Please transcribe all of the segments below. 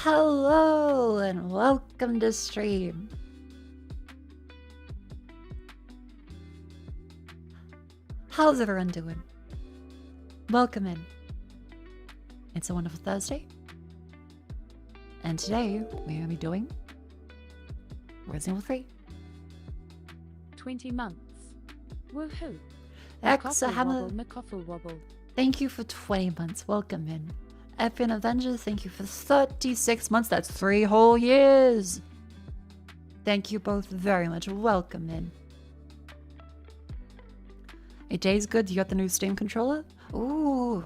Hello and welcome to stream. How's everyone doing? Welcome in. It's a wonderful Thursday. And today we're going to be doing Resident Evil 3. 20 months. Woohoo. Hammer. Thank you for 20 months. Welcome in. Epic Avenger, thank you for 36 months. That's 3 whole years. Thank you both very much. Welcome in. Your day's good. You got the new Steam controller? Ooh.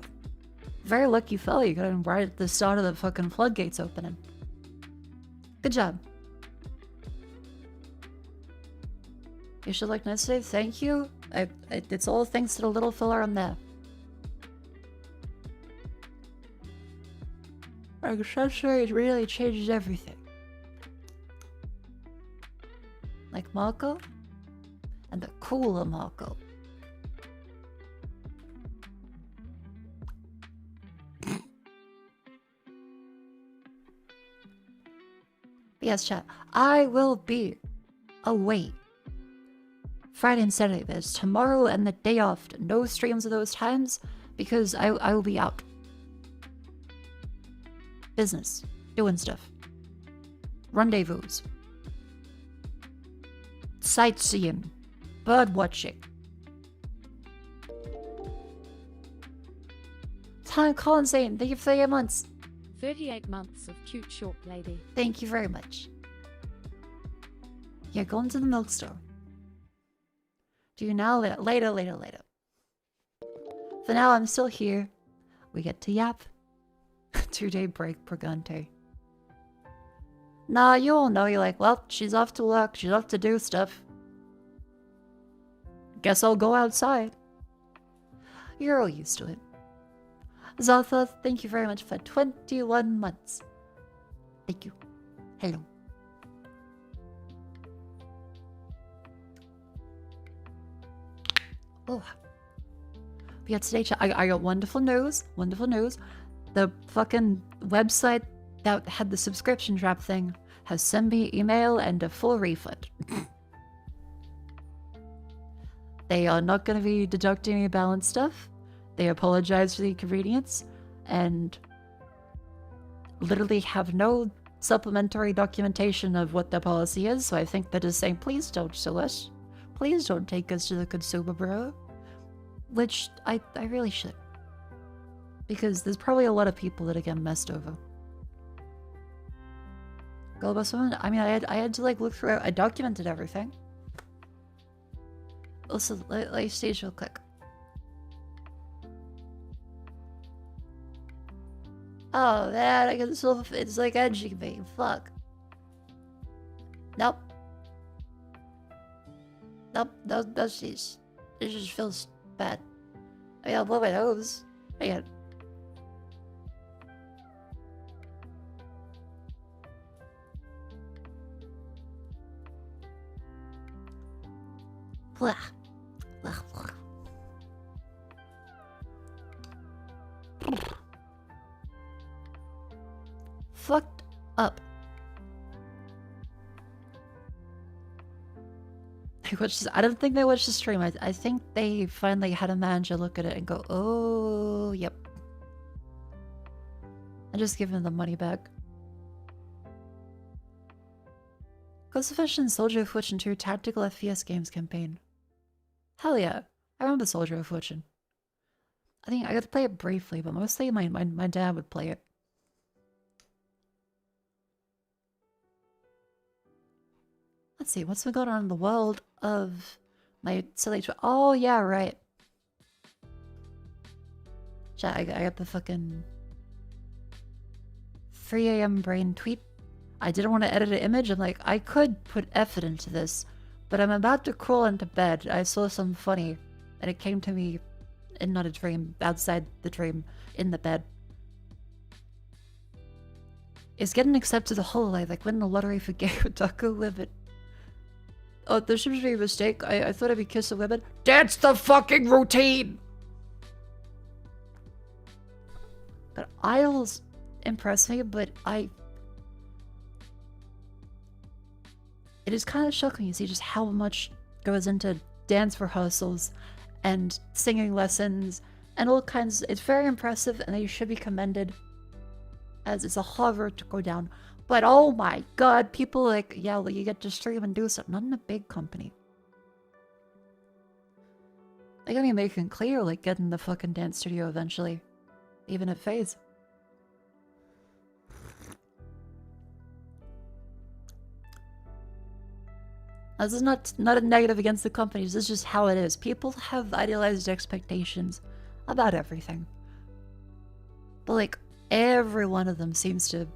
Very lucky fella. You got him right at the start of the fucking floodgates opening. Good job. You should look nice today. Thank you. It's all thanks to the little filler on there. Accessories really changes everything. Like Mako and the cooler Mako. Yes, chat. I will be away Friday and Saturday. There's tomorrow and the day after. No streams of those times because I will be out. Business. Doing stuff. Rendezvous. Sightseeing. Bird watching. Time Collins saying, thank you for 38 months. 38 months of cute short lady. Thank you very much. Yeah, going to the milk store. Do you now? Later. For now, I'm still here. We get to yap. 2-day break, Pregante. Nah, you all know. You're like, well, she's off to work. She's off to do stuff. Guess I'll go outside. You're all used to it. Zartha, thank you very much for 21 months. Thank you. Hello. Oh. But yeah, today I got wonderful news. Wonderful news. The fucking website that had the subscription trap thing has sent me email and a full refund. They are not going to be deducting any balance stuff. They apologize for the inconvenience and literally have no supplementary documentation of what their policy is. So I think they're just saying, please don't sue us. Please don't take us to the Consumer Bureau. Which I really should. Because there's probably a lot of people that are getting messed over. I mean, I had to like look through. I documented everything. Also, let me stage real quick. Oh man, I can still. It's like edging me. Fuck. Nope. That's just. It just feels bad. I mean, I'll blow my nose. Hang on. Blah. Blah, blah. Fucked up. I don't think they watched the stream. I think they finally had a manager look at it and go, oh, yep. And just give them the money back. Ghost of Tsushima and Soldier of Fortune 2 Tactical FPS Games campaign. Hell yeah. I remember Soldier of Fortune. I think I got to play it briefly, but mostly my dad would play it. Let's see, what's been going on in the world of my silly... Oh, yeah, right. Chat, I got the fucking 3 AM brain tweet. I didn't want to edit an image. I'm like, I could put effort into this, but I'm about to crawl into bed. I saw something funny, and it came to me in not a dream, outside the dream, in the bed. Is getting accepted to the Hololive like winning the lottery for gay otaku women. Oh, there should be a mistake. I thought I'd be kissing women. That's the fucking routine! But Isles impress me, but I it is kind of shocking to see just how much goes into dance rehearsals and singing lessons and all kinds. It's very impressive and they should be commended, as it's a hard road to go down. But oh my god, people like, yeah, well, you get to stream and do something. Not in a big company. They gotta be making clear, like, getting the fucking dance studio eventually. Even at FaZe. This is not a negative against the companies, this is just how it is. People have idealized expectations about everything. But like, every one of them seems to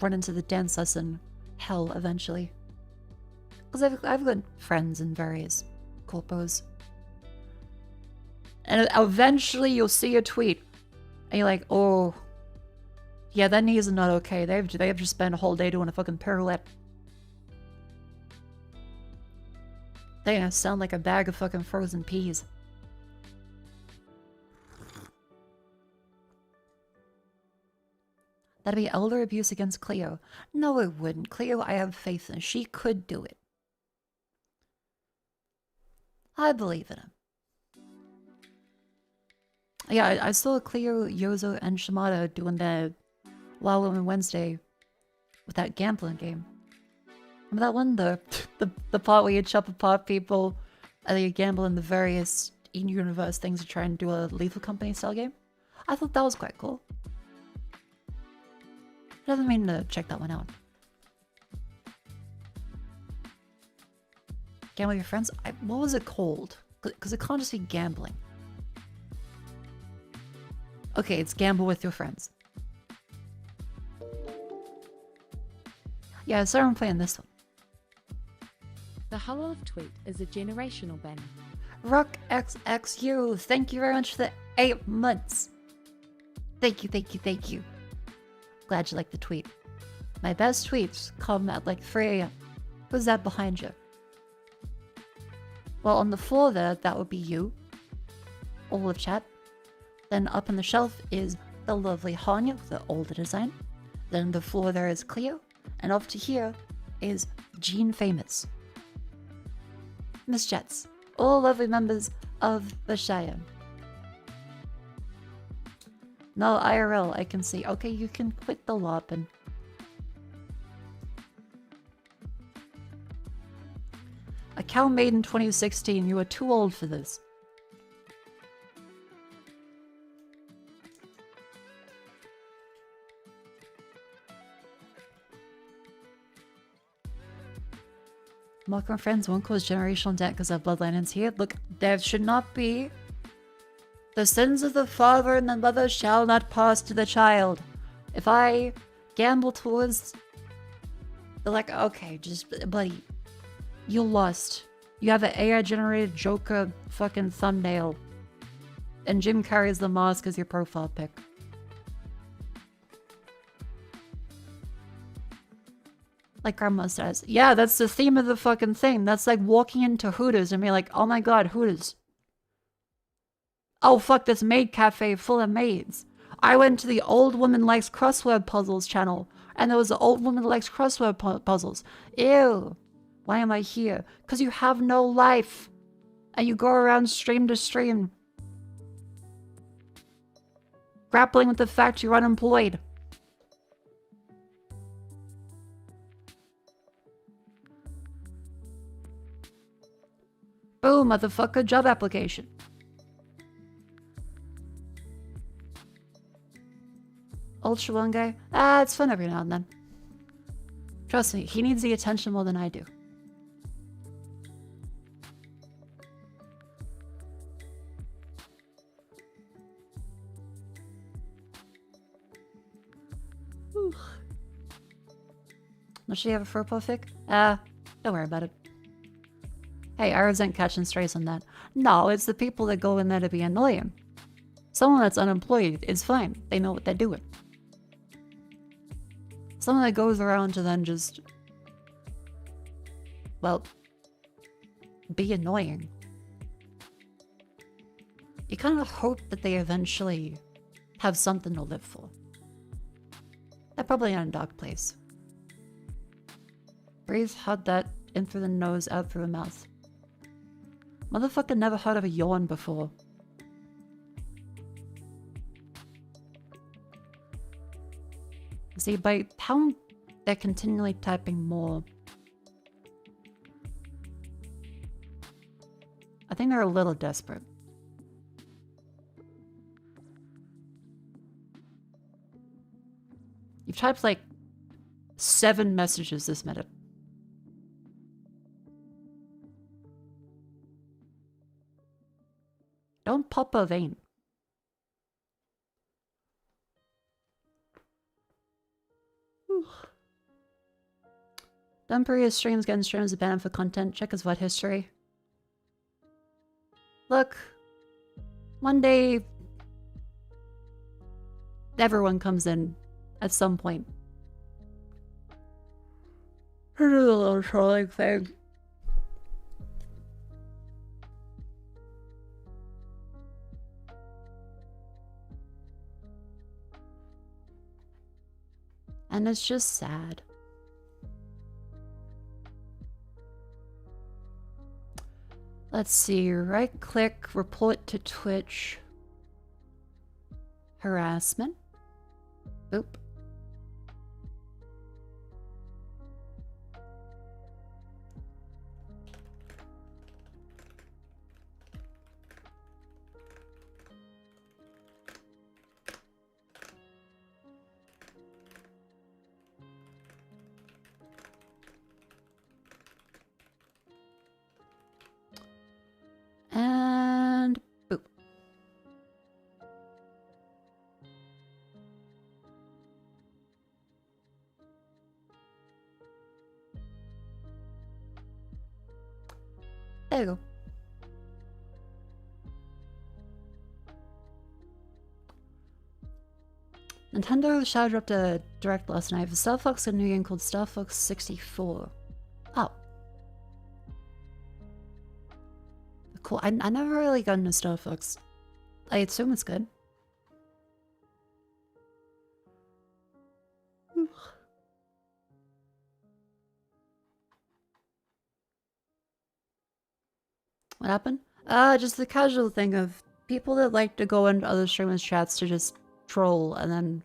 run into the dance lesson hell eventually. Because I've got friends in various corpos. And eventually you'll see a tweet. And you're like, oh, yeah, that knee is not okay. They've just spent a whole day doing a fucking pirouette. They're gonna sound like a bag of fucking frozen peas. That'd be elder abuse against Cleo. No, it wouldn't. Cleo, I have faith in. She could do it. I believe in him. Yeah, I saw Cleo, Yozo, and Shimada doing the Wild Woman Wednesday with that gambling game. Remember that one? The part where you chop apart people and then you gamble in the various in-universe things to try and do a Lethal Company style game? I thought that was quite cool. Doesn't mean to check that one out. Gamble with your friends? What was it called? Because it can't just be gambling. Okay, it's gamble with your friends. Yeah, so I'm playing this one. The Hull of Tweet is a generational banner. RockXXU, thank you very much for the 8 months. Thank you, thank you, thank you. Glad you liked the tweet. My best tweets come at like 3 AM. Who's that behind you? Well, on the floor there, that would be you. All of chat. Then up on the shelf is the lovely Hanya with the older design. Then on the floor there is Cleo. And up to here is Gene Famous. Miss Jets. All lovely members of the Cheyenne. No, IRL, I can see. Okay, you can quit the LARPing. A cow made in 2016. You are too old for this. Mako and friends won't cause generational debt because our bloodline ends here. Look, there should not be. The sins of the father and the mother shall not pass to the child. If I gamble towards... They're like, okay, just, buddy, you lost. You have an AI-generated Joker fucking thumbnail. And Jim Carrey's the mask as your profile pic. Like Grandma says. Yeah, that's the theme of the fucking thing. That's like walking into Hooters and being like, oh my god, Hooters. Oh fuck, this maid cafe full of maids. I went to the Old Woman Likes Crossword Puzzles channel, and there was the Old Woman Likes Crossword Puzzles. Ew. Why am I here? Because you have no life. And you go around stream to stream. Grappling with the fact you're unemployed. Boom, motherfucker, job application. Ultra one guy? Ah, it's fun every now and then. Trust me, he needs the attention more than I do. Whew. Does she have a furpo fic? Don't worry about it. Hey, I resent catching strays on that. No, it's the people that go in there to be annoying. Someone that's unemployed is fine. They know what they're doing. Someone that goes around to then just... well... be annoying. You kind of hope that they eventually have something to live for. They're probably in a dark place. Breathe had that in through the nose, out through the mouth. Motherfucker never heard of a yawn before. See, by how they're continually typing more, I think they're a little desperate. You've typed like 7 messages this minute. Don't pop a vein. Done previous streams, getting streams banned for content. Check his VOD history. Look, one day everyone comes in at some point. I do a little trolling thing. And it's just sad. Let's see, right click, report to Twitch. Harassment. Oop. And boop. There you go. Nintendo Shadow dropped a direct last night for Star Fox, a new game called Star Fox 64. Oh. Cool. I never really got into Star Fox. I assume it's good. What happened? Just the casual thing of people that like to go into other streamers' chats to just troll, and then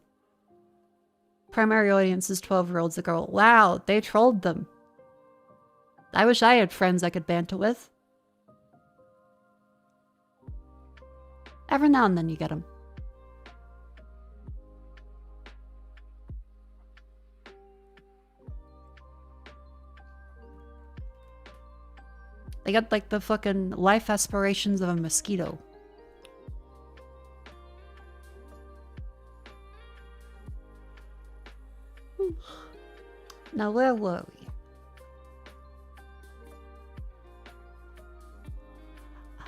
primary audience is 12-year-olds that go, wow, they trolled them. I wish I had friends I could banter with. Every now and then you get them. They got like the fucking life aspirations of a mosquito. Now where were we?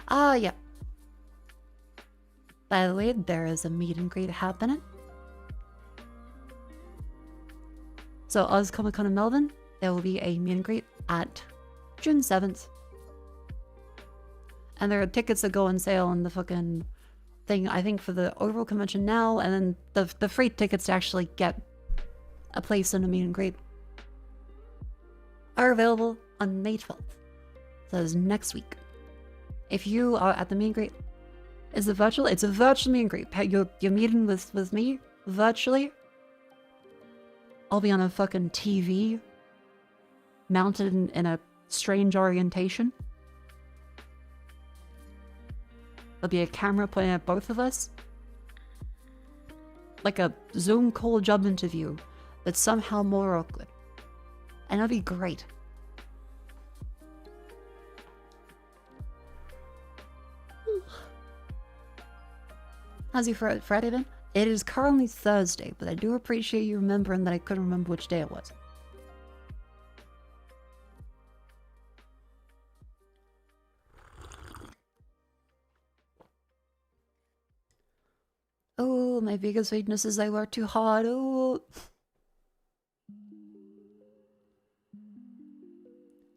Ah, yeah. By the way, there is a meet and greet happening. So, Oz Comic Con in Melbourne, there will be a meet and greet at June 7th. And there are tickets that go on sale on the fucking thing, I think, for the overall convention now, and then the free tickets to actually get a place in a meet and greet are available on May 12th. So that is next week. If you are at the meet and greet, is it virtual? It's a virtual meet and greet. You're meeting with me virtually. I'll be on a fucking TV mounted in a strange orientation. There'll be a camera pointing at both of us. Like a Zoom call job interview, but somehow more awkward. And it'll be great. How's your Friday been? It is currently Thursday, but I do appreciate you remembering that I couldn't remember which day it was. Oh, my biggest weakness is I work too hard. Oh.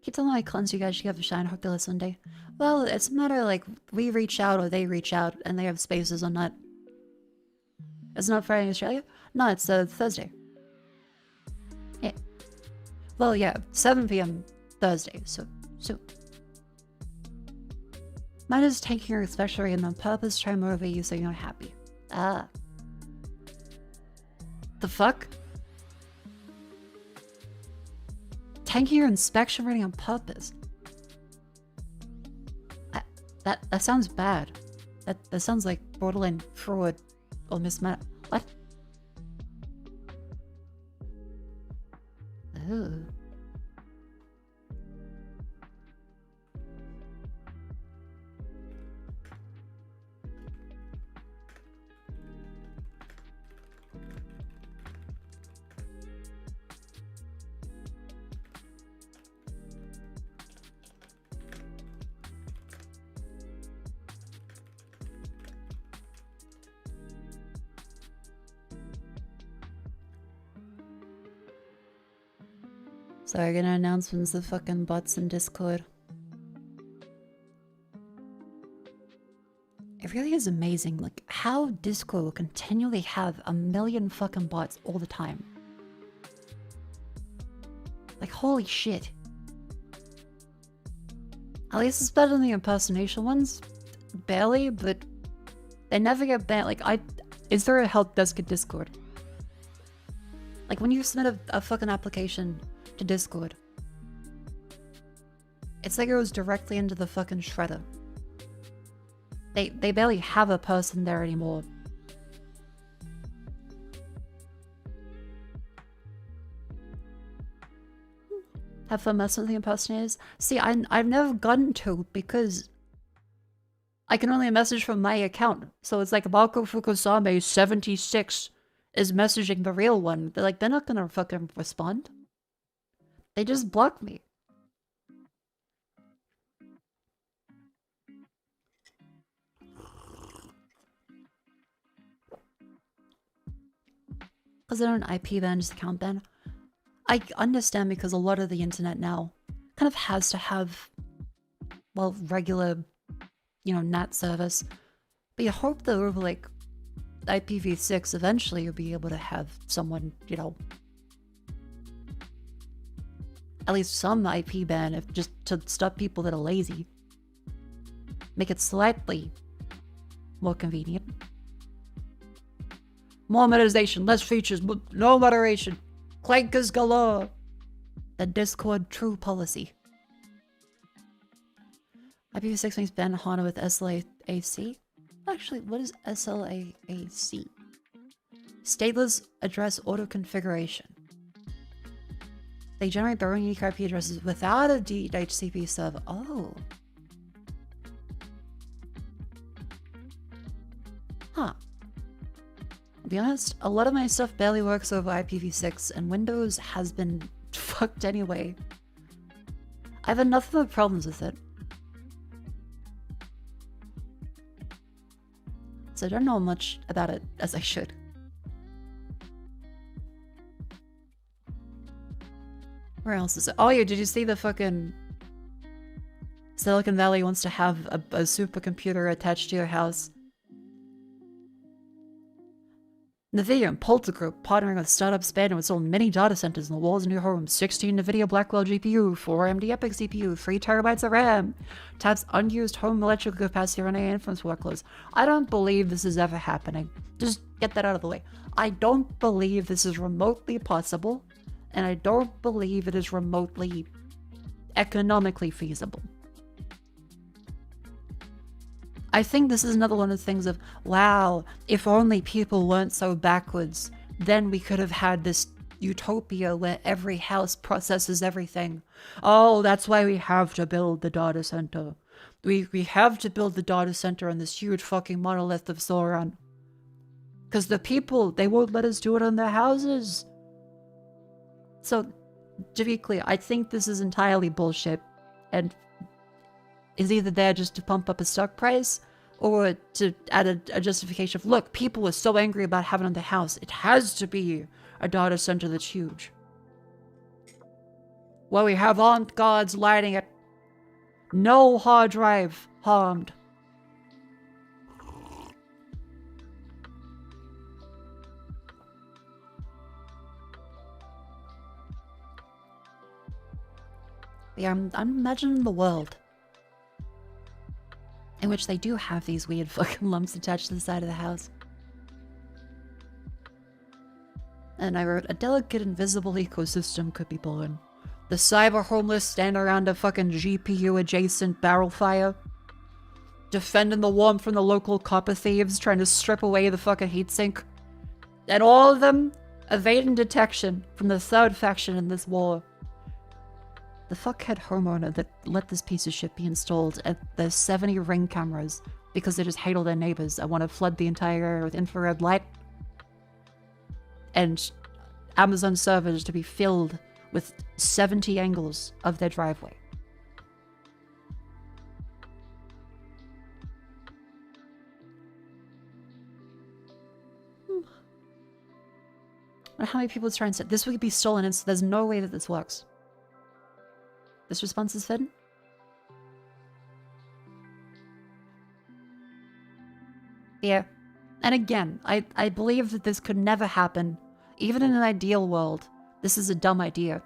Keep telling my clones you guys should have a shine. Hope they listen someday. Well, it's a matter of like we reach out or they reach out and they have spaces on that. It's not Friday in Australia? No, it's Thursday. Yeah. Well, yeah, 7 p.m. Thursday, so soon. Mine is taking your special rating on purpose, try to motivate you so you're not happy. Ah. The fuck? Tanking your inspection rating on purpose. That sounds bad. That sounds like borderline fraud or mismanagement. What? Ooh. Sorry, gonna announcements of fucking bots in Discord. It really is amazing, like, how Discord will continually have a million fucking bots all the time. Like, holy shit. At least it's better than the impersonation ones. Barely, but they never get banned. Like, is there a help desk at Discord? Like, when you submit a fucking application to Discord, it's like it goes directly into the fucking shredder. They barely have a person there anymore. Have fun messing with the impersonators. See, I've never gotten to, because I can only message from my account. So it's like Mako Fukusame 76 is messaging the real one. They're not gonna fucking respond. They just blocked me. Because they're an IP ban, just account ban. I understand, because a lot of the internet now kind of has to have, well, regular, you know, NAT service. But you hope that over, like, IPv6, eventually you'll be able to have someone, you know, at least some IP ban, if just to stop people that are lazy. Make it slightly more convenient. More monetization, less features, no moderation. Clankers galore. The Discord true policy. IPv6 makes ban HANA with SLAAC. Actually, what is SLAAC? Stateless address auto configuration. They generate their own unique IP addresses without a DHCP server. Oh. Huh. To be honest, a lot of my stuff barely works over IPv6, and Windows has been fucked anyway. I've had nothing but problems with it. So I don't know much about it as I should. Where else is it? Oh yeah, did you see the fucking Silicon Valley wants to have a supercomputer attached to your house? NVIDIA and Polta Group partnering with startup span with sold many data centers in the walls of new homes. 16 NVIDIA Blackwell GPU, 4 AMD EPYC CPU, 3 terabytes of RAM. Taps unused home electrical capacity running inference workloads. I don't believe this is ever happening. Just get that out of the way. I don't believe this is remotely possible, and I don't believe it is remotely economically feasible. I think this is another one of the things of, wow, if only people weren't so backwards, then we could have had this utopia where every house processes everything. Oh, that's why we have to build the data center. We have to build the data center on this huge fucking monolith of Sauron. Because the people, they won't let us do it on their houses. So, to be clear, I think this is entirely bullshit, and is either there just to pump up a stock price, or to add a justification of, look, people are so angry about having it on their house, it has to be a data center that's huge. Well, we have armed guards lighting it. No hard drive harmed. Yeah, I'm imagining the world in which they do have these weird fucking lumps attached to the side of the house. And I wrote, a delicate invisible ecosystem could be born. The cyber homeless stand around a fucking GPU adjacent barrel fire, defending the warmth from the local copper thieves trying to strip away the fucking heatsink. And all of them evading detection from the third faction in this war. The fuckhead homeowner that let this piece of shit be installed at the 70 ring cameras because they just hate all their neighbors and want to flood the entire area with infrared light. And Amazon servers to be filled with 70 angles of their driveway. And how many people is trying to say this would be stolen, and so there's no way that this works. This response is hidden. Yeah. And again, I believe that this could never happen. Even in an ideal world, this is a dumb idea.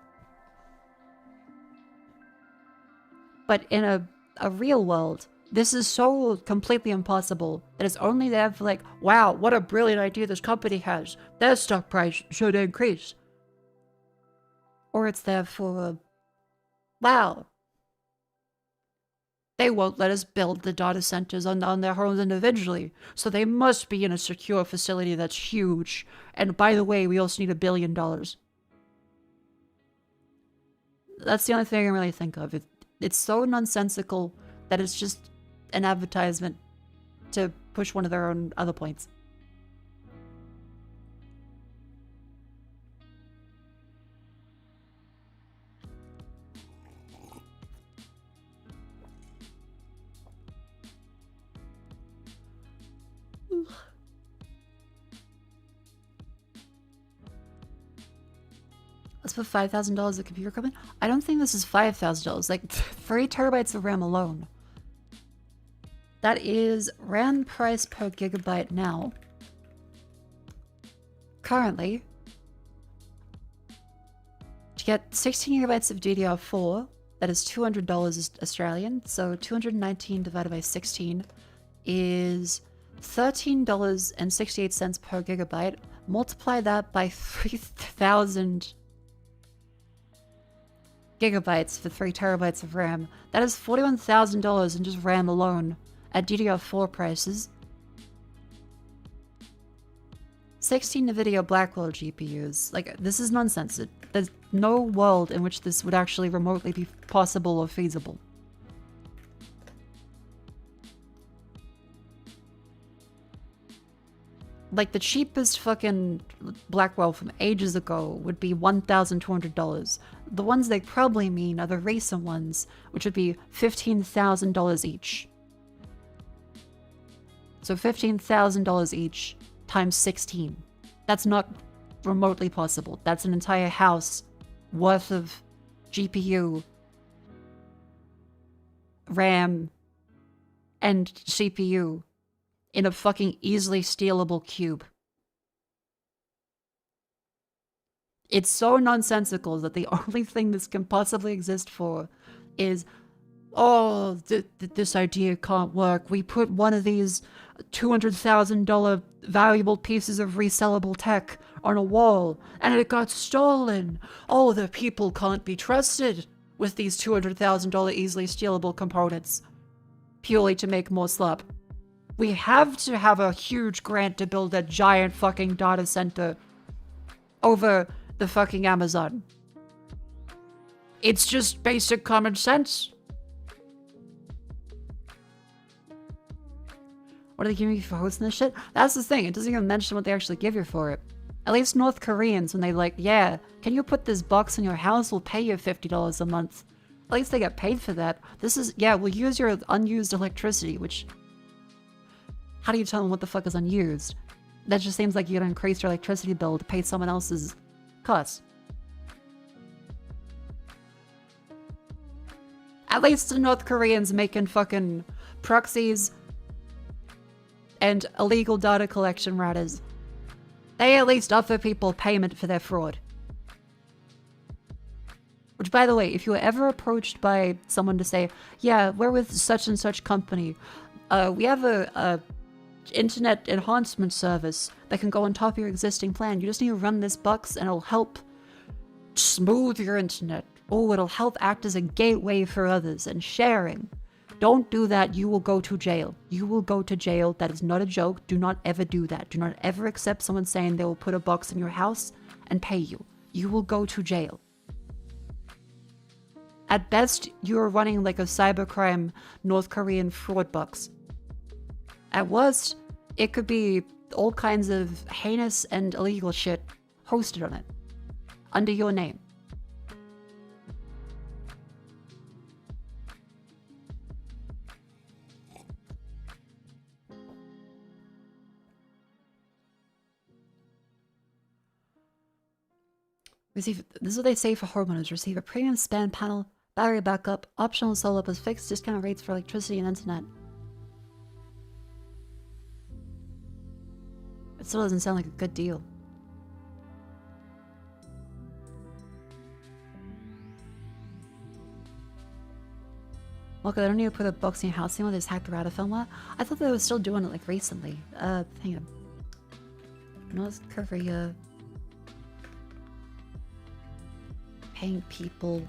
But in a real world, this is so completely impossible that it's only there for like, wow, what a brilliant idea this company has. Their stock price should increase. Or it's there for, wow, they won't let us build the data centers on their homes individually, so they must be in a secure facility that's huge. And by the way, we also need $1 billion. That's the only thing I can really think of. It's so nonsensical that it's just an advertisement to push one of their own other points. Let's put $5,000 of computer equipment. I don't think this is $5,000. Like 3 terabytes of RAM alone. That is RAM price per gigabyte now. Currently, to get 16 gigabytes of DDR4, that is $200 Australian. So 219 divided by 16 is $13.68 per gigabyte. Multiply that by 3,000 gigabytes for 3 terabytes of RAM. That is $41,000 in just RAM alone at DDR4 prices. 16 NVIDIA Blackwell GPUs. Like, this is nonsense. There's no world in which this would actually remotely be possible or feasible. Like, the cheapest fucking Blackwell from ages ago would be $1,200. The ones they probably mean are the recent ones, which would be $15,000 each. So $15,000 each times 16. That's not remotely possible. That's an entire house worth of GPU, RAM, and CPU in a fucking easily stealable cube. It's so nonsensical that the only thing this can possibly exist for is, oh, this idea can't work. We put one of these $200,000 valuable pieces of resellable tech on a wall, and it got stolen. Oh, the people can't be trusted with these $200,000 easily stealable components, purely to make more slop. We have to have a huge grant to build a giant fucking data center over the fucking Amazon. It's just basic common sense. What are they giving you for hosting this shit? That's the thing. It doesn't even mention what they actually give you for it. At least North Koreans, when they like, yeah, can you put this box in your house? We'll pay you $50 a month. At least they get paid for that. This is, yeah, we'll use your unused electricity, which... How do you tell them what the fuck is unused? That just seems like you're gonna increase your electricity bill to pay someone else's costs. At least the North Koreans making fucking proxies and illegal data collection routers. They at least offer people payment for their fraud. Which, by the way, if you were ever approached by someone to say, yeah, we're with such and such company, we have a internet enhancement service that can go on top of your existing plan. You just need to run this box and it'll help smooth your internet. Oh, it'll help act as a gateway for others and sharing. Don't do that. You will go to jail. You will go to jail. That is not a joke. Do not ever do that. Do not ever accept someone saying they will put a box in your house and pay you. You will go to jail. At best, you are running like a cybercrime North Korean fraud box. At worst, it could be all kinds of heinous and illegal shit hosted on it, under your name. This is what they say for homeowners. Receive a premium span panel, battery backup, optional solar plus fixed discount rates for electricity and internet. It still doesn't sound like a good deal. Look, I don't need to put a box in your house anymore. They just hacked the router firmware. I thought they were still doing it like recently. Hang on. North Korea paying people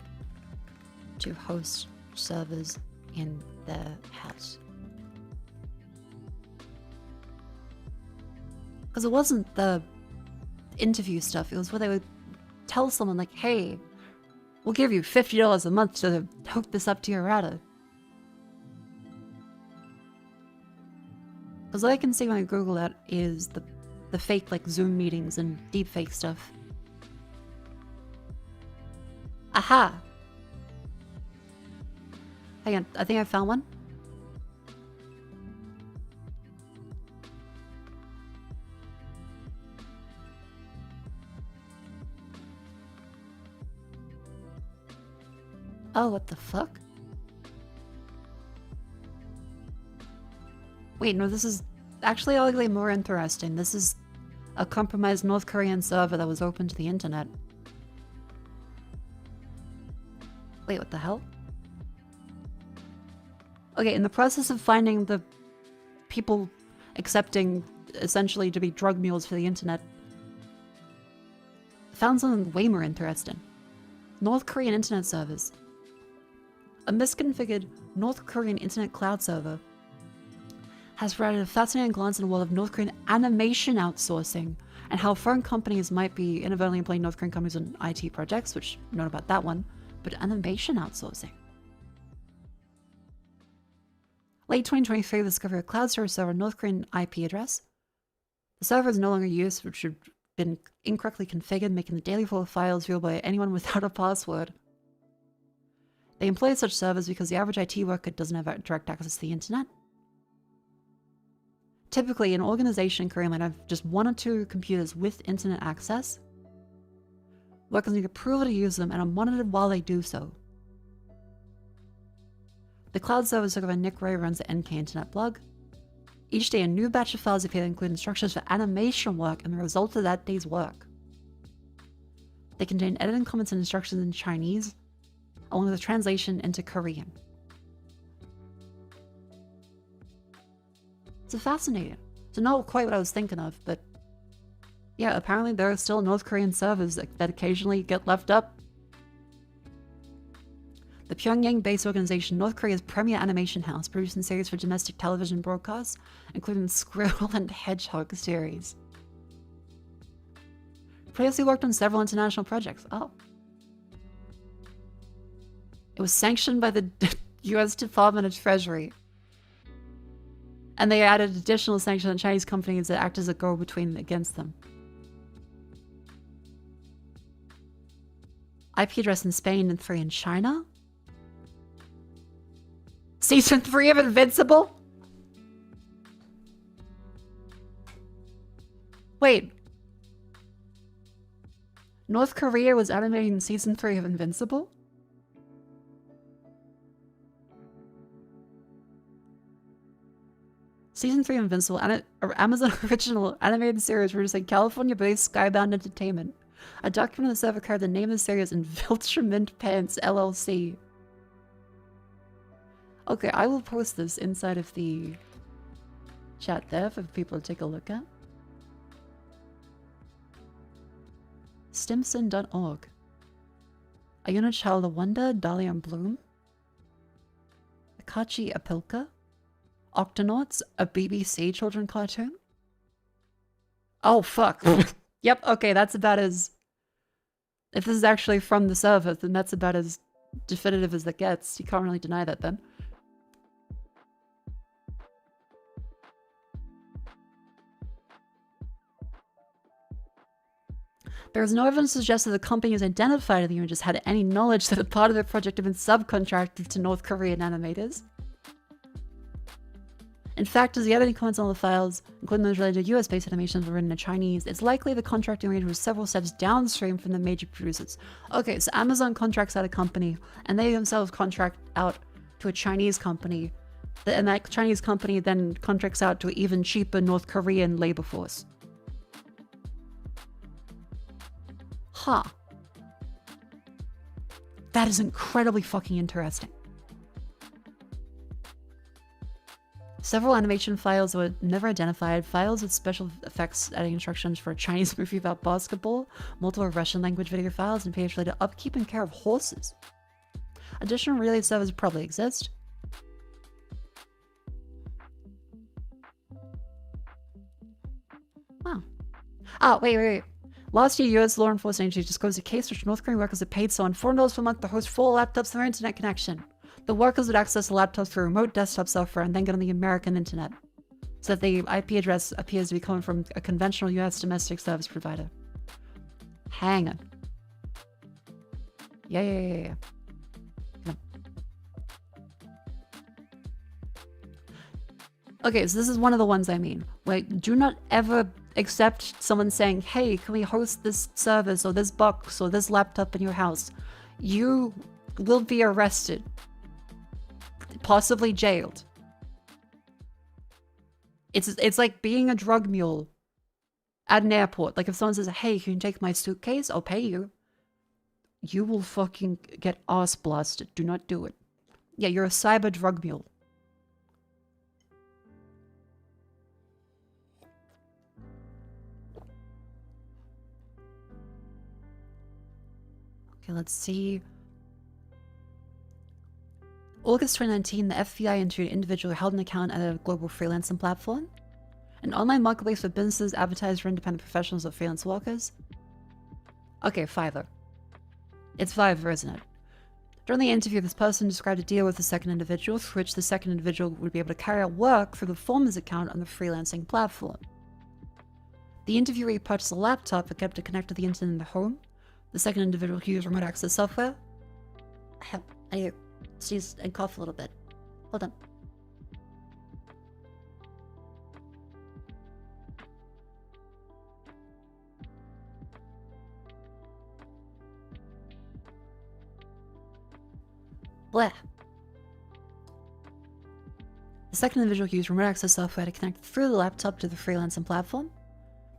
to host servers in their house. Because it wasn't the interview stuff, it was where they would tell someone like, hey, we'll give you $50 a month to hook this up to your router. Because all I can see when I Google that is the fake like Zoom meetings and deepfake stuff. Aha! Hang on, I think I found one. Oh, what the fuck? Wait, no, this is actually arguably more interesting. This is a compromised North Korean server that was open to the internet. Wait, what the hell? Okay, in the process of finding the people accepting essentially to be drug mules for the internet, I found something way more interesting. North Korean internet servers. A misconfigured North Korean internet cloud server has provided a fascinating glance in the world of North Korean animation outsourcing and how foreign companies might be inadvertently employing North Korean companies on IT projects, which I know about that one. But animation outsourcing. Late 2023, we discovered a cloud service server North Korean IP address. The server is no longer used, which had been incorrectly configured, making the daily flow of files viewable by anyone without a password. They employ such servers because the average IT worker doesn't have direct access to the internet. Typically, an organization in Korea might have just 1 or 2 computers with internet access. Workers need approval to use them and are monitored while they do so. The cloud server server by Nick Ray runs the NK Internet blog. Each day a new batch of files appear that include instructions for animation work and the result of that day's work. They contain editing comments and instructions in Chinese, along with a translation into Korean. It's fascinating. It's not quite what I was thinking of, but yeah, apparently there are still North Korean servers that occasionally get left up. The Pyongyang-based organization North Korea's premier animation house producing series for domestic television broadcasts, including the Squirrel and Hedgehog series. Previously worked on several international projects. Oh. It was sanctioned by the US Department of Treasury. And they added additional sanctions on Chinese companies that act as a go-between against them. IP address in Spain and 3 in China? Season 3 of Invincible? Wait. North Korea was animating Season 3 of Invincible? Season 3 of Invincible, Amazon original animated series produced by California-based Skybound Entertainment. A document on the server carried the name of the series in Viltrament Pants LLC. Okay, I will post this inside of the chat there for people to take a look at. Stimson.org. A Unit Child of Wonder, Dahlia and Bloom. Akachi Apilka. Octonauts, a BBC children cartoon. Oh, fuck. Yep, okay, that's about as... If this is actually from the server, then that's about as definitive as it gets. You can't really deny that then. There is no evidence to suggest that the company has identified the images had any knowledge that a part of their project had been subcontracted to North Korean animators. In fact, as the editing comments on the files, including those related to US-based animations, were written in Chinese, it's likely the contracting arrangement was several steps downstream from the major producers. Okay, so Amazon contracts out a company, and they themselves contract out to a Chinese company, and that Chinese company then contracts out to an even cheaper North Korean labor force. Huh. That is incredibly fucking interesting. Several animation files were never identified, files with special effects editing instructions for a Chinese movie about basketball, multiple Russian language video files, and page related to upkeep and care of horses. Additional related servers probably exist. Wow. Oh, wait. Last year, US law enforcement agencies disclosed a case in which North Korean workers are paid someone $4 per month to host 4 laptops for their internet connection. The workers would access the laptops through remote desktop software and then get on the American internet, so that the IP address appears to be coming from a conventional US domestic service provider. Hang on. Yeah. Okay, so this is one of the ones I mean. Like, do not ever accept someone saying, hey, can we host this service or this box or this laptop in your house? You will be arrested. Possibly jailed. It's like being a drug mule at an airport. Like if someone says, hey, can you take my suitcase? I'll pay you. You will fucking get ass blasted. Do not do it. Yeah, you're a cyber drug mule. Okay, let's see. August 2019, the FBI interviewed an individual who held an account at a global freelancing platform. An online marketplace for businesses advertised for independent professionals or freelance workers. Okay, Fiverr. It's Fiverr, isn't it? During the interview, this person described a deal with the second individual, through which the second individual would be able to carry out work through the former's account on the freelancing platform. The interviewee purchased a laptop and kept it connected to the internet in the home. The second individual used remote access software. I need to sneeze and cough a little bit. Hold on. Bleh. The second individual used remote access software to connect through the laptop to the freelancing platform.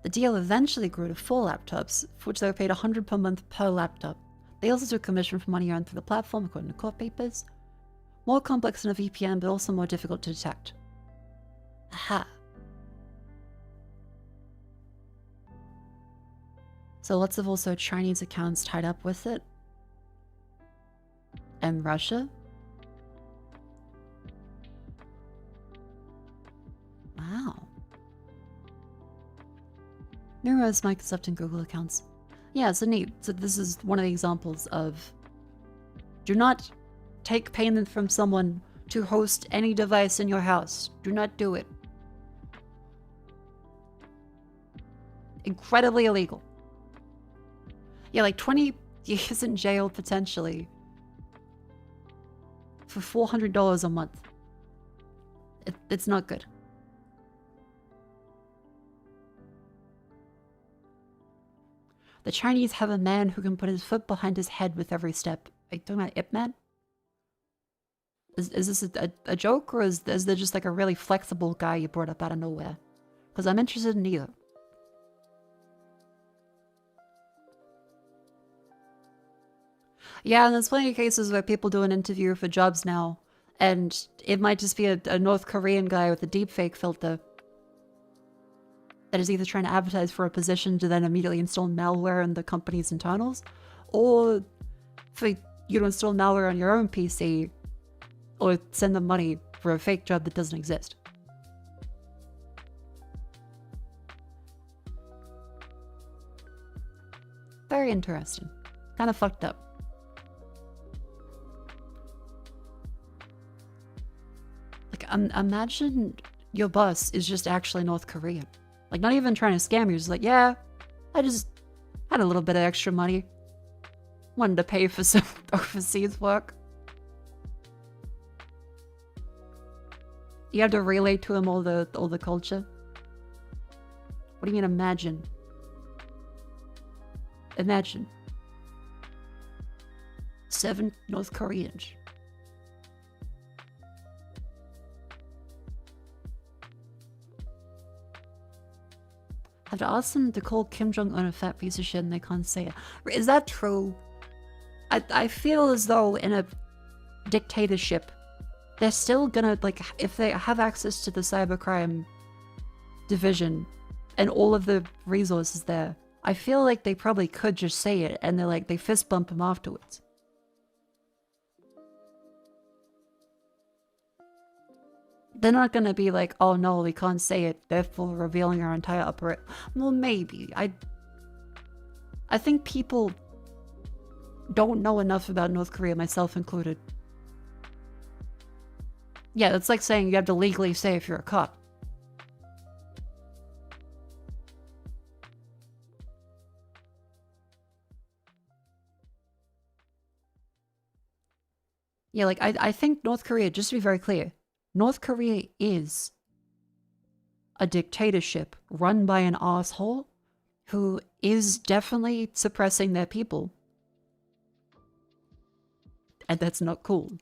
The deal eventually grew to 4 laptops, for which they were paid $100 per month per laptop. They also took commission for money earned through the platform, according to court papers. More complex than a VPN, but also more difficult to detect. Aha. So lots of also Chinese accounts tied up with it. And Russia. Wow. Numerous Microsoft and Google accounts. Yeah, so neat. So this is one of the examples of do not take payment from someone to host any device in your house. Do not do it. Incredibly illegal. Yeah, like 20 years in jail potentially for $400 a month. It's not good. The Chinese have a man who can put his foot behind his head with every step. Are you talking about Ip Man? Is this a joke, or is there just like a really flexible guy you brought up out of nowhere? Because I'm interested in either. Yeah, and there's plenty of cases where people do an interview for jobs now, and it might just be a North Korean guy with a deepfake filter that is either trying to advertise for a position to then immediately install malware in the company's internals, or for you to install malware on your own PC, or send them money for a fake job that doesn't exist. Very interesting. Kind of fucked up. Like, imagine your boss is just actually North Korean. Like, not even trying to scam you. Just like, yeah, I just had a little bit of extra money. Wanted to pay for some overseas work. You have to relate to him all the culture. What do you mean, imagine? Imagine. 7 North Koreans. I have to ask them to call Kim Jong-un a fat piece of shit and they can't say it. Is that true? I feel as though in a dictatorship, they're still gonna, like, if they have access to the cybercrime division and all of the resources there, I feel like they probably could just say it and they're like, they fist bump him afterwards. They're not gonna be like, oh no, we can't say it, therefore revealing our entire operation. Well, maybe. I think people don't know enough about North Korea, myself included. Yeah, that's like saying you have to legally say if you're a cop. Yeah, like, I think North Korea, just to be very clear, North Korea is a dictatorship run by an asshole who is definitely suppressing their people. And that's not cool.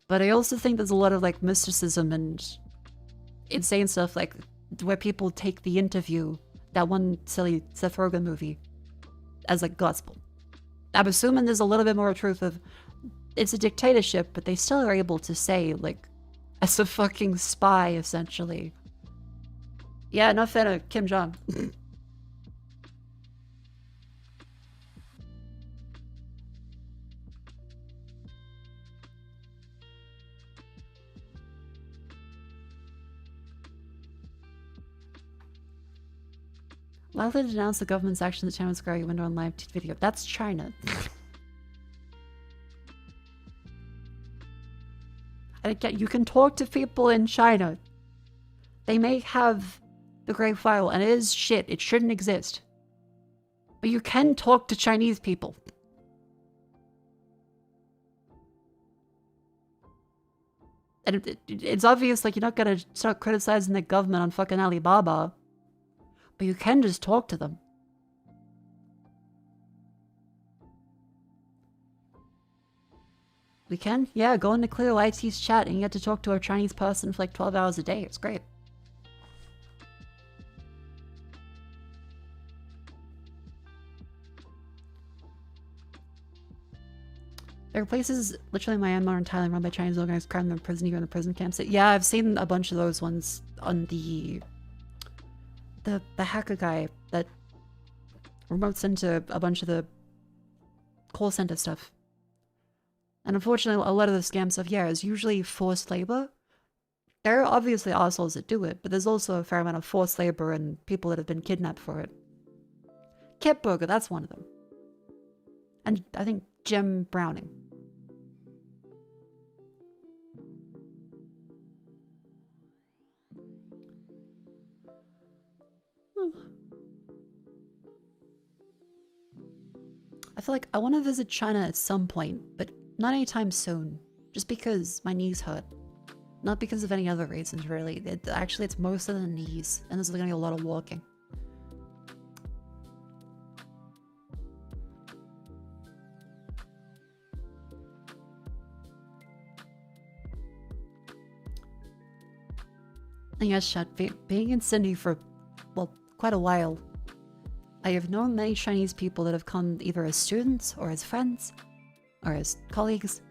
But I also think there's a lot of, like, mysticism and insane stuff, like, where people take the interview, that one silly Seth Rogen movie, as, like, gospel. I'm assuming there's a little bit more truth of, it's a dictatorship, but they still are able to say, like, as a fucking spy, essentially. Yeah, not fan of Kim Jong. Likely to denounce the government's actions at Tiananmen Square window on live video. That's China. You can talk to people in China. They may have the Great File, and it is shit. It shouldn't exist. But you can talk to Chinese people. And it's obvious, like, you're not gonna start criticizing the government on fucking Alibaba. But you can just talk to them. We can? Yeah, go into Clear IT's chat and you get to talk to a Chinese person for like 12 hours a day. It's great. There are places, literally Myanmar and Thailand, run by Chinese organized crime in prison, even the prison camps. Yeah, I've seen a bunch of those ones on the hacker guy that remotes into a bunch of the call center stuff. And unfortunately, a lot of the scam stuff, yeah, is usually forced labor. There are obviously assholes that do it, but there's also a fair amount of forced labor and people that have been kidnapped for it. Kip Burger, that's one of them. And I think Jim Browning. I feel like I want to visit China at some point, but not anytime soon. Just because my knees hurt. Not because of any other reasons, really. Actually, it's most of the knees, and there's going to be a lot of walking. And yes, chat, being in Sydney for, well, quite a while, I have known many Chinese people that have come either as students or as friends, or his colleagues.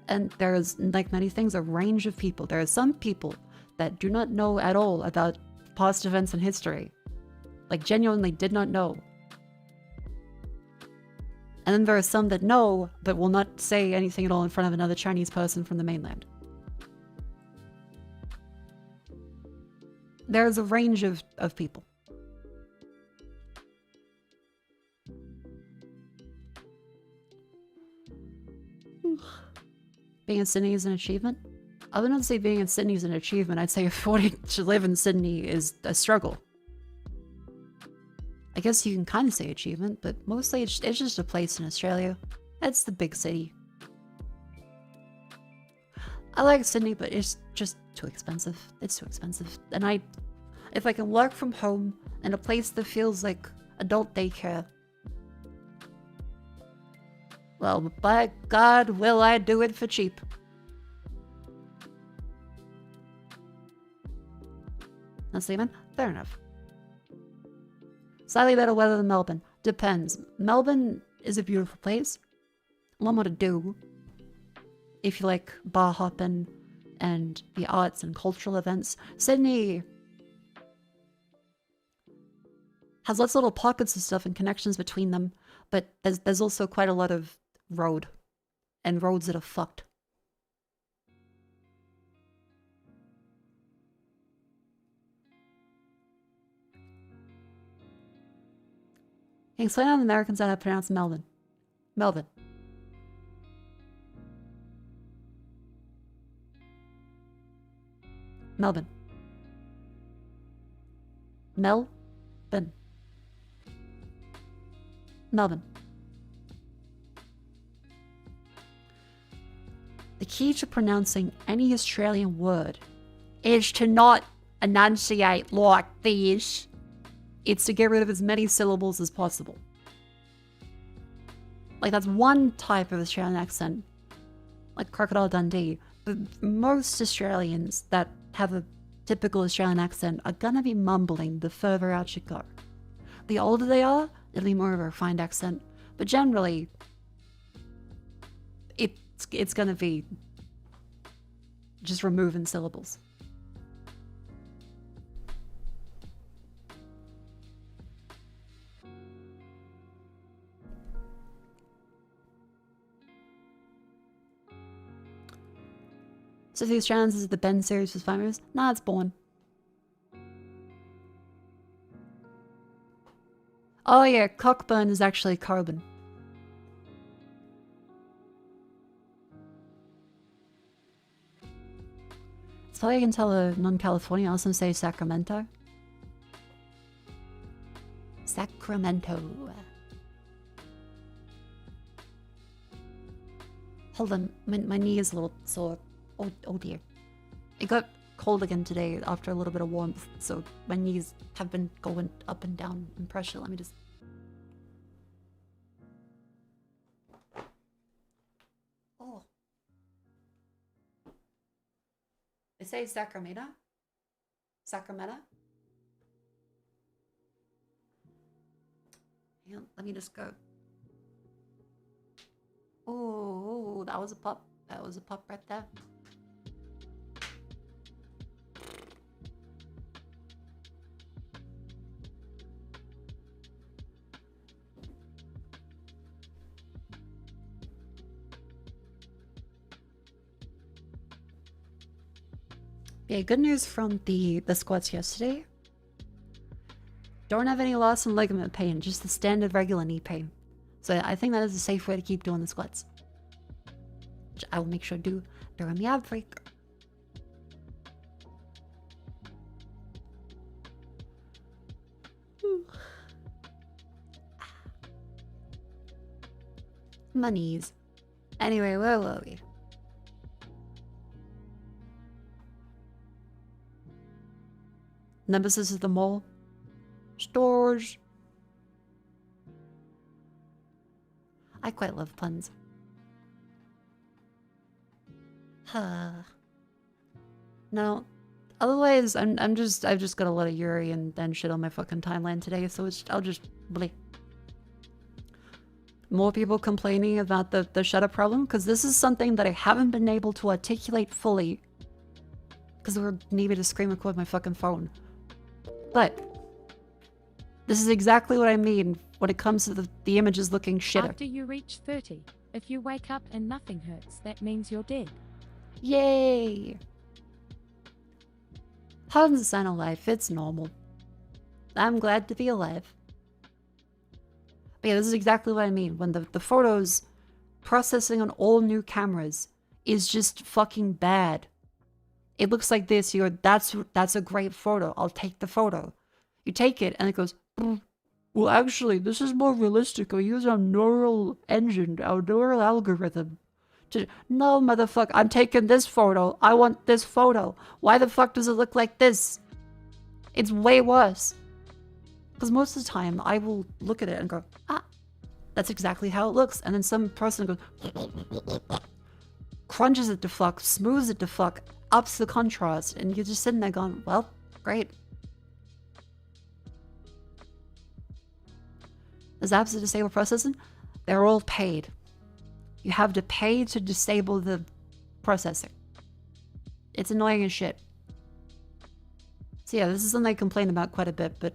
And there's, like many things, a range of people. There are some people that do not know at all about past events in history. Like, genuinely did not know. And then there are some that know, but will not say anything at all in front of another Chinese person from the mainland. There's a range of people. Being in Sydney is an achievement? I would not say being in Sydney is an achievement. I'd say affording to live in Sydney is a struggle. I guess you can kind of say achievement, but mostly it's just a place in Australia. It's the big city. I like Sydney, but it's just too expensive. It's too expensive. And if I can work from home in a place that feels like adult daycare, well, by God, will I do it for cheap. Not sleeping? Fair enough. Slightly better weather than Melbourne. Depends. Melbourne is a beautiful place. A lot more to do. If you like bar hopping and the arts and cultural events. Sydney has lots of little pockets of stuff and connections between them, but there's also quite a lot of road, and roads that are fucked. Can you explain how the Americans know how to pronounce Melbourne? Melbourne. Melbourne. Melbourne. Melbourne. The key to pronouncing any Australian word is to not enunciate like this. It's to get rid of as many syllables as possible. Like, that's one type of Australian accent. Like Crocodile Dundee. But most Australians that have a typical Australian accent are gonna be mumbling the further out you go. The older they are, it'll be more of a refined accent. But generally, it's gonna be just removing syllables. So the Australians is the Ben series for 5 years? Nah, it's born. Oh yeah, Cockburn is actually carbon. It's probably I can tell a non-Californian also say Sacramento. Sacramento. Hold on, my knee is a little sore. Oh dear. It got cold again today after a little bit of warmth, so my knees have been going up and down in pressure. Let me just... Oh. They say Sacramento? Sacramento? Hang on, let me just go. Oh, that was a pop. That was a pop right there. Yeah, good news from the squats yesterday. Don't have any loss in ligament pain, just the standard regular knee pain. So I think that is a safe way to keep doing the squats. Which I will make sure to do during the ad break. My knees. Anyway, where were we? Nemesis is the mole. STORRRES. I quite love puns. No. Otherwise, I've just got a lot of Yuri and shit on my fucking timeline today, so I'll just bleh. more people complaining about the shutter problem, because this is something that I haven't been able to articulate fully because it would need me to screen record my fucking phone. But this is exactly what I mean when it comes to the images looking shitter. After you reach 30, if you wake up and nothing hurts, that means you're dead. Yay! How does it sound alive? It's normal. I'm glad to be alive. But yeah, this is exactly what I mean. When the photos processing on all new cameras is just fucking bad. It looks like this. You go, that's a great photo. I'll take the photo. You take it and it goes, well, actually, this is more realistic. We use our neural engine, our neural algorithm. No, motherfucker, I'm taking this photo. I want this photo. Why the fuck does it look like this? It's way worse. Because most of the time, I will look at it and go, that's exactly how it looks. And then some person goes, crunches it to fuck, smooths it to fuck, ups the contrast. And you're just sitting there going, well, great. There's apps that disable processing. They're all paid. You have to pay to disable the processing. It's annoying as shit. So yeah, this is something I complain about quite a bit, but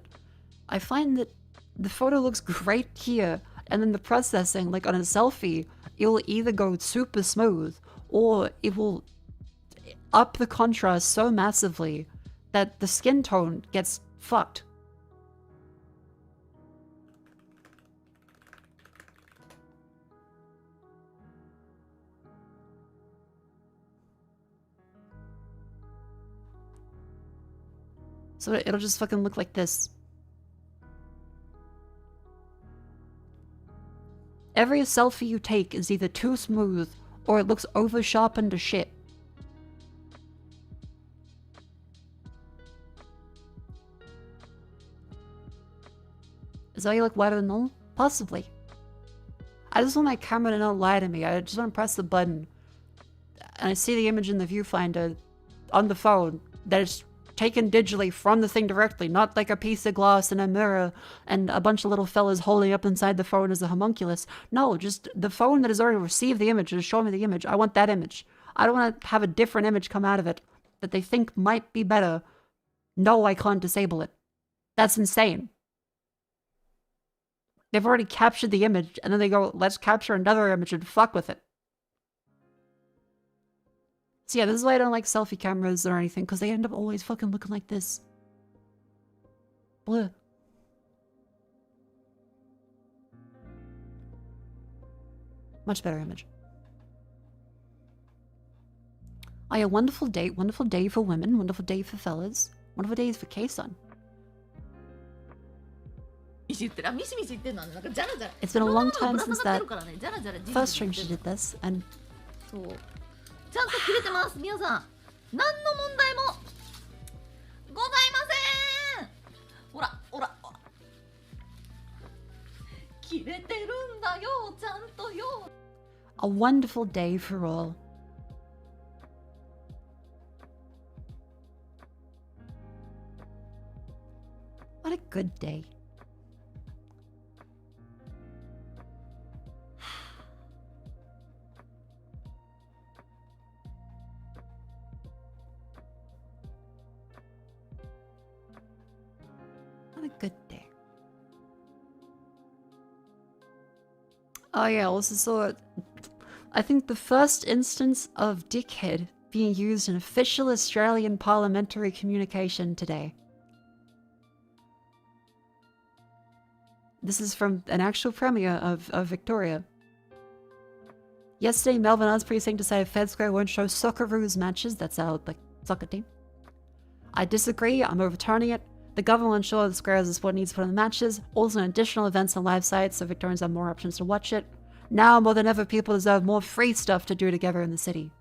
I find that the photo looks great here, and then the processing, like on a selfie, it will either go super smooth, or it will up the contrast so massively that the skin tone gets fucked. So it'll just fucking look like this. Every selfie you take is either too smooth or it looks over sharpened to shit. Is that why you look whiter than normal? Possibly. I just want my camera to not lie to me. I just want to press the button and I see the image in the viewfinder on the phone that is taken digitally from the thing directly, not like a piece of glass and a mirror and a bunch of little fellas holding up inside the phone as a homunculus. No, just the phone that has already received the image and is showing me the image. I want that image. I don't want to have a different image come out of it that they think might be better. No, I can't disable it. That's insane. They've already captured the image and then they go, let's capture another image and fuck with it. So yeah, this is why I don't like selfie cameras or anything, because they end up always fucking looking like this. Bleh. Much better image. Oh yeah, wonderful day for women, wonderful day for fellas, wonderful days for K-Sun. It's been a long time since that first stream she did this, and ちゃんと切れてます皆さん何の問題もございませんほらほらほら切れてるんだよちゃんとよ a wonderful day for all. What a good day. What a good day. Oh yeah, also saw, I think the first instance of dickhead being used in official Australian parliamentary communication today. This is from an actual premiere of Victoria. Yesterday, Melbourne Arts Precinct decided Fed Square won't show Socceroos matches. That's our soccer team. I disagree. I'm overturning it. The government will ensure the square has the sport needs to put on the matches. Also, additional events on live sites so Victorians have more options to watch it. Now, more than ever, people deserve more free stuff to do together in the city.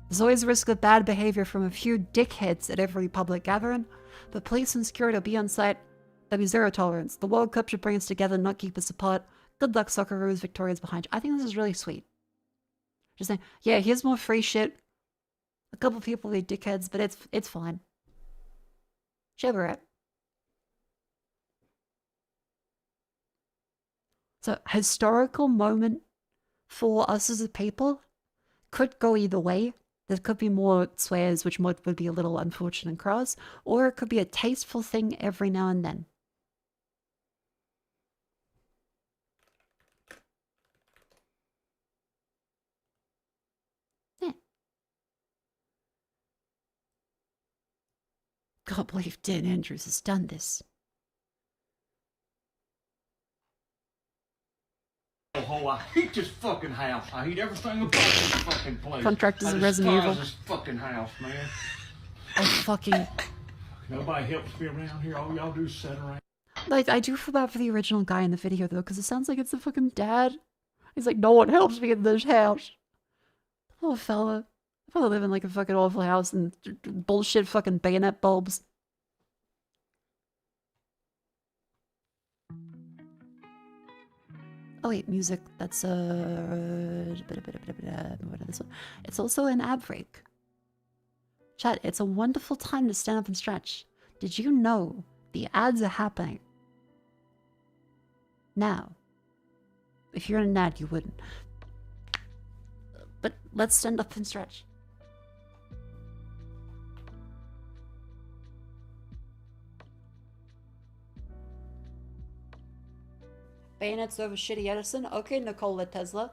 There's always a risk of bad behavior from a few dickheads at every public gathering, but police and security will be on site. There'll be zero tolerance. The World Cup should bring us together, not keep us apart. Good luck, Socceroos. Victoria's behind you. I think this is really sweet. Just saying, yeah, here's more free shit. A couple people will be dickheads, but it's fine. Shiver it. So, historical moment for us as a people could go either way. There could be more swears, which would be a little unfortunate and cross, or it could be a tasteful thing every now and then. Yeah. Can't believe Dan Andrews has done this. Oh, I hate this fucking house. I hate everything about this fucking place. Contractors and I Resident Evil. despise this fucking house, man. I fucking... Nobody helps me around here. All y'all do is sit around. Like, I do feel bad for the original guy in the video, though, because it sounds like it's the fucking dad. He's like, no one helps me in this house. Oh, fella. I probably live in, like, a fucking awful house and bullshit fucking bayonet bulbs. Oh wait, music, that's what is this one? It's also an ad break. Chat, it's a wonderful time to stand up and stretch. Did you know the ads are happening now? If you're in an ad, you wouldn't. But let's stand up and stretch. Bayonets over shitty Edison? Okay, Nikola Tesla.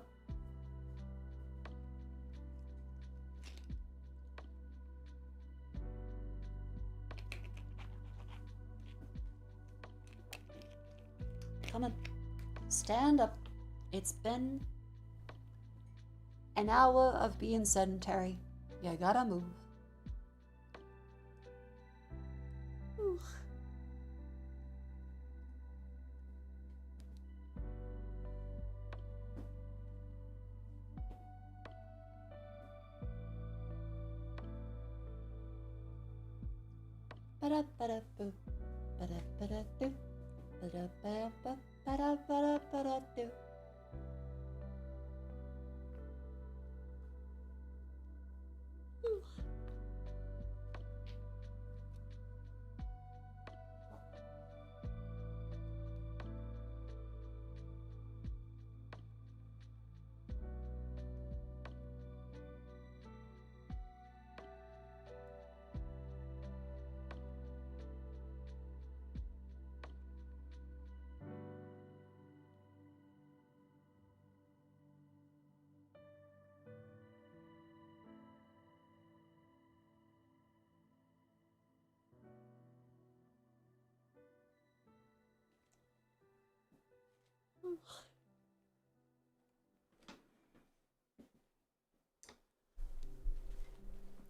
Come on. Stand up. It's been an hour of being sedentary. You gotta move. Ooh. Ba-da-ba-da-boo. Ba-da-ba-da-doo. Ba-da-ba-ba. Ba-da-ba-da-ba-da-doo.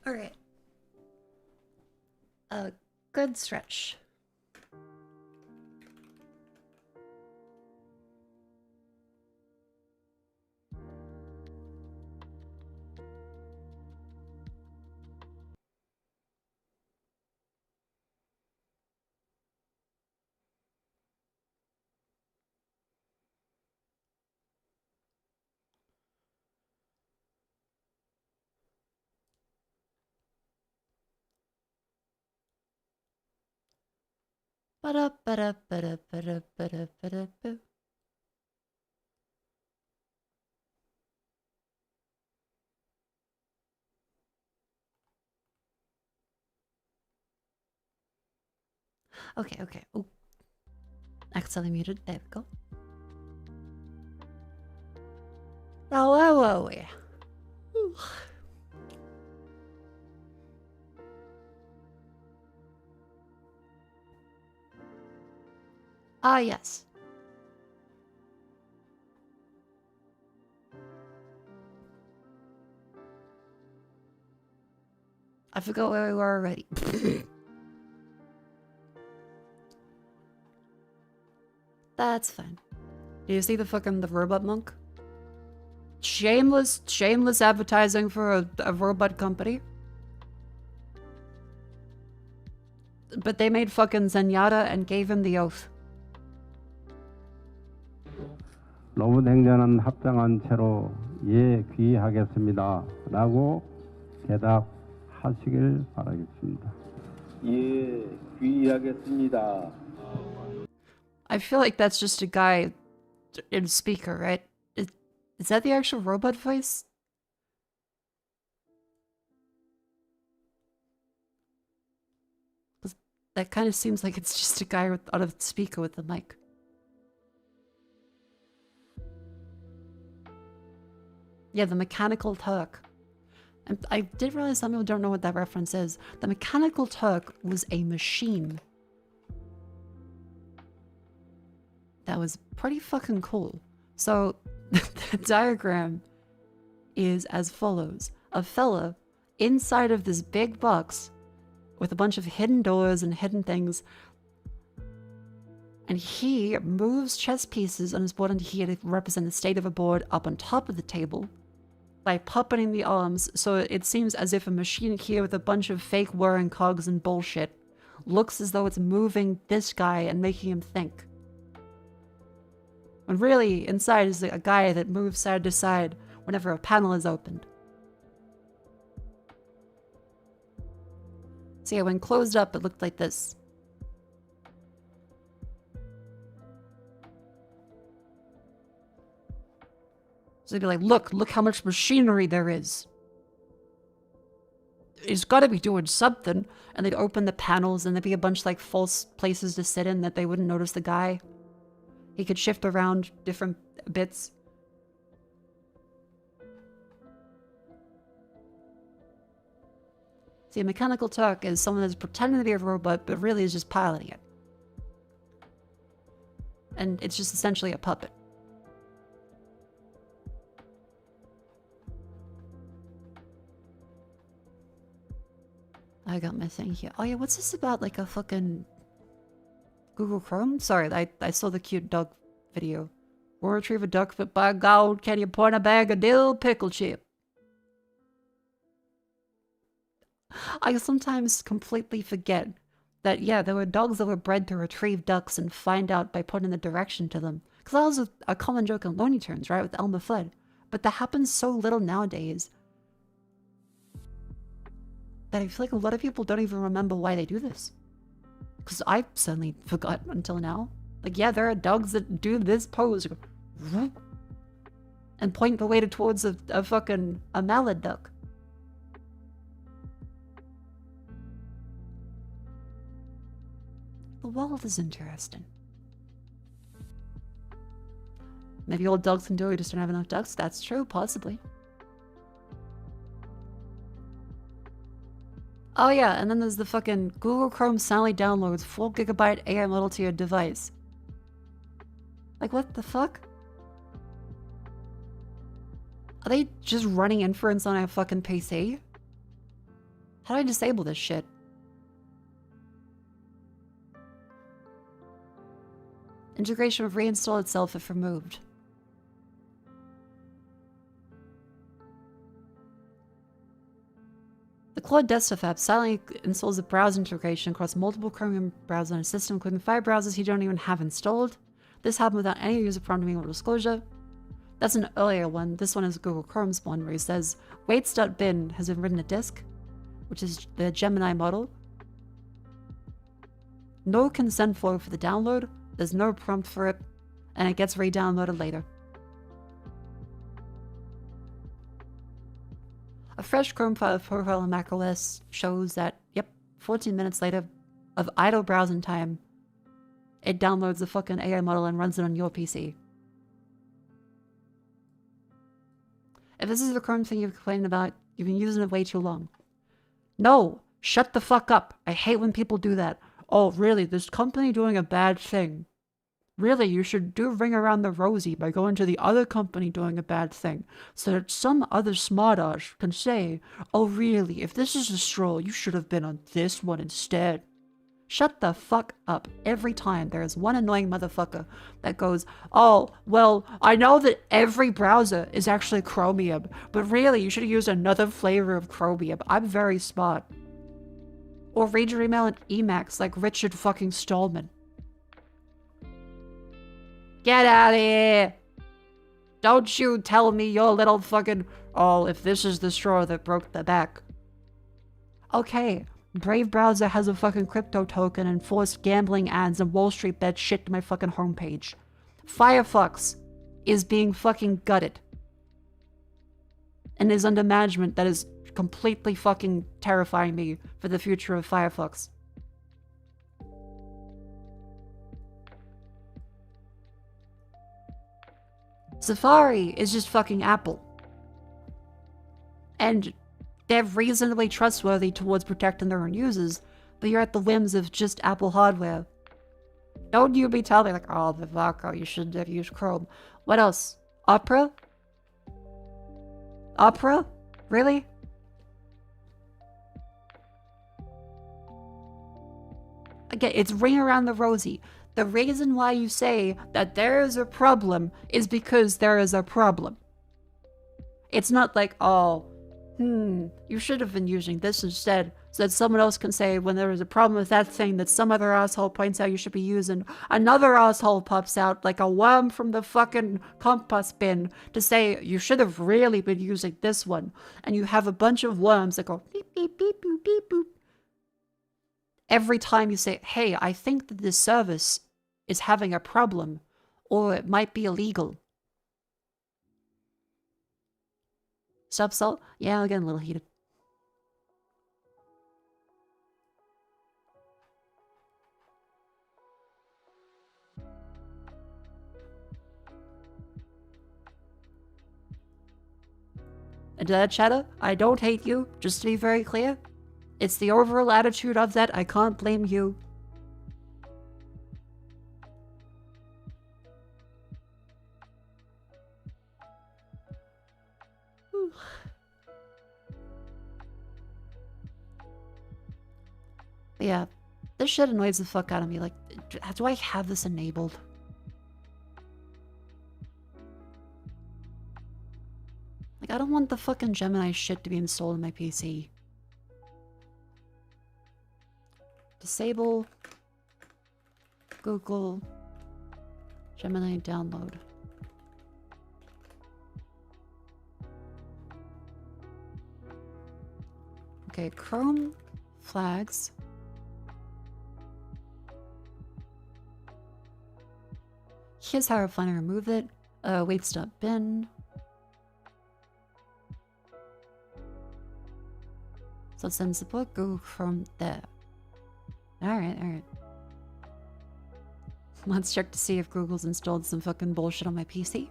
All right. A good stretch. Ba-da-ba-da-ba-da-ba-da-ba-da-ba-da-boo. Okay, okay. Oh, accidentally muted. There we go. Now, where were we? Ooh. Ah, yes. I forgot where we were already. That's fine. Do you see the robot monk? Shameless advertising for a robot company. But they made fucking Zenyatta and gave him the oath. 로봇 행전은 합당한 채로 예 귀하겠습니다. 라고 대답하시길 바라겠습니다. 예 귀하겠습니다. I feel like that's just a guy in speaker, right? Is that the actual robot voice? That kind of seems like it's just a guy on a speaker with the mic. Yeah, the mechanical Turk. And I did realize some people don't know what that reference is. The mechanical Turk was a machine. That was pretty fucking cool. So, the diagram is as follows. A fella inside of this big box with a bunch of hidden doors and hidden things. And he moves chess pieces on his board and here to represent the state of a board up on top of the table by puppeting the arms, so it seems as if a machine here with a bunch of fake whirring cogs and bullshit looks as though it's moving this guy and making him think. When really, inside is a guy that moves side to side whenever a panel is opened. So yeah, when closed up, it looked like this. So they'd be like, look how much machinery there is. It's gotta be doing something. And they'd open the panels and there'd be a bunch of like false places to sit in that they wouldn't notice the guy. He could shift around different bits. See, a mechanical Turk is someone that's pretending to be a robot, but really is just piloting it. And it's just essentially a puppet. I got my thing here. Oh yeah, what's this about? Like a fucking Google Chrome? Sorry, I saw the cute dog video. We'll retrieve a duck, but by God, can you point a bag of dill pickle chip? I sometimes completely forget that, yeah, there were dogs that were bred to retrieve ducks and find out by putting the direction to them. Because that was a common joke in Looney Tunes, right, with Elmer Fudd. But that happens so little nowadays that I feel like a lot of people don't even remember why they do this. Because I suddenly forgot until now. Like, yeah, there are dogs that do this pose. And point the way towards a fucking mallard duck. The world is interesting. Maybe all dogs can do it, we just don't have enough ducks. That's true, possibly. Oh yeah, and then there's the fucking Google Chrome silently downloads 4 GB AI model to your device. Like, what the fuck? Are they just running inference on a fucking PC? How do I disable this shit? Integration will reinstall itself if removed. The Claude desktop app silently installs a browser integration across multiple Chromium browsers on a system, including 5 browsers you don't even have installed. This happened without any user prompting or disclosure. That's an earlier one. This one is Google Chrome's one where he says, waits.bin has been written to disk, which is the Gemini model. No consent flow for the download. There's no prompt for it, and it gets re-downloaded later. A fresh Chrome profile on macOS shows that, yep, 14 minutes later of idle browsing time, it downloads the fucking AI model and runs it on your PC. If this is the Chrome thing you've complained about, you've been using it way too long. No! Shut the fuck up! I hate when people do that. Oh, really? This company doing a bad thing. Really, you should do Ring Around the Rosie by going to the other company doing a bad thing, so that some other smartass can say, oh really, if this is a stroll, you should have been on this one instead. Shut the fuck up. Every time there is one annoying motherfucker that goes, oh, well, I know that every browser is actually Chromium, but really, you should have used another flavor of Chromium. I'm very smart. Or read your email in Emacs like Richard fucking Stallman. Get out of here! Don't you tell me your little fucking, oh, if this is the straw that broke the back. Okay, Brave Browser has a fucking crypto token and forced gambling ads and Wall Street bet shit to my fucking homepage. Firefox is being fucking gutted. And is under management that is completely fucking terrifying me for the future of Firefox. Safari is just fucking Apple. And they're reasonably trustworthy towards protecting their own users, but you're at the whims of just Apple hardware. Don't you be telling me like, oh, the Mako, you shouldn't have used Chrome. What else? Opera? Opera? Really? Again, it's ring around the rosy. The reason why you say that there is a problem is because there is a problem. It's not like, oh, you should have been using this instead, so that someone else can say when there is a problem with that thing that some other asshole points out you should be using, another asshole pops out like a worm from the fucking compost bin to say you should have really been using this one. And you have a bunch of worms that go beep, beep, beep, boop, beep, boop. Every time you say, hey, I think that this service is having a problem, or it might be illegal. Stop salt? Yeah, I'm getting a little heated. And to that chatter, I don't hate you, just to be very clear. It's the overall attitude of that, I can't blame you. But yeah, this shit annoys the fuck out of me. Like, do I have this enabled? Like, I don't want the fucking Gemini shit to be installed on my PC. Disable Google Gemini download. Okay, Chrome flags. Here's how I plan to remove it. Wait, stop bin. So it sends the book, go from there. Alright, alright. Let's check to see if Google's installed some fucking bullshit on my PC.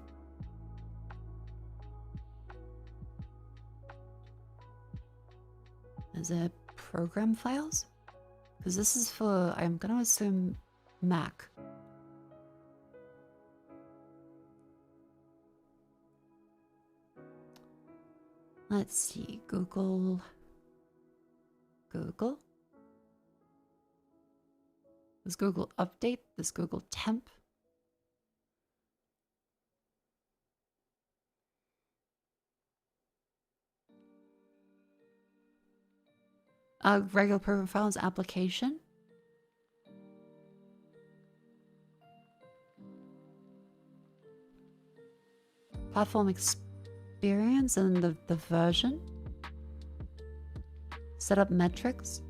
Is it program files? Because this is for, I'm gonna assume, Mac. Let's see, Google. This Google update, this Google temp. Regular program files application. Platform experience and the version. Set up metrics.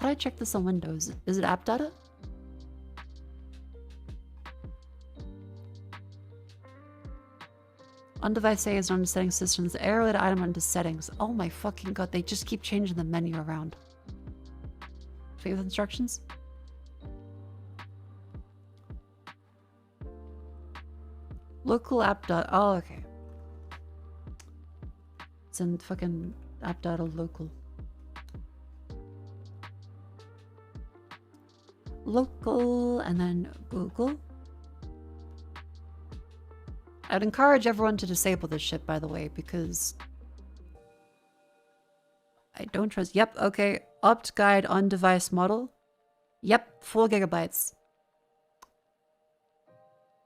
How do I check this on Windows? Is it app data? On device A is under settings systems. Arrowhead item under settings. Oh my fucking god, they just keep changing the menu around. Play with instructions? Local app data. Oh, okay. It's in fucking app data local. Local and then Google. I'd encourage everyone to disable this shit, by the way, because I don't trust. Yep, okay. Opt guide on device model. Yep, 4 gigabytes.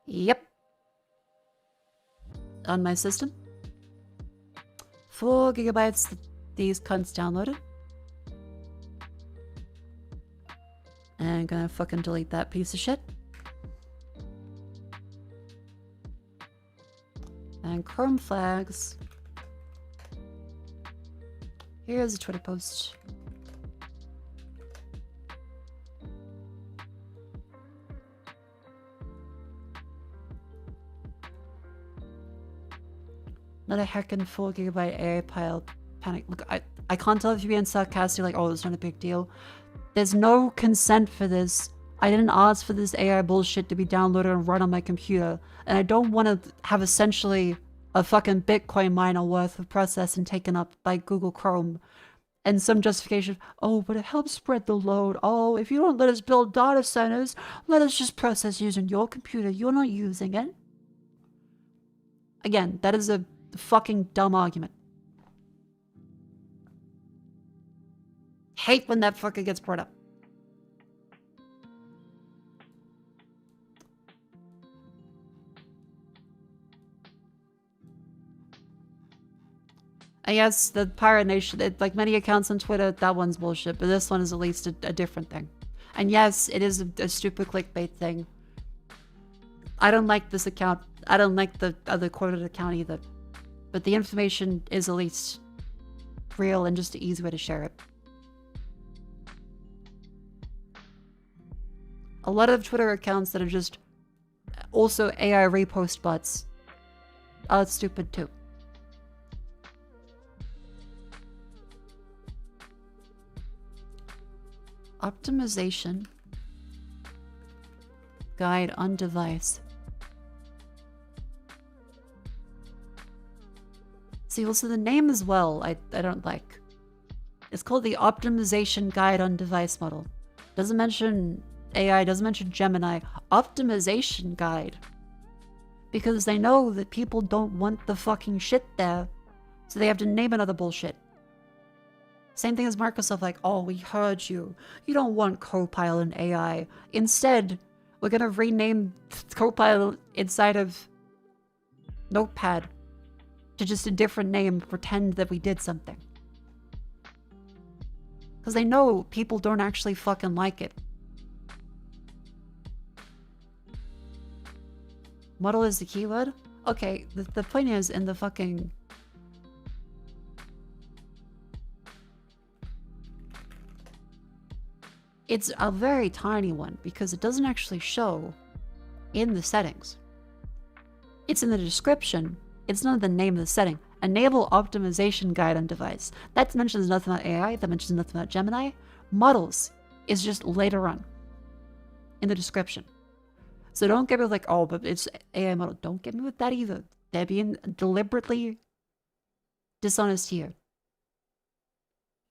Yep. On my system. 4 gigabytes these cunts downloaded. And I'm gonna fucking delete that piece of shit. And Chrome flags. Here's a Twitter post. Another heckin' 4 gigabyte AI pile. Panic. Look, I can't tell if you're being sarcastic, like, oh, it's not a big deal. There's no consent for this. I didn't ask for this AI bullshit to be downloaded and run on my computer. And I don't want to have essentially a fucking Bitcoin miner worth of processing taken up by Google Chrome. And some justification, oh, but it helps spread the load. Oh, if you don't let us build data centers, let us just process using your computer. You're not using it. Again, that is a fucking dumb argument. Hate when that fucker gets brought up. I guess the Pirate Nation, like many accounts on Twitter, that one's bullshit, but this one is at least a different thing. And yes, it is a stupid clickbait thing. I don't like this account. I don't like the other quoted account either. But the information is at least real and just an easy way to share it. A lot of Twitter accounts that are just also AI repost bots are stupid too. Optimization guide on device. See, also the name as well, I don't like. It's called the Optimization Guide on Device model. Doesn't mention AI, doesn't mention Gemini. Optimization Guide. Because they know that people don't want the fucking shit there. So they have to name another bullshit. Same thing as Microsoft, like, oh, we heard you. You don't want Copilot and AI. Instead, we're gonna rename Copilot inside of Notepad to just a different name, pretend that we did something. Because they know people don't actually fucking like it. Model is the keyword? Okay, the point is, in the fucking... It's a very tiny one, because it doesn't actually show in the settings. It's in the description. It's not the name of the setting. Enable optimization guide on device. That mentions nothing about AI. That mentions nothing about Gemini. Models is just later on in the description. So don't get me with like, oh, but it's AI model. Don't get me with that either. They're being deliberately dishonest here.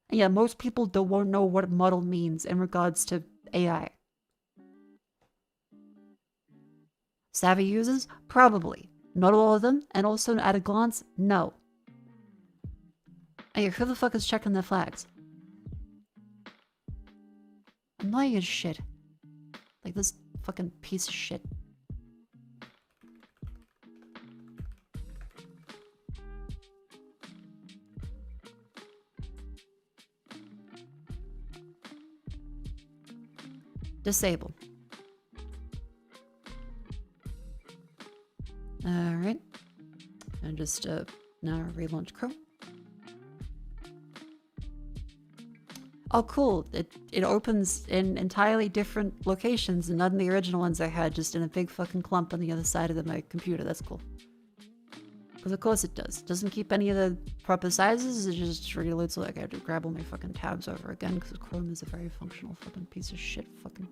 And yeah, most people won't know what model means in regards to AI. Savvy users? Probably. Not all of them, and also at a glance, no. Hey, who the fuck is checking their flags? Annoying as shit. Like this fucking piece of shit. Disable. Alright. And just now relaunch Chrome. Oh cool, it opens in entirely different locations and not in the original ones I had, just in a big fucking clump on the other side of my computer. That's cool. Because of course it does. It doesn't keep any of the proper sizes, it just reloads. So like I have to grab all my fucking tabs over again because Chrome is a very functional fucking piece of shit fucking...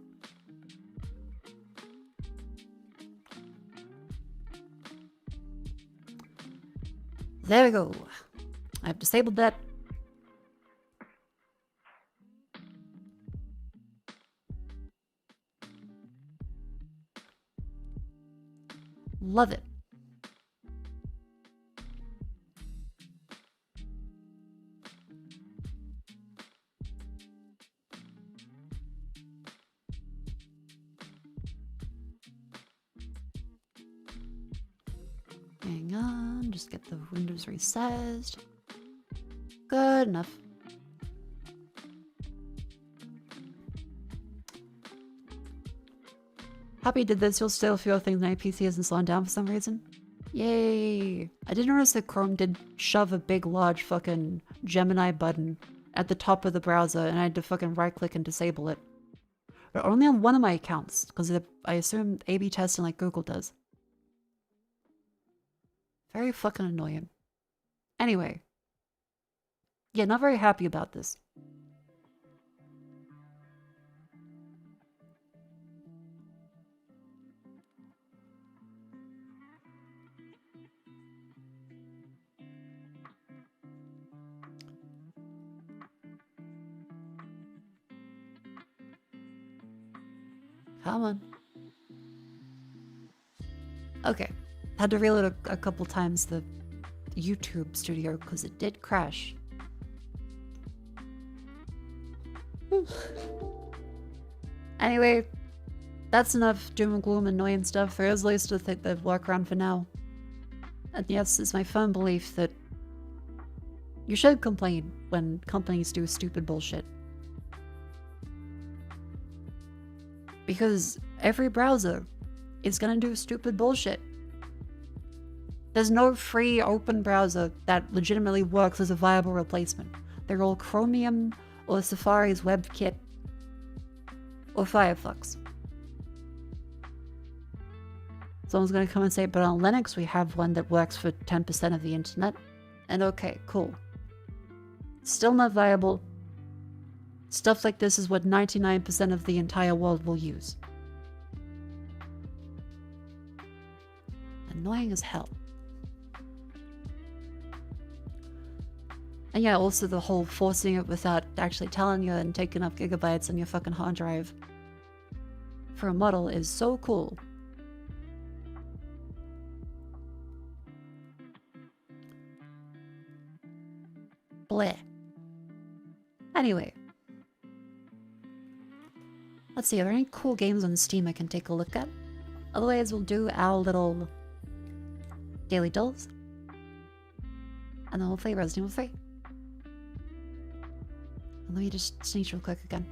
There we go. I've disabled that. Love it. Hang on, just get the windows resized. Good enough. Happy did this, you'll still feel things my PC isn't slowing down for some reason. Yay! I did notice that Chrome did shove a big, large fucking Gemini button at the top of the browser, and I had to fucking right-click and disable it. But only on one of my accounts, because I assume A/B testing like Google does. Very fucking annoying. Anyway. Yeah, not very happy about this. Come on. Okay. Had to reload a couple times the YouTube studio because it did crash. Anyway, that's enough doom and gloom annoying stuff. There is at least the workaround for now. And yes, it's my firm belief that you should complain when companies do stupid bullshit. Because every browser is gonna do stupid bullshit. There's no free open browser that legitimately works as a viable replacement. They're all Chromium or Safari's WebKit or Firefox. Someone's gonna come and say, but on Linux we have one that works for 10% of the internet. And okay, cool. Still not viable. Stuff like this is what 99% of the entire world will use. Annoying as hell. And yeah, also the whole forcing it without actually telling you and taking up gigabytes on your fucking hard drive for a model is so cool. Bleh. Anyway. Let's see, are there any cool games on Steam I can take a look at? Otherwise, we'll do our little daily dulls. And then we'll play Resident Evil 3. And let me just sneeze real quick again.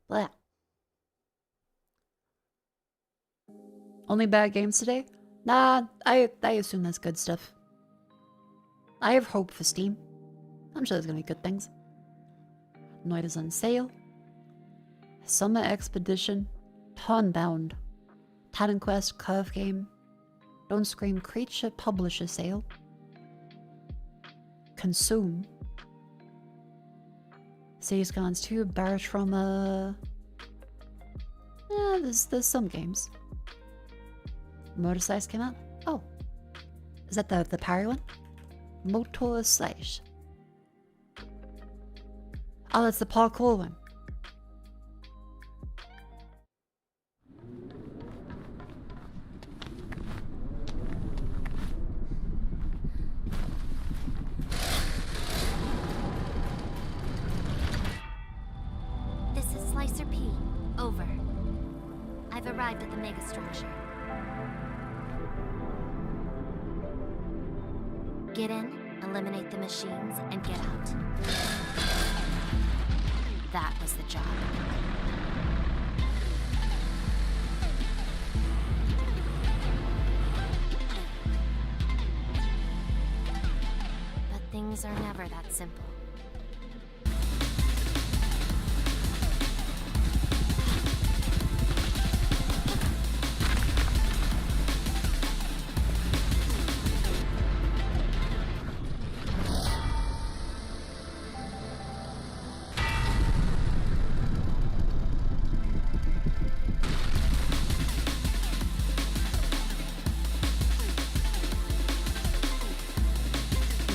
Blah. Only bad games today? Nah, I assume that's good stuff. I have hope for Steam. I'm sure there's gonna be good things. Noid is on sale. Summer Expedition. Turnbound. Titan Quest Curve Game. Don't Scream Creature Publisher Sale. Consume. City Skylines 2, Barotrauma. Yeah, there's some games. Motorcycles came out? Oh. Is that the parry one? Motorcycles. Oh, that's the parkour one. This is Slicer P. Over. I've arrived at the megastructure. Get in, eliminate the machines, and get out. That was the job. But things are never that simple.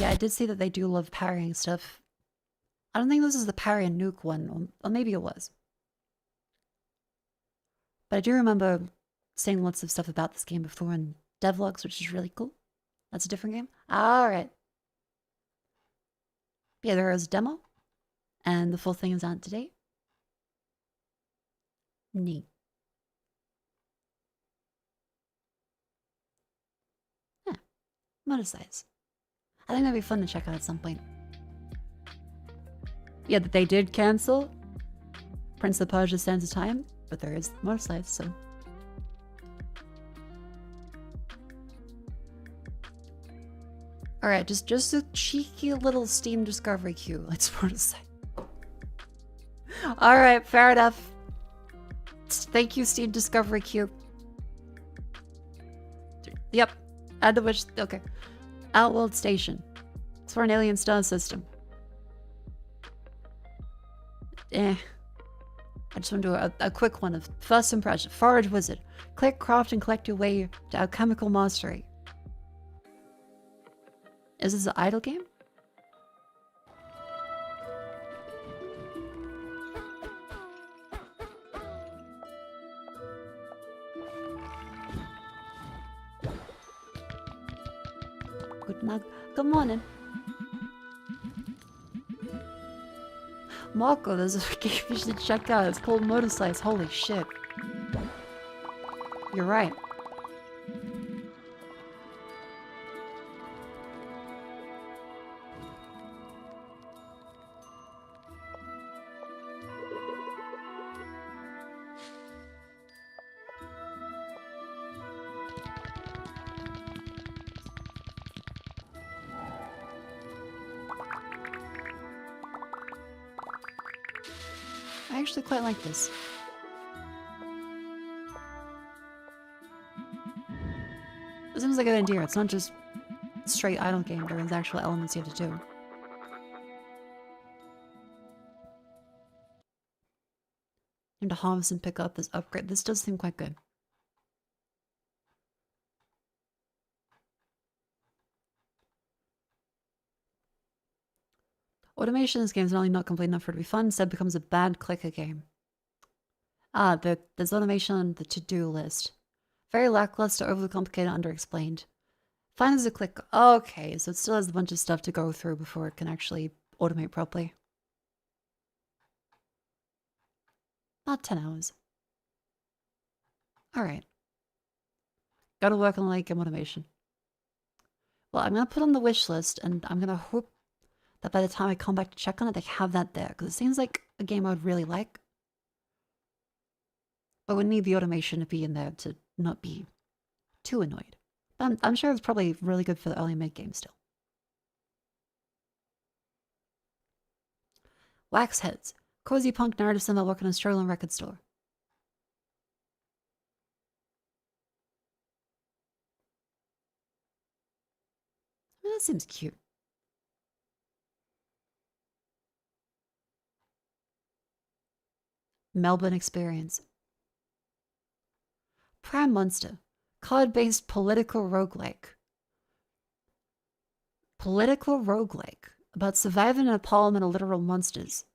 Yeah, I did see that they do love parrying stuff. I don't think this is the parry and nuke one, or maybe it was. But I do remember saying lots of stuff about this game before in devlogs, which is really cool. That's a different game? Alright. Yeah, there is a demo, and the full thing is out today. Neat. Yeah, motor size. I think that'd be fun to check out at some point. Yeah, that they did cancel Prince of Persia Sands of Time, but there is more sites, so. Alright, just a cheeky little Steam discovery queue, let's more to say. Alright, fair enough. Thank you, Steam discovery queue. Yep, add the wish, okay. Outworld Station. It's for an alien star system. I just want to do a quick one of first impression. Forage Wizard. Click, craft, and collect your way to alchemical mastery. Is this an idle game? Good morning. Mako, there's a game you should check out. It's called Motivational. Holy shit. You're right. I actually quite like this. It seems like an idea. It's not just straight idle game. There is actual elements you have to do. And to harvest and pick up this upgrade. This does seem quite good. Automation in this game is not only not complete enough for it to be fun, instead becomes a bad clicker game. Ah, there's automation on the to-do list. Very lackluster, overly complicated, underexplained. Fine as a click. Okay, so it still has a bunch of stuff to go through before it can actually automate properly. Not 10 hours. Alright. Gotta work on late game automation. Well, I'm gonna put on the wish list, and I'm gonna hope that by the time I come back to check on it, they have that there. Because it seems like a game I would really like. But we need the automation to be in there to not be too annoyed. But I'm sure it's probably really good for the early mid-game still. Wax Heads. Cozy punk narrative cinema working on a struggling record store. I mean, that seems cute. Melbourne Experience. Prime Monster. Card-based political roguelike. Political roguelike. About surviving in a parliament of literal monsters.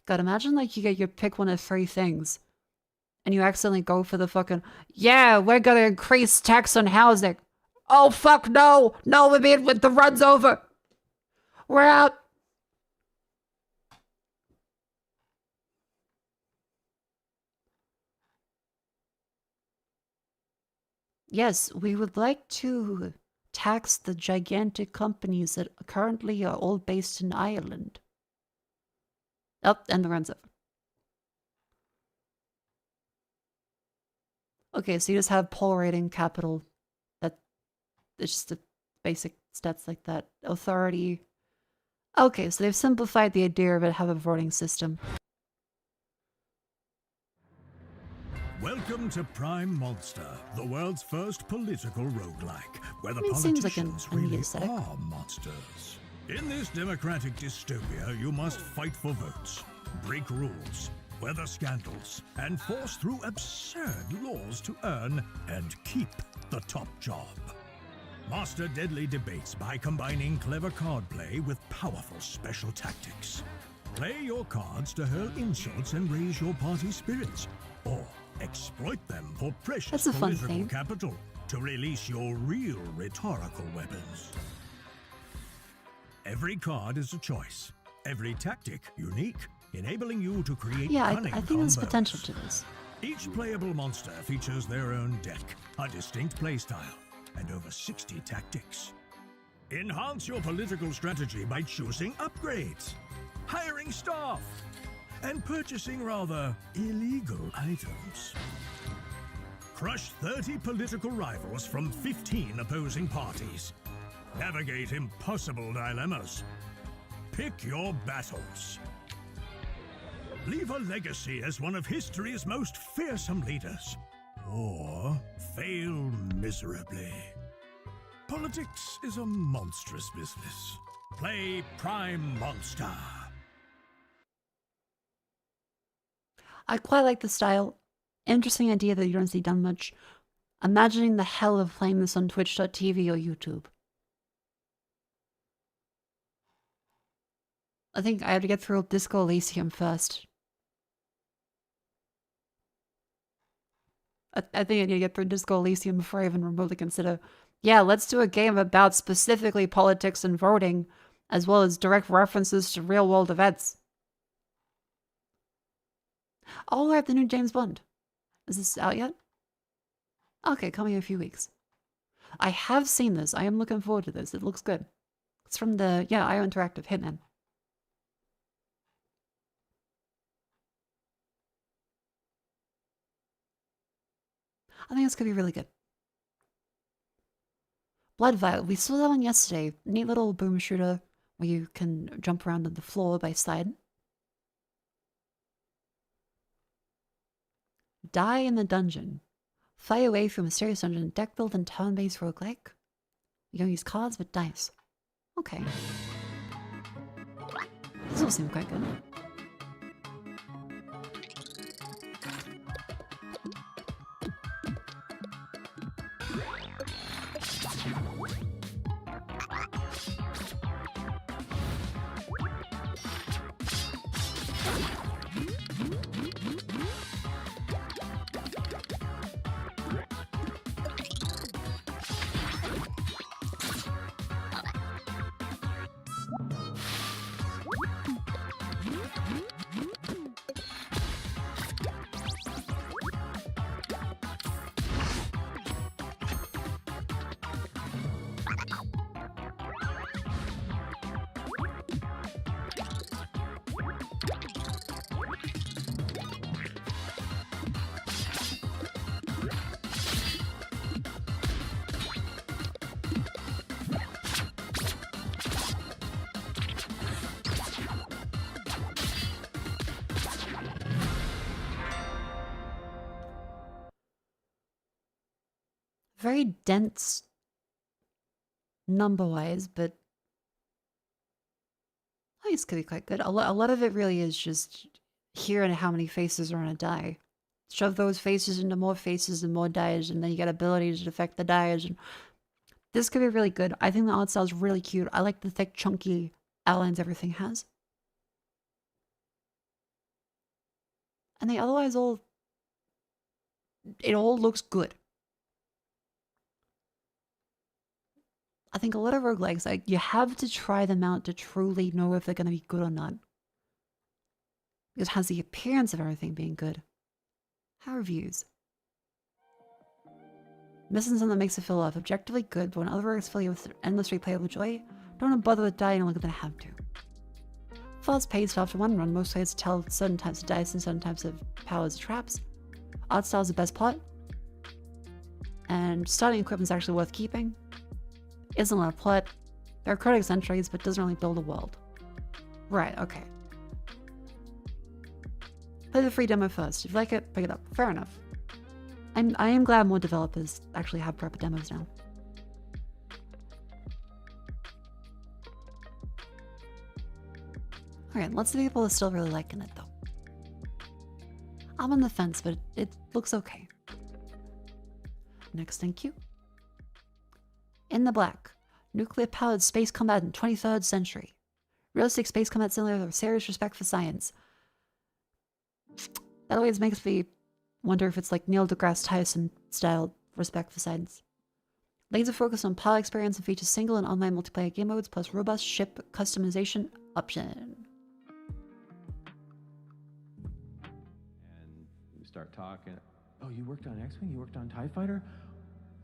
God, imagine like you get your pick one of 3 things. And you accidentally go for the fucking, yeah, we're gonna increase tax on housing. Oh fuck no! No, we're being with the run's over! We're out! Yes, we would like to tax the gigantic companies that currently are all based in Ireland. Oh, and the run's over. Okay, so you just have poll rating capital. That it's just the basic stats like that. Authority. Okay, so they've simplified the idea of it have a voting system. Welcome to Prime Monster, the world's first political roguelike, where the Seems like politicians an really aesthetic. are monsters. In this democratic dystopia, you must fight for votes, break rules, weather scandals, and force through absurd laws to earn and keep the top job. Master deadly debates by combining clever card play with powerful special tactics. Play your cards to hurl insults and raise your party spirits, or exploit them for precious That's a fun political thing. capital to release your real rhetorical weapons. Every card is a choice, every tactic unique, enabling you to create Yeah, cunning I think there's combos. potential to this. Each playable monster features their own deck, a distinct playstyle, and over 60 tactics. Enhance your political strategy by choosing upgrades, hiring staff, and purchasing rather illegal items. Crush 30 political rivals from 15 opposing parties. Navigate impossible dilemmas. Pick your battles. Leave a legacy as one of history's most fearsome leaders. Or fail miserably. Politics is a monstrous business. Play Prime Monster. I quite like the style. Interesting idea that you don't see done much. Imagining the hell of playing this on Twitch.tv or YouTube. I think I have to get through Disco Elysium first. I think I need to get through Disco Elysium before I even remotely consider, yeah, let's do a game about specifically politics and voting, as well as direct references to real-world events. Oh, I have the new James Bond. Is this out yet? Okay, coming in a few weeks. I have seen this. I am looking forward to this. It looks good. It's from the, yeah, IO Interactive Hitman. I think this could be really good. Blood Vial. We saw that one yesterday. Neat little boom shooter where you can jump around on the floor by side. Die in the dungeon. Fly away from a mysterious dungeon, deck build and turn-based roguelike. You don't use cards but dice. Okay. This will seem quite good. Very dense number-wise, but I think it's gonna be quite good. A lot of it really is just hearing how many faces are on a die. Shove those faces into more faces and more dies, and then you get abilities to affect the dies. And this could be really good. I think the art style is really cute. I like the thick, chunky outlines everything has. And they otherwise it all looks good. I think a lot of roguelikes, like, you have to try them out to truly know if they're going to be good or not. It has the appearance of everything being good. How reviews? Missing something that makes it feel off. Objectively good, but when other works fill you with endless replayable joy, don't bother with dying longer than I have to. Fast paced after one run, most players tell certain types of dice and certain types of powers traps. Art style is the best part. And starting equipment is actually worth keeping. Isn't a lot of plot. There are critics entries, but doesn't really build a world. Right, okay. Play the free demo first. If you like it, pick it up. Fair enough. I am glad more developers actually have proper demos now. Alright, lots of people are still really liking it though. I'm on the fence, but it looks okay. Next, thank you. In the Black. Nuclear-powered space combat in 23rd century. Realistic space combat simulator with serious respect for science. That always makes me wonder if it's like Neil deGrasse Tyson style respect for science. Laser focus on pilot experience and features single and online multiplayer game modes plus robust ship customization option. And we start talking. Oh, you worked on X-Wing? You worked on TIE Fighter?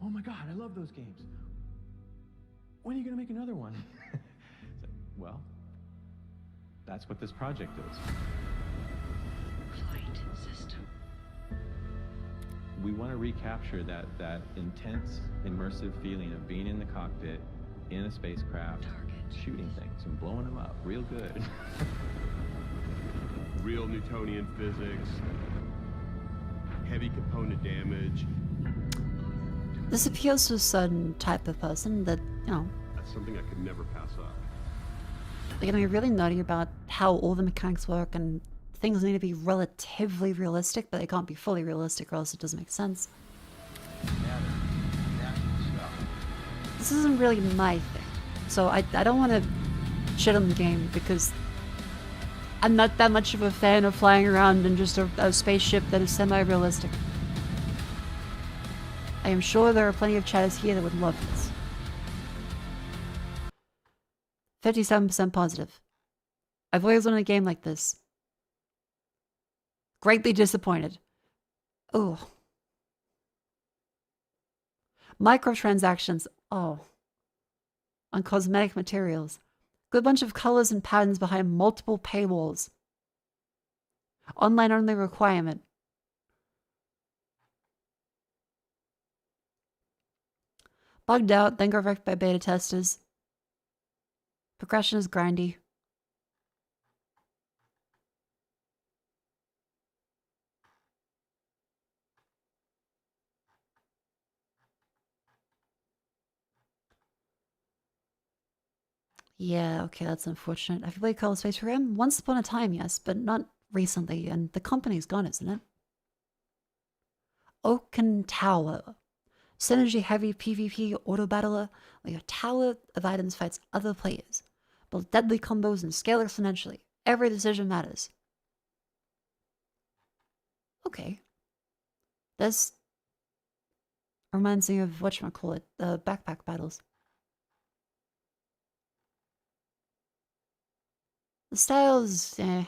Oh my god, I love those games. When are you gonna make another one? Well, that's what this project is. Flight system. We want to recapture that intense, immersive feeling of being in the cockpit, in a spacecraft, shooting things and blowing them up real good. Real Newtonian physics, heavy component damage. This appeals to a certain type of person that, you know, That's something I could never pass up. they're gonna be really nutty about how all the mechanics work and things need to be relatively realistic, but they can't be fully realistic or else it doesn't make sense. This isn't really my thing, so I don't want to shit on the game because I'm not that much of a fan of flying around in just a spaceship that is semi-realistic. I am sure there are plenty of chatters here that would love this. 57% positive. I've always wanted a game like this. Greatly disappointed. Oh. Microtransactions. Oh. On cosmetic materials. Good bunch of colors and patterns behind multiple paywalls. Online only requirement. Bugged out, then got wrecked by beta testers. Progression is grindy. Yeah, okay, that's unfortunate. Have you played Color Space Program? Once upon a time, yes, but not recently, and the company's gone, isn't it? Oaken Tower. Synergy-heavy PvP auto-battler where your tower of items fights other players. Build deadly combos and scale exponentially. Every decision matters. Okay. This reminds me of whatchamacallit, the backpack battles. The style's kind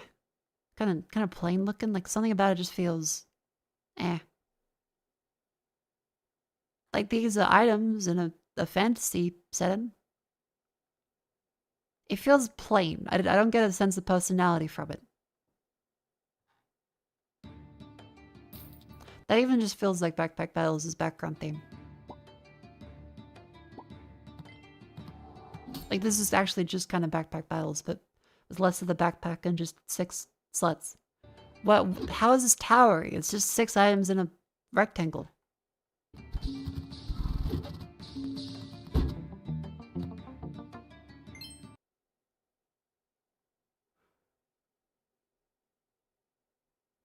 of plain looking. Like something about it just feels Like these are items in a fantasy setting. It feels plain. I don't get a sense of personality from it. That even just feels like Backpack Battles' background theme. Like this is actually just kind of Backpack Battles, but with less of the backpack and just 6 sluts. What? How is this towery? It's just 6 items in a rectangle.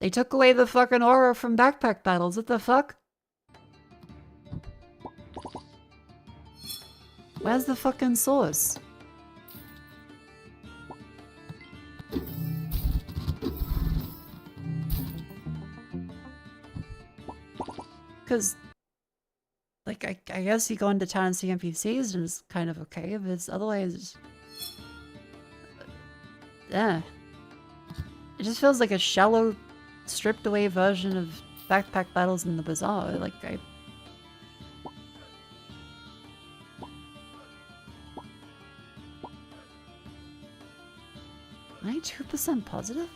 They took away the fucking aura from Backpack Battles. What the fuck? Where's the fucking source? Because, like, I guess you go into town and see NPCs and it's kind of okay, but it's otherwise... It just feels like a shallow, stripped away version of Backpack Battles in the Bazaar. Like, 92% positive?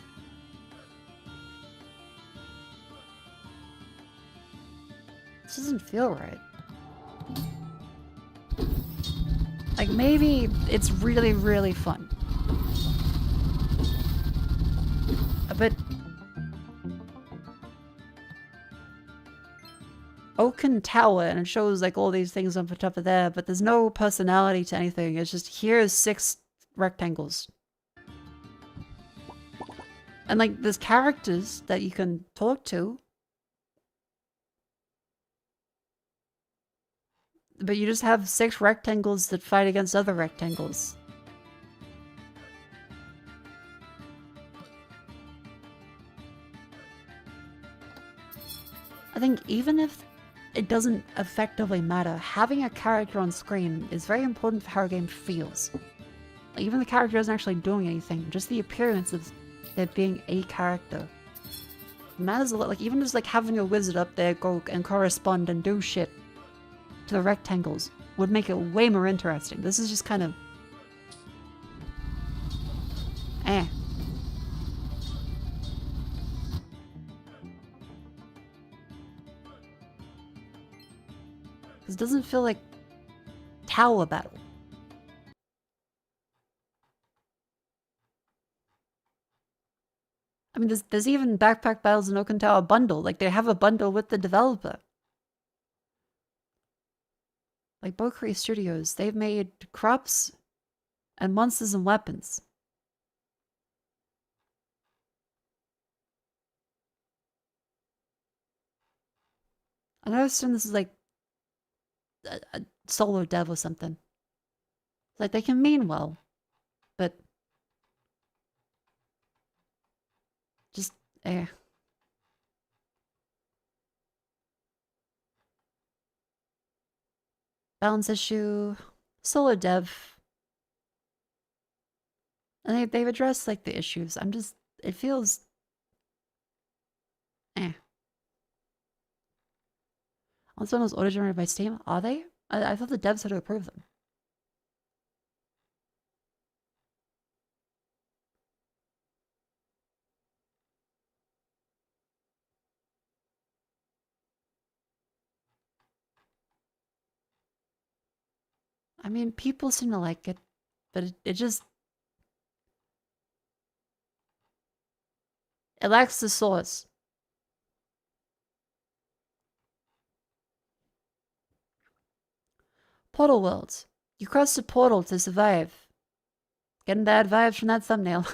This doesn't feel right. Like, maybe it's really, really fun. But Oaken Tower, and it shows like all these things on the top of there, but there's no personality to anything. It's just, here's 6 rectangles. And like, there's characters that you can talk to. But you just have 6 rectangles that fight against other rectangles. I think even if it doesn't effectively matter, having a character on screen is very important for how a game feels. Like, even the character isn't actually doing anything, just the appearance of there being a character matters a lot. Like, even just like having a wizard up there go and correspond and do shit to the rectangles would make it way more interesting. This is just kind of... eh. This doesn't feel like Tower Battle. I mean, there's even Backpack Battles and Okinawa bundle. Like, they have a bundle with the developer. Like, Bokuri Studios, they've made Crops and Monsters and Weapons. I understand this is like a solo dev or something. Like, they can mean well, but just, eh. Balance issue, solo dev. And they've addressed, like, the issues. I'm just, it feels, eh. Also, those auto-generated by Steam, are they? I thought the devs had to approve them. I mean, people seem to like it, but it just... it lacks the source. Portal Worlds. You cross the portal to survive. Getting bad vibes from that thumbnail.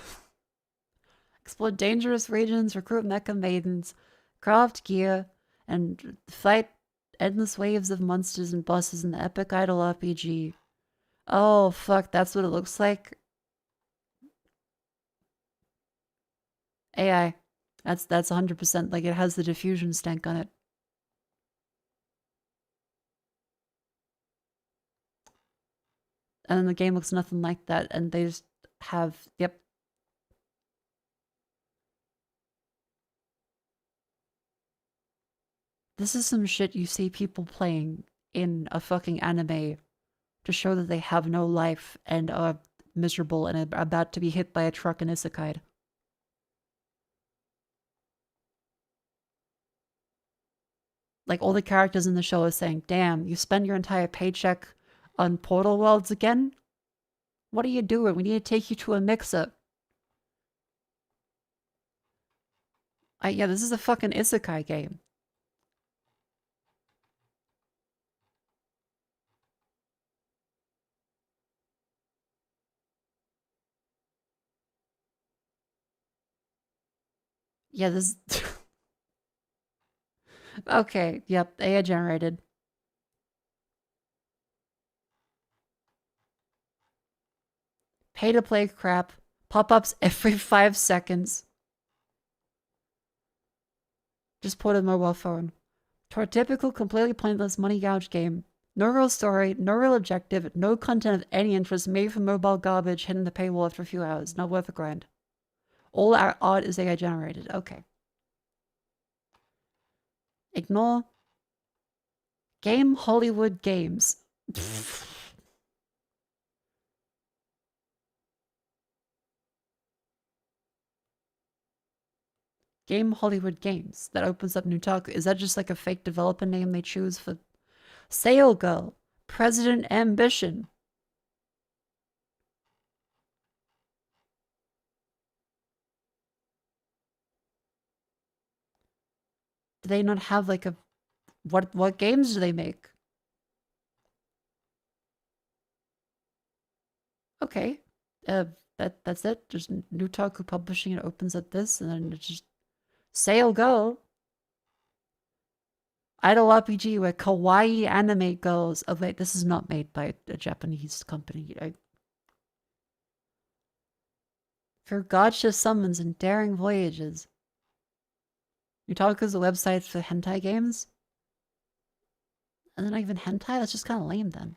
Explore dangerous regions, recruit mecha maidens, craft gear, and fight endless waves of monsters and bosses in the epic idle RPG. Oh, fuck, that's what it looks like? AI. That's 100%, like, it has the diffusion stank on it. And then the game looks nothing like that, and they just have, yep. This is some shit you see people playing in a fucking anime to show that they have no life and are miserable and are about to be hit by a truck and isekai. Like, all the characters in the show are saying, damn, you spend your entire paycheck on Portal Worlds again? What are you doing? We need to take you to a mix-up. Yeah, this is a fucking isekai game. Yeah, this... okay, yep, AI generated. Pay-to-play crap. Pop-ups every 5 seconds. Just put a mobile phone. To our typical, completely pointless money gouge game. No real story, no real objective, no content of any interest, made for mobile garbage hidden in the paywall after a few hours. Not worth a grind. All our art is AI generated. Okay. Ignore. Game Hollywood Games. Game Hollywood Games. That opens up Nutaku. Is that just like a fake developer name they choose for... Sail Girl. President Ambition. Do they not have like a... What games do they make? Okay. That's it. Just Nutaku Publishing, it opens up this, and then it's just... Sail Girl. Idol RPG where kawaii anime girls... Oh wait, this is not made by a Japanese company. For gacha summons and daring voyages. Nutaku's a website for hentai games? And then not even hentai? That's just kind of lame then.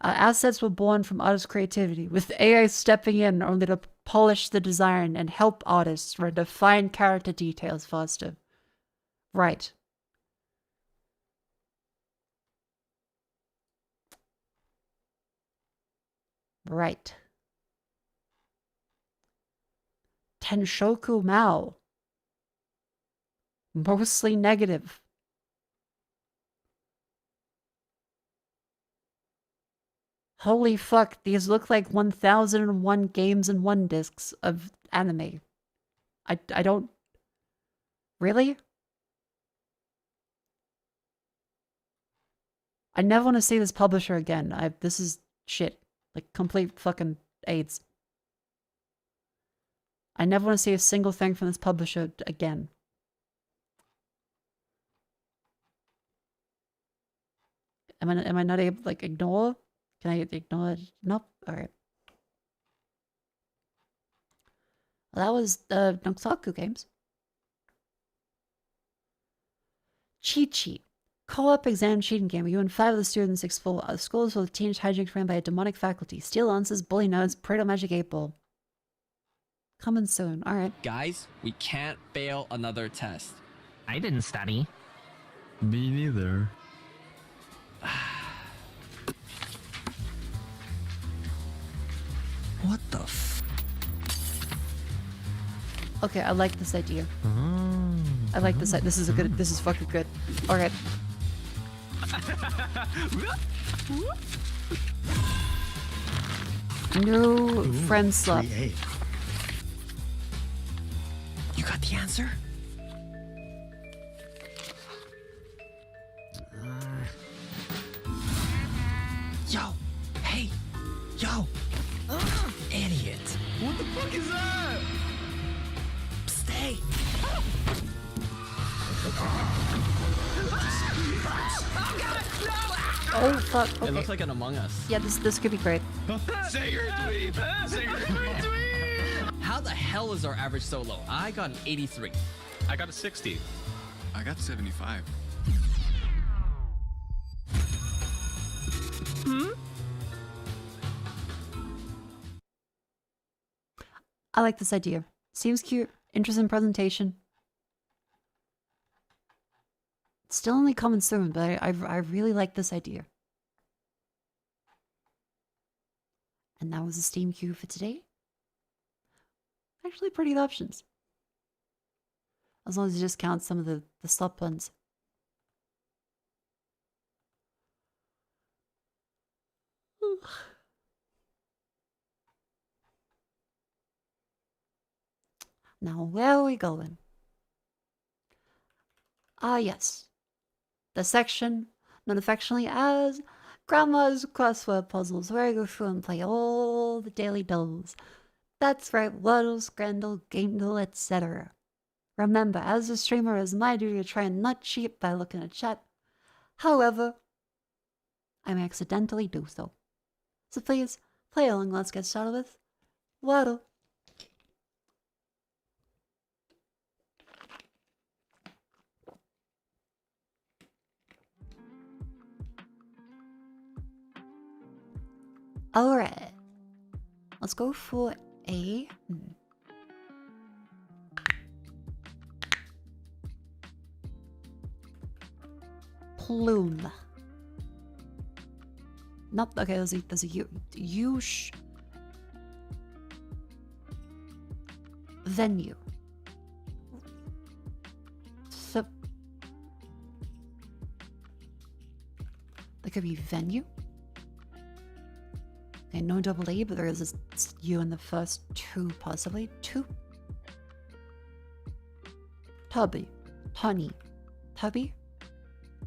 Assets were born from artist creativity, with AI stepping in only to polish the design and help artists render fine character details faster. Right. Right. Tenshoku Mao. Mostly negative. Holy fuck, these look like 1001 games in one discs of anime. I don't... Really? I never want to see this publisher again. This is shit. Like, complete fucking AIDS. I never want to see a single thing from this publisher again. Am I not able to, like, ignore? Can I ignore it? Nope. Alright. Well, that was the Nonsaku games. Cheat Sheet. Co-op exam cheating game where you and 5 of the students explore schools full of teenage hijinks ran by a demonic faculty. Steal answers, bully nerds, pray to magic 8-ball. Coming soon. Alright. Guys, we can't fail another test. I didn't study. Me neither. What the f... Okay, I like this idea. I like this. This is a good. This is fucking good. Alright. New friend slap. You got the answer? Yo! Hey! Yo! Idiot! What the fuck is that? Stay! Oh fuck! Okay. It looks like an Among Us. Yeah, this could be great. Say your tweet! Say your tweet! How the hell is our average so low? I got an 83. I got a 60. I got 75. I like this idea. Seems cute. Interesting presentation. Still only coming soon, but I really like this idea. And that was the Steam queue for today. Actually, pretty good options. As long as you just count some of the slop ones. Now, where are we going? Ah, yes. The section known affectionately as Grandma's Crossword Puzzles, where I go through and play all the daily doubles. That's right, Wordle, Scrandle, Gamedle, etc. Remember, as a streamer, it is my duty to try and not cheat by looking at chat. However, I may accidentally do so. So please, play along. Let's get started with Wordle. Alright. Let's go for a... plume. Nope, okay, there's a U. Venue. So... That could be venue. Okay, no double E, but there is this U in the first two, possibly. Two. Tubby. Tunny. Tubby.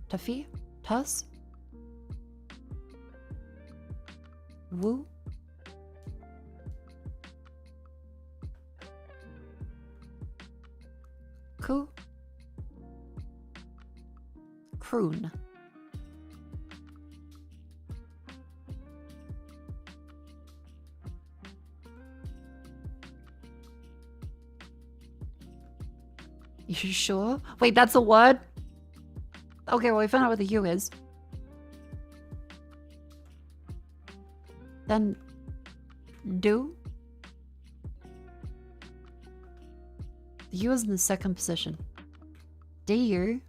Tuffy. Tuss. Woo. Coo. Croon. You sure? Wait, that's a word? Okay, well, we found out what the U is. Then do. You is in the second position. Dear.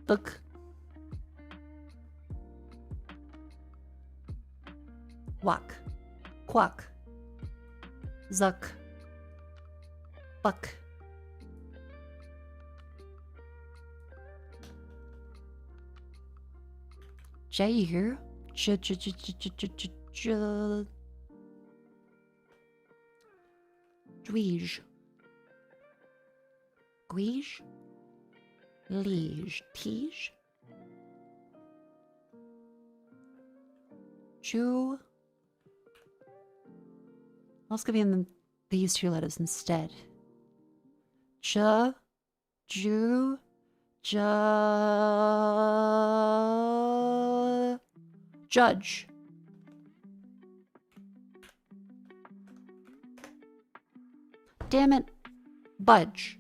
Look. Wak. Quack. Zuck. Buck. Jair. Dweej. Guige. Liege. Tige. Jew. Let's give him these two letters instead. Ju. Jew. Judge. Damn it. Budge.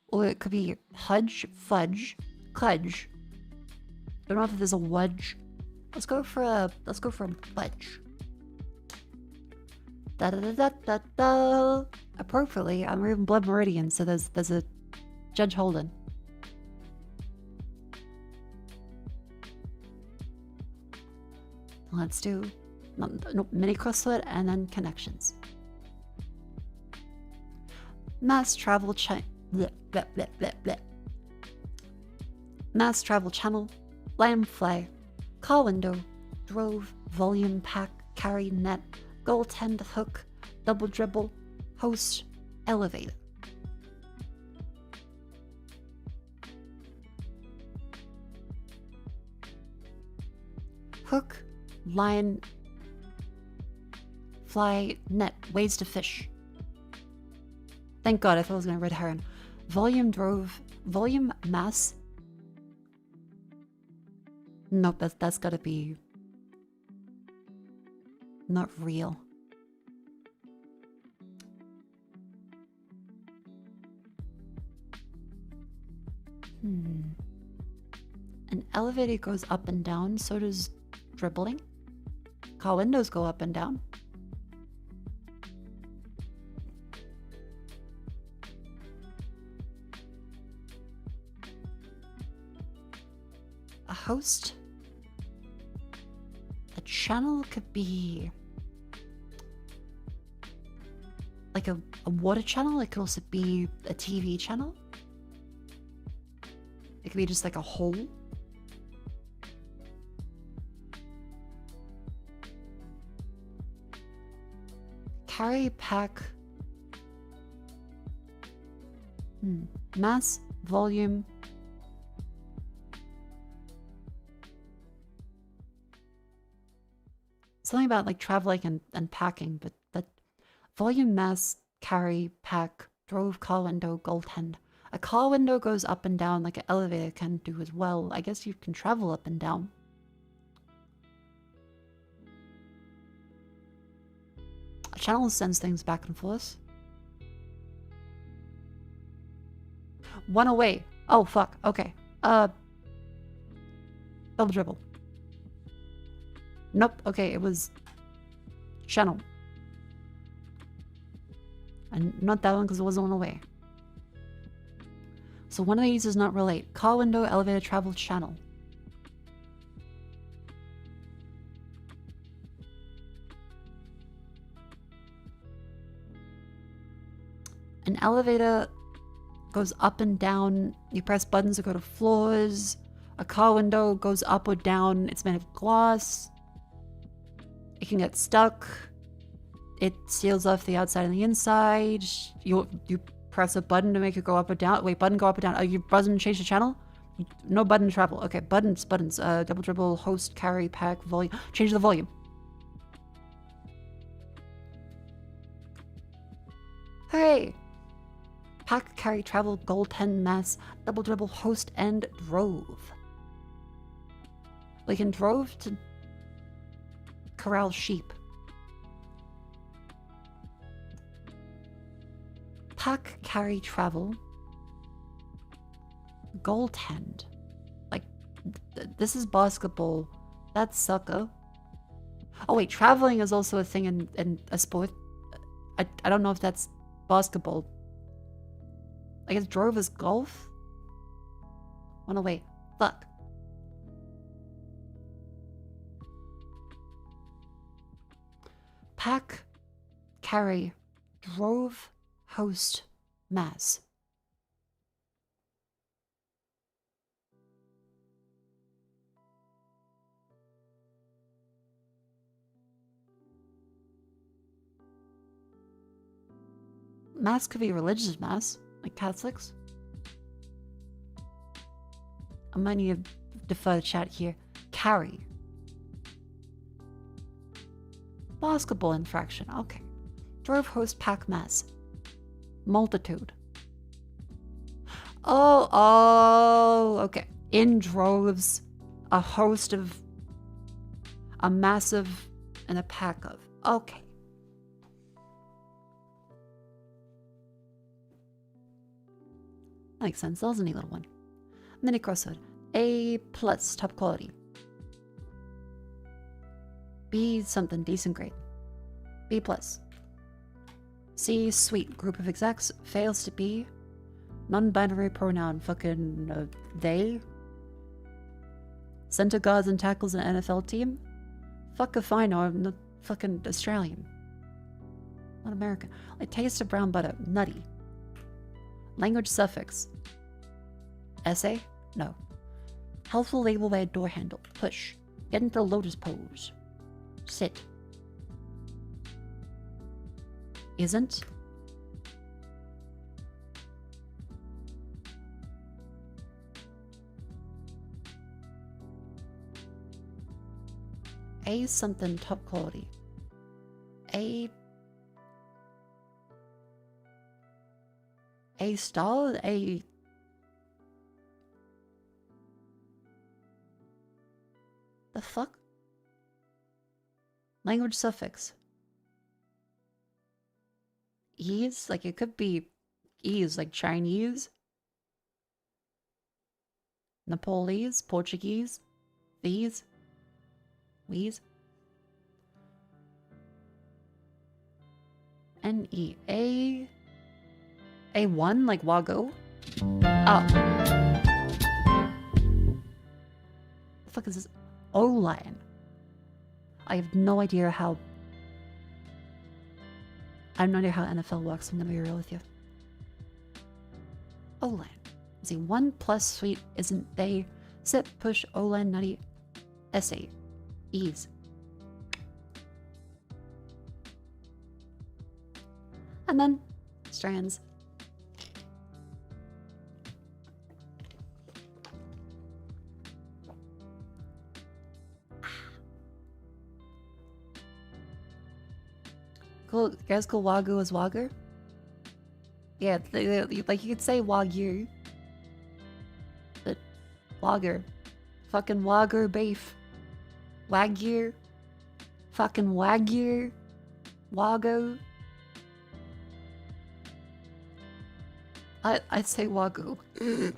Or it could be hudge, fudge, cudge. I don't know if there's a wudge. Let's go for a budge. Da da da da da da. Appropriately, I'm reading Blood Meridian, so there's a Judge Holden. Let's do mini crossword and then connections. Mass travel Mass travel channel, lamb fly, car window, drove, volume, pack, carry, net, goaltend, hook, double dribble, host, elevator. Hook, line, fly, net, ways to fish. Thank God, I thought I was going to red herring. Volume, drove, volume, mass. Nope, that's gotta be not real. An elevator goes up and down, so does dribbling. Car windows go up and down. A host. A channel could be like a water channel. It could also be a TV channel. It could be just like a hole. Carry, pack. Mass, volume. Something about like traveling and packing, but volume, mass, carry, pack, drove, car window, goaltend. A car window goes up and down like an elevator can do as well. I guess you can travel up and down. A channel sends things back and forth. One away. Oh, fuck. Okay. Double dribble. Nope. Okay, it was channel. And not that one because it wasn't one away. So one of these does not relate. Car window, elevator, travel, channel. An elevator goes up and down. You press buttons to go to floors. A car window goes up or down. It's made of glass. It can get stuck. It seals off the outside and the inside. You press a button to make it go up or down. Wait, button go up or down. Oh, you button change the channel? No button travel. Okay, buttons. Double dribble, host, carry, pack, volume. Change the volume. Hooray! Pack, carry, travel, goaltend, mass, double dribble, host, and drove. We can drove to corral sheep. Pack, carry, travel. Goaltend. Like, this is basketball. That's soccer. Oh wait, traveling is also a thing in a sport. I don't know if that's basketball. I guess drove is golf? Oh no, wait. Fuck. Pack, carry, drove, host, mass. Mass could be religious mass, like Catholics. I'm gonna need to defer the chat here. Carry. Basketball infraction, okay. Drove, host, pack, mass. Multitude. Oh, okay. In droves, a host of, a massive, and a pack of. Okay. That makes sense. That was a neat little one. Mini crossword. A plus, top quality. B something, decent grade. B plus. C sweet, group of execs, fails to be. Non-binary pronoun, fucking they. Center guards and tackles an NFL team. Fuck if I know, I'm not fucking Australian. Not American. Like taste of brown butter, nutty. Language suffix. Essay? No. Helpful label by a door handle. Push. Get into the lotus pose. Sit. Isn't. A something top quality. A style? A... The fuck? Language suffix. Ease? Like it could be ease, like Chinese. Nepalese? Portuguese? These? Wees? N-E. A1, like Wago? Oh. The fuck is this? O-line. I have no idea how... I have no idea how NFL works, I'm gonna be real with you. O-line. See, 1 plus sweet isn't they. Sit, push, O-line, nutty, essay, ease. And then, strands. Cool, you guys call Wagyu as Wagyu? Yeah, like you could say Wagyu. But Wagyu. Fucking Wagyu beef. Wagyu. Fucking Wagyu. Wagyu. I'd say Wagyu. You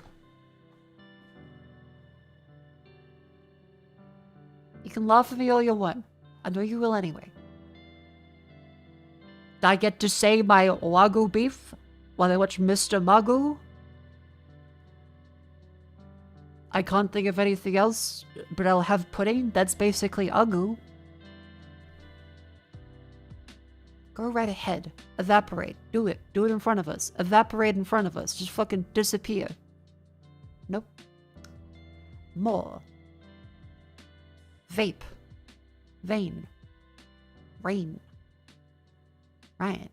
can laugh at me all you want. I know you will anyway. I get to say my Wagyu beef while I watch Mr. Magoo? I can't think of anything else, but I'll have pudding. That's basically Agu. Go right ahead. Evaporate. Do it. Do it in front of us. Evaporate in front of us. Just fucking disappear. Nope. More. Vape. Vein. Rain. Ryan.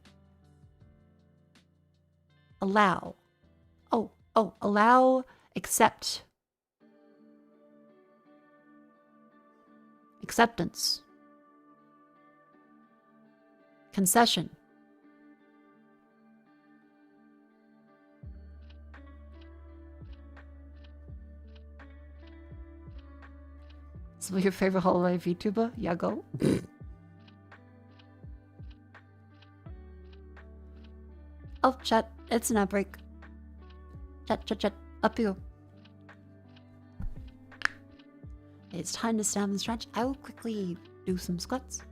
Allow. Oh, allow, accept. Acceptance. Concession. So your favorite holiday VTuber? Yeah, go. Oh, chat. It's an outbreak. Chat. Up you. It's time to stand and stretch. I will quickly do some squats.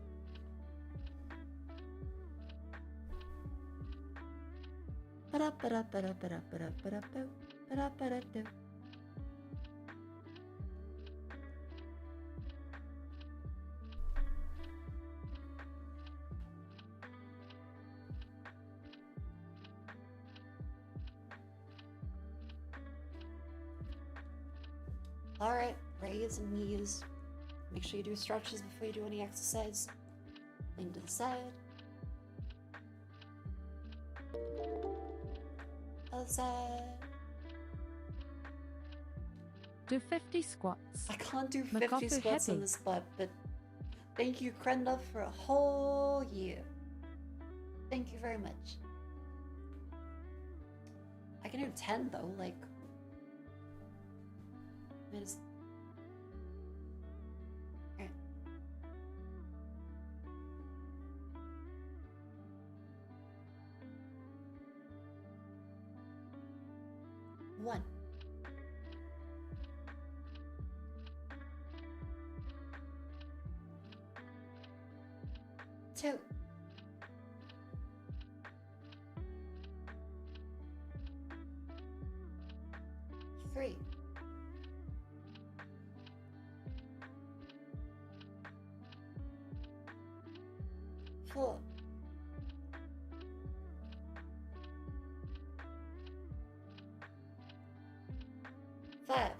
Alright, raise and knees. Make sure you do stretches before you do any exercise. Lean to the side. Other side. Do 50 squats. I can't do 50 Mako squats on heavy. the spot, but thank you, Krenda, for a whole year. Thank you very much. I can do 10 though, like. I mean, it's. Alright. One. Two. Three. Four. Five.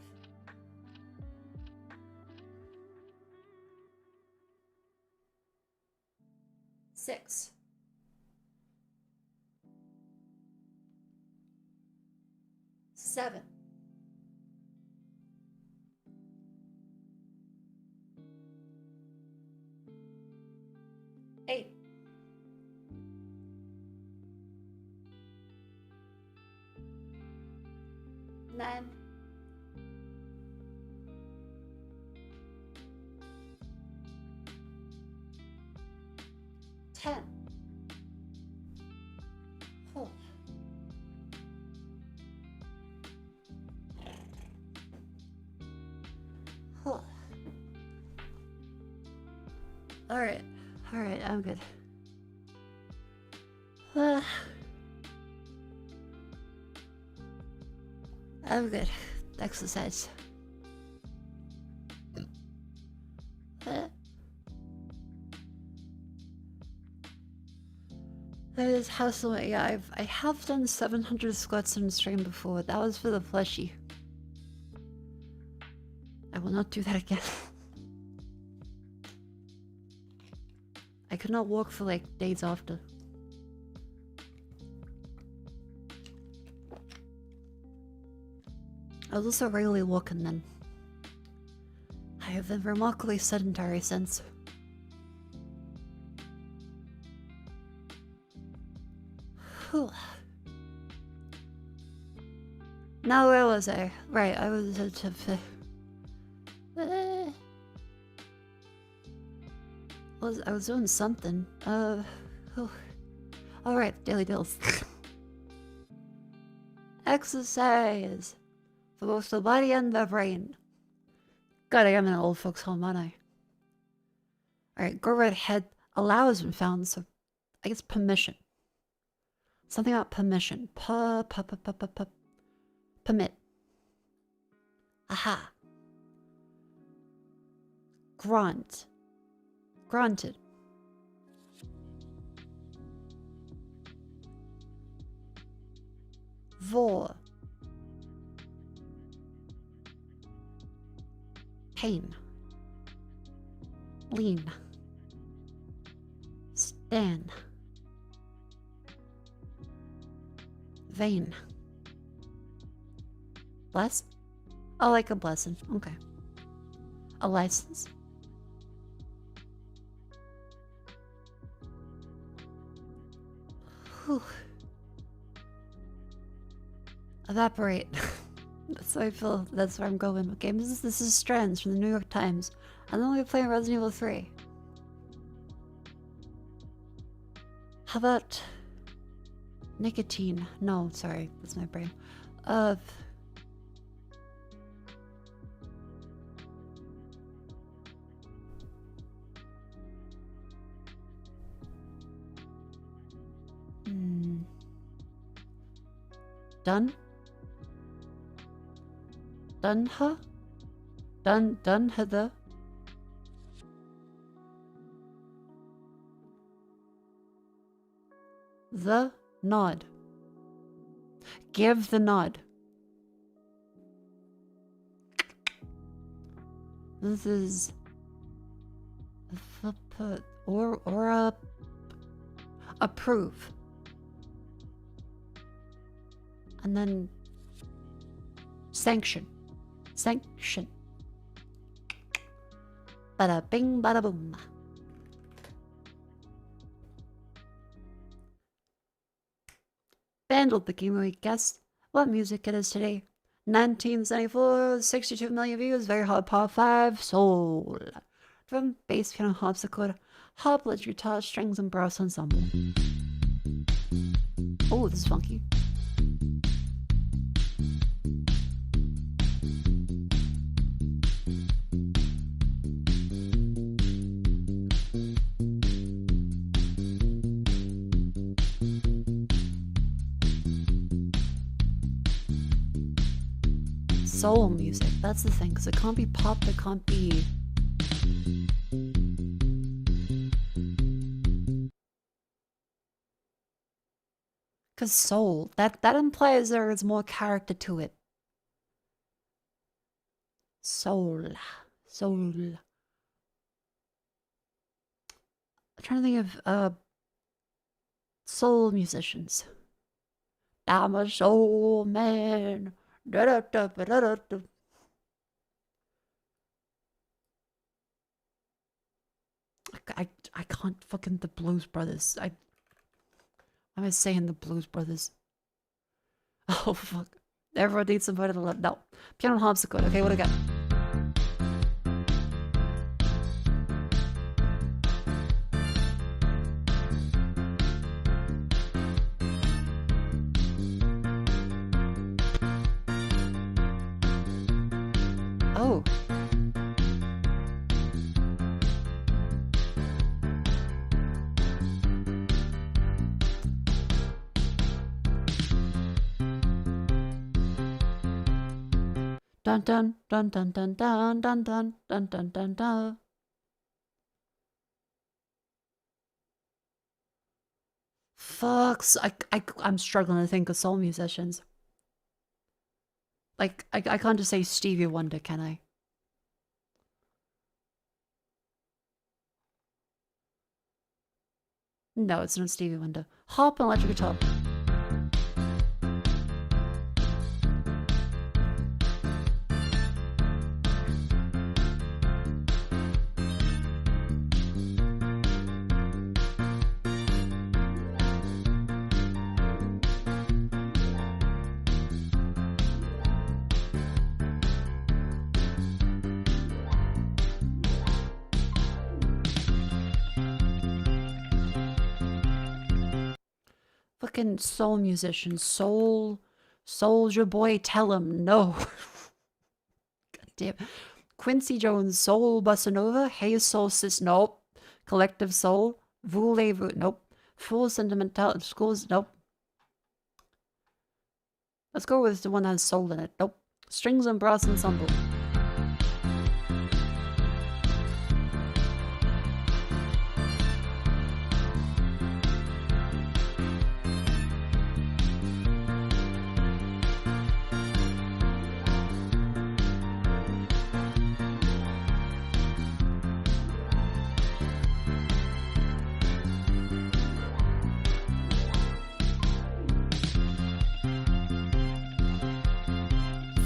Six. Seven. Eight. Nine. 10. Oh. Oh. Alright, I'm good. I'm good. Exercise. That is hustle. Yeah, I have done 700 squats in stream before. That was for the plushie. I will not do that again. I could not walk for like days after. I was also regularly walking then. I have been remarkably sedentary since. Whew. Now where was I? Right, I was I was doing something. Alright, daily deals. Exercise for both the body and the brain. God, I am in an old folks' home, aren't I? Alright, go right ahead. Allow has been found, so I guess permission. Something about permission. Permit. Aha. Grant. Granted. Vor. Pain. Lean. Stan. Vain. Bless? Oh, like a blessing. Okay. A license. Whew. Evaporate. That's how I feel. That's where I'm going. Okay, this is Strands from the New York Times. I'm only playing Resident Evil 3. How about nicotine? No, sorry, that's my brain. Done? Done her? Done hither? The nod. Give the nod. This is or approve. And then sanction. Sanction. Bada bing bada boom. Bandled the game we guessed what music it is today. 1974, 62 million views, very hard par 5, soul. Drum, bass, piano, harpsichord, harp, lead guitar, strings, and brass ensemble. Oh, this is funky. Soul music, that's the thing, because it can't be pop, it can't be... Because soul, that implies there is more character to it. Soul. I'm trying to think of soul musicians. I'm a soul man. I can't fucking the Blues Brothers. Why am I saying the Blues Brothers? Oh fuck. Everyone needs somebody to love. No. Piano and harpsichord. Okay, what do I got? Oh. Dun dun dun dun dun dun dun dun dun dun dun dun. Fucks. I'm struggling to think of soul musicians. Like, I can't just say Stevie Wonder, can I? No, it's not Stevie Wonder. Harp and electric guitar. Fucking soul musician. Soldier Boy, tell him no. God damn. Quincy Jones, Soul Bossa Nova, Hey Soul Sis, nope. Collective Soul, Voulez-vous, nope. Full Sentimental, Schools, nope. Let's go with the one that has soul in it, nope. Strings and Brass Ensemble.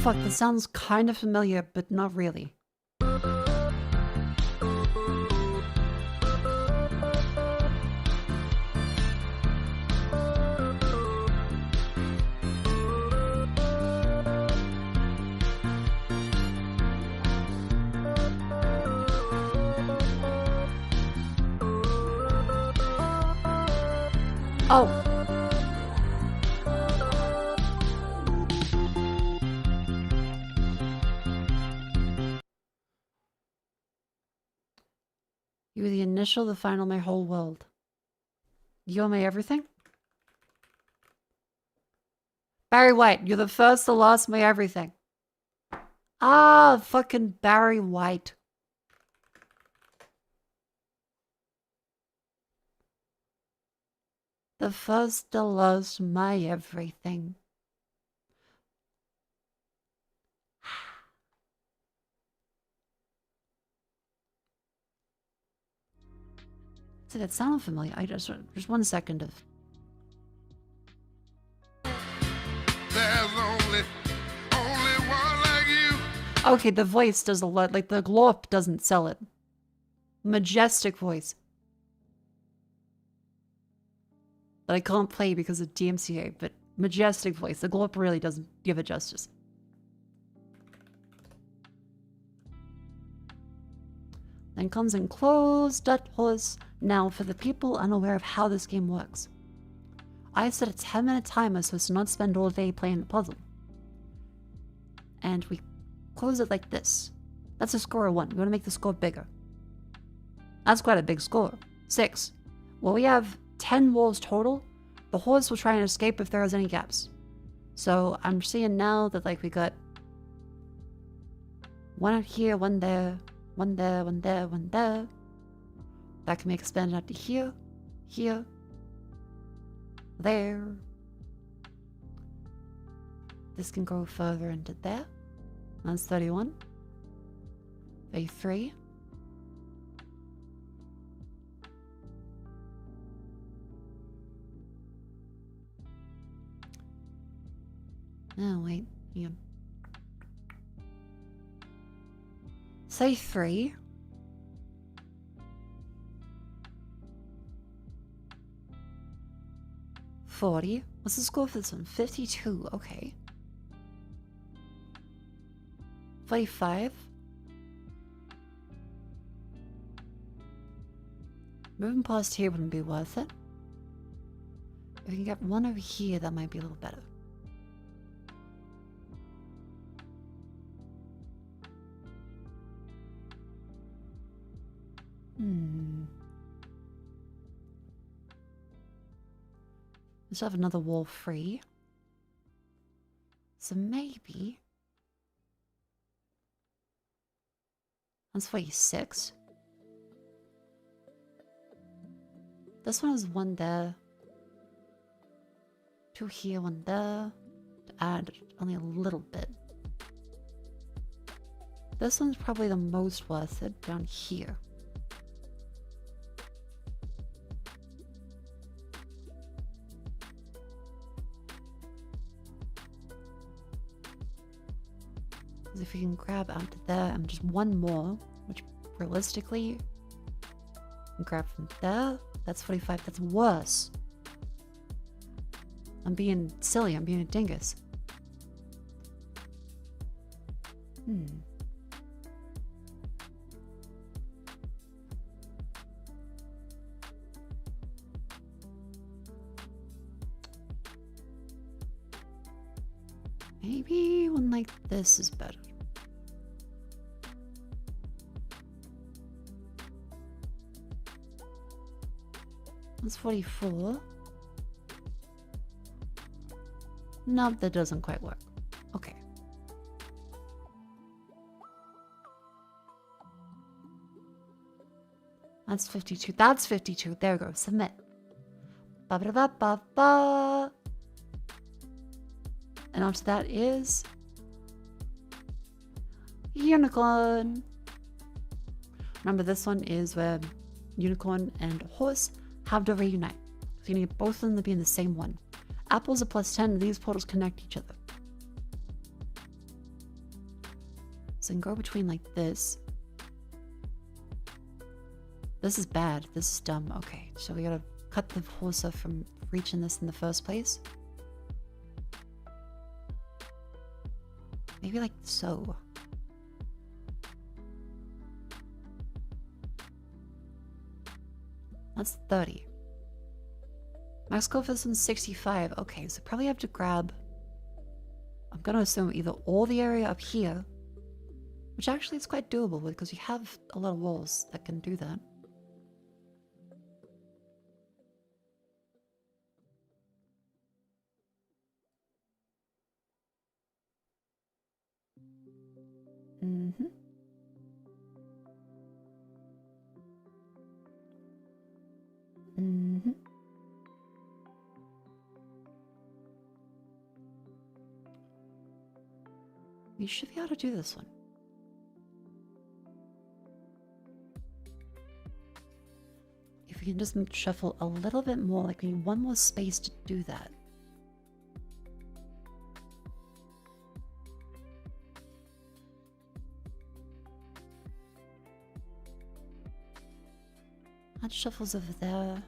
Fuck, this sounds kind of familiar, but not really. Oh. You were the initial, the final, my whole world. You are my everything? Barry White, you're the first, the last, my everything. Ah, fucking Barry White. The first, the last, my everything. Did it sound familiar? I just 1 second of. There's only one like you. Okay, the voice does a lot. Like the glorp doesn't sell it. Majestic voice. That I can't play because of DMCA, but majestic voice. The glorp really doesn't give it justice. Then comes enclosed .horse. Now, for the people unaware of how this game works. I set a 10-minute timer so as to not spend all day playing the puzzle. And we close it like this. That's a score of 1. We want to make the score bigger. That's quite a big score. 6. Well, we have 10 walls total. The horse will try and escape if there is any gaps. So I'm seeing now that like we got 1 out here, 1 there, 1 there, 1 there, 1 there. That can be expanded out to here, here, there. This can go further into there. That's 31. 33. Oh, wait. Yeah. Say 3. 40. What's the score for this one? 52. Okay. 45. Moving past here wouldn't be worth it. If we can get 1 over here, that might be a little better. Let's have another wall free. So maybe... That's 46. This one is 1 there. 2 here, 1 there. To add only a little bit. This one's probably the most worth it down here. If we can grab out to there and just 1 more, which realistically, grab from there, that's 45, that's worse. I'm being silly, I'm being a dingus. Maybe one like this is better. That's 44. No, that doesn't quite work. Okay. That's 52. That's 52. There we go. Submit. Ba ba ba ba ba. And after that is unicorn. Remember, this one is where unicorn and horse have to reunite. So you need both of them to be in the same one. Apples are +10, and these portals connect each other. So you can go between like this. This is bad. This is dumb. Okay, so we gotta cut the horse off from reaching this in the first place. Maybe like so. That's 30. Max score for this one's 65. Okay, so probably have to grab... I'm gonna assume either all the area up here, which actually is quite doable because we have a lot of walls that can do that. Mm-hmm. Mm-hmm. We should be able to do this one. If we can just shuffle a little bit more, like we need one more space to do that. That shuffles over there.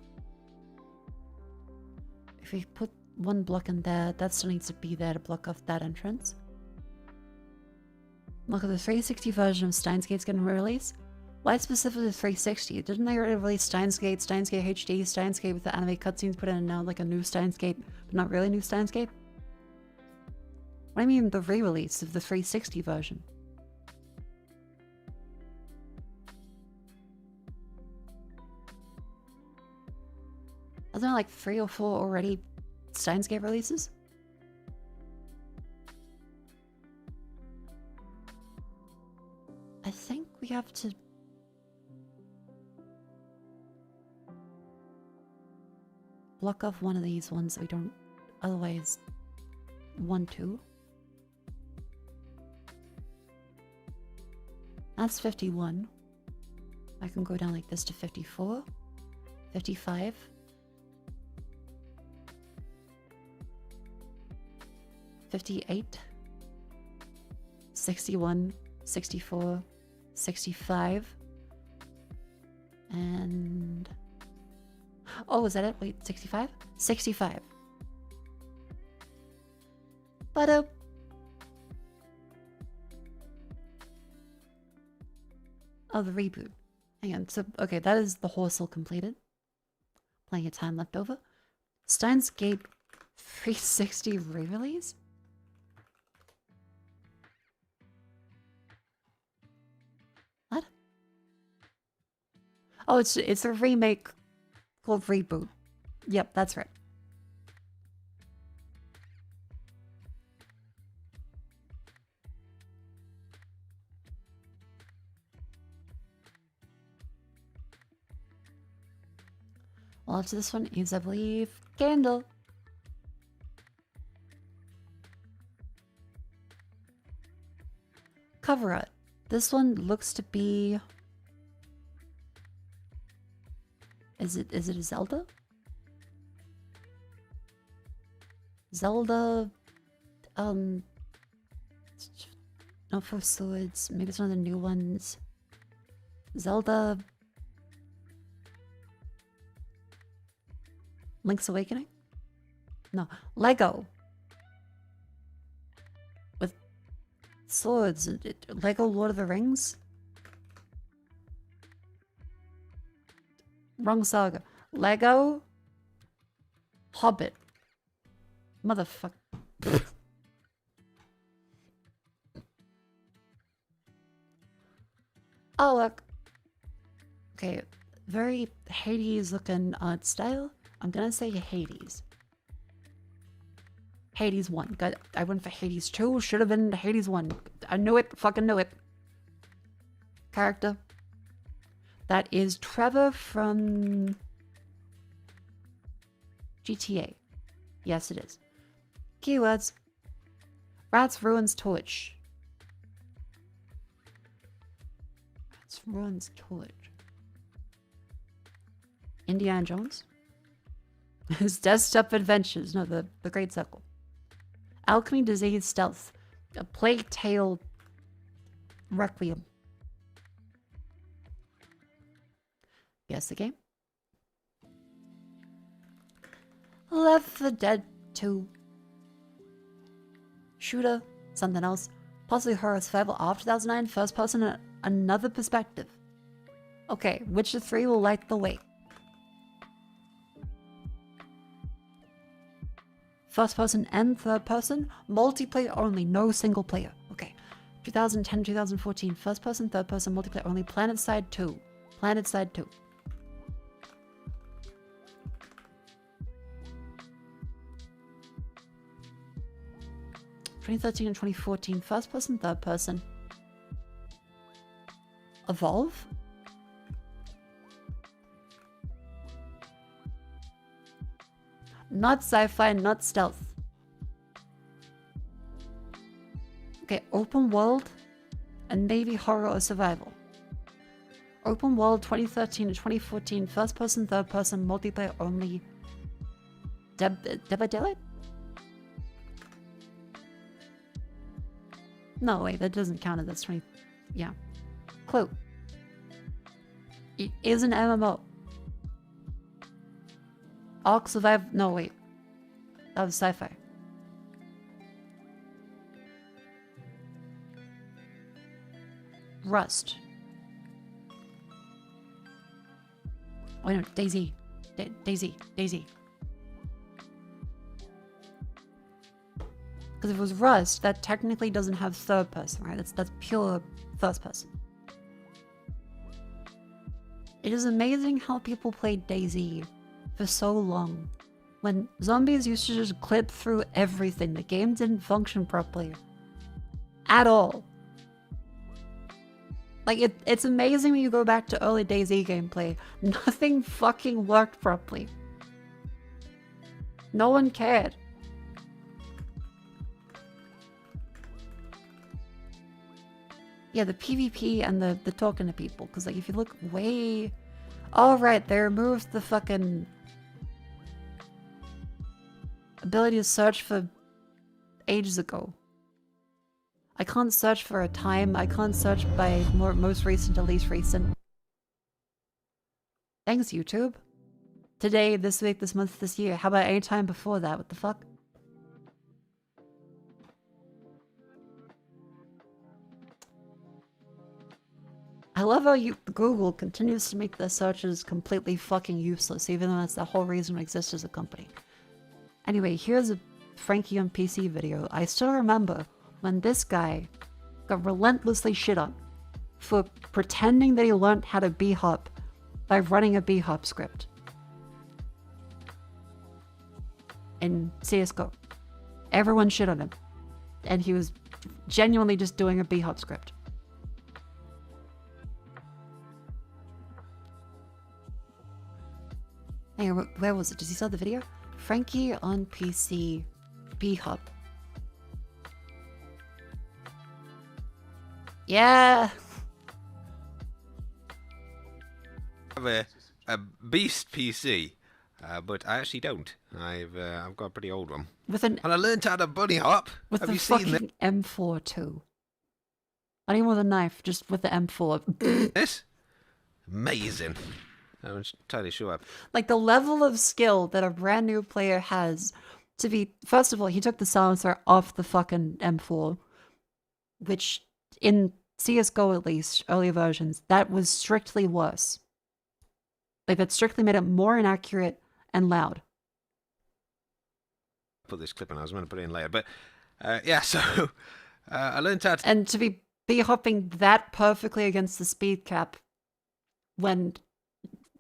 If we put one block in there, that still needs to be there to block off that entrance. Look at the 360 version of Steins Gate's getting released. Why specifically 360? Didn't they already release Steins Gate, Steins Gate HD, Steins Gate with the anime cutscenes put in, and now like a new Steins Gate, but not really new Steins Gate? What do I mean the re-release of the 360 version? Wasn't there like 3 or 4 already Steins Gate releases? I think we have to... block off one of these ones that we don't otherwise want to. That's 51. I can go down like this to 54, 55. 58, 61, 64, 65, and... oh, is that it? Wait, 65? 65. But, oh, the reboot. Hang on, so, okay, that is the Horsel completed. Plenty of time left over. Steins Gate 360 re-release? What? Oh, it's a remake called Reboot. Yep, that's right. Well, after this one is, I believe, Candle. Cover art. This one looks to be... Is it a Zelda? Zelda... not for swords. Maybe it's one of the new ones. Zelda... Link's Awakening? No. Lego. With swords. Lego Lord of the Rings? Wrong saga. Lego Hobbit. Motherfucker. Oh, look. Okay, very Hades looking art style. I'm gonna say Hades. Hades 1. God, I went for Hades 2. Should have been Hades 1. I knew it. Fucking knew it. Character. That is Trevor from GTA. Yes, it is. Keywords. Rats, Ruins, Torch. Rats, Ruins, Torch. Indiana Jones. His desktop adventures. No, the Great Circle. Alchemy, Disease, Stealth. A Plague Tale Requiem. Guess the game. Left 4 Dead 2. Shooter. Something else. Possibly horror survival after 2009. First person, another perspective. Okay, which of the 3 will light the way? First person and third person. Multiplayer only, no single player. Okay. 2010, 2014. First person, third person, multiplayer only. Planet Side 2. Planet Side 2. (2013 and 2014) first person, third person. Evolve? Not sci-fi, not stealth. Okay, open world and maybe horror or survival. Open world 2013 to 2014, first person, third person, multiplayer only. Debadillet? No, wait, that doesn't count as 20. Yeah. Clue. It is an MMO. Ark Survive. No, wait. That was sci fi. Rust. Oh, no, Daisy. Daisy. Daisy. Because if it was Rust, that technically doesn't have third person, right? That's pure first person. It is amazing how people played Daisy for so long. When zombies used to just clip through everything, the game didn't function properly. At all. Like, it's amazing when you go back to early Daisy gameplay. Nothing fucking worked properly. No one cared. Yeah, the PvP and the talking to people. Because, like, if you look way... Oh, right, they removed the fucking... ability to search for ages ago. I can't search for a time. I can't search by most recent to least recent. Thanks, YouTube. Today, this week, this month, this year. How about any time before that? What the fuck? I love how Google continues to make their searches completely fucking useless, even though that's the whole reason we exist as a company. Anyway, here's a Frankie on PC video. I still remember when this guy got relentlessly shit on for pretending that he learned how to b-hop by running a b-hop script in CSGO. Everyone shit on him. And he was genuinely just doing a b-hop script. Hey, where was it? Does he saw the video? Frankie on PC b-hop. Yeah. I have a beast PC, but I actually don't. I've got a pretty old one. And I learned how to bunny hop. With have the you seen fucking M4 too. Not even with a knife, just with the M4. this? Amazing. I'm entirely sure. Like the level of skill that a brand new player has to be... First of all, he took the silencer off the fucking M4, which in CSGO at least, earlier versions, that was strictly worse. Like that strictly made it more inaccurate and loud. Put this clip in, I was going to put it in later, but yeah, so I learned how to... And to be b-hopping that perfectly against the speed cap when...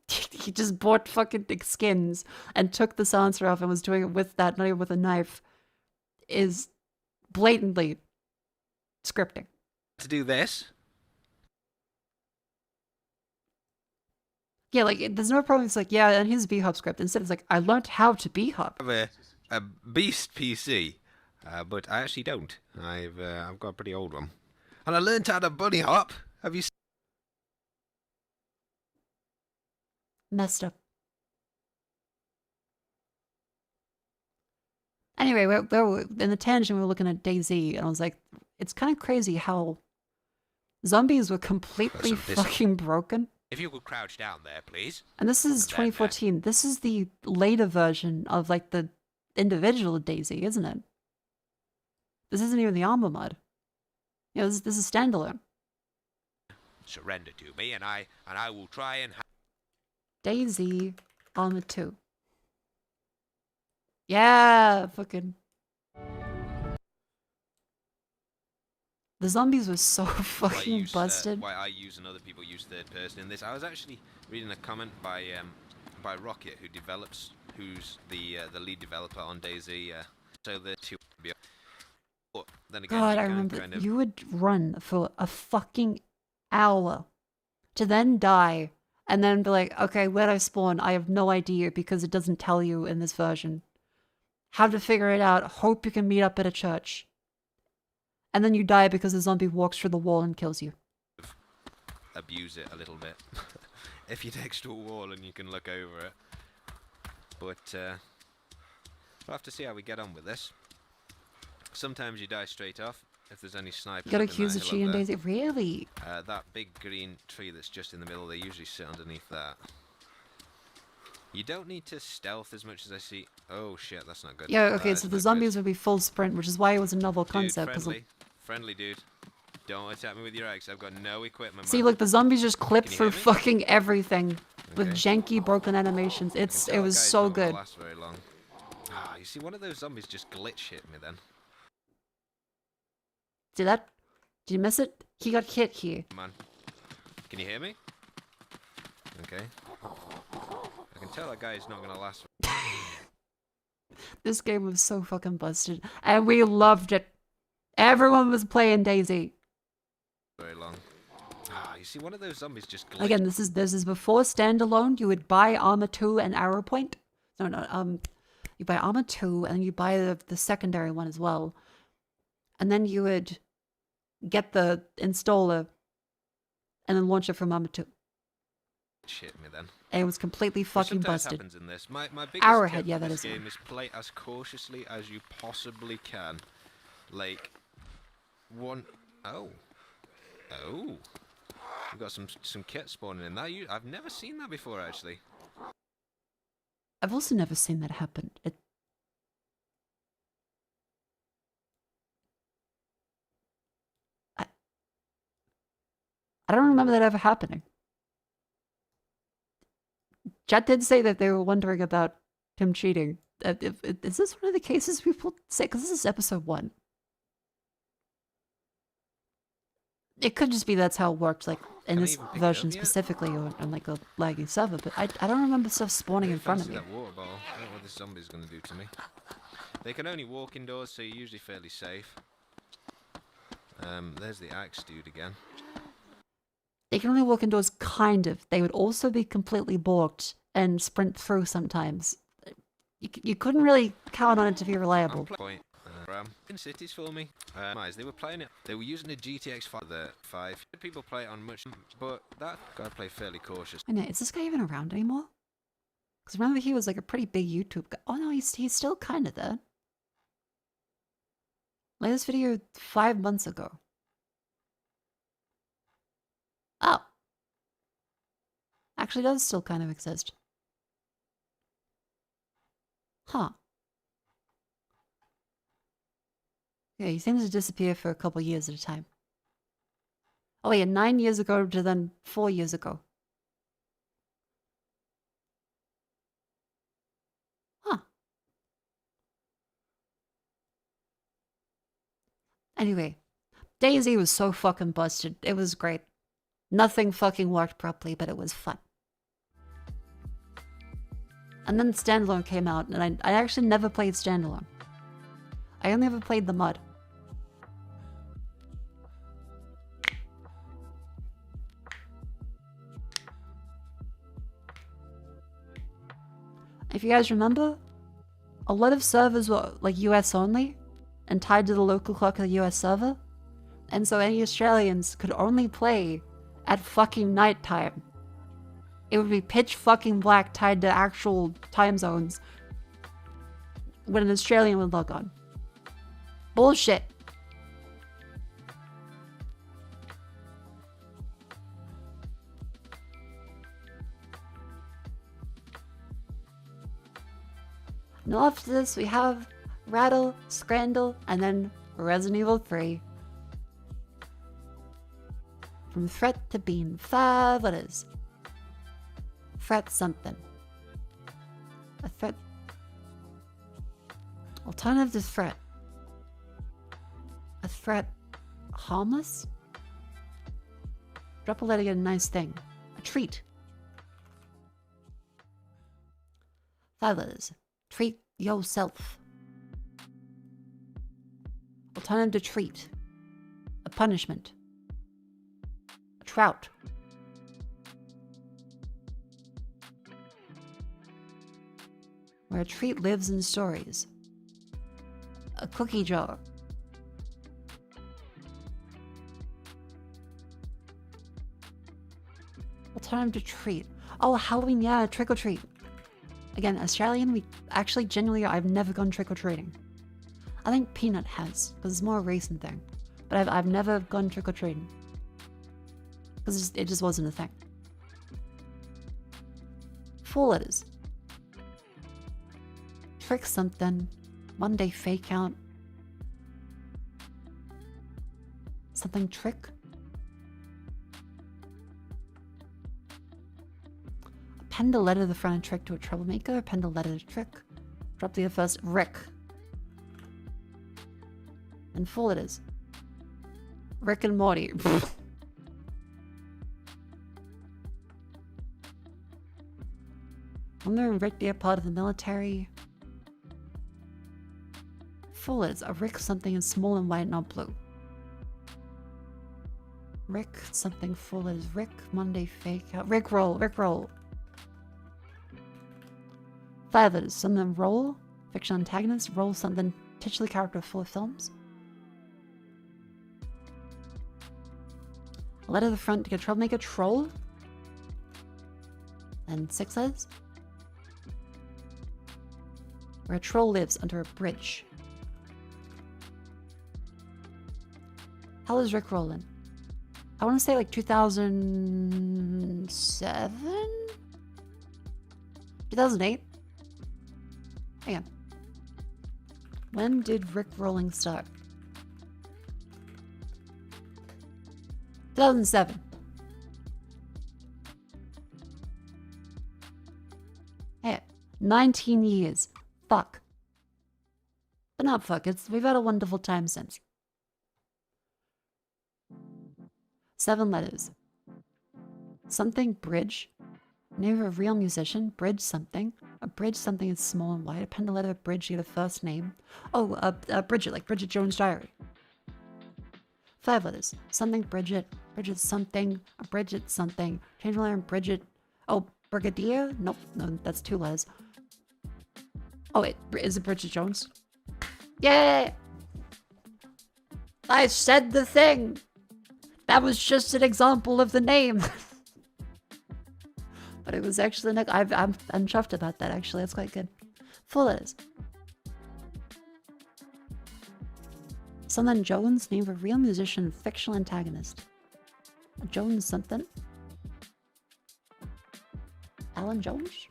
he just bought fucking skins and took the silencer off and was doing it with that, not even with a knife, is blatantly scripting. To do this? Yeah, like, there's no problem. It's like, yeah, and here's a b-hop script. Instead, it's like, I learned how to b-hop. I have a beast PC, but I actually don't. I've got a pretty old one. And I learned how to bunny hop. Have you... Messed up. Anyway, we're in the tangent, we were looking at DayZ, and I was like, it's kind of crazy how zombies were completely fucking broken. If you could crouch down there, please. And this is 2014. This is the later version of, like, the individual DayZ, isn't it? This isn't even the armor mod. You know, this is standalone. Surrender to me, and I will try and... DayZ Armor 2. Yeah, fucking. The zombies were so fucking busted. Why I use and other people use third person in this. I was actually reading a comment by Rocket, who's the lead developer on DayZ. So the two. Then again, God, I remember you would run for a fucking hour to then die and then be like, okay, where'd I spawn? I have no idea because it doesn't tell you in this version. Have to figure it out. Hope you can meet up at a church. And then you die because the zombie walks through the wall and kills you. Abuse it a little bit. If you're next to a wall and you can look over it. But we'll have to see how we get on with this. Sometimes you die straight off if there's any snipers. You gotta accuse the cheat and Daisy. Really? That big green tree that's just in the middle, they usually sit underneath that. You don't need to stealth as much as I see. Oh shit, that's not good. Yeah, okay, so the zombies would be full sprint, which is why it was a novel Dude, concept. friendly dude. Don't attack me with your eggs. I've got no equipment. See, man. look, the zombies just clip through fucking everything with janky, broken animations. It was so good. Last very long. Ah, you see, one of those zombies just glitch hit me then. See that? Did you miss it? He got hit here. Man, can you hear me? Okay. I can tell that guy is not gonna last. This game was so fucking busted, and we loved it. Everyone was playing Daisy. Very long. Ah, you see, one of those zombies just glitch. Again, this is before standalone. You would buy Armor 2 and Arrow Point. No, you buy Armor 2 and you buy the secondary one as well. And then you would get the installer and then launch it from Armor 2. Shit me then. And it was completely fucking busted. Happens in this. My biggest Arrowhead, tip yeah, for that this is game is play as cautiously as you possibly can. Like one. Oh. We've got some kits spawning in that. I've never seen that before, actually. I've also never seen that happen. I don't remember that ever happening. Chat did say that they were wondering about him cheating. Is this one of the cases people say? Because this is episode 1. It could just be that's how it worked, like in this version specifically, or on like a laggy server. But I don't remember stuff spawning in front of me. That water bottle. I don't know what this zombie's going to do to me. They can only walk indoors, so you're usually fairly safe. There's the axe dude again. They can only walk indoors, kind of. They would also be completely balked and sprint through sometimes. You couldn't really count on it to be reliable. In cities for me. They were playing it. They were using a GTX 5. People play it on much, but that gotta play fairly cautious. I know. Is this guy even around anymore? Because remember, he was like a pretty big YouTube guy. Oh no, he's still kind of there. Like this video 5 months ago. Oh. Actually does still kind of exist. Huh. Yeah, he seems to disappear for a couple years at a time. Oh yeah, 9 years ago to then 4 years ago. Huh. Anyway, Daisy was so fucking busted. It was great. Nothing fucking worked properly, but it was fun. And then Standalone came out, and I actually never played Standalone. I only ever played the mod. If you guys remember, a lot of servers were like US only and tied to the local clock of the US server. And so any Australians could only play at fucking nighttime. It would be pitch fucking black tied to actual time zones when an Australian would log on. Bullshit. Now after this we have Rattle, Scrandle, and then Resident Evil 3. From threat to being 5 letters. Threat something. A threat. Alternative to threat. A threat. Harmless? Drop a letter, get a nice thing. A treat. 5 letters. Treat yourself. Alternative to treat. A punishment. A trout. where a treat lives in stories. A cookie jar. Alternative to treat. Oh, Halloween, yeah, trick or treat. Again, Australian, we actually genuinely, I've never gone trick or treating. I think Peanut has, because it's more a recent thing. But I've never gone trick or treating. Because it just wasn't a thing. 4 letters. Trick something. One day fake out. Something trick. Append a letter to the front of trick to a troublemaker. Append a letter to trick. Drop the first Rick. And 4 letters. Rick and Morty. Wonder and Rick be a part of the military. 4 letters. A Rick something in small and white, not blue. Rick something 4 letters. Rick Monday fake out. Rick roll. Rick roll. 5 letters. Something roll. Fiction antagonist. Roll something. Titular character full of films. A letter to the front to get troublemaker. Troll. And 6 letters. Where a troll lives under a bridge. How is Rick rolling? I want to say like 2007? 2008? Hang on. When did Rick rolling start? 2007. Hey, 19 years. Fuck. But not fuck, we've had a wonderful time since. 7 letters. Something bridge. Name of a real musician. Bridge something. A bridge something is small and white. Append a letter of bridge to the first name. Oh, Bridget, like Bridget Jones' Diary. 5 letters. Something Bridget. Bridget something. A Bridget something. Change the letter in Bridget. Oh, Brigadier? Nope, no, that's 2 letters. Oh wait, is it Bridget Jones? Yay! I said the thing! That was just an example of the name. But it was actually, I'm chuffed about that actually, that's quite good. 4 letters. Something Jones, name of a real musician, fictional antagonist. A Jones something. Alan Jones?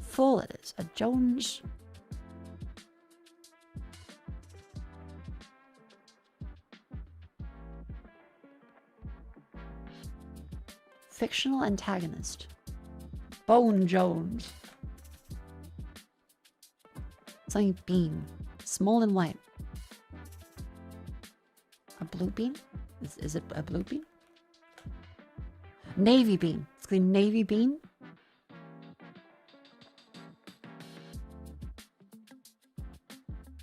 4 letters. A Jones. Fictional antagonist. Bone Jones. Something bean. Small and white. A blue bean? Is it a blue bean? Navy bean. It's called navy bean.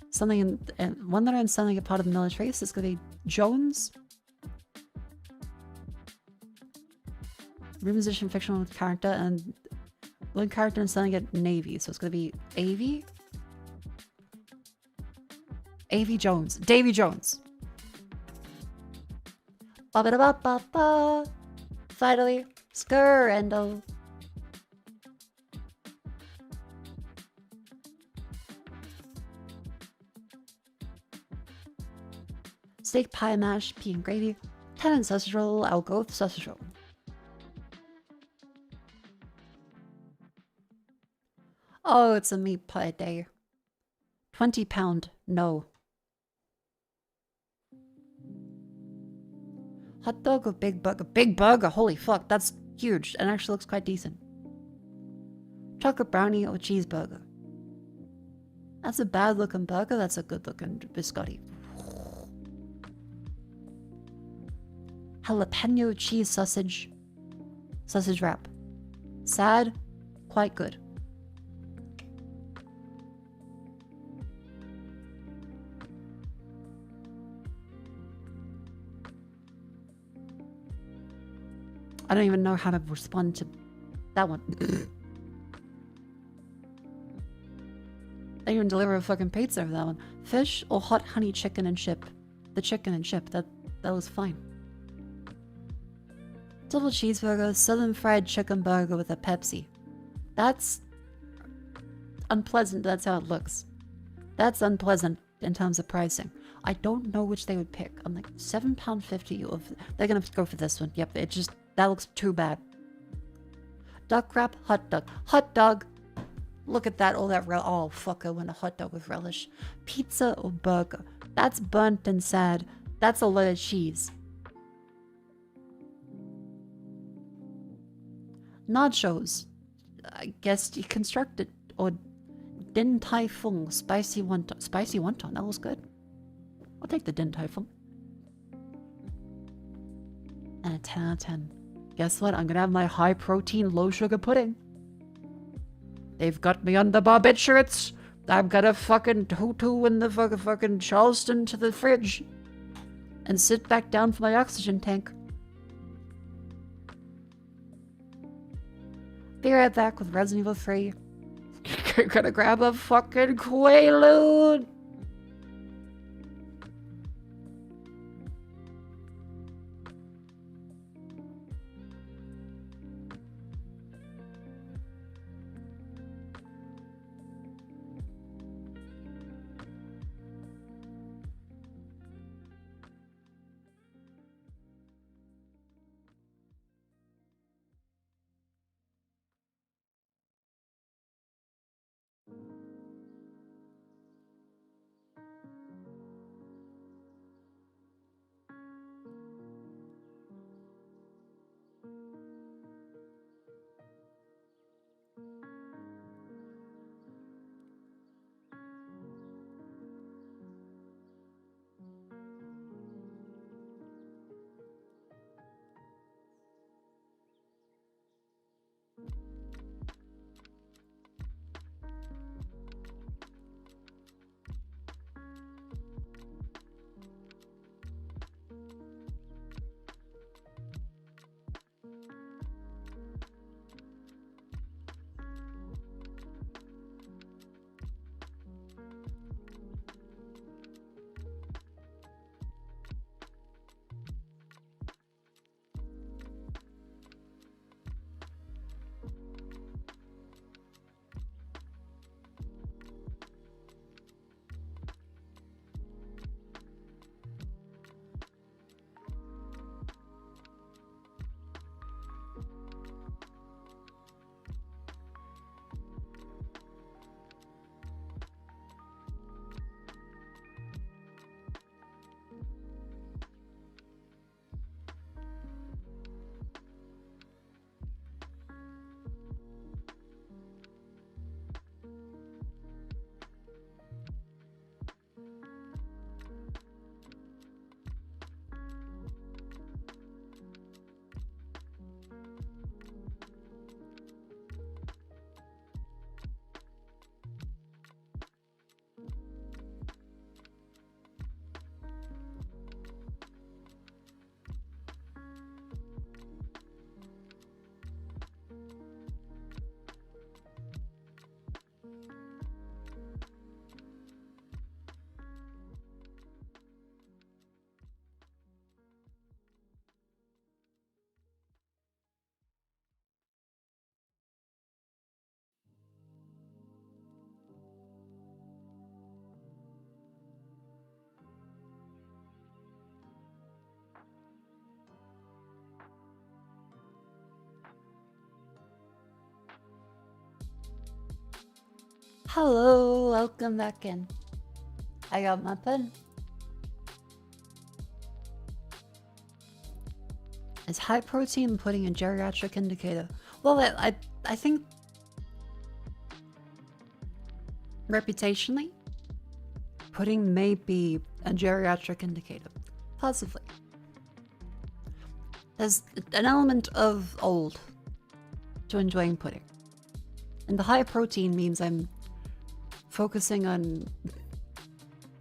Something in one that I'm selling a part of the military. So it's gonna be Jones. Real musician, fictional character, and one character and selling it Navy. So it's gonna be Avy. Avy Jones. Davy Jones. Ba ba da ba ba ba. Finally, Scurrendo. Steak pie mash, pea and gravy, 10 and sausage roll. I'll go with sausage roll. Oh, it's a meat pie day. 20 pound, no. Hot dog or big burger? Big burger, holy fuck, that's huge and actually looks quite decent. Chocolate brownie or cheeseburger? That's a bad looking burger, that's a good looking biscotti. Jalapeno cheese sausage. Sausage wrap. Sad, quite good. I don't even know how to respond to that one. They even deliver a fucking pizza for that one. Fish or hot honey chicken and chip? The chicken and chip, that was fine. Double cheeseburger, southern fried chicken burger with a Pepsi. That's unpleasant, that's how it looks. That's unpleasant in terms of pricing. I don't know which they would pick. I'm like, £7.50. They're gonna go for this one. Yep, that looks too bad. Duck wrap, hot dog. Hot dog! Look at that, all that oh fuck, I want a hot dog with relish. Pizza or burger? That's burnt and sad. That's a lot of cheese. Nachos. I guess deconstructed. Or Din Tai Fung, spicy wonton. Spicy wonton, that was good. I'll take the Din Tai Fung. And a 10 out of 10. Guess what? I'm gonna have my high protein, low sugar pudding. They've got me on the barbiturates. I've got a fucking tutu in the fucking Charleston to the fridge. And sit back down for my oxygen tank. Be right back with Resident Evil 3. Gonna grab a fucking Quaalude. Hello, welcome back in. I got my pen. Is high protein pudding a geriatric indicator? Well, I think reputationally, pudding may be a geriatric indicator. Possibly. There's an element of old to enjoying pudding. And the high protein means I'm focusing on,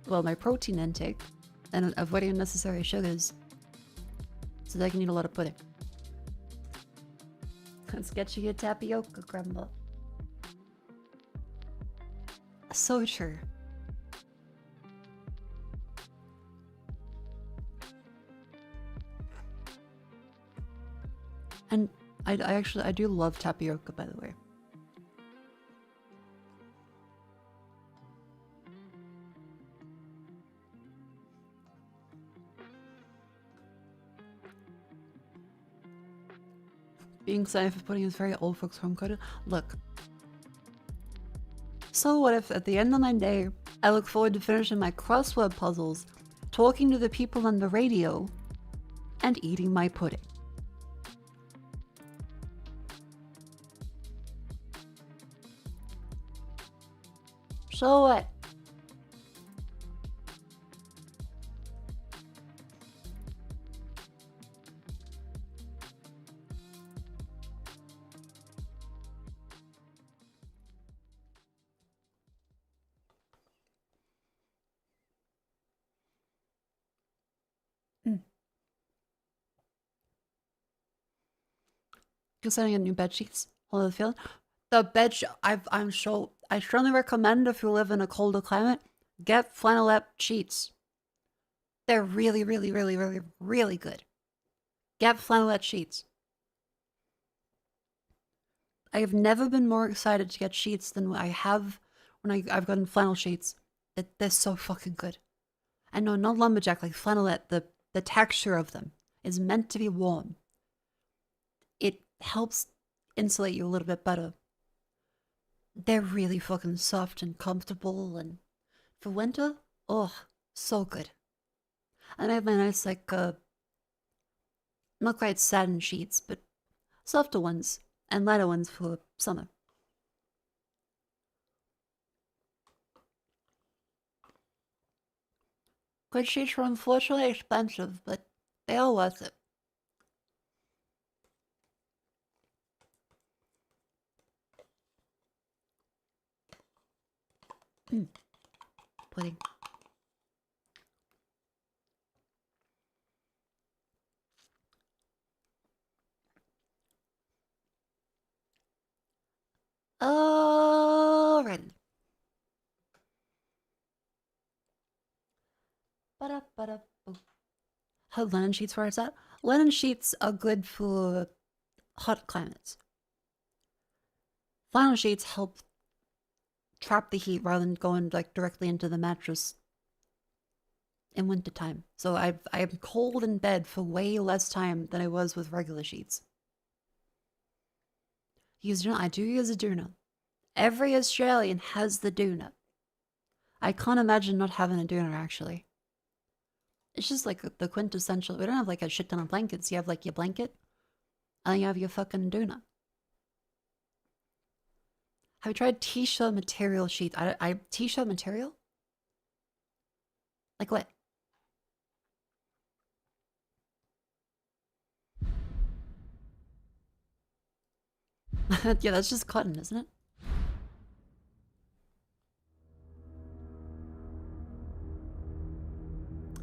well, my protein intake and avoiding unnecessary sugars so that I can eat a lot of pudding. Let's get you a tapioca crumble. So true. And I do love tapioca, by the way. Being excited for pudding is very old folks home coded. Look. So what if at the end of my day, I look forward to finishing my crossword puzzles, talking to the people on the radio, and eating my pudding? So what? Considering a new bed sheets. All the feeling. The bed I strongly recommend if you live in a colder climate, get flannelette sheets. They're really, really, really, really, really good. Get flannelette sheets. I have never been more excited to get sheets than I have when I've gotten flannel sheets. They're so fucking good. And no, not lumberjack, like flannelette. The texture of them is meant to be warm. It helps insulate you a little bit better. They're really fucking soft and comfortable, and for winter, oh, so good. And I have my nice, like, not quite satin sheets, but softer ones, and lighter ones for summer. Good sheets are unfortunately expensive, but they are worth it. Pudding. Alrighty. How linen sheets where it's at? Linen sheets are good for hot climates. Flannel sheets help trap the heat rather than going like directly into the mattress in wintertime. So I'm cold in bed for way less time than I was with regular sheets. I do use a doona. Every Australian has the doona. I can't imagine not having a doona actually. It's just like the quintessential. We don't have like a shit ton of blankets. You have like your blanket, and then you have your fucking doona. Have you tried t-shirt material sheets? T-shirt material? Like what? Yeah, that's just cotton, isn't it?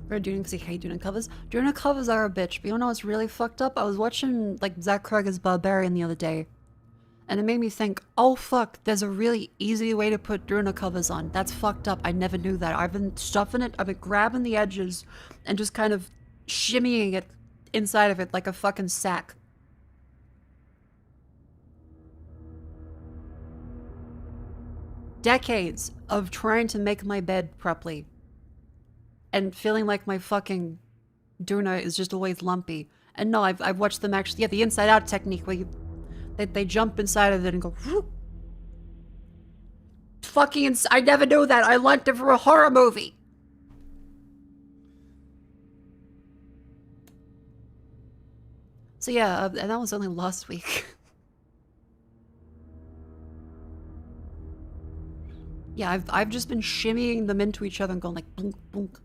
We're doing because I hate doing covers. Doing covers are a bitch, but you know what's really fucked up? I was watching like Zach Kroger's Barbarian the other day, and it made me think, oh fuck, there's a really easy way to put Druna covers on. That's fucked up. I never knew that. I've been stuffing it, I've been grabbing the edges and just kind of shimmying it inside of it like a fucking sack. Decades of trying to make my bed properly and feeling like my fucking Druna is just always lumpy. And no, I've watched them actually, yeah, the inside out technique where they jump inside of it and go whoop. Fucking I never knew that. I learned it from a horror movie. So yeah, and that was only last week. Yeah, I've just been shimmying them into each other and going like boonk boonk.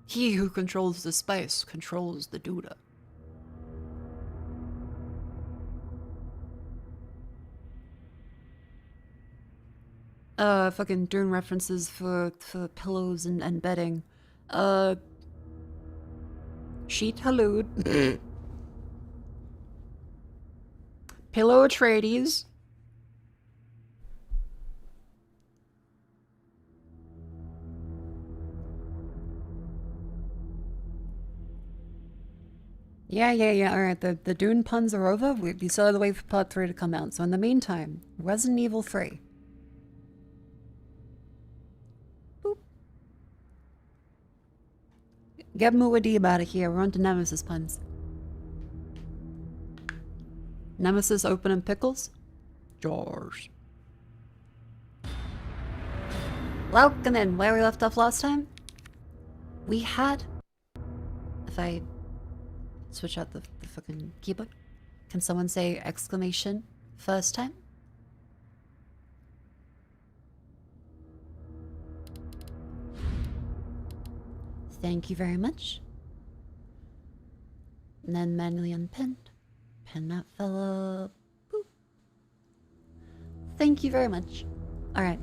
He who controls the spice controls the Duda. Fucking doing references for pillows and bedding. Sheet halud. Pillow Atreides. Yeah. Alright, the Dune puns are over. We still have to wait for part 3 to come out. So in the meantime, Resident Evil 3. Boop. Get Muad'Dib out of here. We're on to Nemesis puns. Nemesis opening pickles? Jars. Welcome in. Where we left off last time? We had... If I switch out the fucking keyboard. Can someone say exclamation first time? Thank you very much. And then manually unpinned. Pin that fella. Boop. Thank you very much. Alright.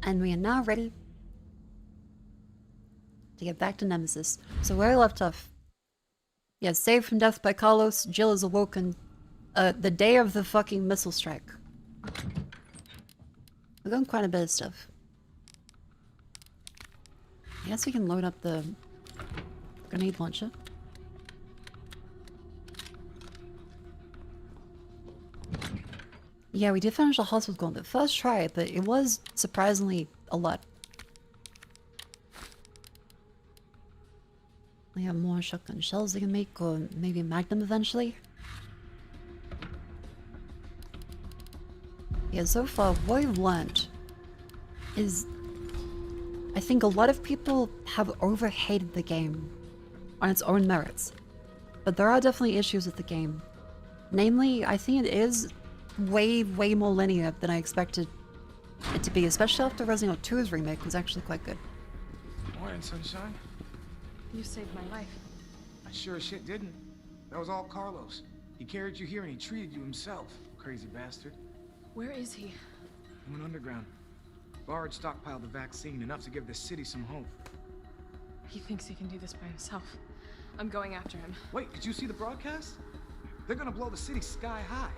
And we are now ready to get back to Nemesis. So where I left off. Yeah, saved from death by Carlos, Jill is awoken the day of the fucking missile strike. We've done quite a bit of stuff. I guess we can load up the grenade launcher. Yeah, we did finish the hospital goal on the first try, but it was surprisingly a lot. We have more shotgun shells we can make, or maybe a magnum eventually. Yeah, so far what we've learned is I think a lot of people have overhated the game on its own merits. But there are definitely issues with the game. Namely, I think it is way more linear than I expected it to be, especially after Resident Evil 2's remake was actually quite good. Morning, sunshine. You saved my life. I sure as shit didn't. That was all Carlos. He carried you here and he treated you himself, crazy bastard. Where is he? He went underground. Bard stockpiled the vaccine, enough to give the city some hope. He thinks he can do this by himself. I'm going after him. Wait, did you see the broadcast? They're gonna blow the city sky high.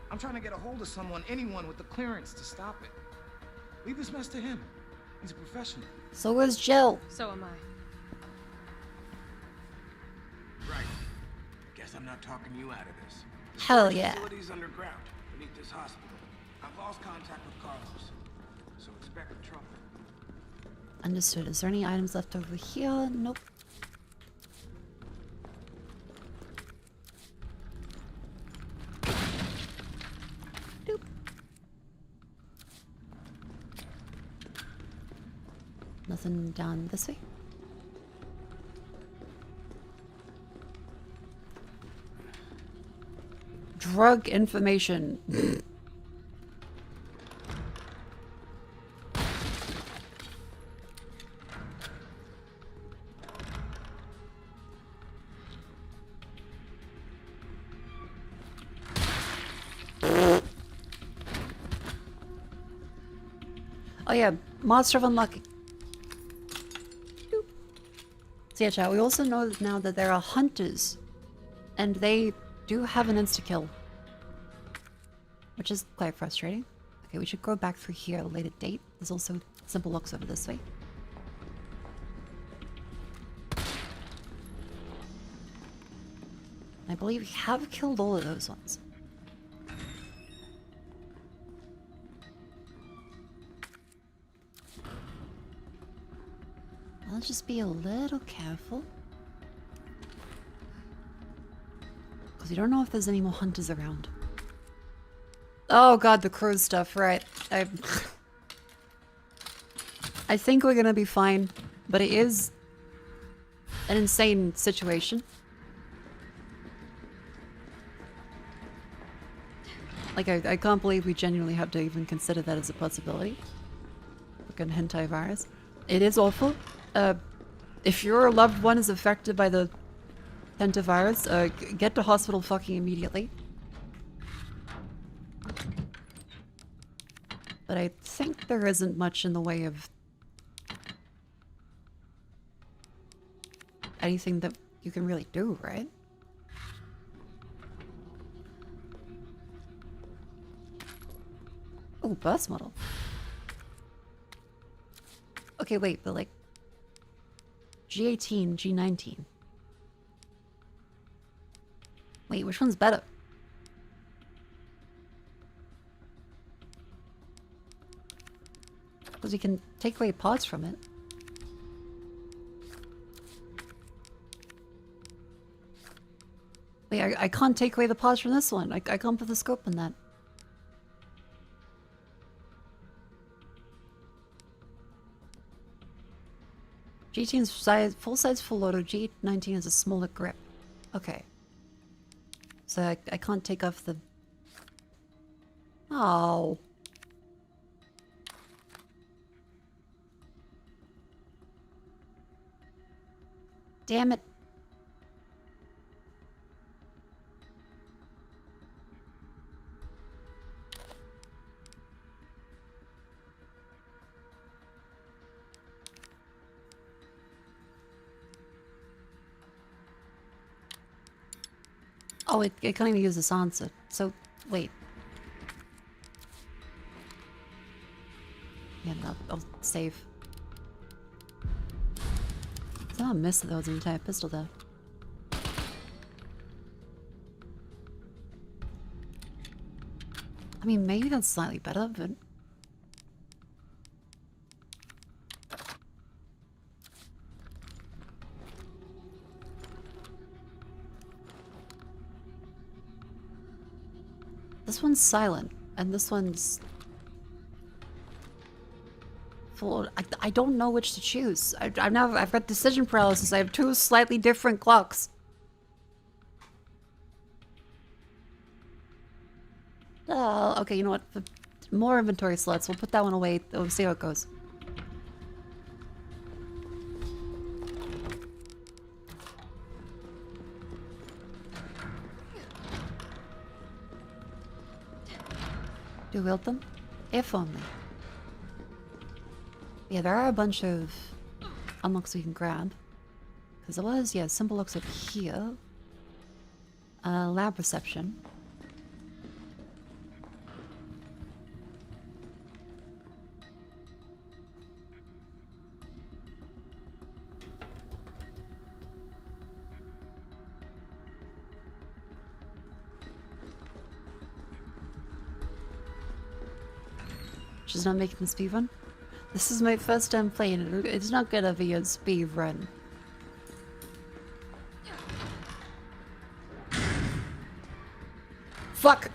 I'm trying to get a hold of someone, anyone with the clearance to stop it. Leave this mess to him. He's a professional. So is Jill. So am I. Right. Guess I'm not talking you out of this. Hell yeah. Facility's underground, beneath this hospital. I've lost contact with Carlos, so expect trouble. Understood. Is there any items left over here? Nope. Doop. Nothing down this way. Drug information. Oh yeah, monster of unlucky. Doop. So yeah, chat, we also know now that there are hunters, and they do have an insta-kill, which is quite frustrating. Okay, we should go back through here at a later date. There's also simple looks over this way. I believe we have killed all of those ones. I'll just be a little careful. Because we don't know if there's any more hunters around. Oh god, the crow stuff, right. I think we're gonna be fine, but it is an insane situation. Like, I can't believe we genuinely have to even consider that as a possibility. Fucking hentai virus. It is awful. If your loved one is affected by the pentavirus, get to hospital fucking immediately. But I think there isn't much in the way of anything that you can really do, right? Oh, bus model. Okay, wait, but like G18, G19. Wait, which one's better? Because you can take away parts from it. Wait, I can't take away the parts from this one. I can't put the scope in that. G18 is size, full size full auto. G19 is a smaller grip. Okay. So I can't take off the... Oh. Damn it. Oh, it can't even use this answer. So, wait. Yeah, no, I'll save. I missed that there was an entire pistol there. I mean, maybe that's slightly better, but... This one's silent, and this one's... full. I don't know which to choose. I've got decision paralysis. I have two slightly different clocks. Okay, you know what? More inventory slots. We'll put that one away. We'll see how it goes. Do you wield them? If only. Yeah, there are a bunch of unlocks we can grab. Because there was, yeah, simple looks up here. Lab reception. She's not making the speed run? This is my first time playing it. It's not gonna be a speed run. Fuck!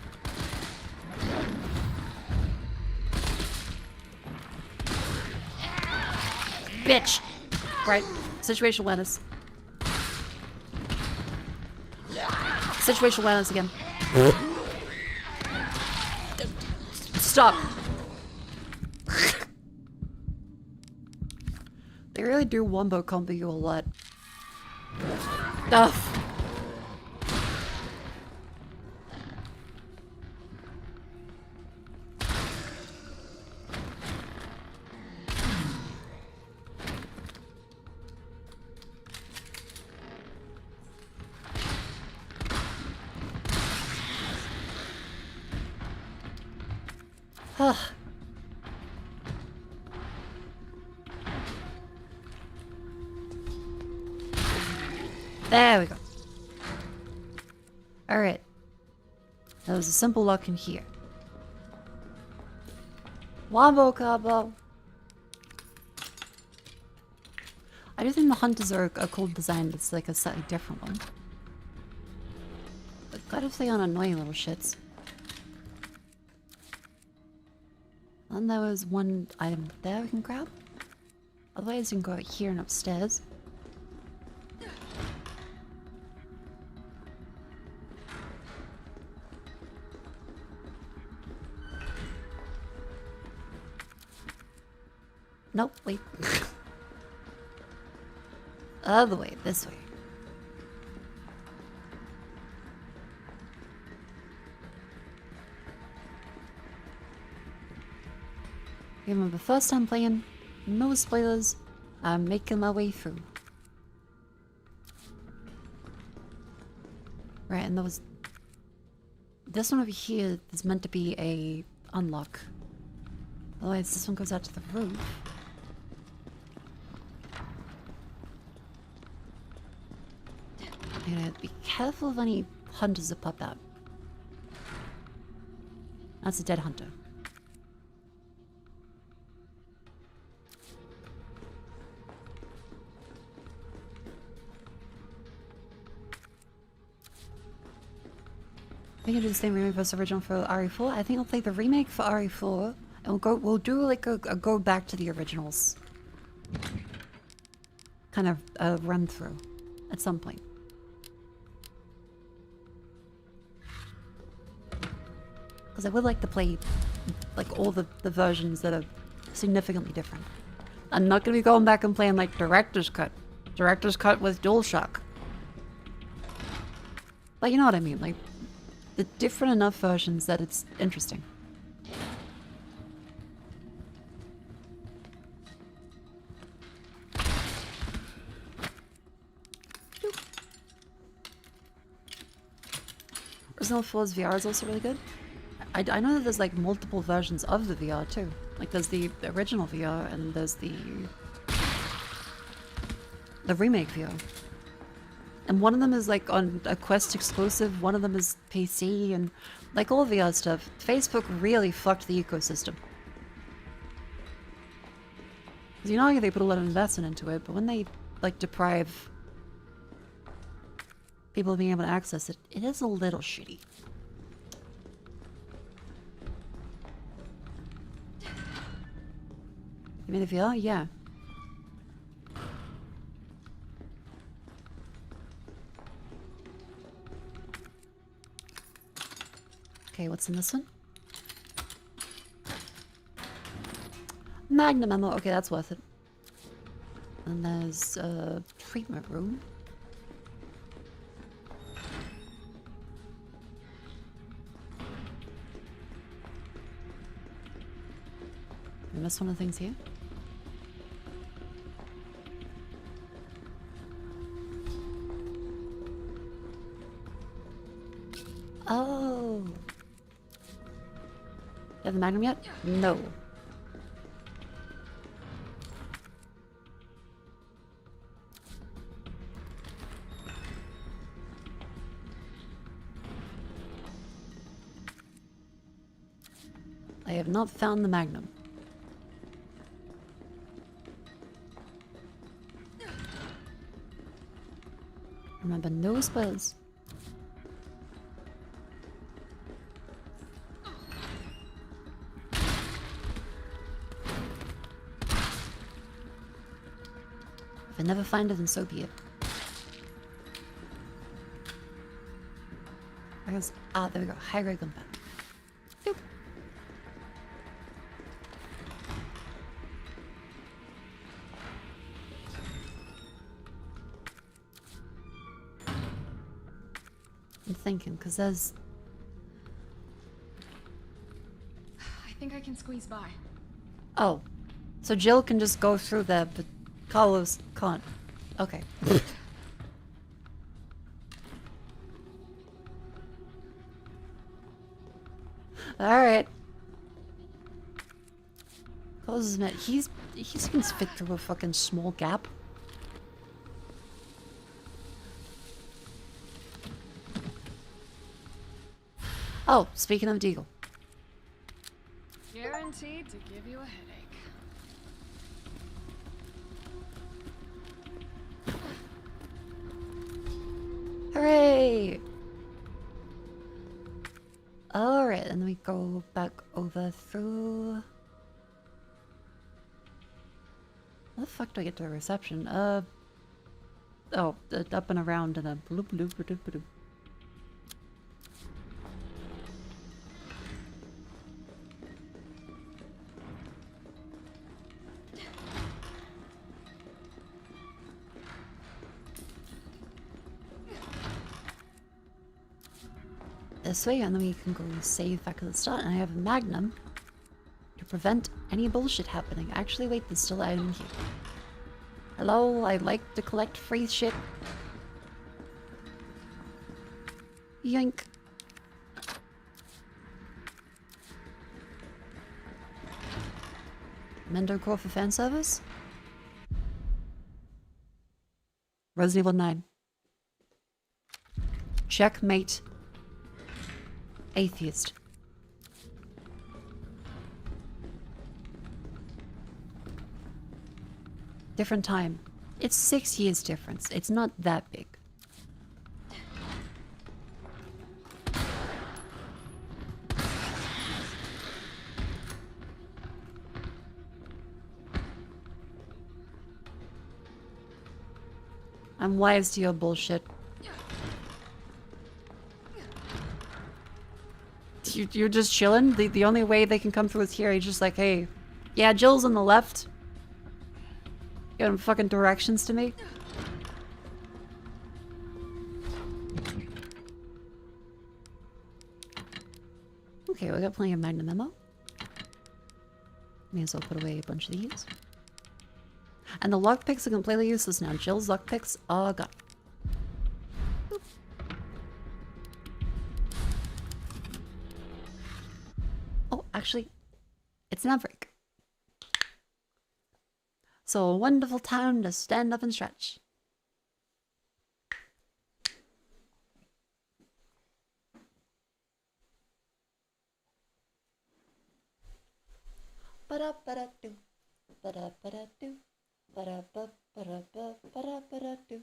Bitch! Right. Situational awareness. Situational awareness again. Stop! They really do wombo combo you a lot. Ugh. Ugh. There we go. Alright. That was a simple lock in here. Wombo combo. I do think the hunters are a cool design, but it's like a slightly different one. But god if they aren't annoying little shits. And there was one item there we can grab. Otherwise you can go out here and upstairs. Nope, wait. Other way, this way. Remember, first time playing, no spoilers. I'm making my way through. Right, and there was... This one over here is meant to be a unlock. Otherwise, this one goes out to the roof. I gotta be careful of any hunters that pop out. That's a dead hunter. I think I do the same remake versus original for RE4. I think I'll play the remake for RE4, and we'll do like a go back to the originals. Kind of a run through at some point. Because I would like to play like all the versions that are significantly different. I'm not gonna be going back and playing like director's cut. Director's cut with DualShock. But you know what I mean, like the different enough versions that it's interesting. Resident Evil 4's VR is also really good. I know that there's like multiple versions of the VR too. Like there's the original VR and there's the remake VR. And one of them is like on a Quest exclusive, one of them is PC, and like all VR stuff, Facebook really fucked the ecosystem. Because you know how they put a lot of investment into it, but when they like deprive people of being able to access it, it is a little shitty. You mean the VR? Yeah. Okay, what's in this one? Magnum ammo. Okay, that's worth it. And there's a treatment room. I missed one of the things here. Oh. You have the Magnum yet? No. I have not found the Magnum. Remember, no spoils. If I never find it, then so be it. I guess, there we go. High grade gunpowder. Boop. I'm thinking, because there's... I think I can squeeze by. Oh. So Jill can just go through there, but Carlos can't. Okay. Alright. Carlos is met. He can fit through a fucking small gap. Oh, speaking of Deagle. Guaranteed to give you a headache. Hooray! Alright, and then we go back over through... How the fuck do I get to a reception? Oh, up and around and a bloop bloop bloop bloop. This way, and then we can go save back at the start, and I have a Magnum to prevent any bullshit happening. Actually, wait, there's still an item here. Hello, I like to collect free shit. Yoink. Mendo Core for fan service? Resident Evil 9. Checkmate. Atheist. Different time. It's 6 years difference. It's not that big. I'm wise to your bullshit. You're just chilling? The only way they can come through is here. He's just like, hey, yeah, Jill's on the left. Got fucking directions to me. Okay, we got plenty of Magnum ammo. May as well put away a bunch of these. And the lockpicks are completely useless now. Jill's lockpicks are gone. Boop. Oh, actually, it's an outbreak. So a wonderful time to stand up and stretch. Ba-da-ba-da-do. Ba-da-ba-da-do. Ba-da-ba-ba-da-ba-ba-da-ba-da-do.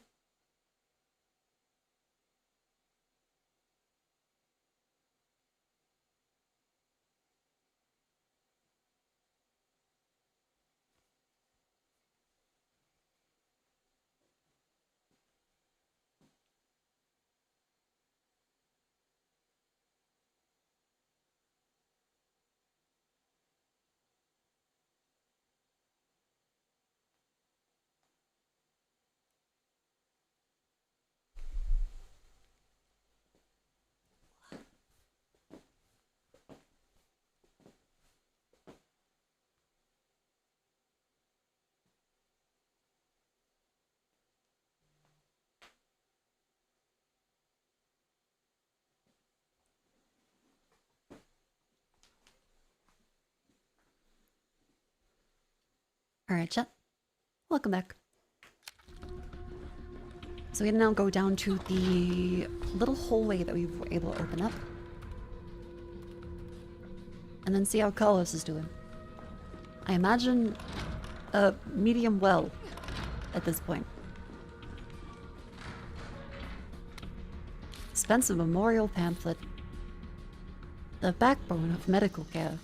Alright, chat. Welcome back. So we can now go down to the little hallway that we were able to open up. And then see how Carlos is doing. I imagine medium well at this point. Expensive memorial pamphlet. The backbone of medical care.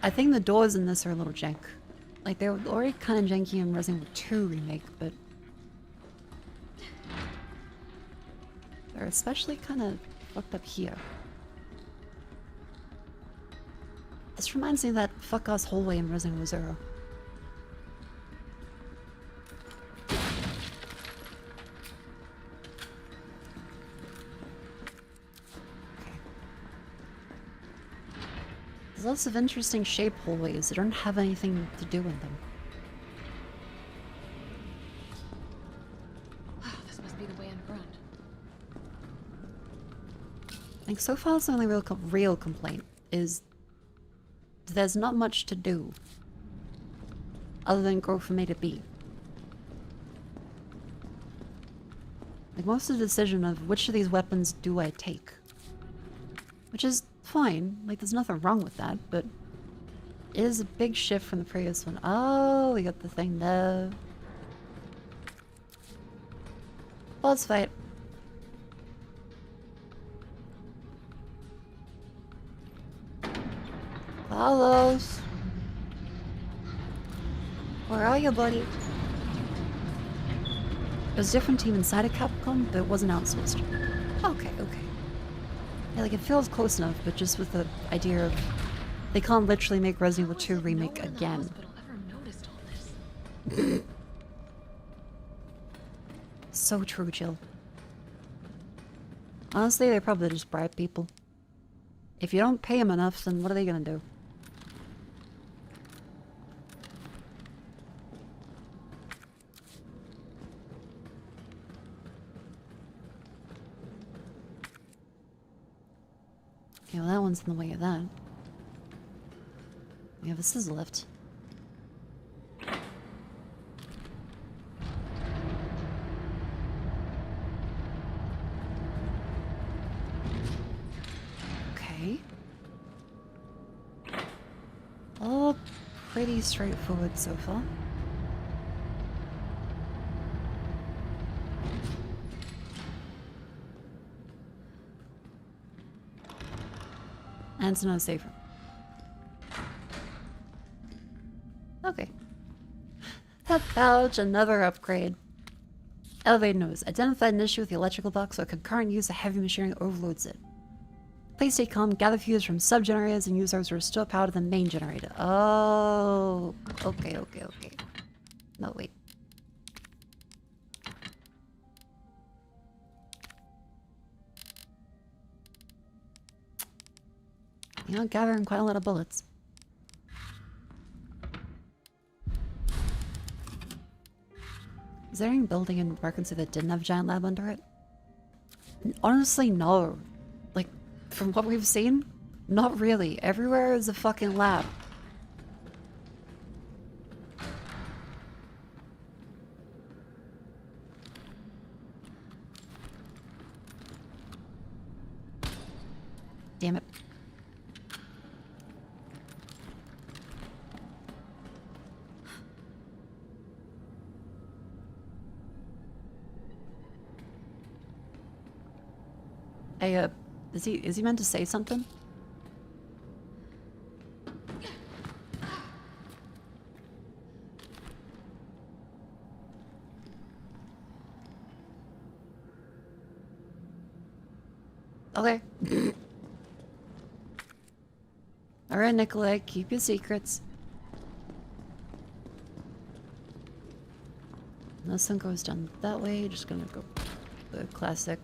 I think the doors in this are a little jank. Like, they were already kind of janky in Resident Evil 2 Remake, but they're especially kind of fucked up here. This reminds me of that fuck-ass hallway in Resident Evil 0. There's lots of interesting shaped hallways that don't have anything to do with them. This must be the way in front. I think so far the only real complaint is there's not much to do other than go from A to B. Like, most of the decision of which of these weapons do I take, which is fine, like, there's nothing wrong with that, but it is a big shift from the previous one. Oh, we got the thing there. Boss fight. Carlos, where are you, buddy? It was a different team inside of Capcom, but it wasn't outsourced. Okay, okay. Yeah, like, it feels close enough, but just with the idea of they can't literally make Resident Evil 2 Remake again. So true, Jill. Honestly, they probably just bribe people. If you don't pay them enough, then what are they gonna do? Okay, well, that one's in the way of that. We have a scissor lift. All pretty straightforward so far. And it's not safer. Okay. That pouch, another upgrade. Elevated nose. Identified an issue with the electrical box or concurrent use of heavy machinery overloads it. Please stay calm, gather fuse from sub-generators and use those to restore power to the main generator. Oh, okay. No, wait. You know, gathering quite a lot of bullets. Is there any building in Arkansas that didn't have a giant lab under it? Honestly, no. Like, from what we've seen, not really. Everywhere is a fucking lab. Damn it. Hey, is he meant to say something? Okay. Alright, Nikolai, keep your secrets. This one goes down that way, just gonna go the classic.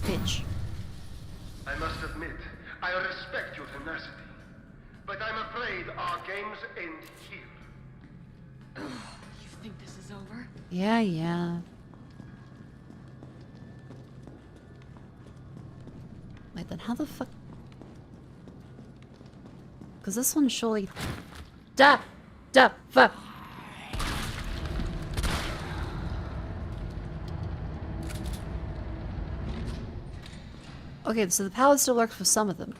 Bitch. I must admit, I respect your tenacity, but I'm afraid our games end here. You think this is over? Yeah. Wait, then how the fuck? Because this one surely... fuck! Okay, so the power still works for some of them.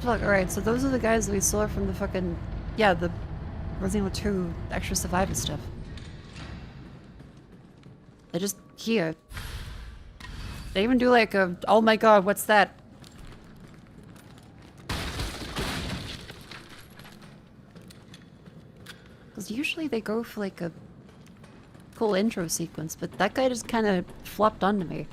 Fuck, alright, so those are the guys that we saw from the fucking... Yeah, the Resident Evil 2 extra survivor stuff. They're just here. They even do like a... Oh my god, what's that? Because usually they go for like a cool intro sequence, but that guy just kind of flopped onto me.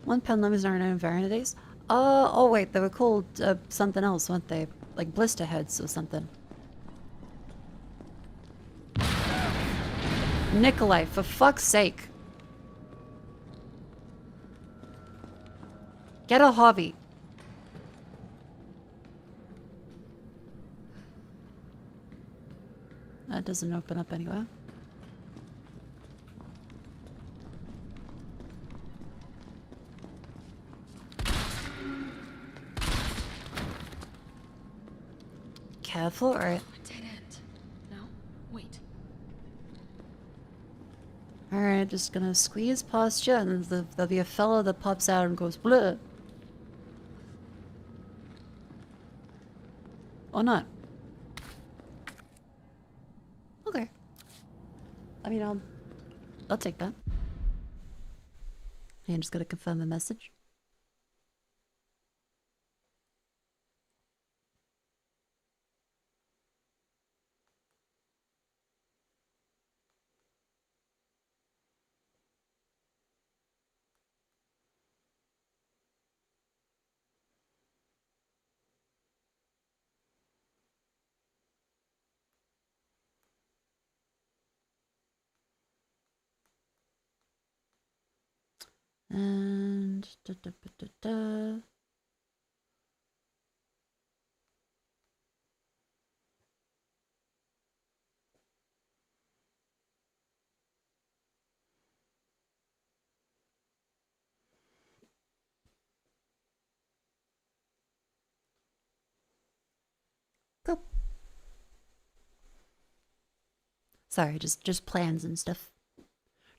£1 lemons are in variant days. Oh wait, they were called something else, weren't they? Like blister heads or something. Nikolai, for fuck's sake. Get a hobby. That doesn't open up anywhere. Careful, or... Dead end. No? Wait. Alright, just gonna squeeze past you, and there'll be a fella that pops out and goes bleh. Or not. Okay. I mean, I'll take that. I'm just gonna confirm the message. And da, da, da, da, da. Go. Sorry, just plans and stuff.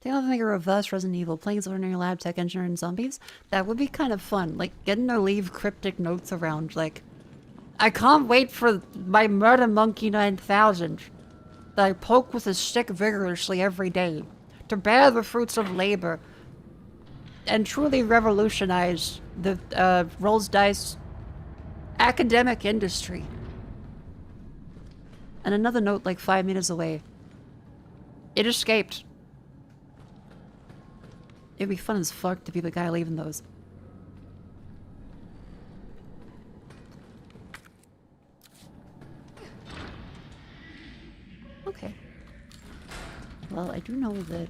Think of make a reverse Resident Evil, playing as ordinary lab tech engineer and zombies. That would be kind of fun. Like, getting to leave cryptic notes around, like, I can't wait for my Murder Monkey 9000 that I poke with a stick vigorously every day to bear the fruits of labor and truly revolutionize the Rolls-Dice academic industry. And another note like 5 meters away. It escaped. It'd be fun as fuck to be the guy leaving those. Okay. Well, I do know that,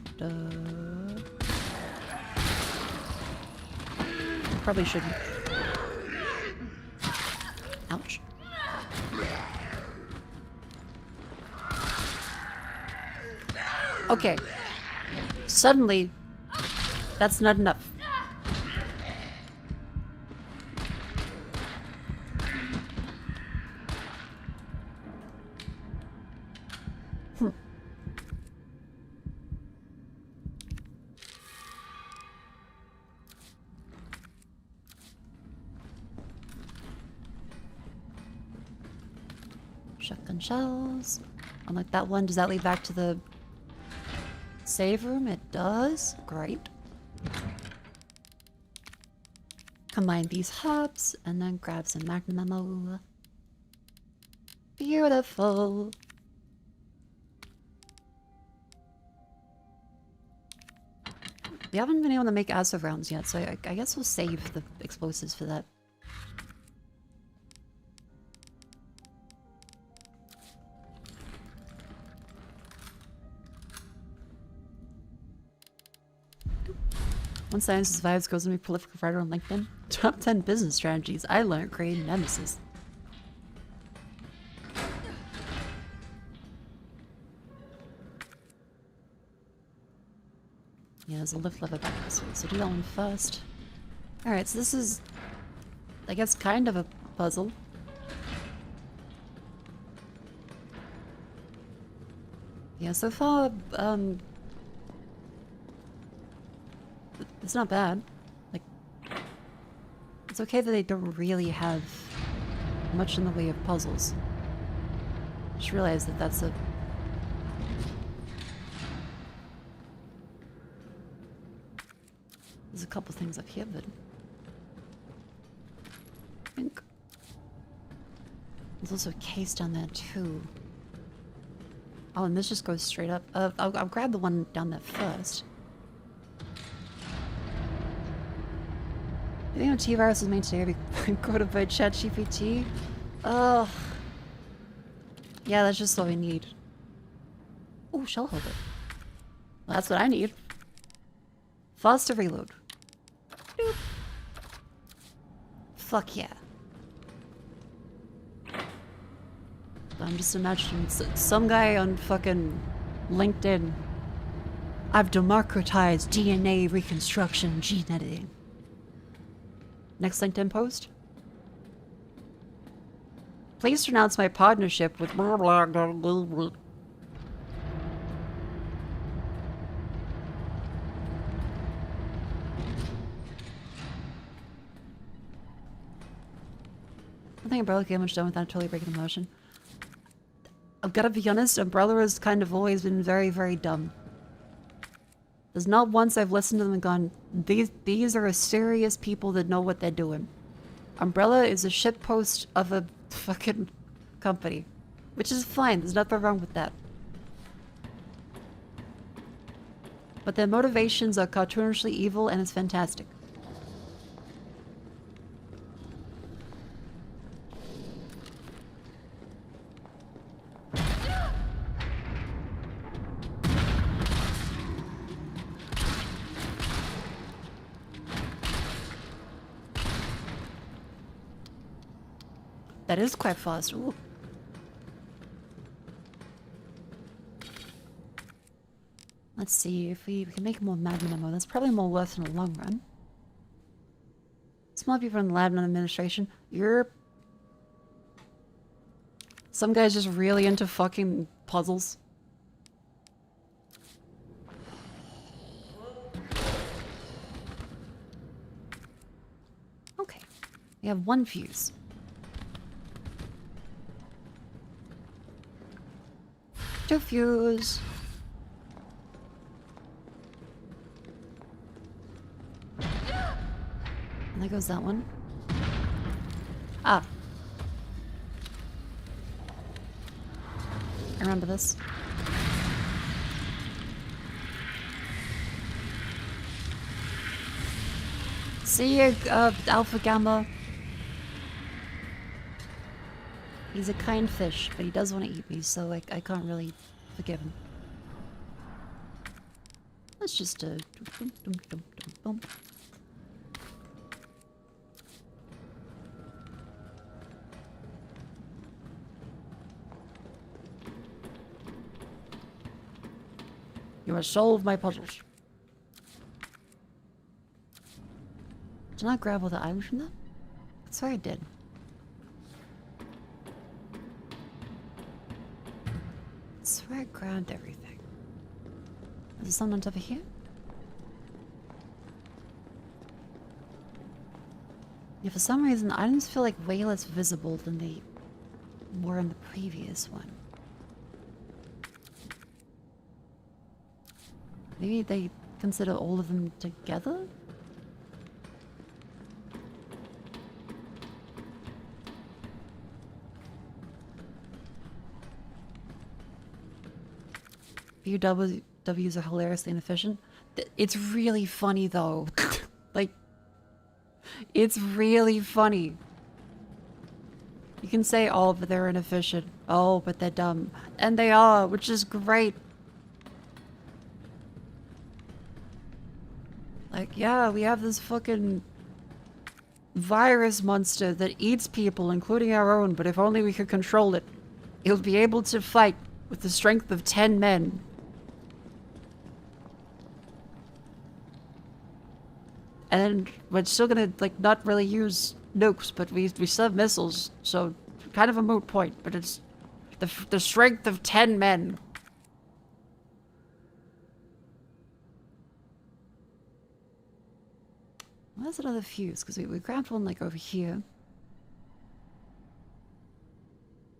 probably shouldn't. Ouch. Okay. Suddenly, that's not enough. Shotgun shells. Unlike that one, does that lead back to the save room? It does. Great. Combine these hubs and then grab some magnum ammo. Beautiful. We haven't been able to make acid rounds yet, so I guess we'll save the explosives for that. One Science Survives goes to be a prolific writer on LinkedIn. Top 10 business strategies I learned creating Nemesis. Yeah, there's a lift lever back this way, so do that one first. Alright, so this is, I guess, kind of a puzzle. Yeah, so far, it's not bad. Like, it's okay that they don't really have much in the way of puzzles. Just realized that that's a... There's a couple things up here, but... I think... There's also a case down there, too. Oh, and this just goes straight up. I'll grab the one down there first. I think when T-Virus was made today, be quoted by ChatGPT. Oh. Yeah, that's just what we need. Ooh, shell holder. Well, that's what I need. Faster reload. Doop. Fuck yeah. I'm just imagining some guy on fucking LinkedIn. I've democratized DNA reconstruction and gene editing. Next LinkedIn post. Please announce my partnership with blah blah blah blah blah. I think Umbrella get much done without totally breaking the motion. I've got to be honest, Umbrella has kind of always been very, very dumb. There's not once I've listened to them and gone, these are serious people that know what they're doing. Umbrella is a shitpost of a fucking company. Which is fine, there's nothing wrong with that. But their motivations are cartoonishly evil and it's fantastic. That is quite fast. Ooh. Let's see if we can make more magnum ammo. That's probably more worth in the long run. Small people in the lab and administration. You're... Some guy's just really into fucking puzzles. Okay. We have one fuse. Two fuse. And there goes that one. Ah. I remember this. See you, Alpha Gamma. He's a kind fish, but he does want to eat me, so I can't really forgive him. Let's just, You must solve my puzzles. Did I not grab all the items from them? I swear I did. I swear I grabbed everything. Is there something on top of here? Yeah, for some reason, the items feel like way less visible than they were in the previous one. Maybe they consider all of them together? VWs are hilariously inefficient. It's really funny though. Like, it's really funny. You can say, oh, but they're inefficient. Oh, but they're dumb. And they are, which is great. Like, yeah, we have this fucking virus monster that eats people, including our own, but if only we could control it, it would be able to fight with the strength of 10 men. And we're still gonna, like, not really use nukes, but we still have missiles, so kind of a moot point, but it's the strength of 10 men. Where's another fuse? Because we grabbed one, like, over here.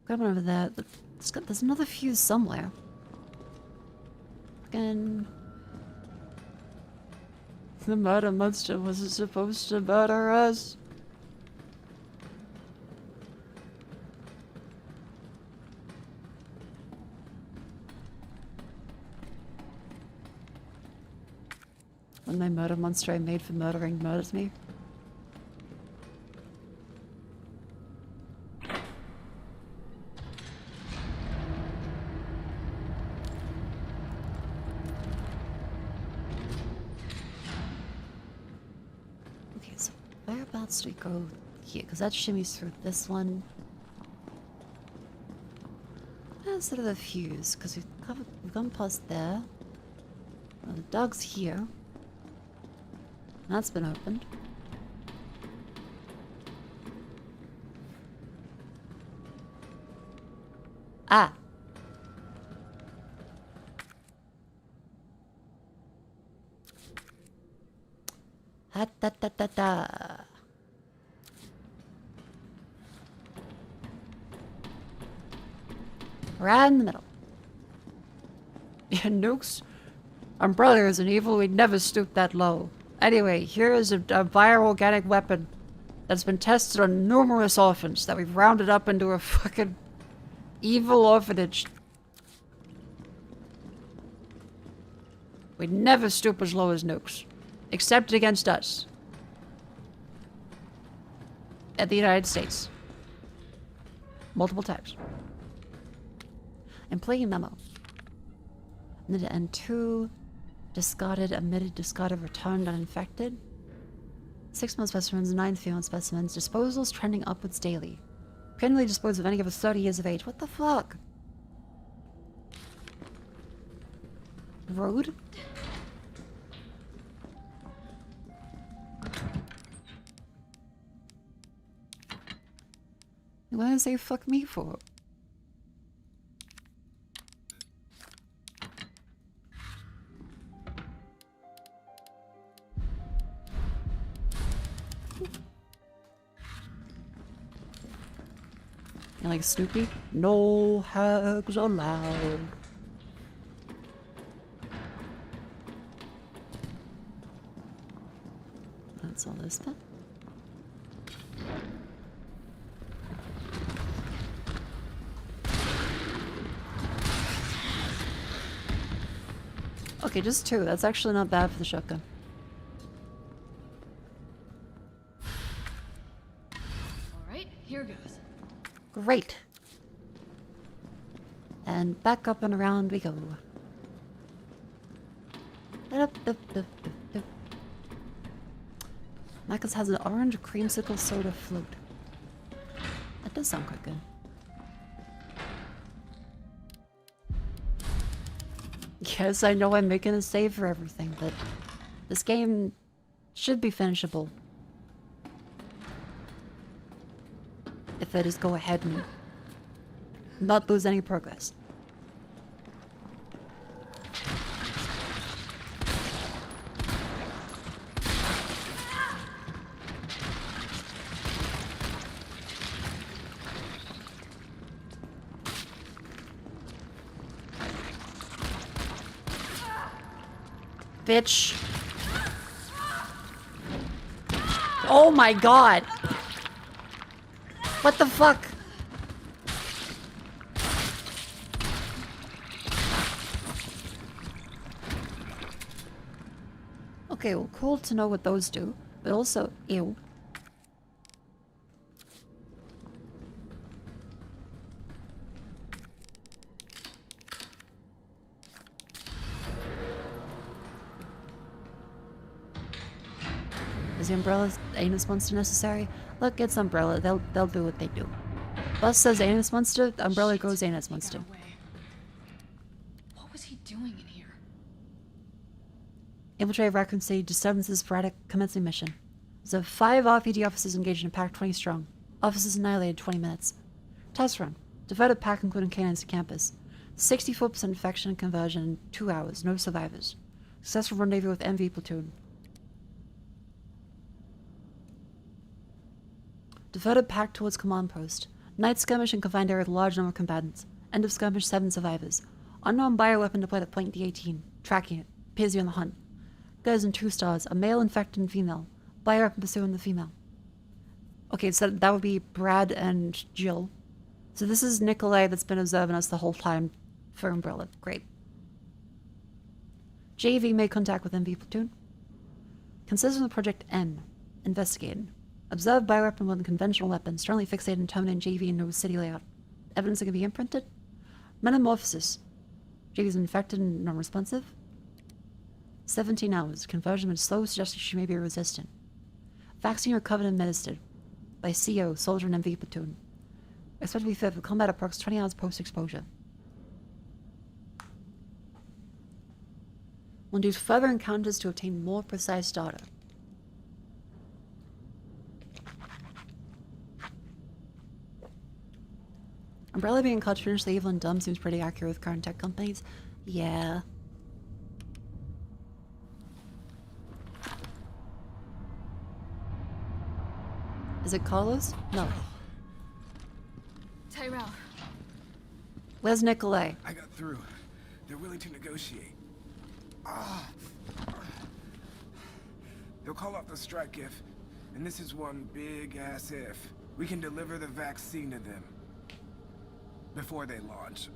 Grab one over there. There's another fuse somewhere. Again. The murder monster wasn't supposed to murder us. When my murder monster I made for murdering murders me. Okay, so whereabouts do we go here? Because that shimmies through this one. Instead of the fuse, because we've gone past there. Well, the dog's here. That's been opened. Ah! Ha da da da da. Right in the middle. Yeah, nukes. Umbrella is an evil, we'd never stoop that low. Anyway, here is a bioorganic weapon that's been tested on numerous orphans that we've rounded up into a fucking evil orphanage. We'd never stoop as low as nukes. Except against us. At the United States. Multiple times. Employee memo. N2... Discarded, omitted, discarded, returned, uninfected. 6 male specimens, 9 female specimens. Disposals trending upwards daily. Criminally dispose of any of us 30 years of age. What the fuck? Road? What did I say fuck me for? You like Snoopy? No hugs allowed. That's all this bit. Okay, just 2. That's actually not bad for the shotgun. Alright, here goes. Great. And back up and around we go. Mako's has an orange creamsicle soda float. That does sound quite good. Yes, I know I'm making a save for everything, but this game should be finishable. If I just go ahead and not lose any progress. Bitch. Oh my god. What the fuck? Okay, well, cool to know what those do, but also, ew. Is the Umbrella's anus monster necessary? Look, it's Umbrella. They'll do what they do. Bus says anus monster, the Umbrella goes anus monster. What was he doing in here? Infiltrate Raccoon City, disturbances sporadic, commencing mission. There's 5 RPG officers engaged in a pack 20 strong. Officers annihilated 20 minutes. Test run. Divided pack including canines to campus. 64% infection and conversion in 2 hours. No survivors. Successful rendezvous with MV platoon. Diverted pack towards command post. Night skirmish in confined area with a large number of combatants. End of skirmish 7 survivors. Unknown bioweapon deployed at point D18. Tracking it. Appears to be on the hunt. Goes in 2 stars. A male infected and female. Bioweapon pursuing the female. Okay, so that would be Brad and Jill. So this is Nikolai that's been observing us the whole time for Umbrella. Great. JV made contact with MV platoon. Consistent with Project N. Investigated. Observed bioweapon with a conventional weapon, strongly fixated and terminating JV in no city layout. Evidence that can be imprinted? Metamorphosis. JV is infected and non-responsive. 17 hours. Conversion been slow, suggesting she may be resistant. Vaccine recovered and administered. By CO, soldier and MV platoon. Expected to be fit for combat approx 20 hours post-exposure. Will induce further encounters to obtain more precise data. Umbrella being cartoonishly evil and dumb seems pretty accurate with current tech companies. Yeah. Is it Carlos? No. Tyrell. Where's Nikolai? I got through. They're willing to negotiate. They'll call off the strike if, and this is one big ass if, we can deliver the vaccine to them. Before they launch.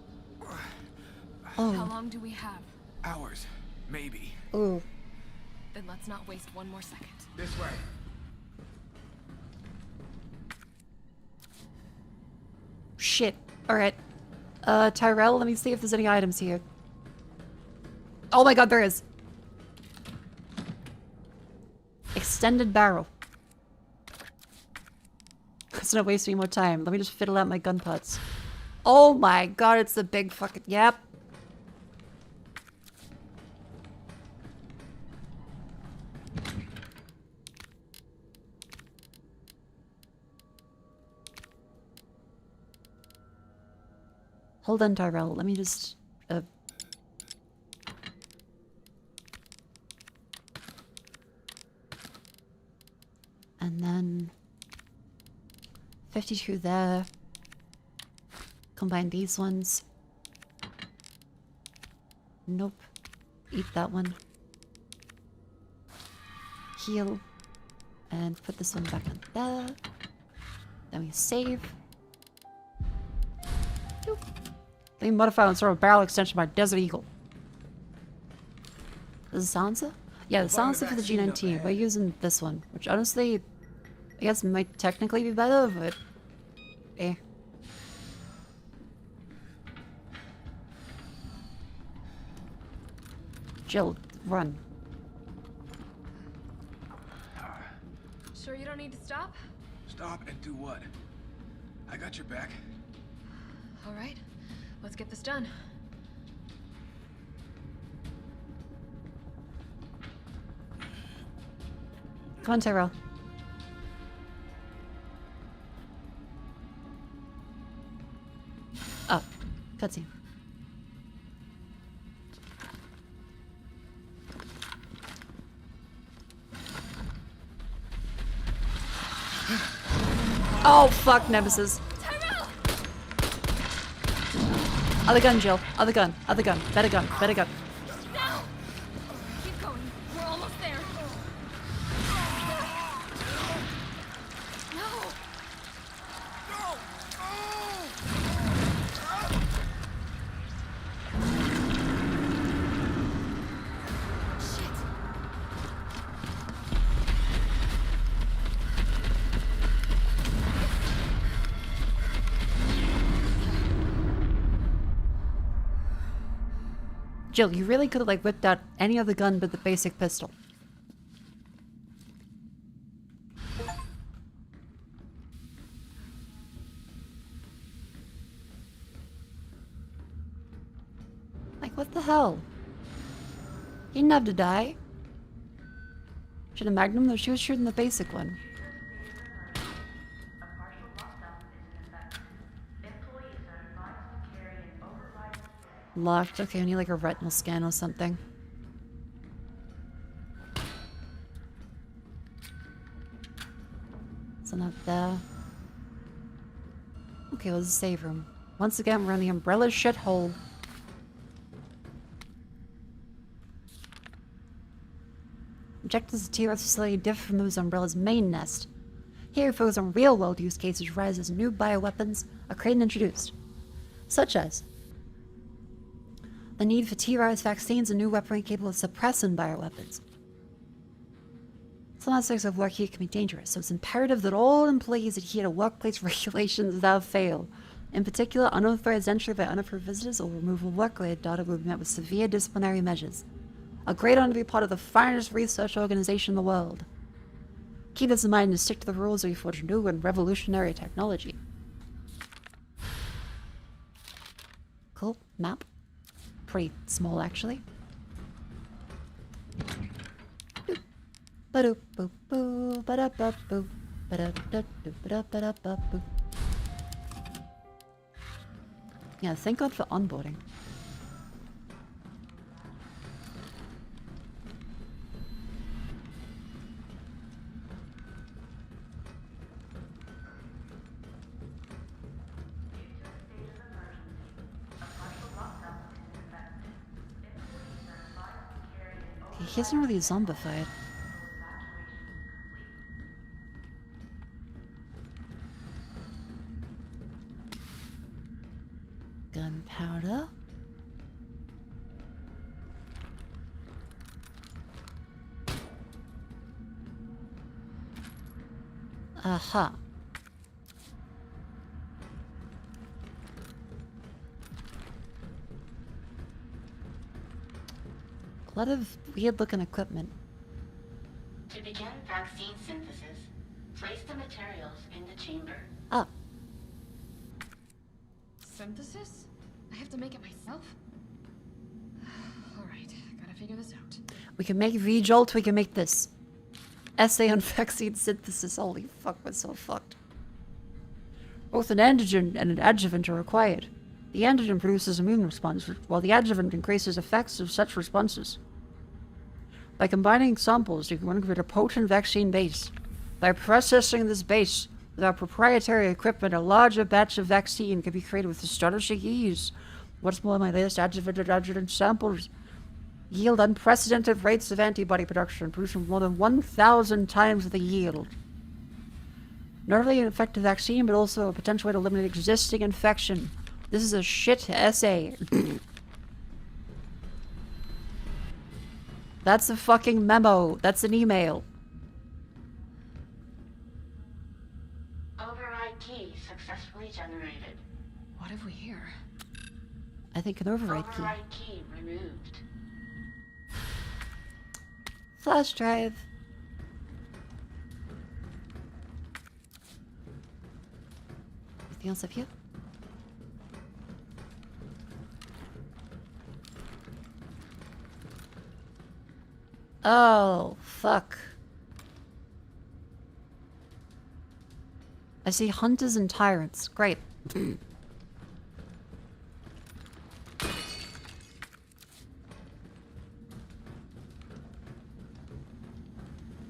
How long do we have? Hours, maybe. Ooh. Then let's not waste one more second. This way. Shit. Alright. Tyrell, let me see if there's any items here. Oh my god, there is. Extended barrel. It's gonna waste any more time. Let me just fiddle out my gun parts. Oh my god, it's the big fucking... Yep. Hold on, Tyrell. Let me just... And then... 52 there. Combine these ones. Nope. Eat that one. Heal. And put this one back on there. Then we save. Boop. Let me modify and throw a barrel extension by Desert Eagle. This is a silencer? Yeah, the silencer for the G19. We're using this one, which honestly, I guess might technically be better, but eh. Jill, run. Sure you don't need to stop? Stop and do what? I got your back. All right, let's get this done. Come on, Tyrell. Oh, cutscene. Oh, fuck, Nemesis. Tyrell! Other gun, Jill. Other gun. Other gun. Better gun. Better gun. Now! Keep going. We're almost there. No! Jill, you really could have like whipped out any other gun but the basic pistol. Like, what the hell? He didn't have to die. Should have Magnum, though she was shooting the basic one. Locked. Okay, I need like a retinal scan or something. So not there. Okay, well, this is the save room. Once again, we're in the Umbrella shithole. Objectives of the TRS facility differ from those Umbrella's main nest. Here, focus on real-world use cases rise as new bioweapons are created and introduced, such as the need for T-virus vaccines and new weaponry capable of suppressing bioweapons. Some aspects of work here can be dangerous, so it's imperative that all employees adhere to workplace regulations without fail. In particular, unauthorized entry by unapproved visitors or removal of work-related data will be met with severe disciplinary measures. A great honor to be part of the finest research organization in the world. Keep this in mind and stick to the rules or you forge new and revolutionary technology. Cool. Map. Pretty small, actually. Ba-doop boop boo, ba-da-ba boo, ba-da-da-doo, ba-da-ba-da-ba boo. Yeah, thank God for onboarding. He isn't really zombified. Gunpowder. Aha. A lot of weird looking equipment. To begin vaccine synthesis, Place the materials in the chamber. Oh. Synthesis? I have to make it myself? Alright, gotta figure this out. We can make V-Jolt, we can make this. Essay on vaccine synthesis. Holy fuck, we're so fucked. Both an antigen and an adjuvant are required. The antigen produces immune responses, while the adjuvant increases effects of such responses. By combining samples, you can create a potent vaccine base. By processing this base with our proprietary equipment, a larger batch of vaccine can be created with astonishing ease. What's more, my latest adjuvant samples yield unprecedented rates of antibody production, producing more than 1,000 times the yield. Not only an effective vaccine, but also a potential way to eliminate existing infection. This is a shit essay. That's a fucking memo. That's an email. Override key successfully generated. What have we here? I think an override key. Override key removed. Flash drive. Anything else up here? Oh, fuck. I see hunters and tyrants. Great.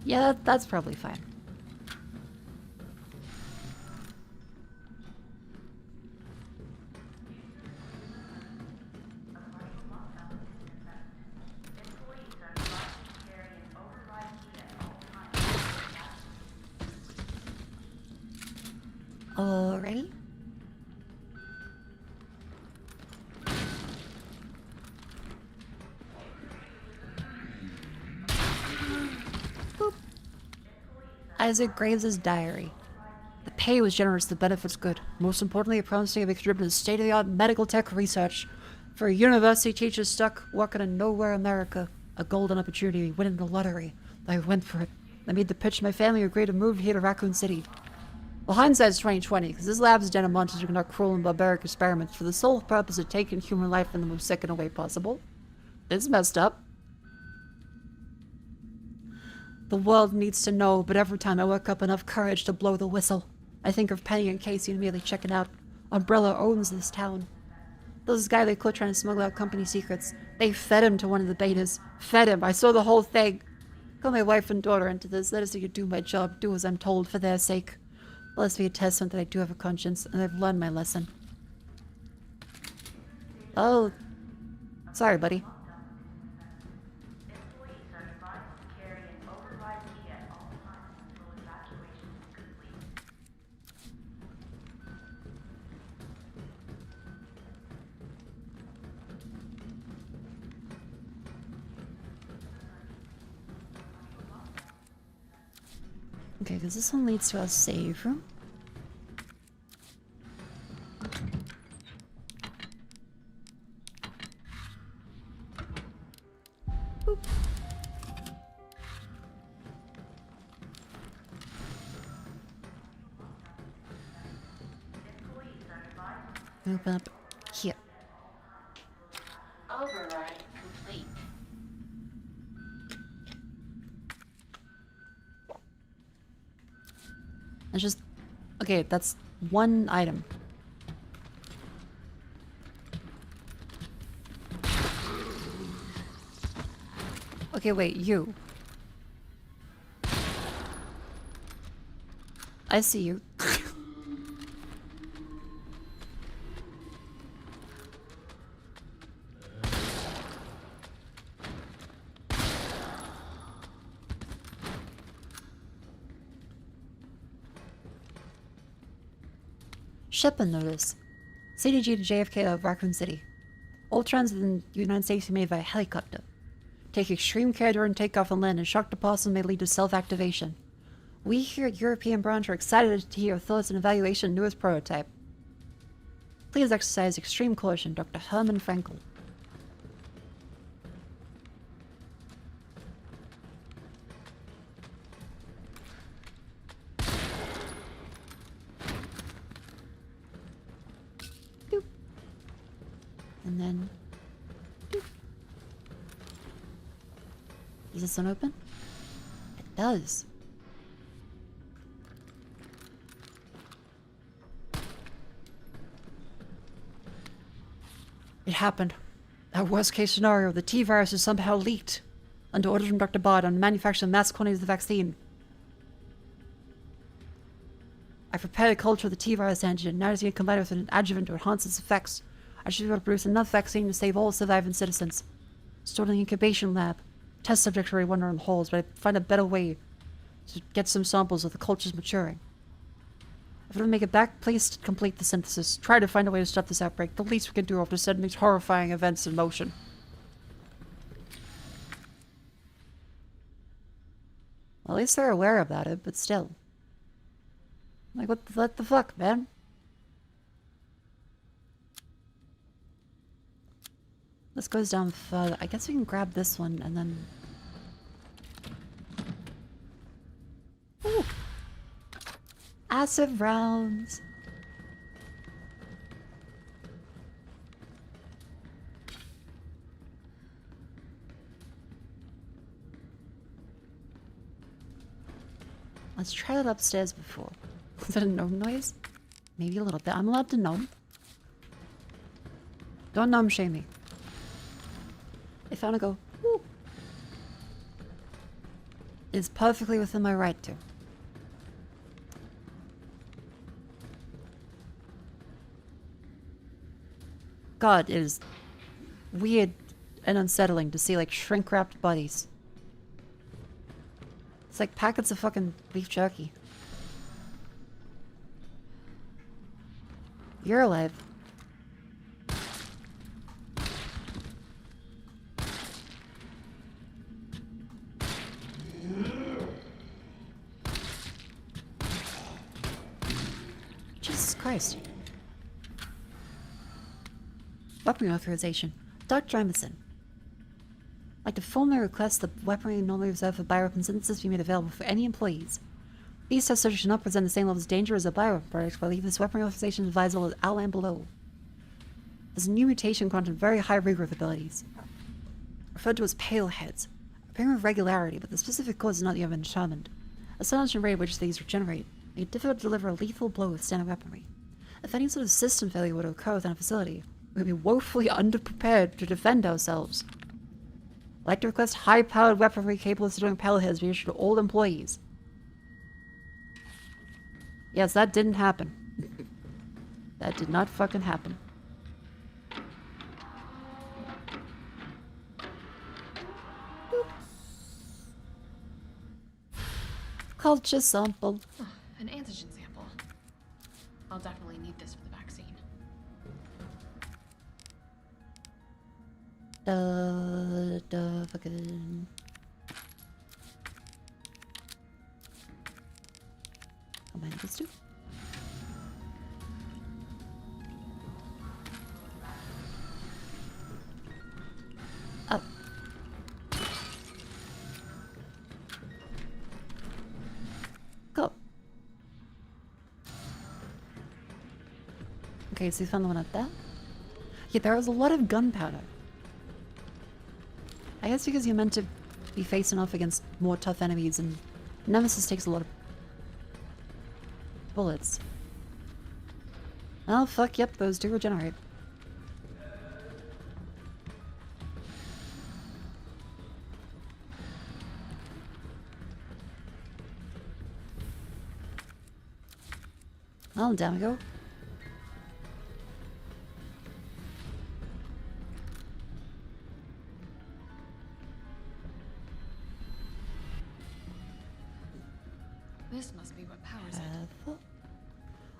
Yeah, that's probably fine. Alrighty. Boop. Isaac Graves' diary. The pay was generous, the benefits good. Most importantly, it promised to make a trip to state-of-the-art medical tech research. For a university teacher stuck working in nowhere America, a golden opportunity, winning the lottery. I went for it. I made the pitch to my family, agreed to move here to Raccoon City. Well, hindsight's 2020, because this lab's done a monster to conduct cruel and barbaric experiments for the sole purpose of taking human life in the most sickening way possible. It's messed up. The world needs to know, but every time I work up enough courage to blow the whistle, I think of Penny and Casey and immediately checking out. Umbrella owns this town. This guy they quit trying to smuggle out company secrets. They fed him to one of the betas. Fed him. I saw the whole thing. Got my wife and daughter into this. Let us see you do my job. Do as I'm told for their sake. Let's be a testament that I do have a conscience, and I've learned my lesson. Oh. Sorry, buddy. Okay, because this one leads to our save room. Boop. Open up here. Override complete. It's just... Okay, that's one item. Okay, wait, you. I see you. Shipping notice. CDG to JFK of Raccoon City. All transit in the United States are made via helicopter. Take extreme care during takeoff and land, and shock deposit may lead to self-activation. We here at European branch are excited to hear your thoughts and evaluation of newest prototype. Please exercise extreme caution, Dr. Herman Frankel. And then... Does this one open? It does. It happened. Our worst case scenario, the T-virus is somehow leaked under orders from Dr. Bard on manufacturing mass quantities of the vaccine. I prepared a culture of the T-virus antigen, now to combine it with an adjuvant to enhance its effects. I should be able to produce enough vaccine to save all surviving citizens. Stored in the incubation lab. Test subjects already wander in the halls, but I find a better way to get some samples of the cultures maturing. If I don't make it back, please complete the synthesis. Try to find a way to stop this outbreak. The least we can do after setting these horrifying events in motion. Well, at least they're aware about it, but still. Like, what the fuck, man? This goes down further. I guess we can grab this one and then... Ooh! Acid rounds! Let's try that upstairs before. Is that a gnome noise? Maybe a little bit. I'm allowed to gnome. Don't gnome shame me. If I want to go, woo, it's perfectly within my right to. God, it is weird and unsettling to see like shrink-wrapped bodies. It's like packets of fucking beef jerky. You're alive. Jesus Christ. Weaponry authorization. Dr. Emerson. I'd like to formally request the weaponry normally reserved for bioweapon synthesis be made available for any employees. These test subjects should not present the same level of danger as a bioweapon product, but I believe this weaponry authorization is advisable as outlined below. There's a new mutation granted very high regrowth abilities, referred to as pale heads, appearing with regularity, but the specific cause is not yet been determined. A astonishing rate at which these regenerate make it difficult to deliver a lethal blow with standard weaponry. If any sort of system failure were to occur within a facility, we would be woefully underprepared to defend ourselves. I'd like to request high-powered weaponry capable of destroying pale heads be issued to all employees. Yes, that didn't happen. That did not fucking happen. Boop. Culture sample. Oh, an antigen sample. I'll definitely need this for the vaccine. Fucking... Combine these two. Up. Go. Okay, so you found the one up there? Yeah, there was a lot of gunpowder. I guess because you're meant to be facing off against more tough enemies, and Nemesis takes a lot of bullets. Oh, fuck, yep, those do regenerate. Well, down we go. This must be what powers it.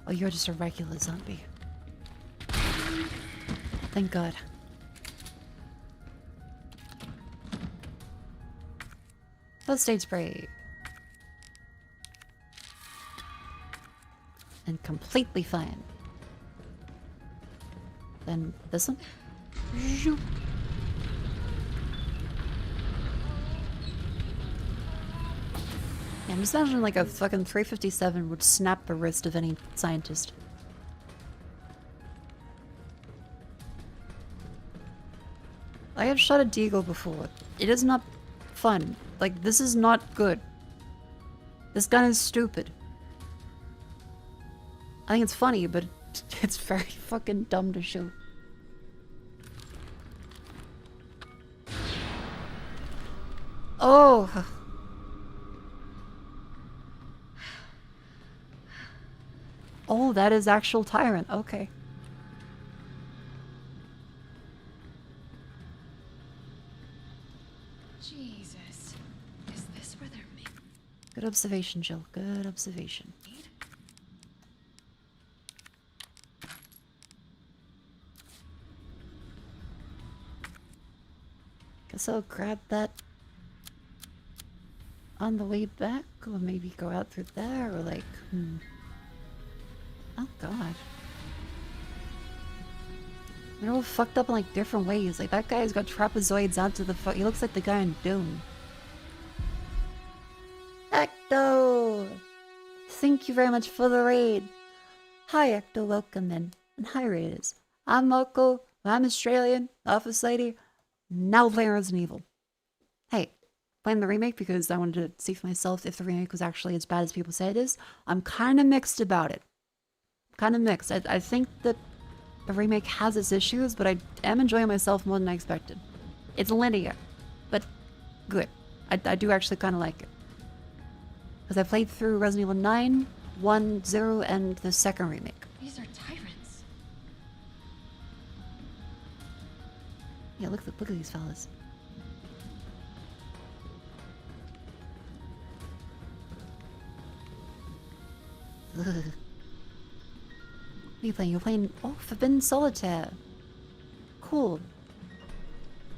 Oh, you're just a regular zombie. Thank God. First aid spray. And completely fine. Then this one. Zoop. Yeah, I'm just imagining like a fucking 357 would snap the wrist of any scientist. I have shot a deagle before. It is not fun. Like, this is not good. This gun is stupid. I think it's funny, but it's very fucking dumb to shoot. Oh! Oh, that is actual tyrant. Okay. Jesus. Is this where they're making? Good observation, Jill. Good observation. Guess I'll grab that on the way back, or maybe go out through there, or like, Oh god. They're all fucked up in like different ways. Like that guy's got trapezoids out to the he looks like the guy in Doom. Ecto! Thank you very much for the raid. Hi Ecto, welcome in. And hi Raiders. I'm Mako, I'm Australian, office lady, now playing Resident Evil. Hey, playing the remake because I wanted to see for myself if the remake was actually as bad as people say it is. I'm kinda mixed about it. Kinda mixed. I think that the remake has its issues, but I am enjoying myself more than I expected. It's linear, but good. I do actually kinda like it. Because I played through Resident Evil 9, 1, 0, and the second remake. These are tyrants. Yeah, look at these fellas. Ugh. What are you playing? You're playing Forbidden Solitaire. Cool.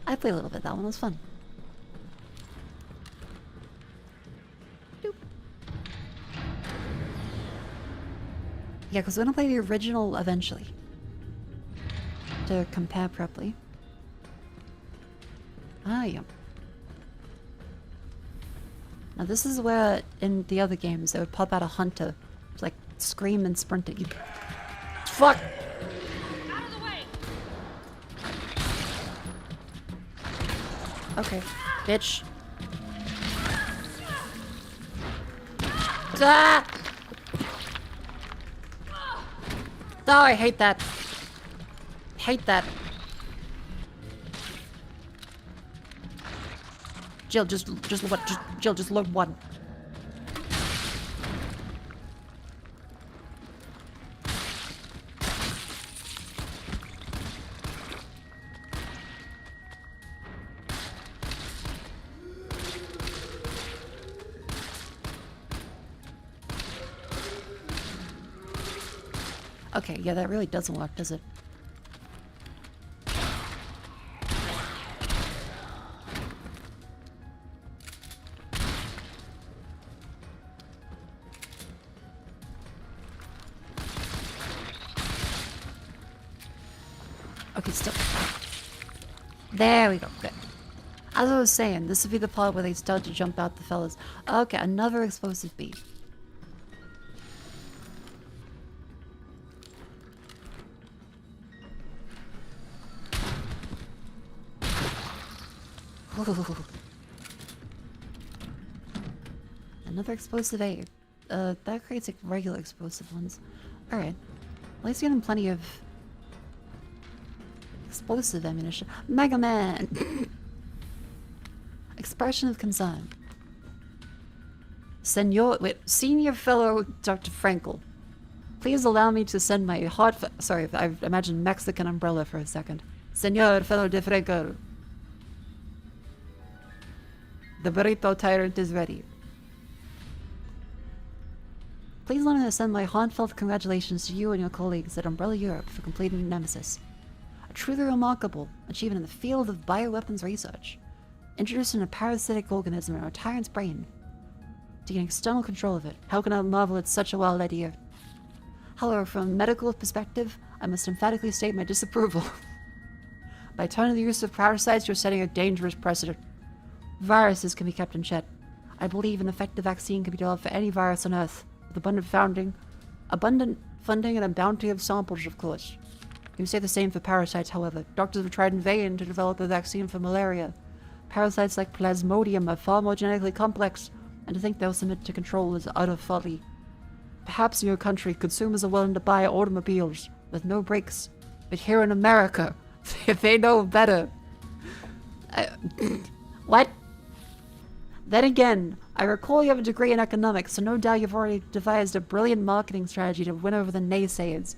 I played a little bit. That one was fun. Doop. Yeah, because we're gonna play the original eventually. To compare properly. Ah, yeah. Now this is where, in the other games, they would pop out a hunter. Like, scream and sprint at you. Fuck! Out of the way. Okay, bitch. Ah! Oh, I hate that. Hate that. Jill, just what? Jill, just load one. Okay, yeah, that really doesn't work, does it? Okay, stop. There we go, good. As I was saying, this would be the part where they start to jump out the fellas. Okay, another explosive bee. Ooh. Another explosive A. That creates like regular explosive ones. Alright. At least getting plenty of explosive ammunition. Mega Man! Expression of concern. Senior fellow Dr. Frankel. Please allow me to send my sorry, I imagined Mexican umbrella for a second. Senor fellow de Frankel. The burrito tyrant is ready. Please let me send my heartfelt congratulations to you and your colleagues at Umbrella Europe for completing Nemesis. A truly remarkable achievement in the field of bioweapons research. Introducing a parasitic organism in our tyrant's brain to gain external control of it. How can I marvel at such a wild idea? However, from a medical perspective, I must emphatically state my disapproval. By turning the use of parasites, you're setting a dangerous precedent. Viruses can be kept in check. I believe an effective vaccine can be developed for any virus on Earth, with abundant funding, and a bounty of samples, of course. You say the same for parasites, however. Doctors have tried in vain to develop a vaccine for malaria. Parasites like Plasmodium are far more genetically complex, and to think they'll submit to control is utter folly. Perhaps in your country, consumers are willing to buy automobiles with no brakes. But here in America, they know better. What? Then again, I recall you have a degree in economics, so no doubt you've already devised a brilliant marketing strategy to win over the naysayers.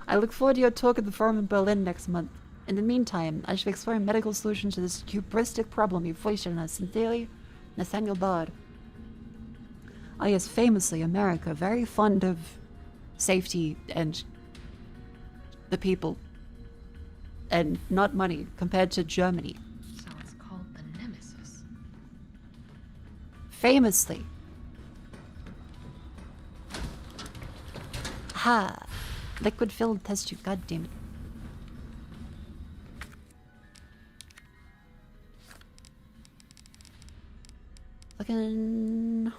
I look forward to your talk at the forum in Berlin next month. In the meantime, I shall be exploring medical solutions to this hubristic problem you've foisted on us. Sincerely, Nathaniel Bard. Oh yes, famously, America, very fond of safety and the people. And not money, compared to Germany. So it's called the Nemesis. Famously. Ha! Liquid-filled test tube, god damn it. Fucking...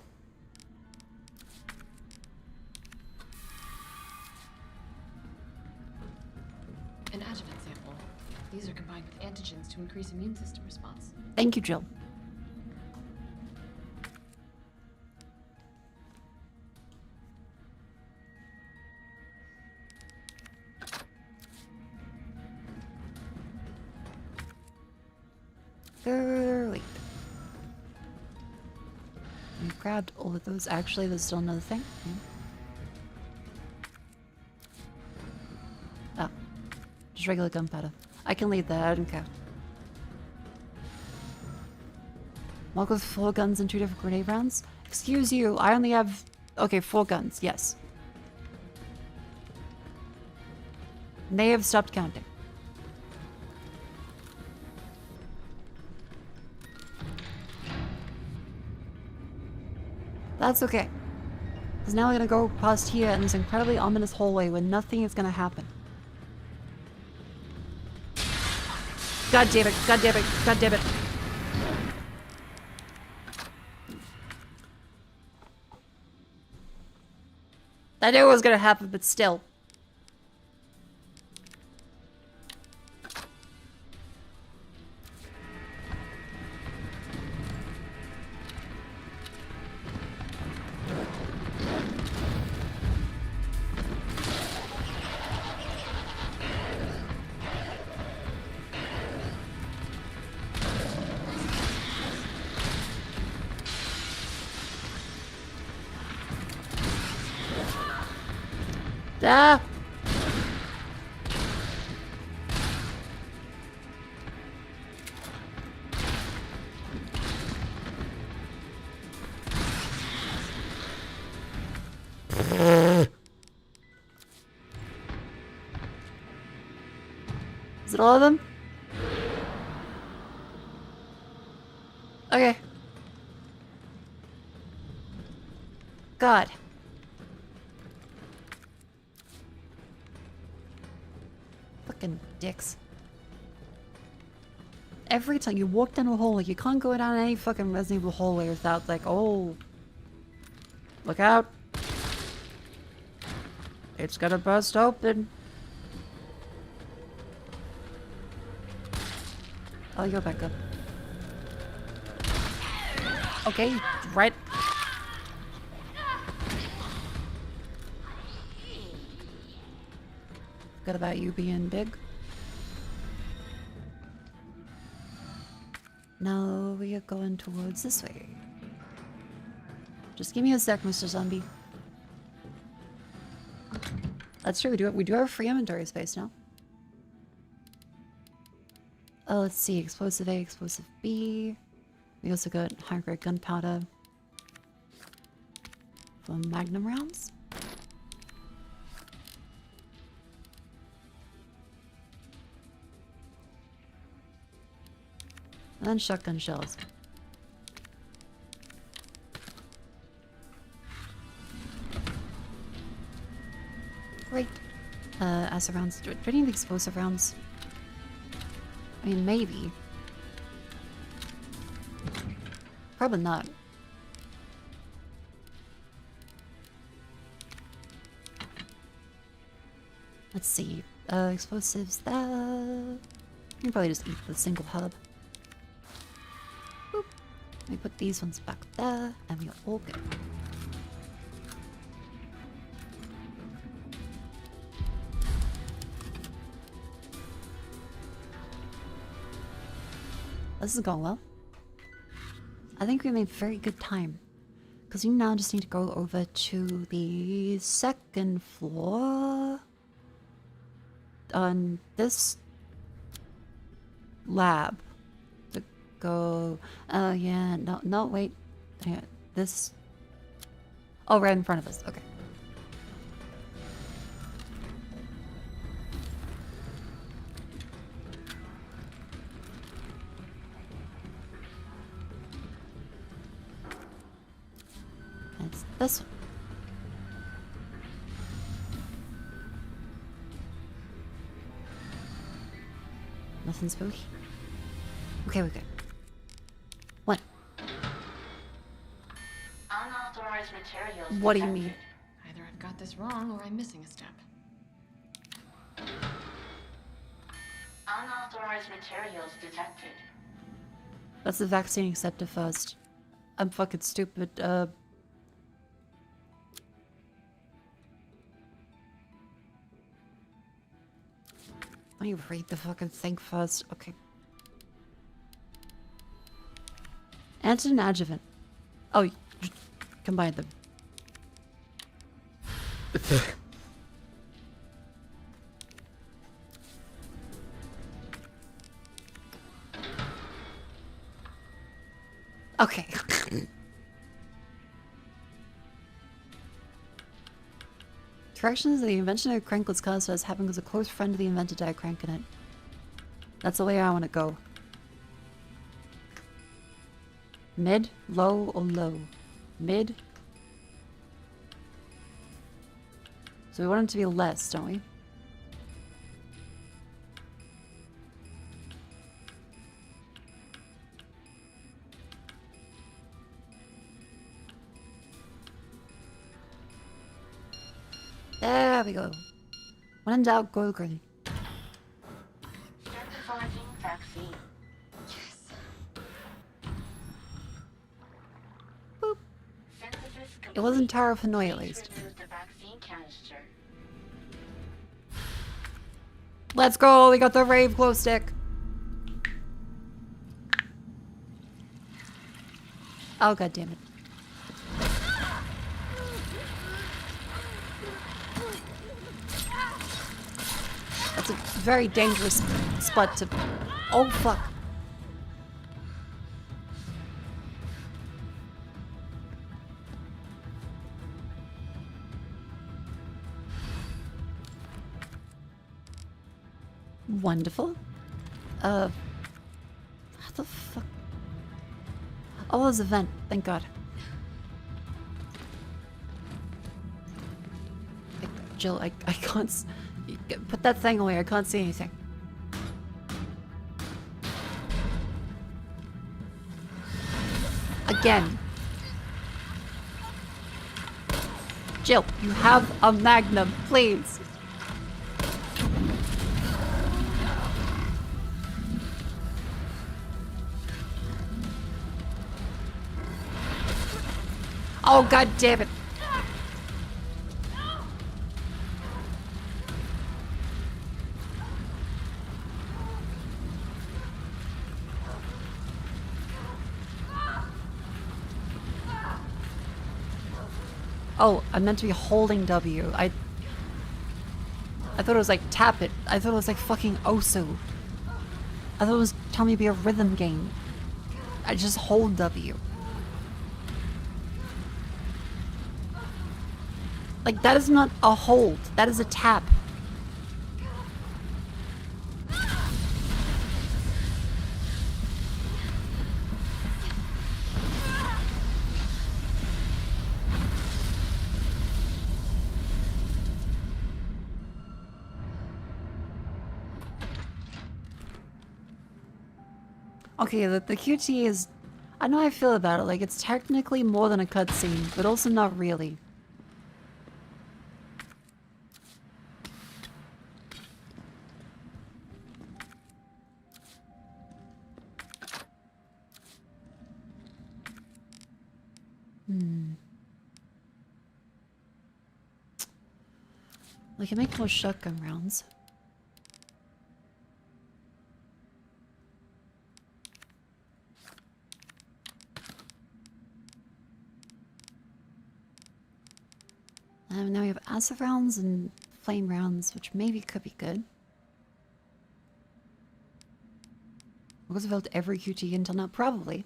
An adjuvant sample. These are combined with antigens to increase immune system response. Thank you, Jill. Wait. We grabbed all of those. Actually, there's still another thing. Oh. Just regular gunpowder. I can leave that, I don't care. Mako's 4 guns and 2 different grenade rounds? Excuse you, I only have... Okay, 4 guns, yes. They have stopped counting. That's okay. Because now we're gonna go past here in this incredibly ominous hallway where nothing is gonna happen. God damn it, god damn it, god damn it. I knew it was gonna happen, but still. Ah! Is it all of them? Okay. God. Fucking dicks. Every time you walk down a hallway, you can't go down any fucking Resident Evil hallway without like, oh, look out. It's gonna burst open. I'll go back up. Okay, right. Forgot about you being big. Now we are going towards this way. Just give me a sec, Mr. Zombie. That's true, we do have free inventory space now. Oh, let's see, explosive A, explosive B. We also got high-grade gunpowder for magnum rounds. And then shotgun shells. Great. Acid rounds. Do I need explosive rounds? I mean, maybe. Probably not. Let's see. Explosives there. You can probably just eat the single hub. Boop. Let me put these ones back there, and we're all good. This is going well. I think we made very good time. Because we now just need to go over to the second floor. On this lab. To go... Oh, yeah. No, wait. Hang on. This... Oh, right in front of us. Okay. It's this one. Nothing spooky. Okay, we're good. What? Unauthorized materials. What do you detected. mean? Either I've got this wrong or I'm missing a step. Unauthorized materials detected. That's the vaccine accepted first. I'm fucking stupid. Let me read the fucking thing first. Okay. Antigen adjuvant. Oh, you combine them. Okay. Corrections: the invention of Crankless Costas happened because a close friend of the inventor died cranking it. That's the way I want to go. Mid, low, or low? Mid. So we want it to be less, don't we? There we go. When in doubt, go green. Synthesizing vaccine. Boop. Synthesis It wasn't complete. Tarafanoy at Please least. remove the vaccine canister. Let's go! We got the rave glow stick! Oh, god damn it. That's a very dangerous spot to... Oh, fuck. Wonderful. How the fuck? Oh, there's a vent. Thank God. Jill, I can't... Put that thing away. I can't see anything. Again. Jill, you have a magnum, please. Oh, god damn it. Oh, I meant to be holding W. I thought it was like tap it. I thought it was like fucking Osu. I thought it was telling me to be a rhythm game. I just hold W. Like, that is not a hold. That is a tap. Okay, the QT is... I know how I feel about it. Like, it's technically more than a cutscene, but also not really. We can make more shotgun rounds. Now we have acid rounds and flame rounds, which maybe could be good. Was built every QT until now? Probably.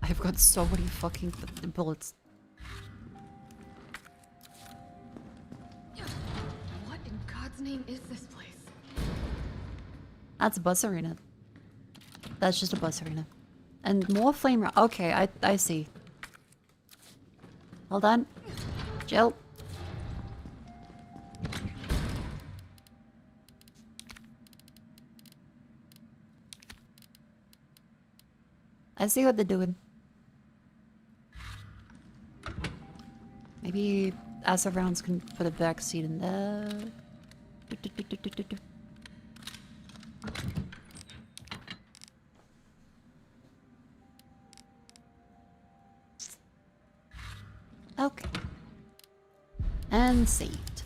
I've got so many fucking bullets. What in God's name is this place? That's a bus arena. That's just a bus arena. And more flame round. Okay, I see. Hold on. Jill. I see what they're doing. Maybe acid rounds can put a back seat in there. Okay. And saved.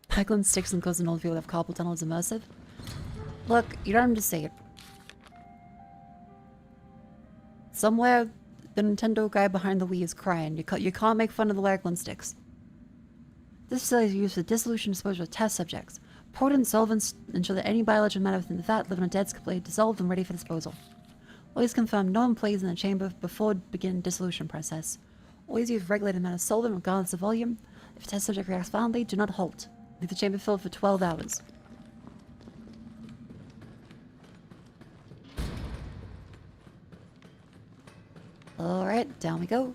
Pegland sticks and goes in old field of carpal tunnel is immersive. Look, you don't have to say it. Somewhere, the Nintendo guy behind the Wii is crying. You can't make fun of the Lagland sticks. This facility is used for dissolution disposal of test subjects. Potent solvents ensure that any biological matter within the vat live in a dead state dissolved and ready for disposal. Always confirm no employees in the chamber before begin dissolution process. Always use regulated amount of solvent regardless of volume. If a test subject reacts violently, do not halt. Leave the chamber filled for 12 hours. Alright, down we go.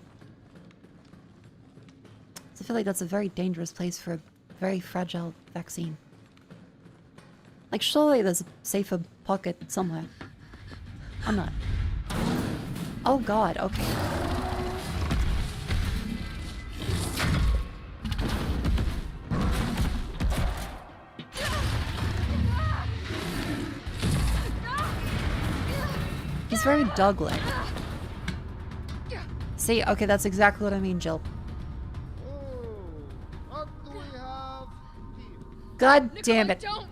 So I feel like that's a very dangerous place for a very fragile vaccine. Like, surely there's a safer pocket somewhere. I'm not. Oh god, okay. He's very dog-like. See, okay, that's exactly what I mean, Jill. God damn it. Don't!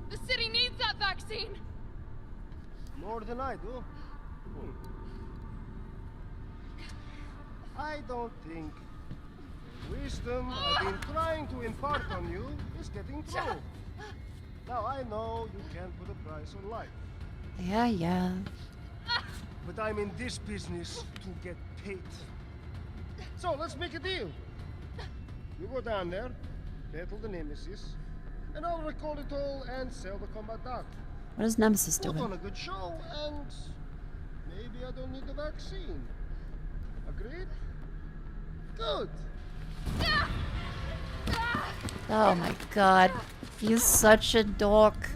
The city needs that vaccine! More than I do. I don't think the wisdom I've been trying to impart on you is getting through. Now I know you can't put a price on life. Yeah. But I'm in this business to get paid. So let's make a deal. You go down there, battle the Nemesis, and I'll record it all and sell the combat dog. What is Nemesis doing? Put on a good show, and maybe I don't need the vaccine. Agreed? Good. Oh my god. He's such a dork.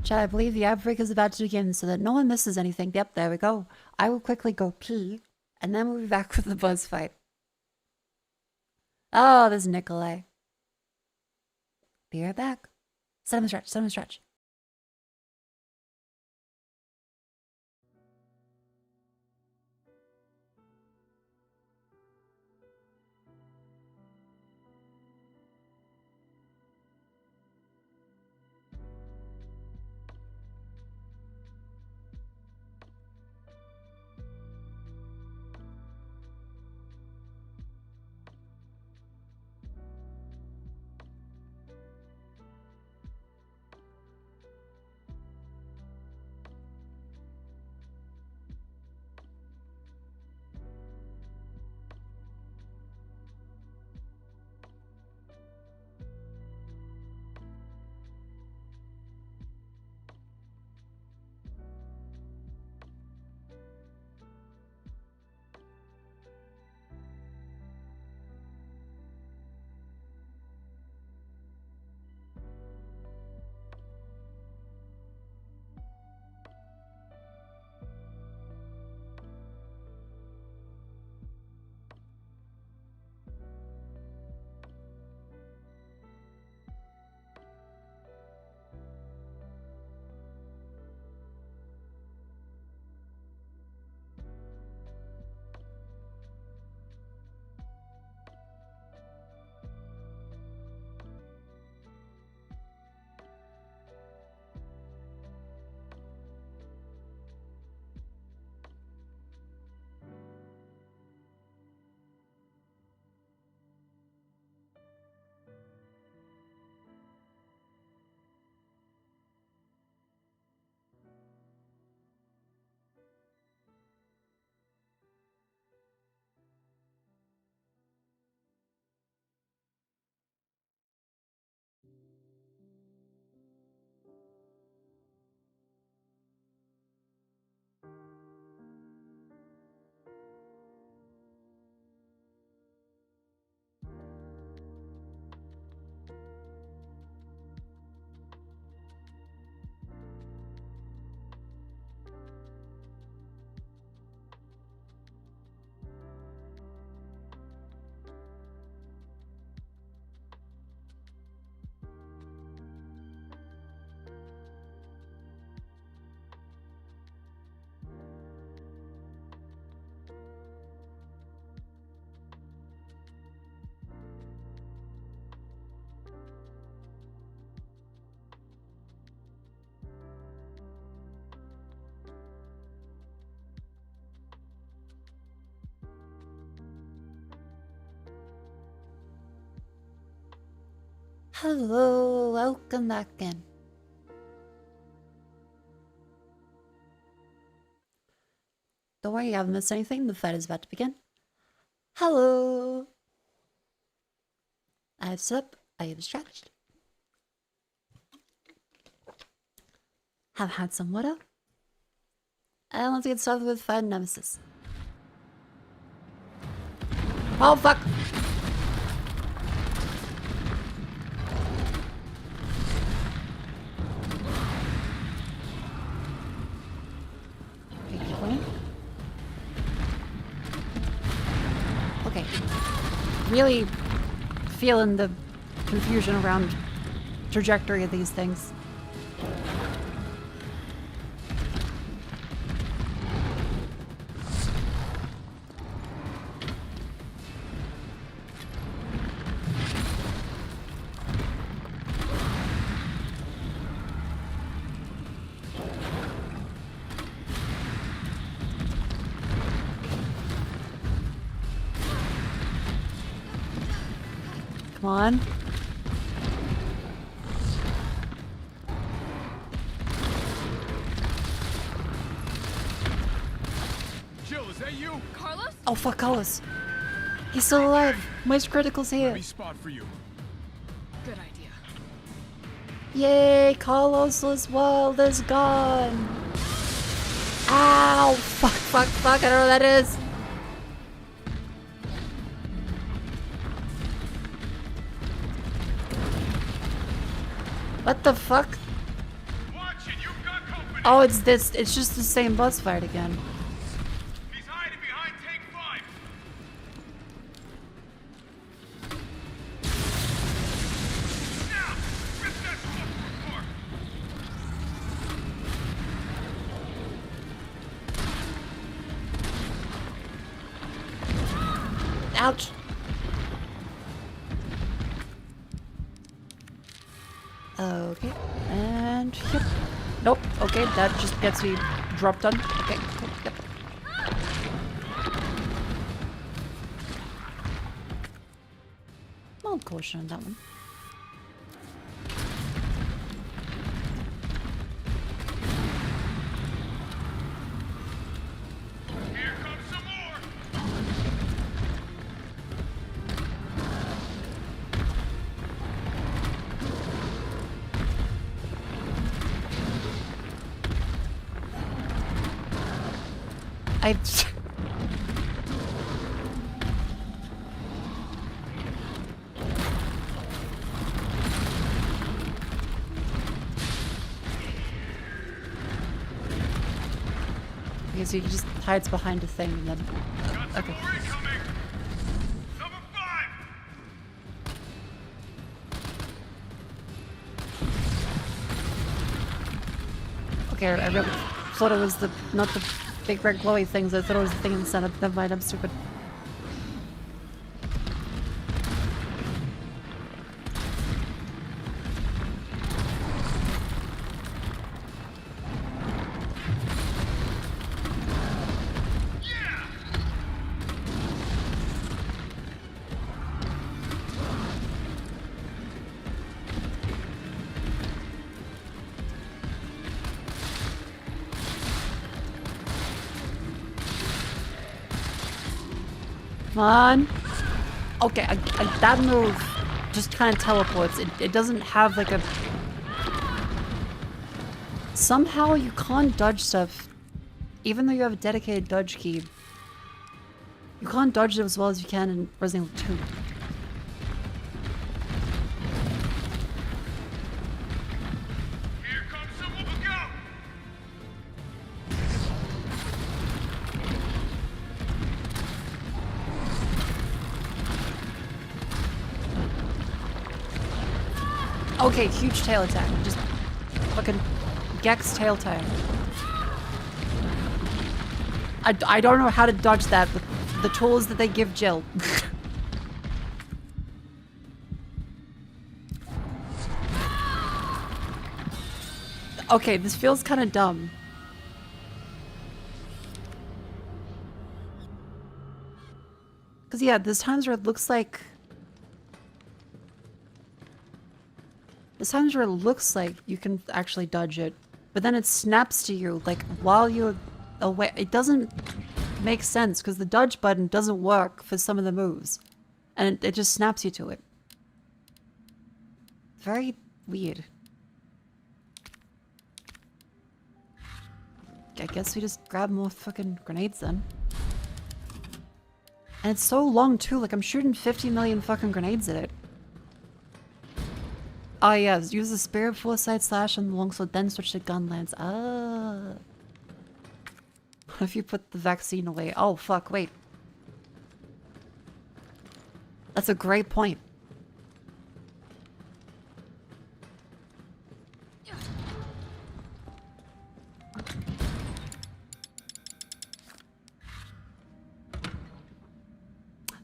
Chad, I believe the outbreak is about to begin so that no one misses anything. Yep, there we go. I will quickly go pee, and then we'll be back with the buzz fight. Oh, there's Nikolai. Be right back. Set him a stretch. Hello, welcome back in. Don't worry, you haven't missed anything. The fight is about to begin. Hello. I have slept. I have stretched. Have had some water. And let's get started with fight Nemesis. Oh fuck! Okay. Really feeling the confusion around trajectory of these things. Come on. Jill, is that you? Carlos? Oh fuck, Carlos. He's still alive. Moist Critical's here. Let me spot for you. Good idea. Yay, Carlos's world is gone. Ow! Fuck, fuck, fuck, I don't know what that is. What the fuck? Oh, it's this. It's just the same boss fight again. He's hiding behind tank 5. Now, rip that fucker apart. Ouch. Okay, and yep. Nope. Okay, that just gets me dropped on. Okay, cool, yep. Mild caution on that one. Here comes some more. Because he just hides behind a thing and then... Okay. Okay, I really thought it was the... not the big red glowy things, I thought it was the thing in the center. Never mind, I'm stupid. Come on. Okay, that move just kind of teleports. It doesn't have like a... Somehow you can't dodge stuff, even though you have a dedicated dodge key. You can't dodge it as well as you can in Resident Evil 2. Okay, huge tail attack. Just fucking Gex tail tire. I don't know how to dodge that with the tools that they give Jill. Okay, this feels kind of dumb. Because yeah, there's times where it looks like... This times where it looks like you can actually dodge it, but then it snaps to you, like, while you're away. It doesn't make sense, because the dodge button doesn't work for some of the moves. And it just snaps you to it. Very weird. I guess we just grab more fucking grenades then. And it's so long too, like I'm shooting 50 million fucking grenades at it. Oh yeah, use the spirit foresight slash on the longsword, then switch to gun lance. Ah. What if you put the vaccine away? Oh fuck, wait. That's a great point.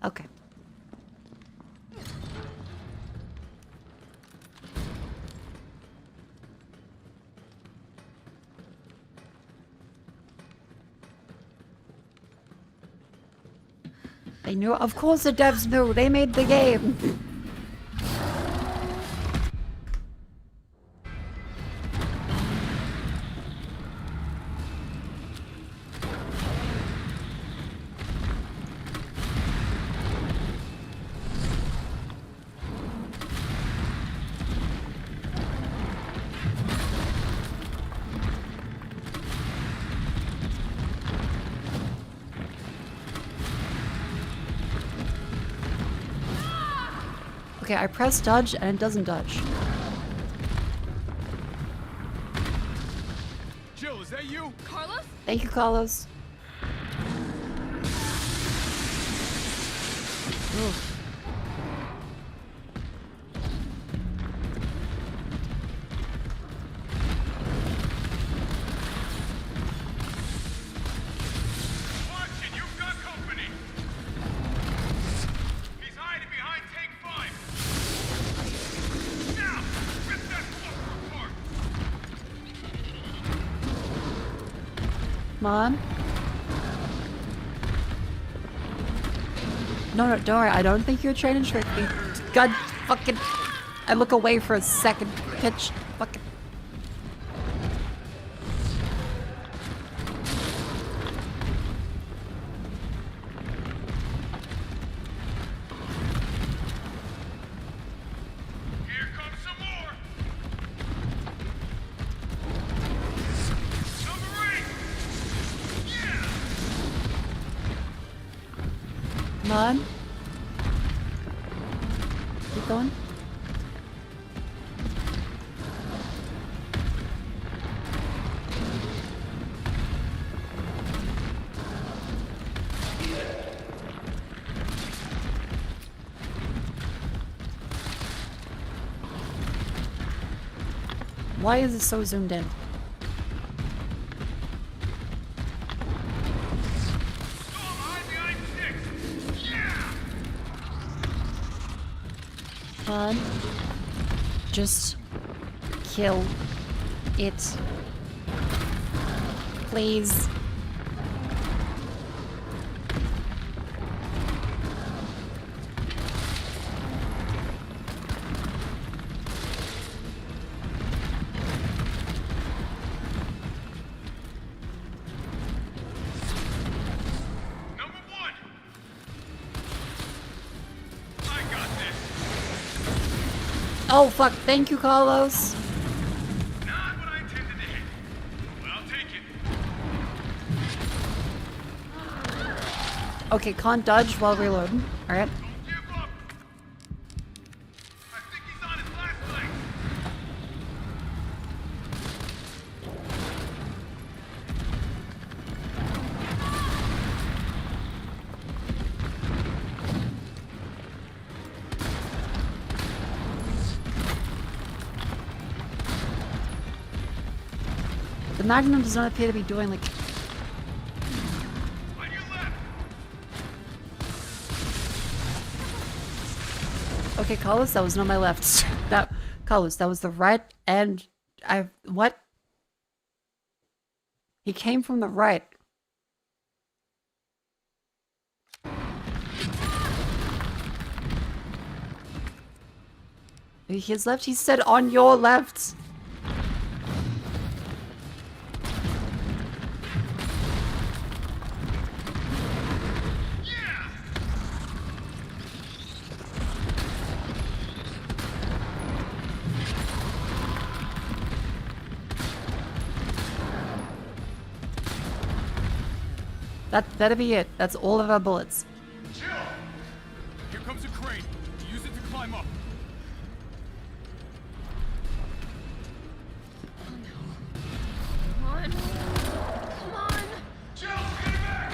Okay. They knew, of course the devs knew, they made the game. Okay, I press dodge and it doesn't dodge. Jill, is that you? Carlos? Thank you, Carlos. Oof. Watch it, you've got company. He's hiding behind tank 5. Now, rip that fucker apart. Come on. No, don't worry. I don't think you're trying to trick me. God fucking... I look away for a second. Pitch. Fucking... Here comes some more. Number 8. Yeah. Come on. Keep going. Why is it so zoomed in? Come on. Just kill it. Please. Number 1. I got this. Oh fuck, thank you, Carlos. Not what I intended to hit. But I'll take it. Okay, can't dodge while reloading. Alright. The Magnum does not appear to be doing like... Okay, Carlos, that was not my left. Carlos, that was the right, and what? He came from the right. His left, he said on your left. That better be it. That's all of our bullets. Jill! Here comes a crane. Use it to climb up. Come on. Come on. Jill, get back!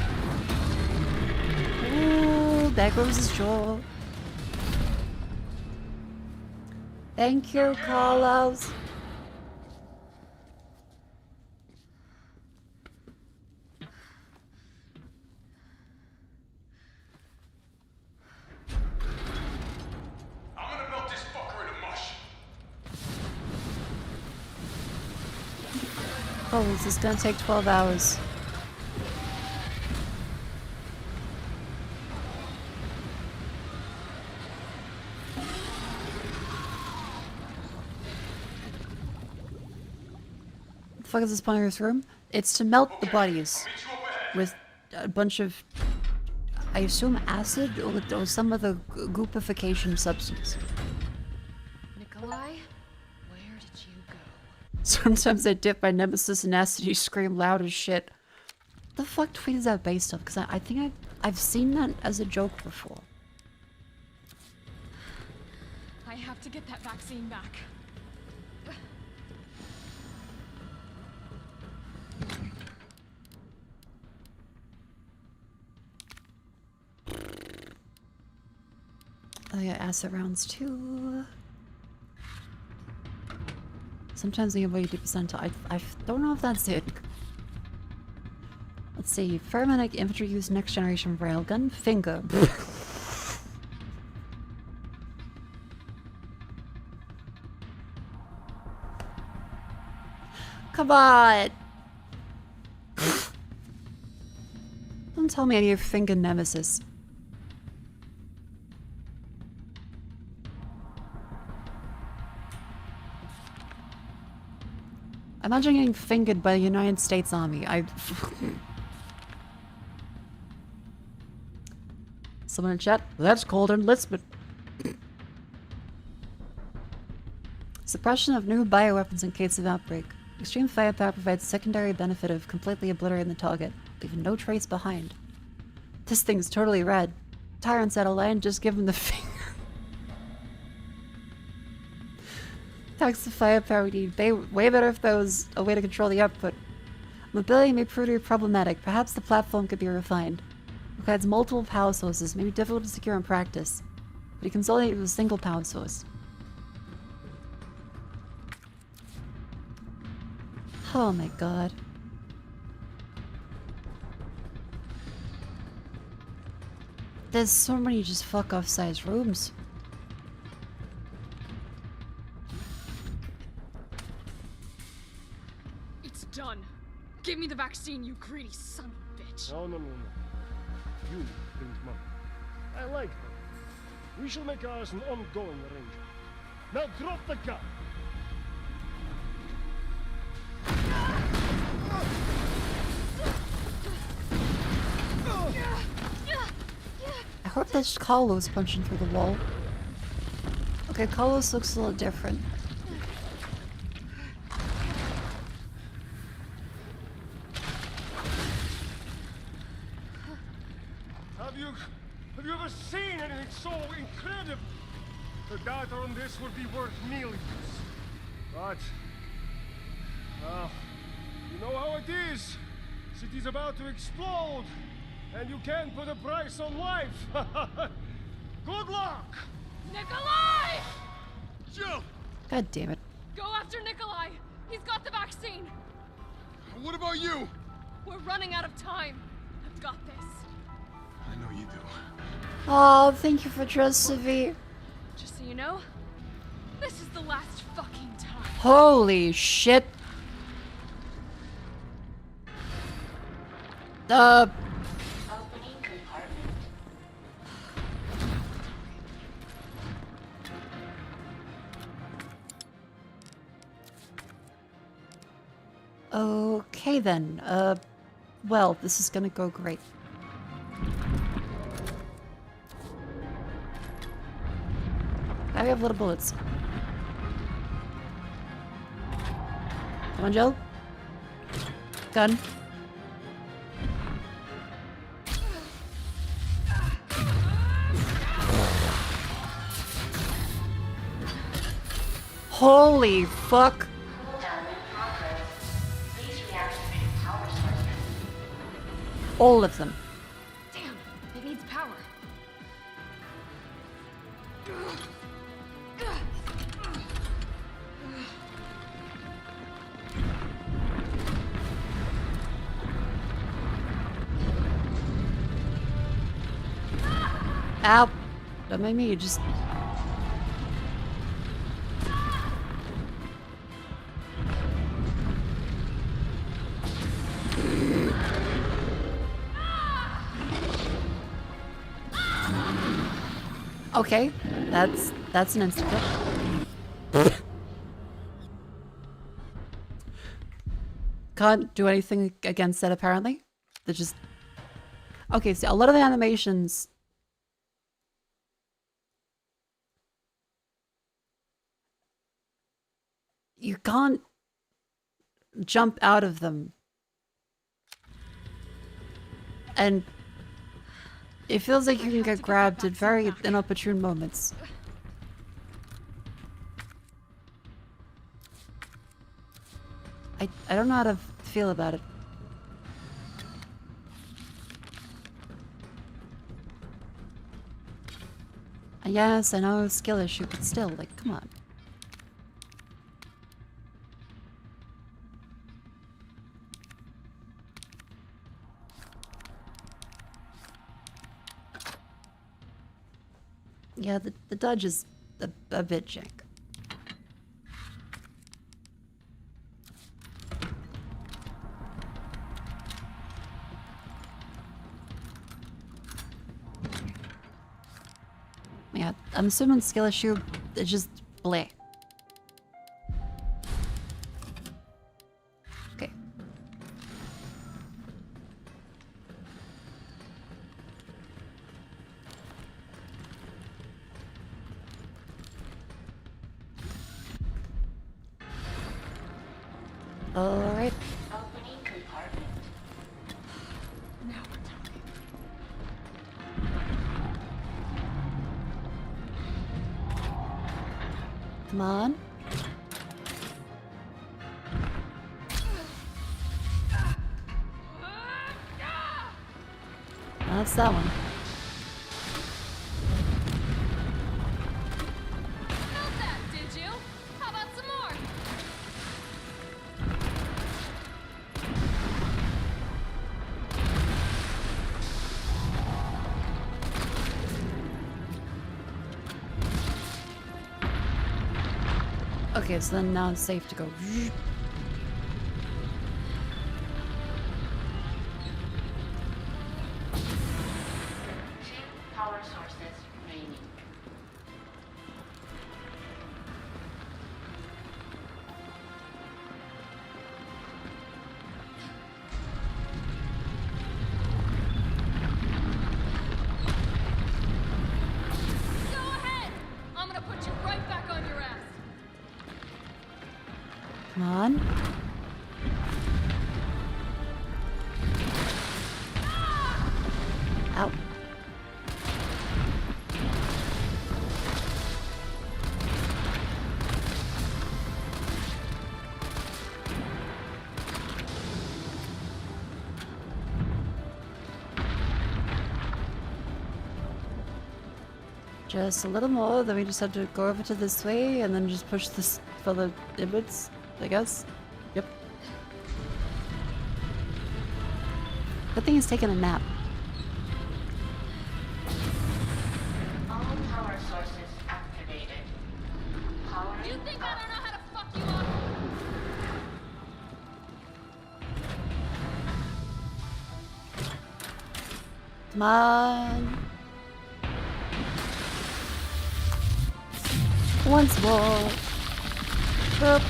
Ooh, there goes his jaw. Thank you, Carlos. I'm gonna melt this fucker into mush. Oh, this is gonna take 12 hours. What the fuck is this point of this room? It's to melt the bodies with a bunch of, I assume, acid or some other goopification substance. Nikolai, where did you go? Sometimes I dip my Nemesis in acid, you scream loud as shit. What the fuck tweet is that based on? Because I think I've seen that as a joke before. I have to get that vaccine back. I got acid rounds too. Sometimes we avoid 80%. I don't know if that's it. Let's see. Paramedic infantry use next generation railgun. Finger. Come on! Don't tell me any of finger Nemesis. Imagine getting fingered by the United States Army. Someone in chat, that's called enlistment. Suppression of new bioweapons in case of outbreak. Extreme firepower provides secondary benefit of completely obliterating the target, leaving no trace behind. This thing's totally red. Tyrants out of line, just give him the finger. Packs the firepower we need. Way better if there was a way to control the output. Mobility may prove to be problematic. Perhaps the platform could be refined. Requires multiple power sources, may be difficult to secure in practice. But you consolidate with a single power source. Oh my god. There's so many just fuck off sized rooms. It's done. Give me the vaccine, you greedy son of a bitch. No. You bring money. I like money. We shall make ours an ongoing arrangement. Now drop the gun. I hope that's Carlos punching through the wall. Okay, Carlos looks a little different. Have you ever seen anything so incredible? The data on this would be worth millions. But, you know how it is. City's about to explode, and you can't put a price on life. Good luck! Nikolai! Jill! God damn it. Go after Nikolai! He's got the vaccine! What about you? We're running out of time. I've got this. I know you do. Oh, thank you for trust, Severe. Just so you know, this is the last fucking time. Holy shit. Opening compartment. Okay then. Well, this is gonna go great. I have little bullets. Come on, Jill. Gun. Holy fuck. All of them. Damn, it needs power. Ow. Don't mind me, just... Okay, that's an instant kill. Can't do anything against that apparently. They're just... Okay, so a lot of the animations... You can't jump out of them. And it feels like you can get grabbed at very inopportune moments. I don't know how to feel about it. Yes, I know, skill issue, but still, like, come on. Yeah, the dodge is a bit jank. Yeah, I'm assuming skill issue, it's just bleh. Okay. Alright. Opening compartment. Now we're talking. Come on. That's that one. Not that, did you? How about some more? Okay, so then now it's safe to go. Power sources remaining. Go ahead! I'm gonna put you right back on your ass. Come on. Ow. Just a little more, then we just have to go over to this way and then just push this further inwards, I guess. Yep. Good thing he's taking a nap. All power sources activated. Powering You think I up. don't know how to fuck you up? Come on. Once more. Boop.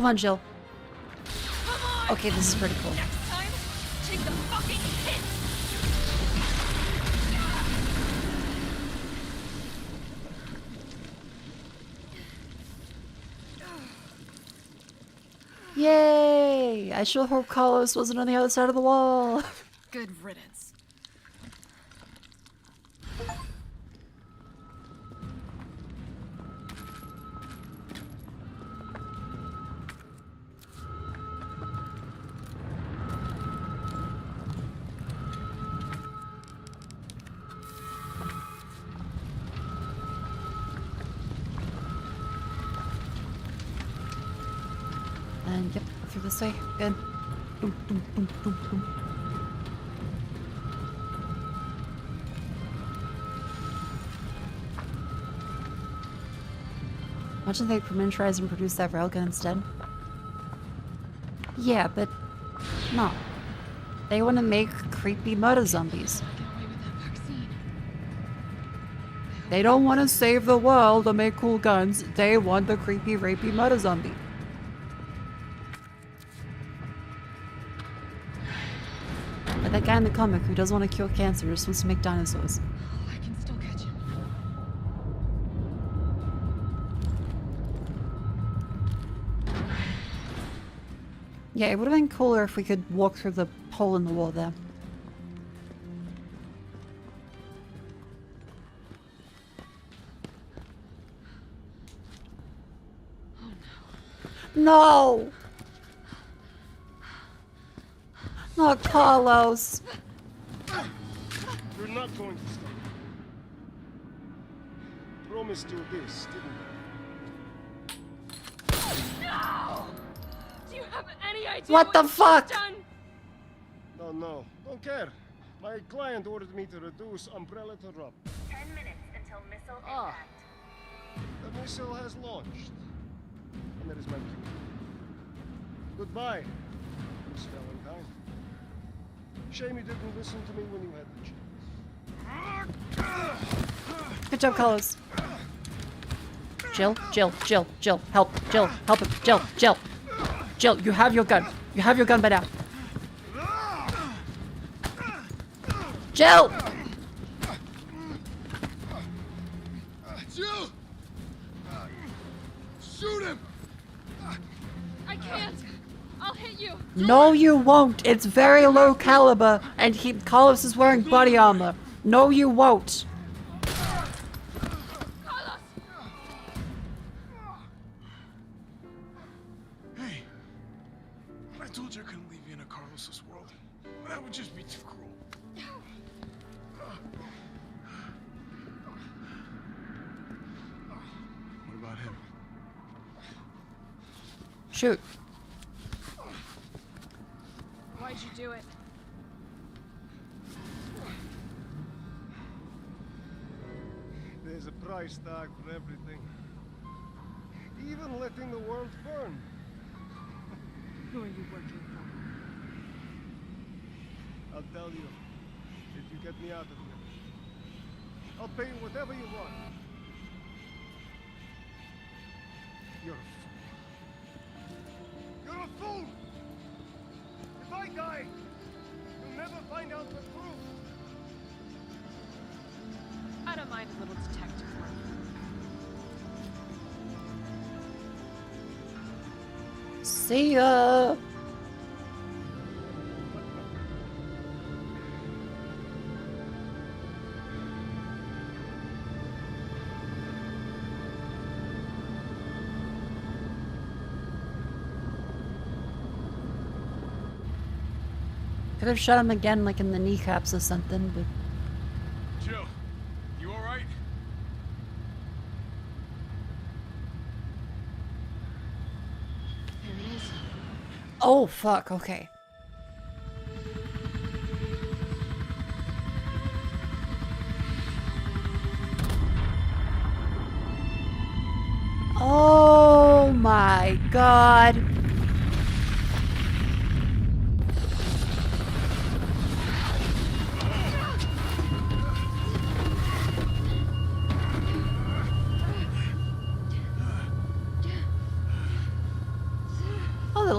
Come on, Jill. Okay, this is pretty cool. Next time, take the fucking hit. Yay! I sure hope Carlos wasn't on the other side of the wall. Good riddance. And yep, through this way. Good. Boom, boom, boom, boom, boom. Imagine they miniaturize and produce that railgun instead. Yeah, but no. They want to make creepy murder zombies. They don't want to save the world or make cool guns. They want the creepy, rapey murder zombie. Like that guy in the comic who doesn't want to cure cancer, just wants to make dinosaurs. I can still catch him. Yeah, it would have been cooler if we could walk through the hole in the wall there. No! Not Carlos. You're not going to stop. Promised you this, didn't No! Do you have any idea What the you've fuck? done? I? No, don't care. My client ordered me to reduce umbrella to rub. 10 minutes until missile impact. The missile has launched. And that is my cue. Goodbye, Miss Valentine. Shame you didn't listen to me when you had the chance. Good job, Carlos. Jill, Jill, Jill, Jill, help, Jill, help him, Jill, Jill. Jill, you have your gun. You have your gun by now. Jill! Jill! Shoot him! I can't. I'll hit you. No, you won't. It's very low caliber, and Carlos is wearing body armor. No, you won't. Hey, I told you I couldn't leave you in a Carlos's world. That would just be too cruel. What about him? Shoot. Why'd you do it? There's a price tag for everything. Even letting the world burn. Who are you working for? I'll tell you, if you get me out of here. I'll pay you whatever you want. You're a fool. You're a fool! If I die, you'll never find out the truth. I don't mind a little detective work. See ya. Could have shot him again, like in the kneecaps or something, but Jill, you alright? There it is. oh fuck. Okay. Oh my god.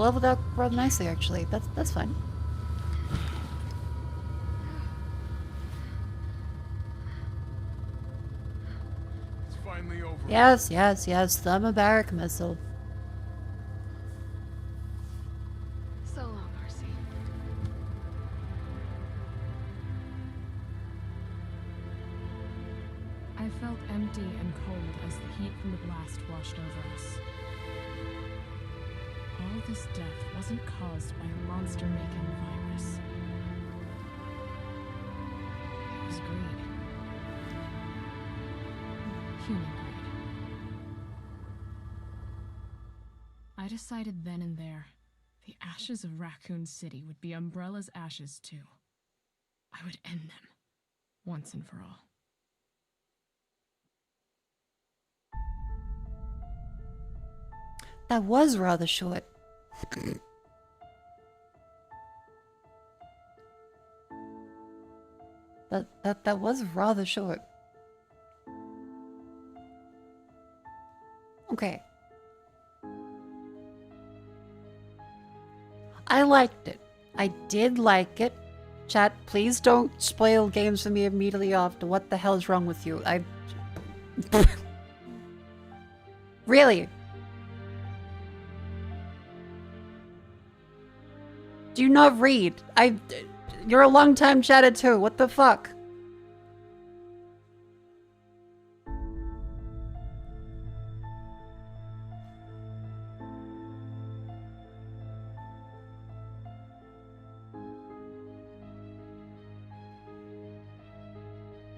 leveled out rather nicely, actually. That's fine. It's finally over. Yes, yes, yes. Thermobaric missile. So long, Marcy. I felt empty and cold as the heat from the blast washed over us. All this death wasn't caused by a monster-making virus. It was greed. Human greed. I decided then and there, the ashes of Raccoon City would be Umbrella's ashes too. I would end them, once and for all. That was rather short. That was rather short. Okay. I liked it. I did like it. Chat, please don't spoil games for me immediately after. What the hell is wrong with you? Really? Do you not read? You're a long-time chatter too. What the fuck?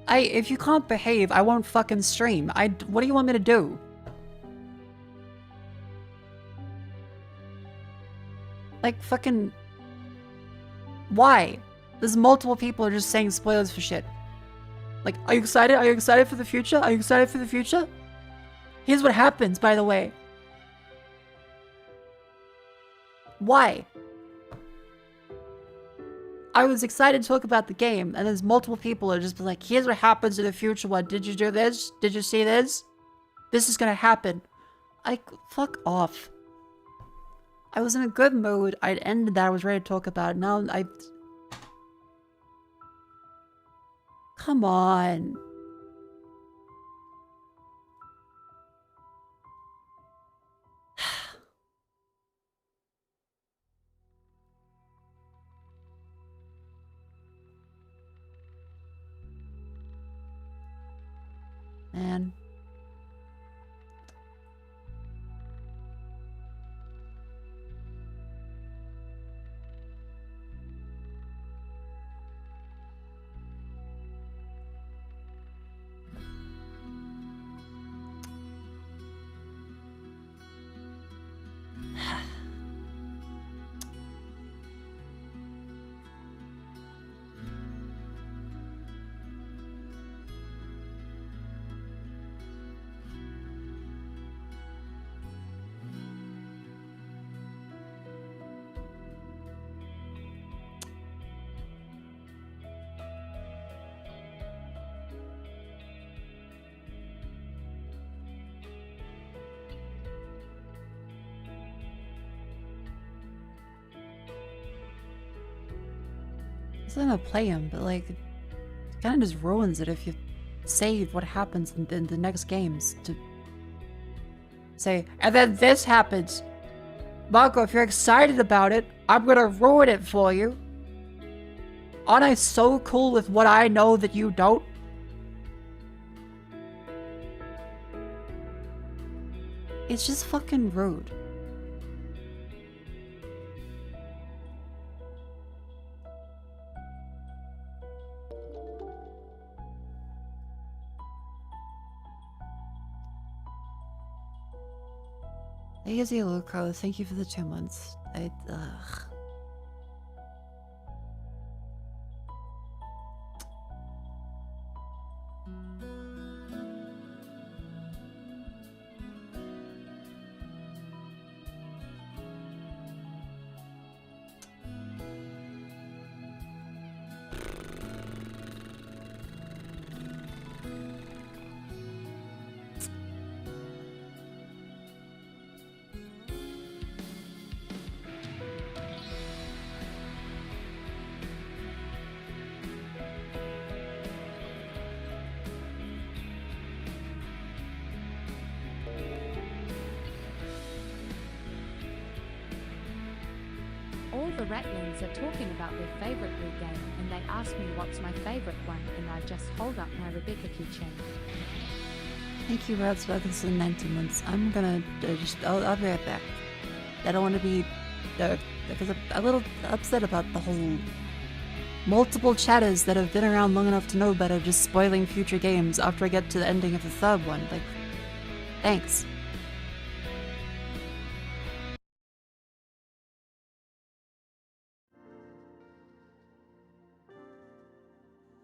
If you can't behave, I won't fucking stream. What do you want me to do? Like, fucking... Why? There's multiple people who are just saying spoilers for shit. Like, are you excited? Are you excited for the future? Are you excited for the future? Here's what happens, by the way. Why? I was excited to talk about the game, and there's multiple people who are just like, here's what happens in the future. What, did you do this? Did you see this? This is gonna happen. Fuck off. I was in a good mood. I'd ended that. I was ready to talk about it. Now Come on. Man. I'm gonna play him, but like, it kind of just ruins it if you save what happens in the next games to say, and then this happens. Mako, if you're excited about it, I'm gonna ruin it for you. Aren't I so cool with what I know that you don't? It's just fucking rude. Easy, Luco. Thank you for the 2 months. Ugh. All the ratlings are talking about their favorite Wii game, and they ask me what's my favorite one, and I just hold up my Rebecca keychain. Thank you, Rats, for the 19 months. I'm gonna I'll be right back. I don't want to be, because I'm a little upset about the whole multiple chatters that have been around long enough to know better just spoiling future games after I get to the ending of the third one. Like, thanks.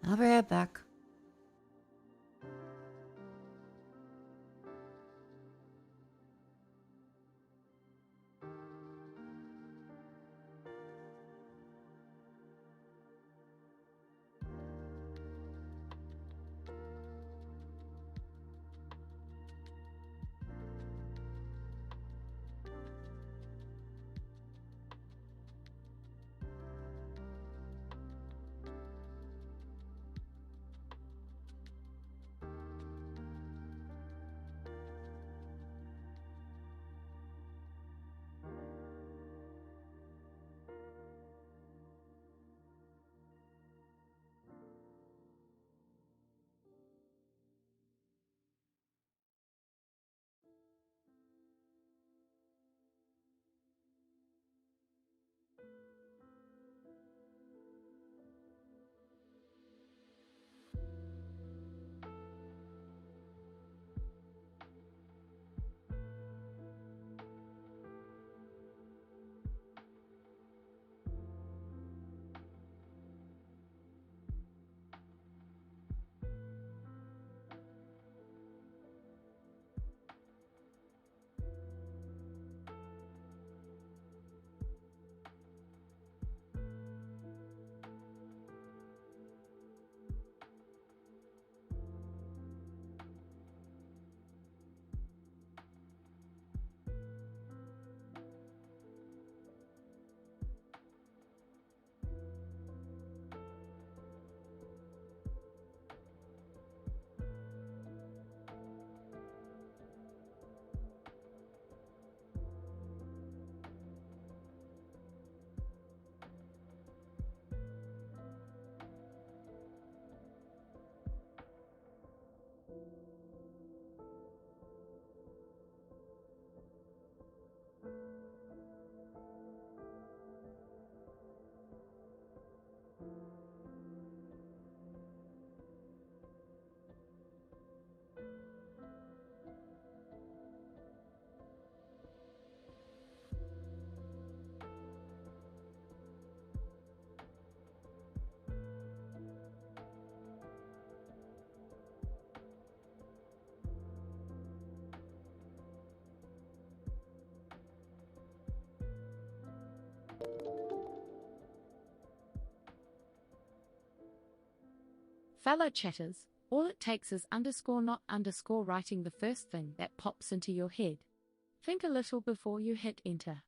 I'll be right back. Fellow chatters, all it takes is underscore not underscore writing the first thing that pops into your head. Think a little before you hit enter.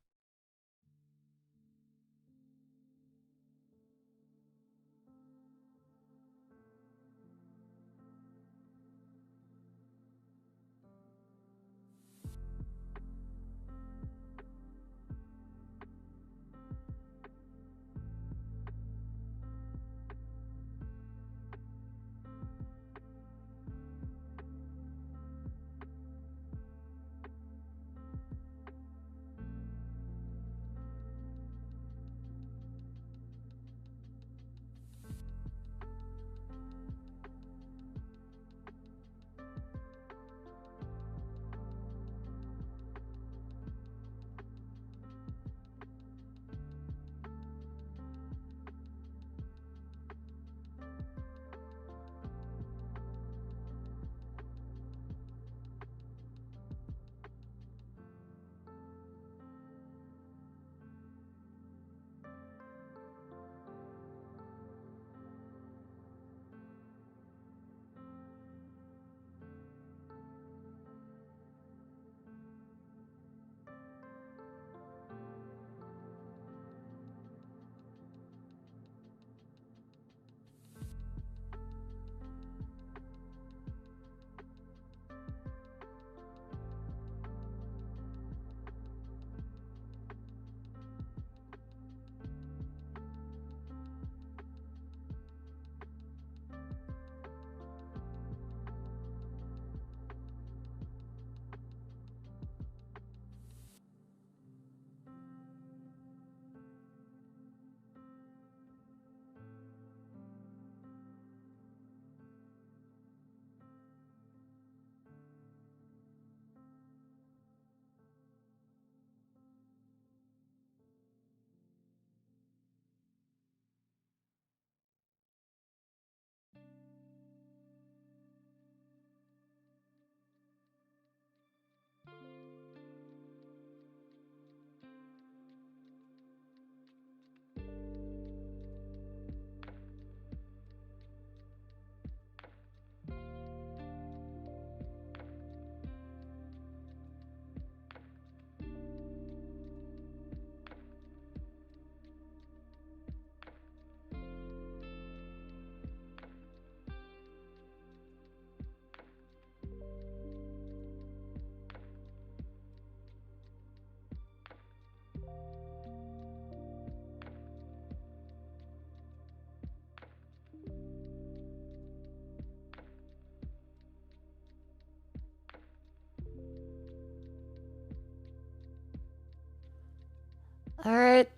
Alright.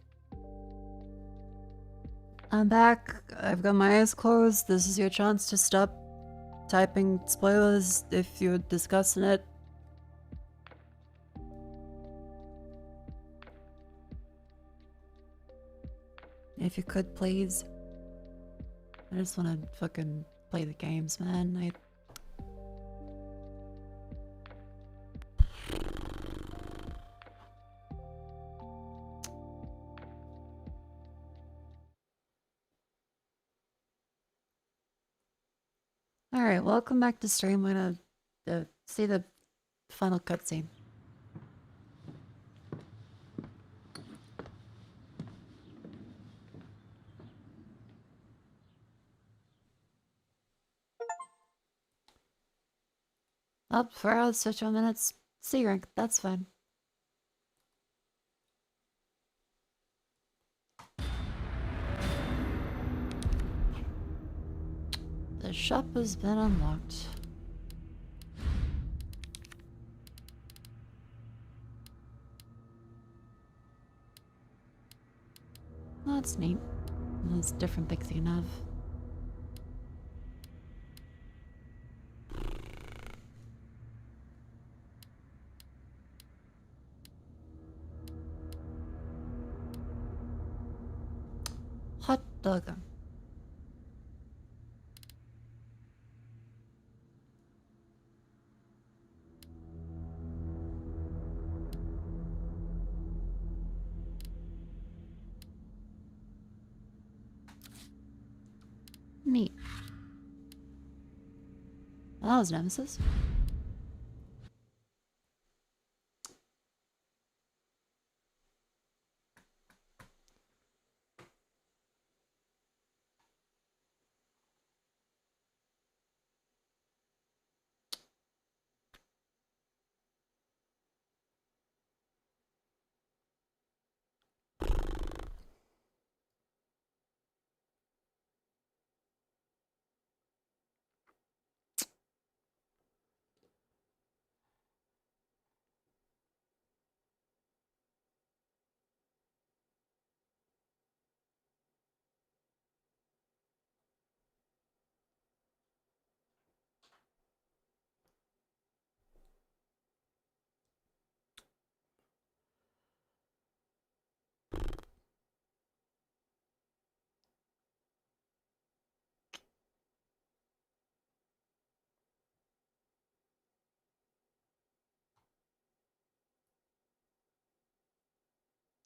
I'm back. I've got my eyes closed. This is your chance to stop typing spoilers if you're discussing it. If you could, please. I just want to fucking play the games, man. Alright, welcome back to stream. I'm gonna see the final cutscene. Up 4 hours, 51 minutes. C rank, that's fine. The shop has been unlocked. That's neat. There's different things you can have. Hot dog. Neat. Well, that was Nemesis.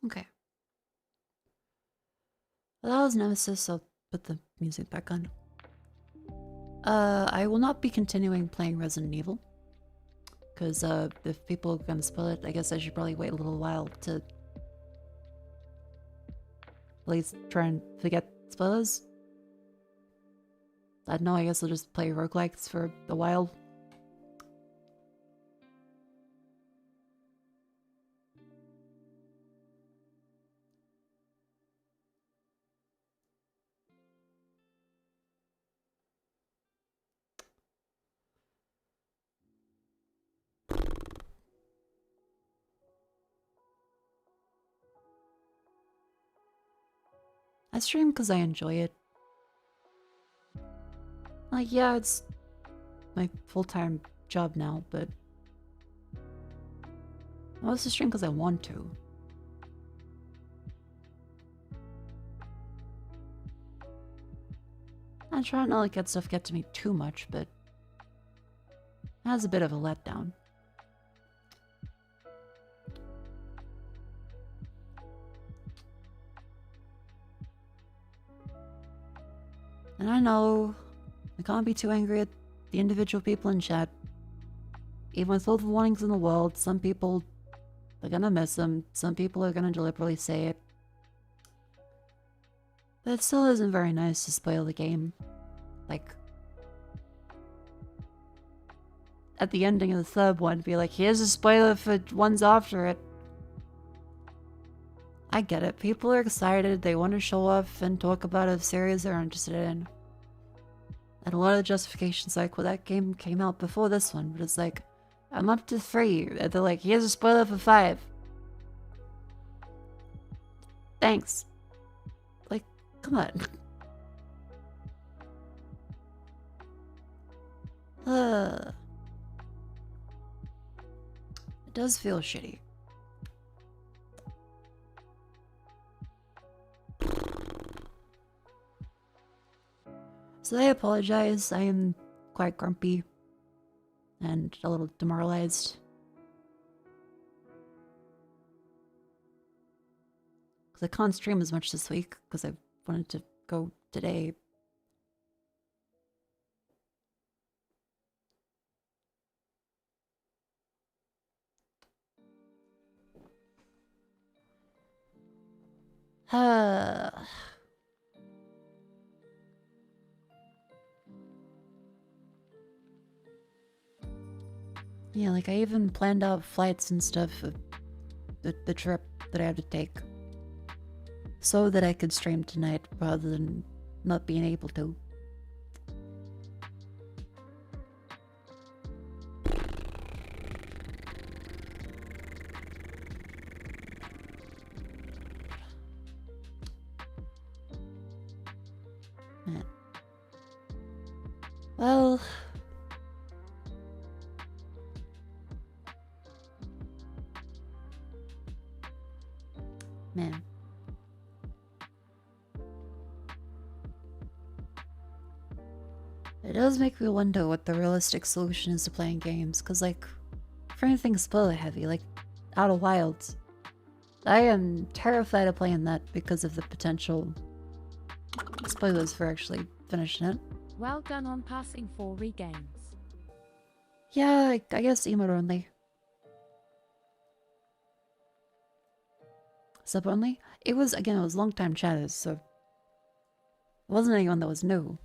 Okay. Well, that was Nemesis. I'll put the music back on. I will not be continuing playing Resident Evil. Because, if people are gonna spoil it, I guess I should probably wait a little while to at least try and forget spoilers. I don't know, I guess I'll just play roguelikes for a while. I stream because I enjoy it. Like, yeah, it's my full-time job now, but I also stream because I want to. I try not to let that stuff get to me too much, but that's a bit of a letdown. And I know I can't be too angry at the individual people in chat. Even with all the warnings in the world, some people are gonna miss them, some people are gonna deliberately say it. But it still isn't very nice to spoil the game. Like, at the ending of the third one, be like, here's a spoiler for ones after it. I get it. People are excited. They want to show off and talk about a series they're interested in. And a lot of justifications like, well, that game came out before this one. But it's like, I'm up to 3. And they're like, here's a spoiler for 5. Thanks. Like, come on. It does feel shitty. So I apologize. I am quite grumpy and a little demoralized. Because I can't stream as much this week because I wanted to go today. Yeah, like I even planned out flights and stuff for the trip that I have to take. So that I could stream tonight rather than not being able to. Man. Well... Man. It does make me wonder what the realistic solution is to playing games, because, like, for anything spoiler heavy, like Outer Wilds, I am terrified of playing that because of the potential spoilers for actually finishing it. Well done on passing 4 regames. Yeah, I guess emote only. Sub only? It was, again, it was long-time chatters, so it wasn't anyone that was new.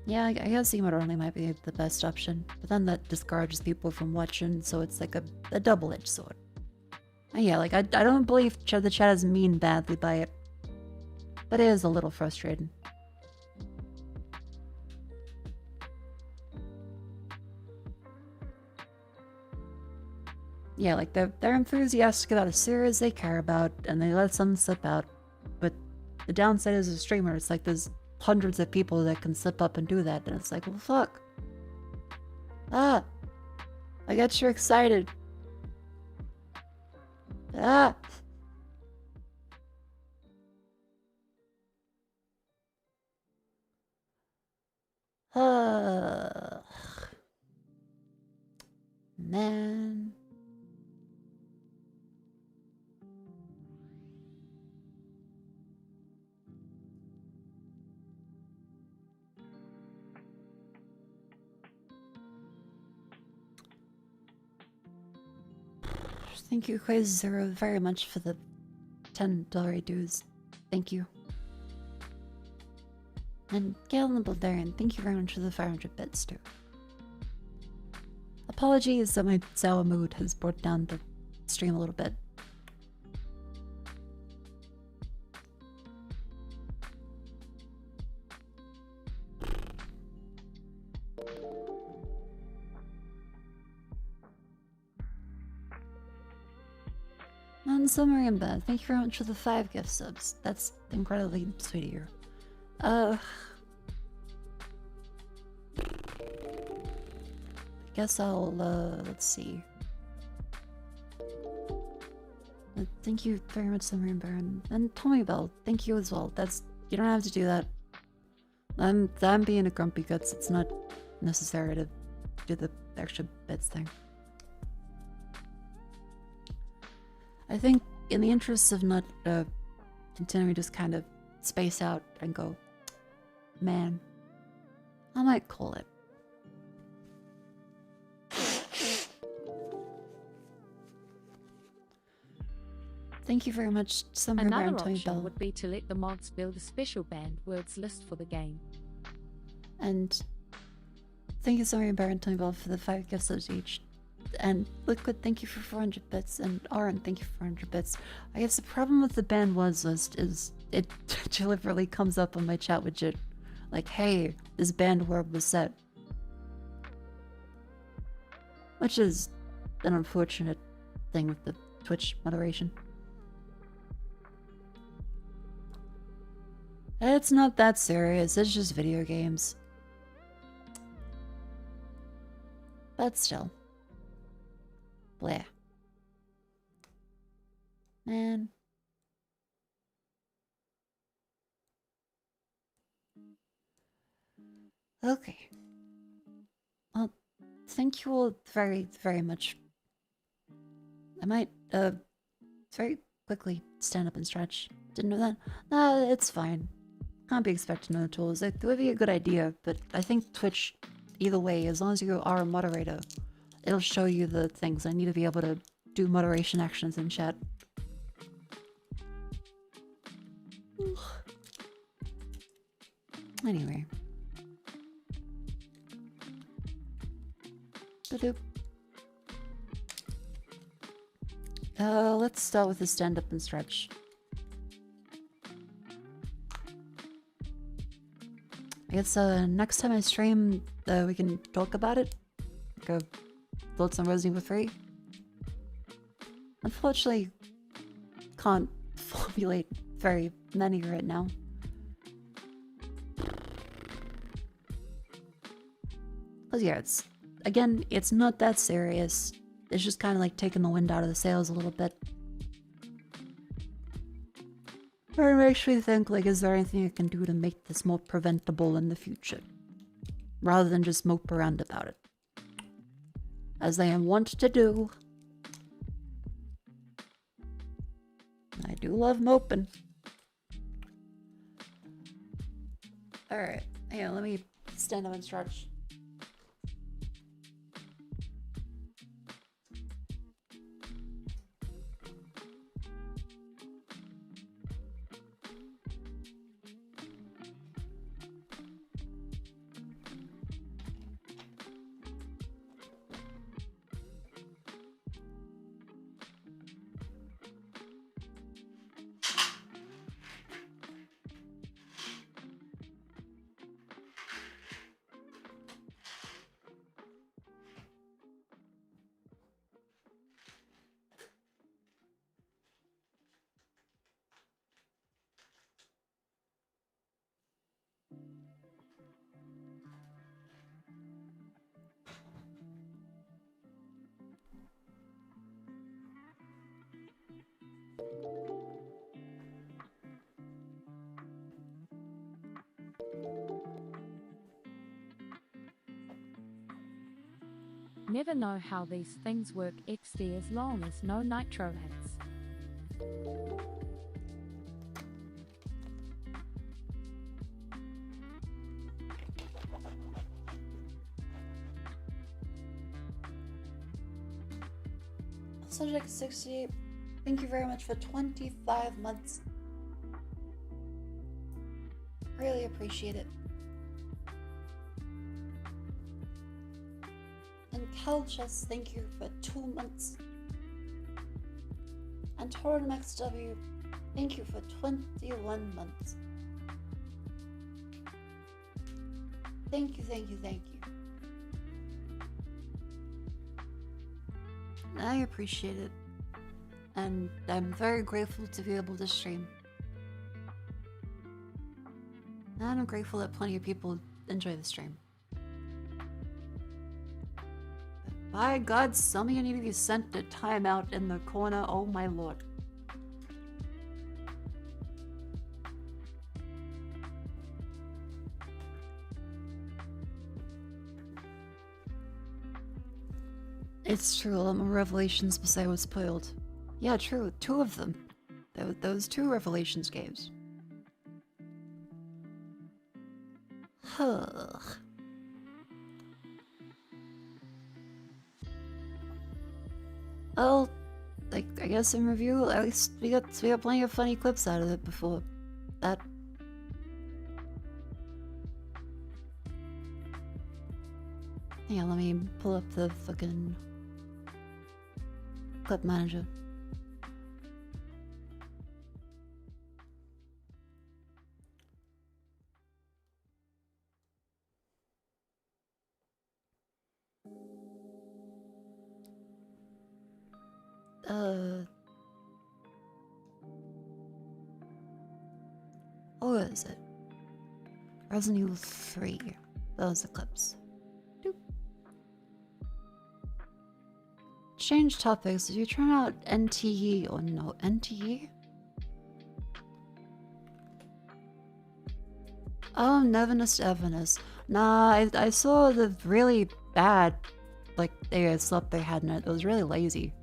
Yeah, I guess emote only might be the best option, but then that discourages people from watching, so it's like a double-edged sword. And yeah, like, I don't believe the chat is mean badly by it, but it is a little frustrating. Yeah, like, they're enthusiastic about a series they care about, and they let some slip out, but the downside is a streamer, it's like there's hundreds of people that can slip up and do that, and it's like, well, fuck. Ah! I got you excited. Ah! Man. Thank you, Quiz0, very much for the $10 dues. Thank you. And Galen the Baldarian, thank you very much for the 500 bits too. Apologies that my sour mood has brought down the stream a little bit. And Summer and Beth, thank you very much for the 5 gift subs. That's incredibly sweet of you. I guess I'll, let's see. Thank you very much, Summer and Baron. And Tommy Bell, thank you as well. You don't have to do that. I'm being a grumpy guts. It's not necessary to do the extra bits thing. I think in the interests of not continuing to just kind of space out and go, man, I might call it. Thank you very much, Summer Another Baron Tony option Bell. would be to let the mods build a special banned words list for the game. And thank you, Summer Baron Tony Bell, for the 5 gift subs each. And Liquid, thank you for 400 bits, and Aaron, thank you for 400 bits. I guess the problem with the banned words list is it deliberately comes up on my chat widget, like, hey, this banned word was set. which is an unfortunate thing with the Twitch moderation. It's not that serious, it's just video games. But still. Bleh. Man. Okay. Well, thank you all very, very much. I might, very quickly stand up and stretch. Didn't know that? Nah, it's fine. Can't be expected to know the tools. It would be a good idea, but I think Twitch, either way, as long as you are a moderator, it'll show you the things. I need to be able to do moderation actions in chat. Anyway. Ba-doop. Let's start with the stand up and stretch. I guess next time I stream, we can talk about it. Go thoughts on Resident Evil 3. Unfortunately, can't formulate very many right now. Cause yeah, it's not that serious. It's just kind of like taking the wind out of the sails a little bit. Or it makes me think, like, is there anything I can do to make this more preventable in the future? Rather than just mope around about it. As I am wont to do. I do love moping. Alright, yeah, let me stand up and stretch. Never know how these things work XD as long as no nitro hits. Subject 68, thank you very much for 25 months. Really appreciate it. And Calchus, thank you for 2 months. And Torin XW, thank you for 21 months. Thank you, thank you, thank you. I appreciate it. And I'm very grateful to be able to stream. And I'm grateful that plenty of people enjoy the stream. By God, some of you need to be sent to timeout in the corner, oh my lord. It's true, a lot more revelations besides was spoiled. Yeah, true, 2 of them. Those 2 revelations games. Huh. Well, like, I guess in review, at least we got plenty of funny clips out of it before that. Yeah, let me pull up the fucking clip manager. What is it? Resident Evil 3. Those clips. Doop. Change topics. If you turn out NTE or no NTE? Oh, Nemesis Evanis. Nah, I saw the really bad, like, stuff they had in it. It was really lazy.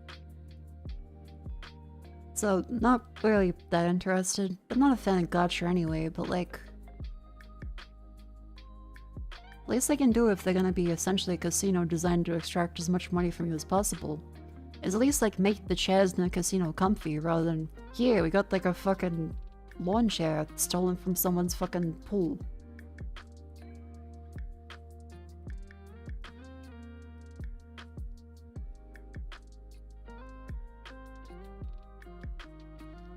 So, not really that interested. I'm not a fan of gacha anyway, but like... least they can do if they're gonna be essentially a casino designed to extract as much money from you as possible is at least like make the chairs in the casino comfy rather than, here, we got like a fucking lawn chair stolen from someone's fucking pool.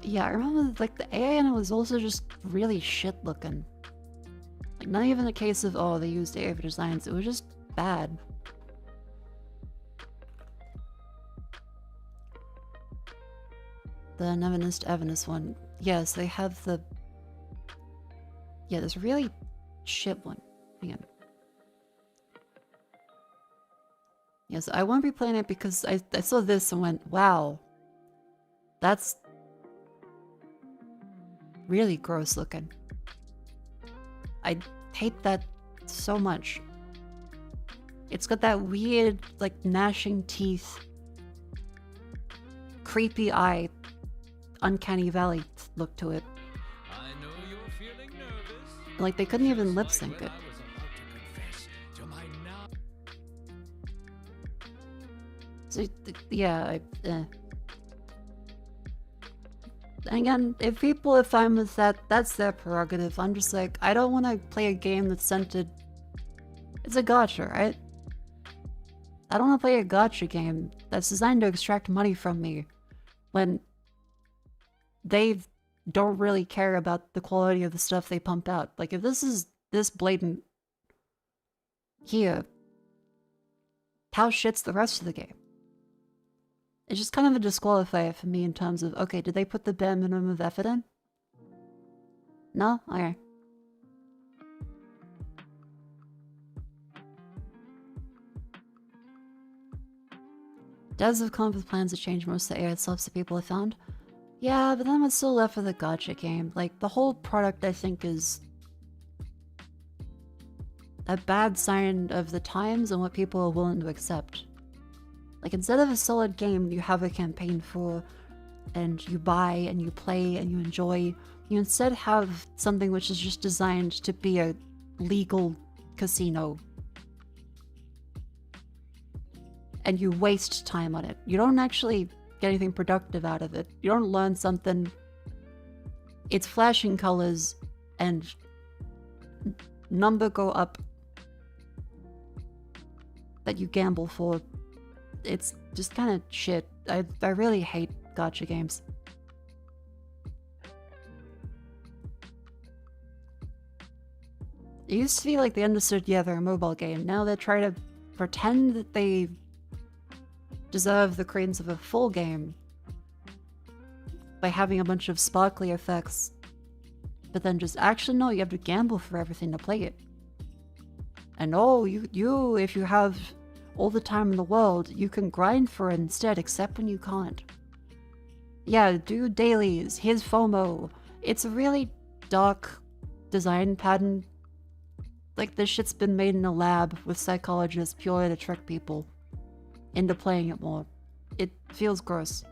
Yeah, I remember like the AI in it was also just really shit looking. Like not even a case of, oh, they used AI for designs, it was just bad. The Nemesis Evanis one. Yes, they have the... yeah, this really shit one. Hang on. Yes, I won't be playing it because I saw this and went, wow. That's... really gross looking. I hate that so much. It's got that weird, like, gnashing teeth, creepy eye, uncanny valley look to it. I know you're feeling nervous. Like, they couldn't even lip sync it. So, yeah, And again, if people are fine with that, that's their prerogative. I'm just like, I don't want to play a game that's centered... It's a gacha, right? I don't want to play a gacha game that's designed to extract money from me when they don't really care about the quality of the stuff they pump out. Like, if this is this blatant here, how shit's the rest of the game? It's just kind of a disqualifier for me in terms of, okay, did they put the bare minimum of effort in? No? Okay. Devs have come up with plans to change most of the AI stuff that people have found. Yeah, but then what's still left of the gacha game? Like, the whole product, I think, is a bad sign of the times and what people are willing to accept. Like, instead of a solid game you have a campaign for, and you buy, and you play, and you enjoy, you instead have something which is just designed to be a legal casino. And you waste time on it. You don't actually get anything productive out of it. You don't learn something. It's flashing colors, and number go up that you gamble for. It's just kind of shit. I really hate gacha games. It used to be like they understood, yeah, they're a mobile game. Now they're trying to pretend that they deserve the credence of a full game by having a bunch of sparkly effects. But then just, actually no, you have to gamble for everything to play it. And oh, you if you have all the time in the world, you can grind for it instead, except when you can't. Yeah, do dailies, here's FOMO. It's a really dark design pattern. Like, this shit's been made in a lab with psychologists purely to trick people into playing it more. It feels gross.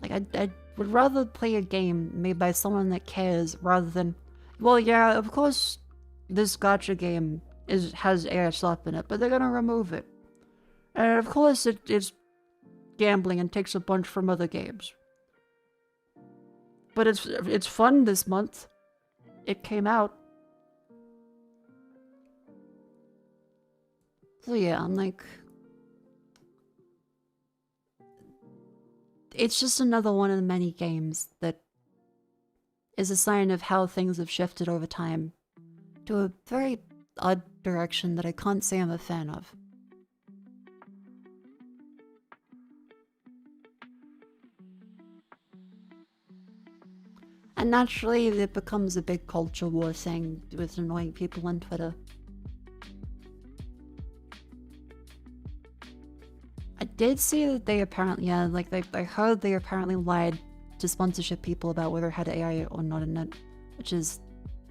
Like, I would rather play a game made by someone that cares rather than, well, yeah, of course this gacha game has AI slop in it, but they're gonna remove it. And of course it's gambling and takes a bunch from other games. But it's fun this month. It came out. So yeah, I'm like... It's just another one of the many games that is a sign of how things have shifted over time to a very odd direction that I can't say I'm a fan of. And naturally, it becomes a big culture war thing with annoying people on Twitter. I did see that they apparently, yeah, like I heard they apparently lied to sponsorship people about whether it had AI or not in it, which is,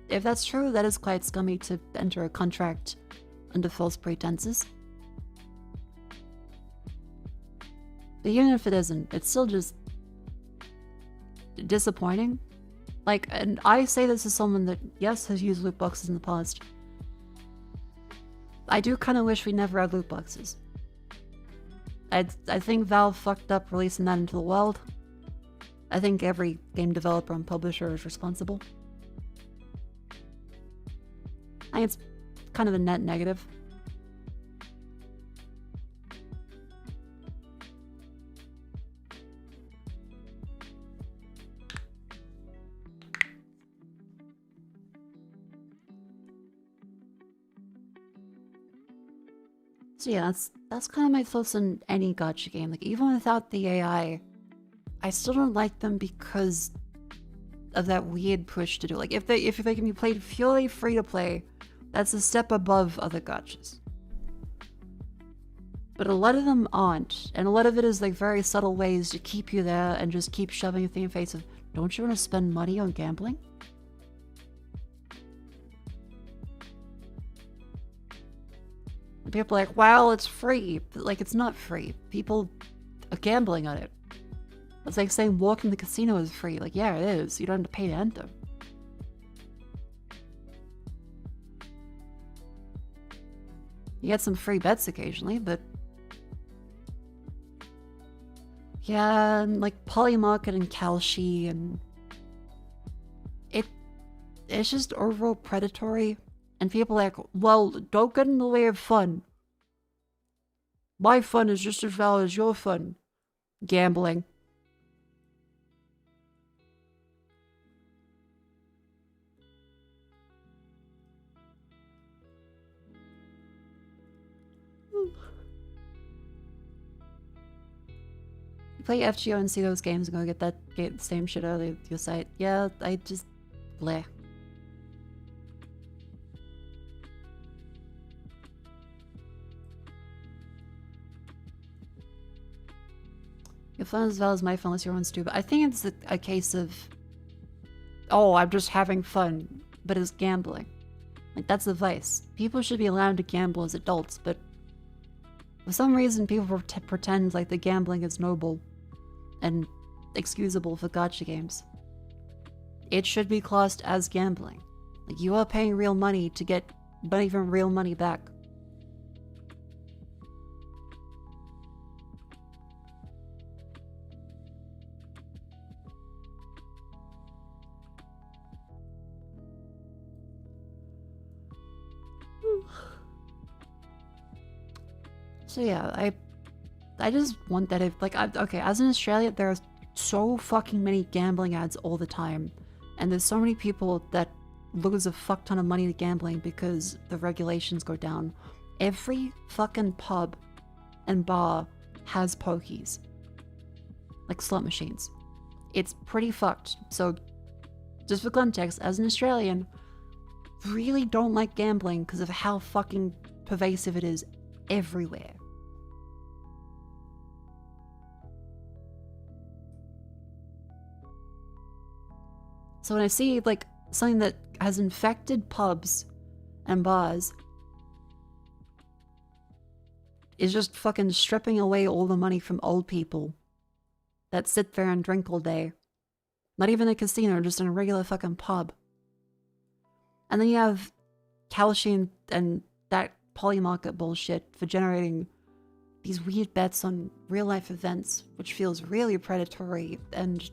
if that's true, that is quite scummy to enter a contract under false pretenses. But even if it isn't, it's still just disappointing. Like, and I say this as someone that, yes, has used loot boxes in the past. I do kind of wish we never had loot boxes. I think Valve fucked up releasing that into the world. I think every game developer and publisher is responsible. I think it's kind of a net negative. So yeah, that's kind of my thoughts on any gacha game. Like, even without the AI, I still don't like them because of that weird push to do. Like, if they can be played purely free to play, that's a step above other gachas. But a lot of them aren't, and a lot of it is like very subtle ways to keep you there and just keep shoving it in your face of, don't you want to spend money on gambling? And people are like, well, it's free. But like, it's not free. People are gambling on it. It's like saying walking the casino is free. Like, yeah, it is. You don't have to pay to enter. You get some free bets occasionally, but yeah, and like Polymarket and Kalshi, and it's just overall predatory. And people are like, well, don't get in the way of fun. My fun is just as valid as your fun. Gambling. You play FGO and see those games and go get the same shit out of your site. Yeah, I just bleh. Your fun as well as my fun unless your one's too, but I think it's a case of, oh, I'm just having fun, but it's gambling. Like, that's the vice. People should be allowed to gamble as adults, but for some reason people pretend like the gambling is noble and excusable for gacha games. It should be classed as gambling. Like, you are paying real money to get not even real money back. So yeah, I just want that if, like, okay, as in Australia, there are so fucking many gambling ads all the time. And there's so many people that lose a fuck ton of money to gambling because the regulations go down. Every fucking pub and bar has pokies. Like slot machines. It's pretty fucked. So, just for context, as an Australian, really don't like gambling because of how fucking pervasive it is everywhere. So when I see, like, something that has infected pubs and bars is just fucking stripping away all the money from old people that sit there and drink all day. Not even a casino, just in a regular fucking pub. And then you have Kalshi and that Polymarket bullshit for generating these weird bets on real life events, which feels really predatory and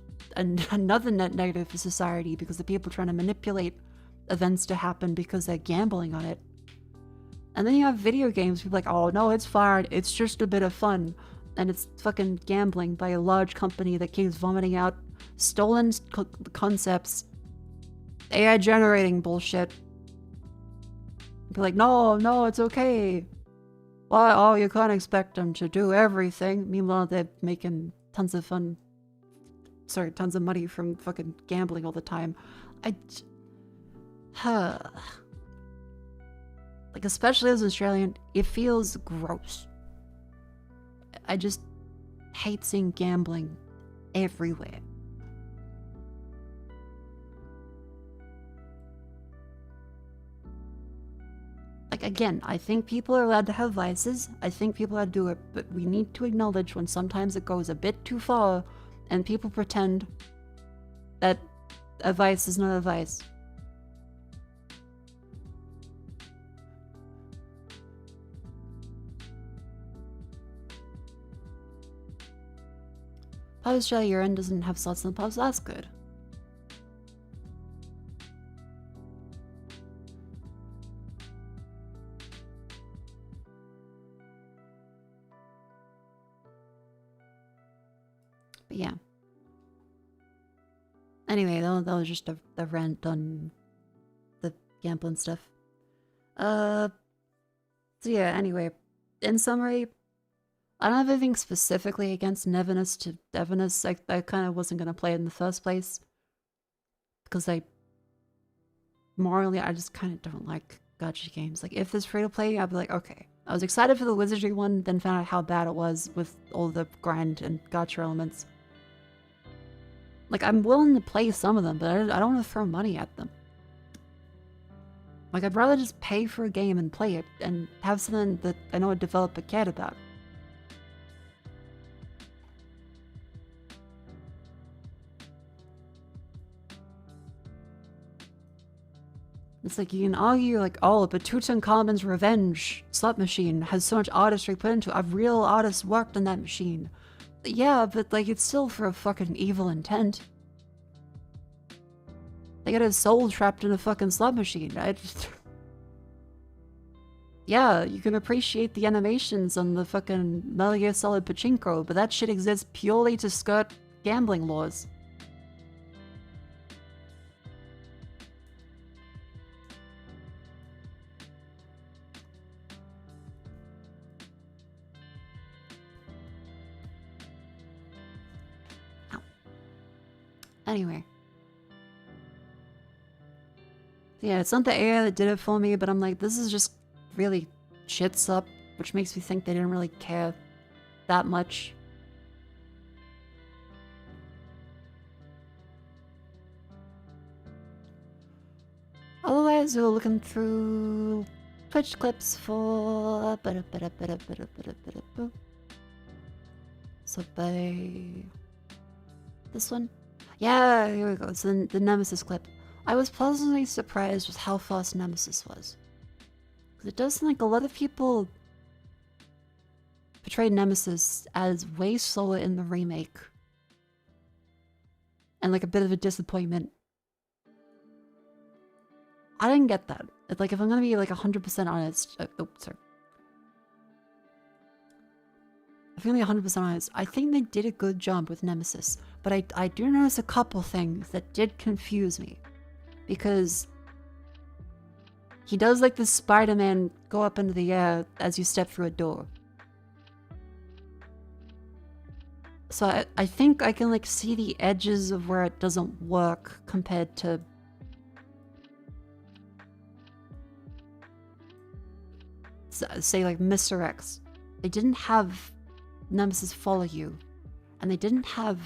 another net negative for society because the people trying to manipulate events to happen because they're gambling on it. And then you have video games, people are like, oh no, it's fine, it's just a bit of fun. And it's fucking gambling by a large company that keeps vomiting out stolen concepts, AI generating bullshit, Be like, no, no, it's okay. Why? Oh, you can't expect them to do everything. Meanwhile, they're making tons of tons of money from fucking gambling all the time. Like, especially as an Australian, it feels gross. I just hate seeing gambling everywhere. Like, again, I think people are allowed to have vices. I think people are allowed to do it, but we need to acknowledge when sometimes it goes a bit too far and people pretend that a vice is not a vice. Australia urine doesn't have slots in the pubs, that's good. But yeah. Anyway, that was just a rant on the gambling stuff. So yeah, anyway. In summary, I don't have anything specifically against Nemesis to Nemesis. I kind of wasn't going to play it in the first place. Because morally, I just kind of don't like gacha games. Like, if there's free-to-play, I'd be like, okay. I was excited for the Wizardry one, then found out how bad it was with all the grind and gacha elements. Like, I'm willing to play some of them, but I don't want to throw money at them. Like, I'd rather just pay for a game and play it, and have something that I know a developer cared about. It's like, you can argue, like, oh, but Tutankhamun's Revenge slot machine has so much artistry put into it. A real artist worked on that machine. Yeah, but, like, it's still for a fucking evil intent. They got his soul trapped in a fucking slot machine. Yeah, you can appreciate the animations on the fucking Metal Gear Solid Pachinko, but that shit exists purely to skirt gambling laws. Anyway. Yeah, it's not the AI that did it for me, but I'm like, this is just really shits up, which makes me think they didn't really care that much. Otherwise, we're looking through Twitch clips for... So by... this one? Yeah, here we go. It's the Nemesis clip. I was pleasantly surprised with how fast Nemesis was. Because it does seem like a lot of people portrayed Nemesis as way slower in the remake. And like a bit of a disappointment. I didn't get that. It's like, if I'm gonna be like 100% honest... oh, sorry. If I'm gonna be 100% honest, I think they did a good job with Nemesis. But I do notice a couple things that did confuse me. Because he does like the Spider-Man go up into the air as you step through a door. So I think I can like see the edges of where it doesn't work compared to... say like Mr. X. They didn't have Nemesis follow you. And they didn't have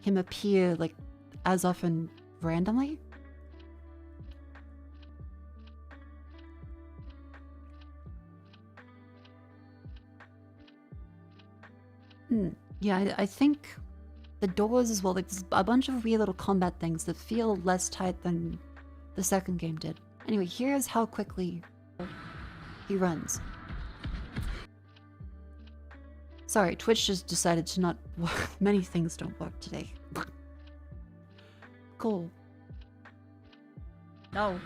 him appear like as often randomly. Yeah, I think the doors as well, like there's a bunch of weird little combat things that feel less tight than the second game did. Anyway, here's how quickly he runs. Sorry, Twitch just decided to not work. Many things don't work today. Cool. No.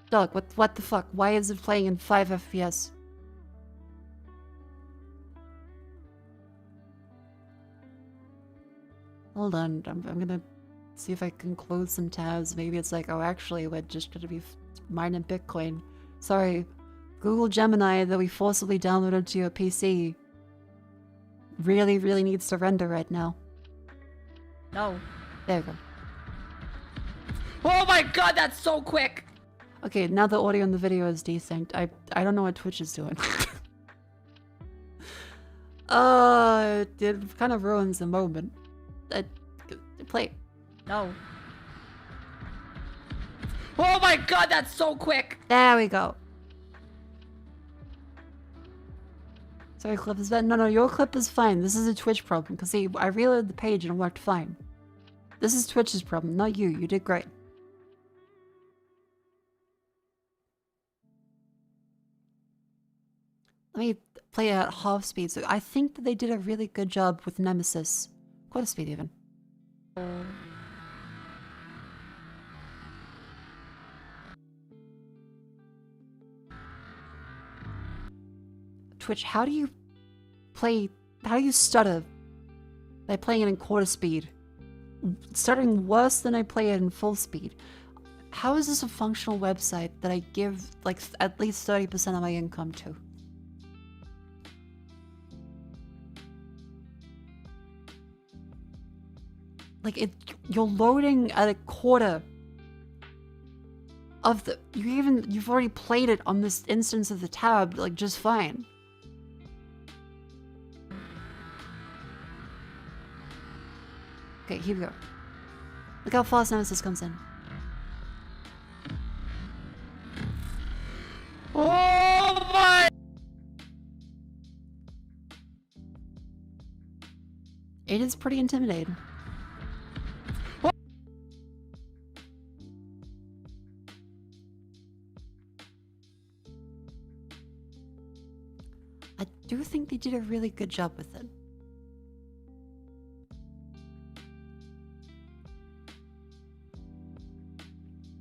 Dog, what the fuck? Why is it playing in 5 FPS? Hold on, I'm gonna see if I can close some tabs. Maybe it's like, oh, actually, we're just gonna be mining Bitcoin. Sorry, Google Gemini that we forcibly downloaded to your PC really, really needs to render right now. No. There we go. Oh my god, that's so quick! Okay, now the audio and the video is desynced. I don't know what Twitch is doing. It kind of ruins the moment. Play. No. Oh my god, that's so quick! There we go. Sorry, clip is bad. No, your clip is fine. This is a Twitch problem. Because see, I reloaded the page and it worked fine. This is Twitch's problem, not you. You did great. Let me play it at half speed. So I think that they did a really good job with Nemesis. Quarter speed even. Twitch, how do you stutter by playing it in quarter speed? Stuttering worse than I play it in full speed. How is this a functional website that I give like at least 30% of my income to? Like you're loading at a quarter of the you've already played it on this instance of the tab like just fine. Okay, here we go. Look how fast Nemesis comes in. Oh my! It is pretty intimidating. I do think they did a really good job with it.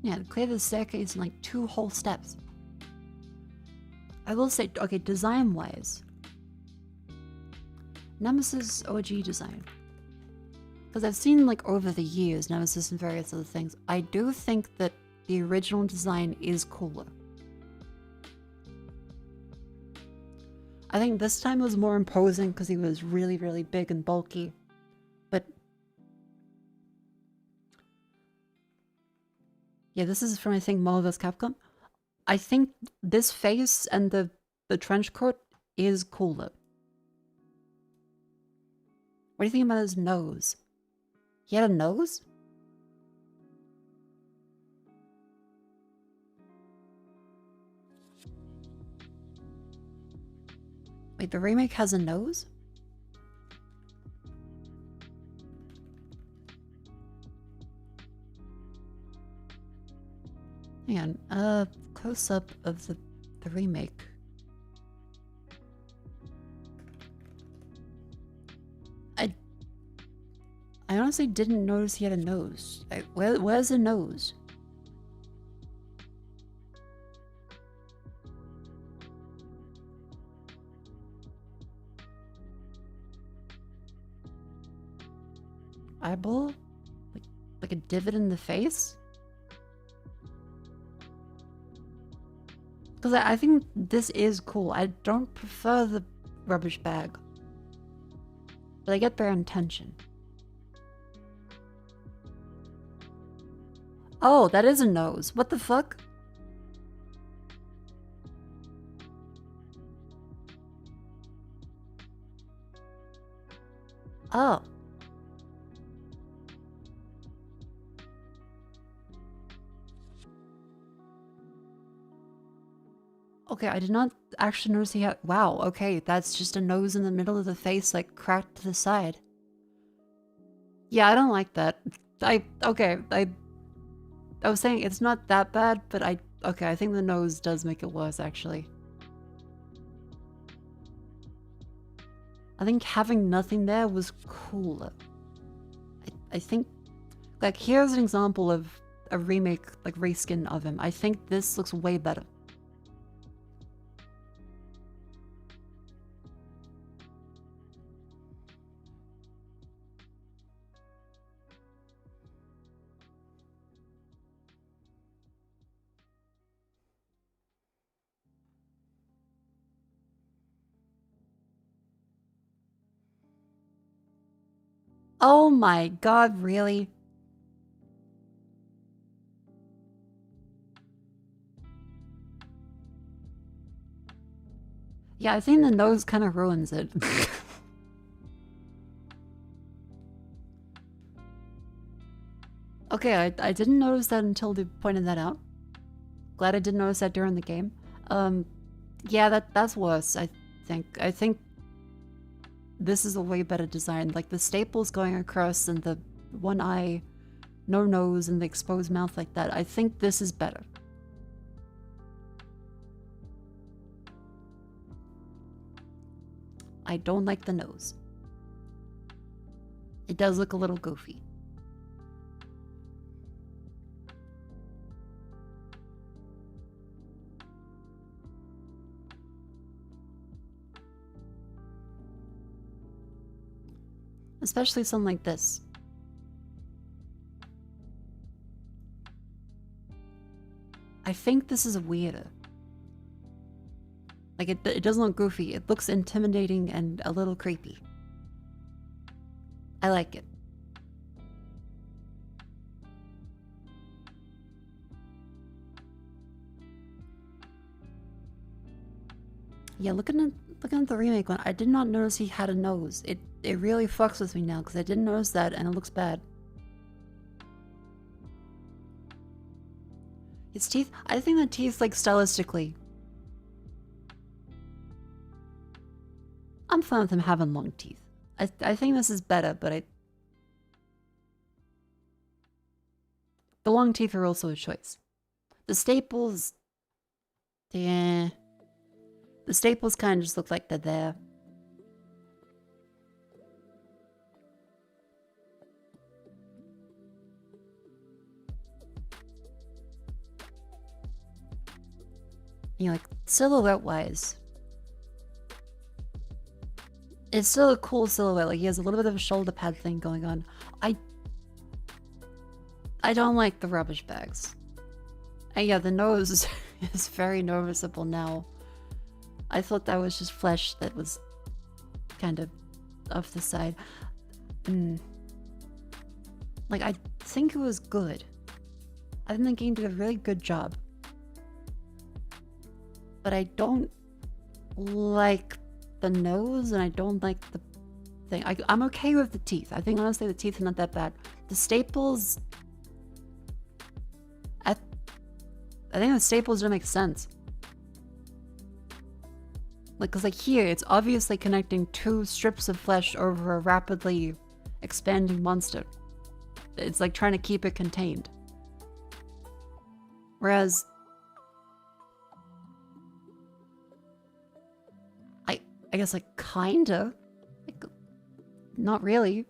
Yeah, clear the staircase in like 2 whole steps. I will say, okay, design-wise, Nemesis OG design. Because I've seen like over the years Nemesis and various other things. I do think that the original design is cooler. I think this time it was more imposing because he was really, really big and bulky. But yeah, this is from I think Marvel vs. Capcom. I think this face and the trench coat is cooler. What do you think about his nose? He had a nose? Wait, the remake has a nose? Hang on, close up of the remake. I honestly didn't notice he had a nose. Where's the nose? Eyeball? Like a divot in the face? Because I think this is cool. I don't prefer the rubbish bag. But I get their intention. Oh, that is a nose. What the fuck? Oh. Okay, I did not actually notice he had... Wow, okay, that's just a nose in the middle of the face, like, cracked to the side. Yeah, I don't like that. I was saying it's not that bad, but okay, I think the nose does make it worse, actually. I think having nothing there was cooler. I think... Like, here's an example of a remake, like, reskin of him. I think this looks way better. Oh my god, really? Yeah, I think the nose kind of ruins it. Okay, I didn't notice that until they pointed that out. Glad I didn't notice that during the game. Yeah, that's worse, I think. I think this is a way better design. Like the staples going across and the one eye, no nose, and the exposed mouth like that. I think this is better. I don't like the nose. It does look a little goofy. Especially something like this. I think this is weirder. Like, it doesn't look goofy. It looks intimidating and a little creepy. I like it. Yeah, looking at the remake one, I did not notice he had a nose. It really fucks with me now because I didn't notice that and it looks bad. His teeth, I think the teeth, like, stylistically, I'm fine with him having long teeth. I think this is better, but the long teeth are also a choice. The staples, yeah, the staples kind of just look like they're there. You know, like, silhouette-wise, it's still a cool silhouette. Like, he has a little bit of a shoulder pad thing going on. I don't like the rubbish bags. And yeah, the nose is very noticeable now. I thought that was just flesh that was kind of off the side. Like, I think it was good. I think the game did a really good job. But I don't like the nose, and I don't like the thing. I'm okay with the teeth. I think, honestly, the teeth are not that bad. The staples... I think the staples don't make sense. Like, because, like, here, it's obviously connecting two strips of flesh over a rapidly expanding monster. It's like trying to keep it contained. Whereas... I guess, like, kinda. Like, not really.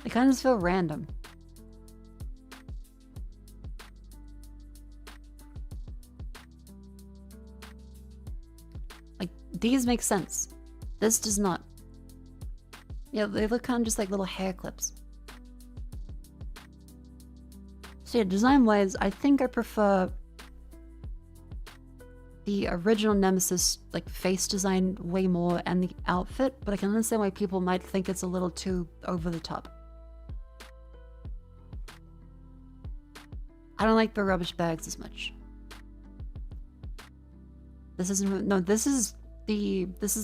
They kind of just feel random. Like, these make sense. This does not. Yeah, they look kind of just like little hair clips. So yeah, design-wise, I think I prefer the original Nemesis, like, face design way more, and the outfit, but I can understand why people might think it's a little too over the top. I don't like the rubbish bags as much. This isn't, no, this is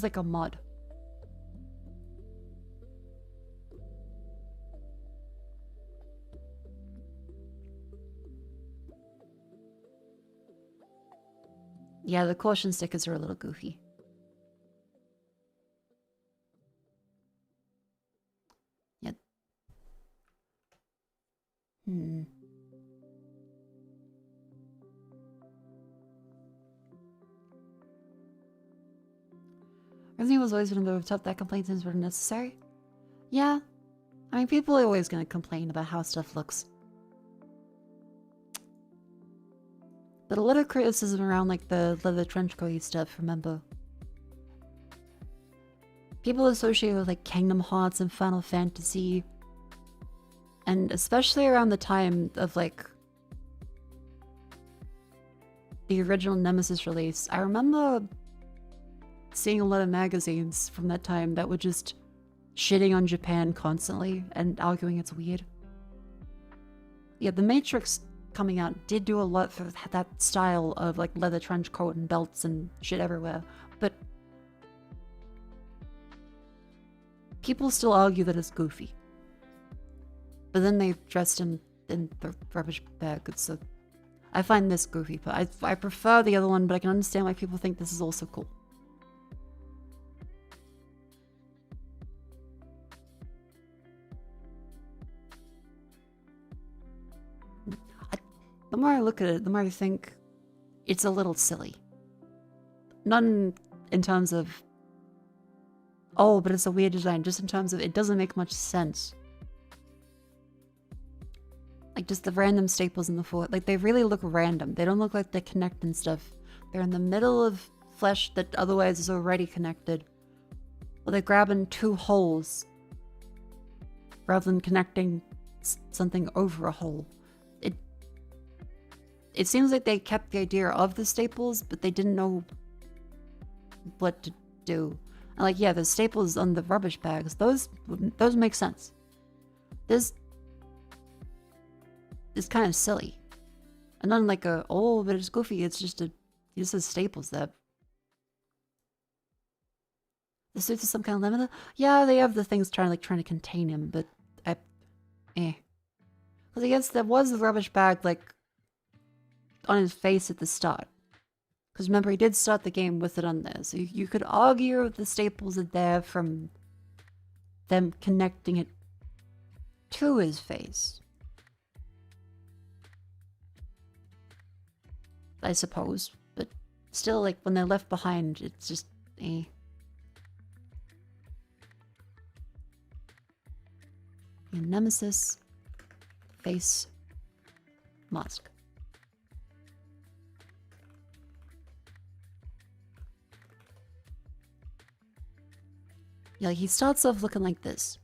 like a mod. Yeah, the caution stickers are a little goofy. Yeah. Resident Evil's always been a bit of a tough that complaints is were necessary. Yeah. I mean, people are always going to complain about how stuff looks. But a lot of criticism around, like, the leather trenchcoat stuff, remember? People associate with, like, Kingdom Hearts and Final Fantasy. And especially around the time of, like, the original Nemesis release. I remember seeing a lot of magazines from that time that would just shitting on Japan constantly and arguing it's weird. Yeah, The Matrix coming out did do a lot for that style of like leather trench coat and belts and shit everywhere, but people still argue that it's goofy. But then they dressed in the rubbish bag, so I find this goofy, but I prefer the other one, but I can understand why people think this is also cool. The more I look at it, the more I think it's a little silly. Not in terms of, oh, but it's a weird design, just in terms of it doesn't make much sense. Like just the random staples in the floor, like they really look random. They don't look like they connect and stuff. They're in the middle of flesh that otherwise is already connected. Well, they're grabbing two holes rather than connecting something over a hole. It seems like they kept the idea of the staples, but they didn't know what to do. And like, yeah, the staples on the rubbish bags, those make sense. This is kind of silly. And not like a, oh, but it's goofy, it's just a staples there. The suits is some kind of limiter? Yeah, they have the things trying to contain him, but because I guess there was the rubbish bag, like, on his face at the start. Because remember, he did start the game with it on there. So you could argue the staples are there from them connecting it to his face. I suppose. But still, like, when they're left behind, it's just, Nemesis. Face. Mask. Yeah, like he starts off looking like this.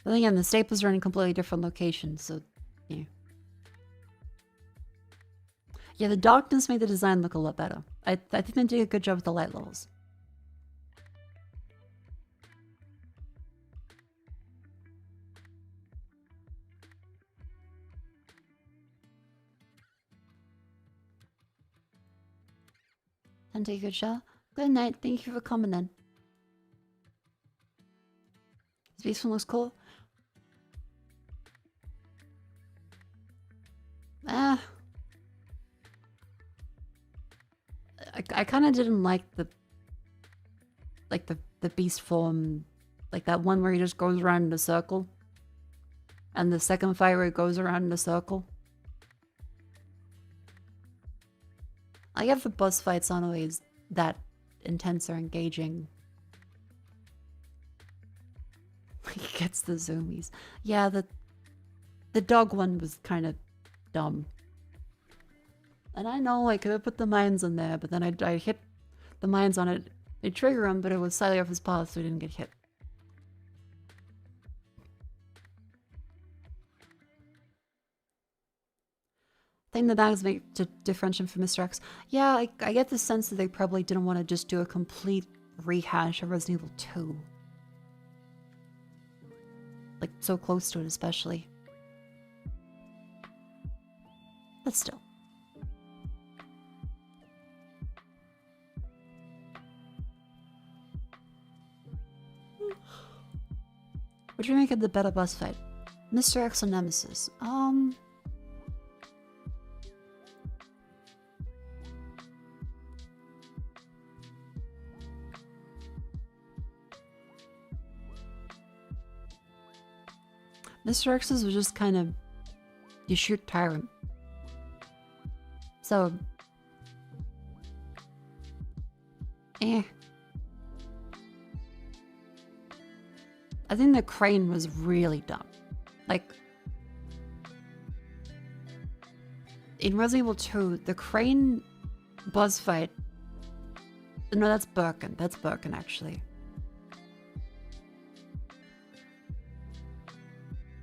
But again, the staples are in completely different locations, so yeah. Yeah, the darkness made the design look a lot better. I think they did a good job with the light levels. And take a good shower. Good night. Thank you for coming in. This one looks cool. I kind of didn't like the beast form, like that one where he just goes around in a circle, and the second fight where he goes around in a circle. I guess the boss fights aren't always that intense or engaging. He gets the zoomies. Yeah, the dog one was kind of dumb. And I know I could have put the mines on there, but then I hit the mines on it. They trigger him, but it was slightly off his path, so he didn't get hit. I think the bags make to differentiate from Mr. X. Yeah, I get the sense that they probably didn't want to just do a complete rehash of Resident Evil 2. Like, so close to it, especially. But still. What do you make of the better boss fight? Mr. X or Nemesis? Mr. X's was just kind of, you shoot Tyrant. So, I think the crane was really dumb. Like, in Resident Evil 2, the crane boss fight, no, that's Birkin. That's Birkin, actually.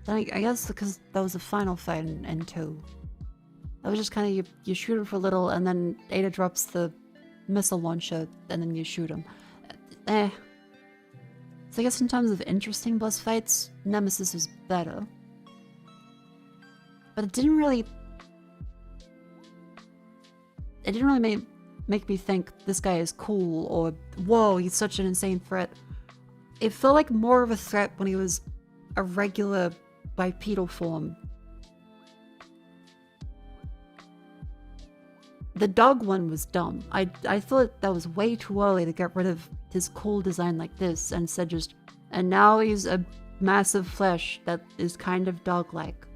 I guess because that was the final fight in 2. That was just kind of, you shoot it for a little, and then Ada drops the missile launcher and then you shoot him. So I guess in terms of interesting boss fights, Nemesis is better. But it didn't really make me think this guy is cool or whoa, he's such an insane threat. It felt like more of a threat when he was a regular bipedal form. The dog one was dumb. I thought that was way too early to get rid of his cool design like this and instead just... And now he's a massive flesh that is kind of dog-like.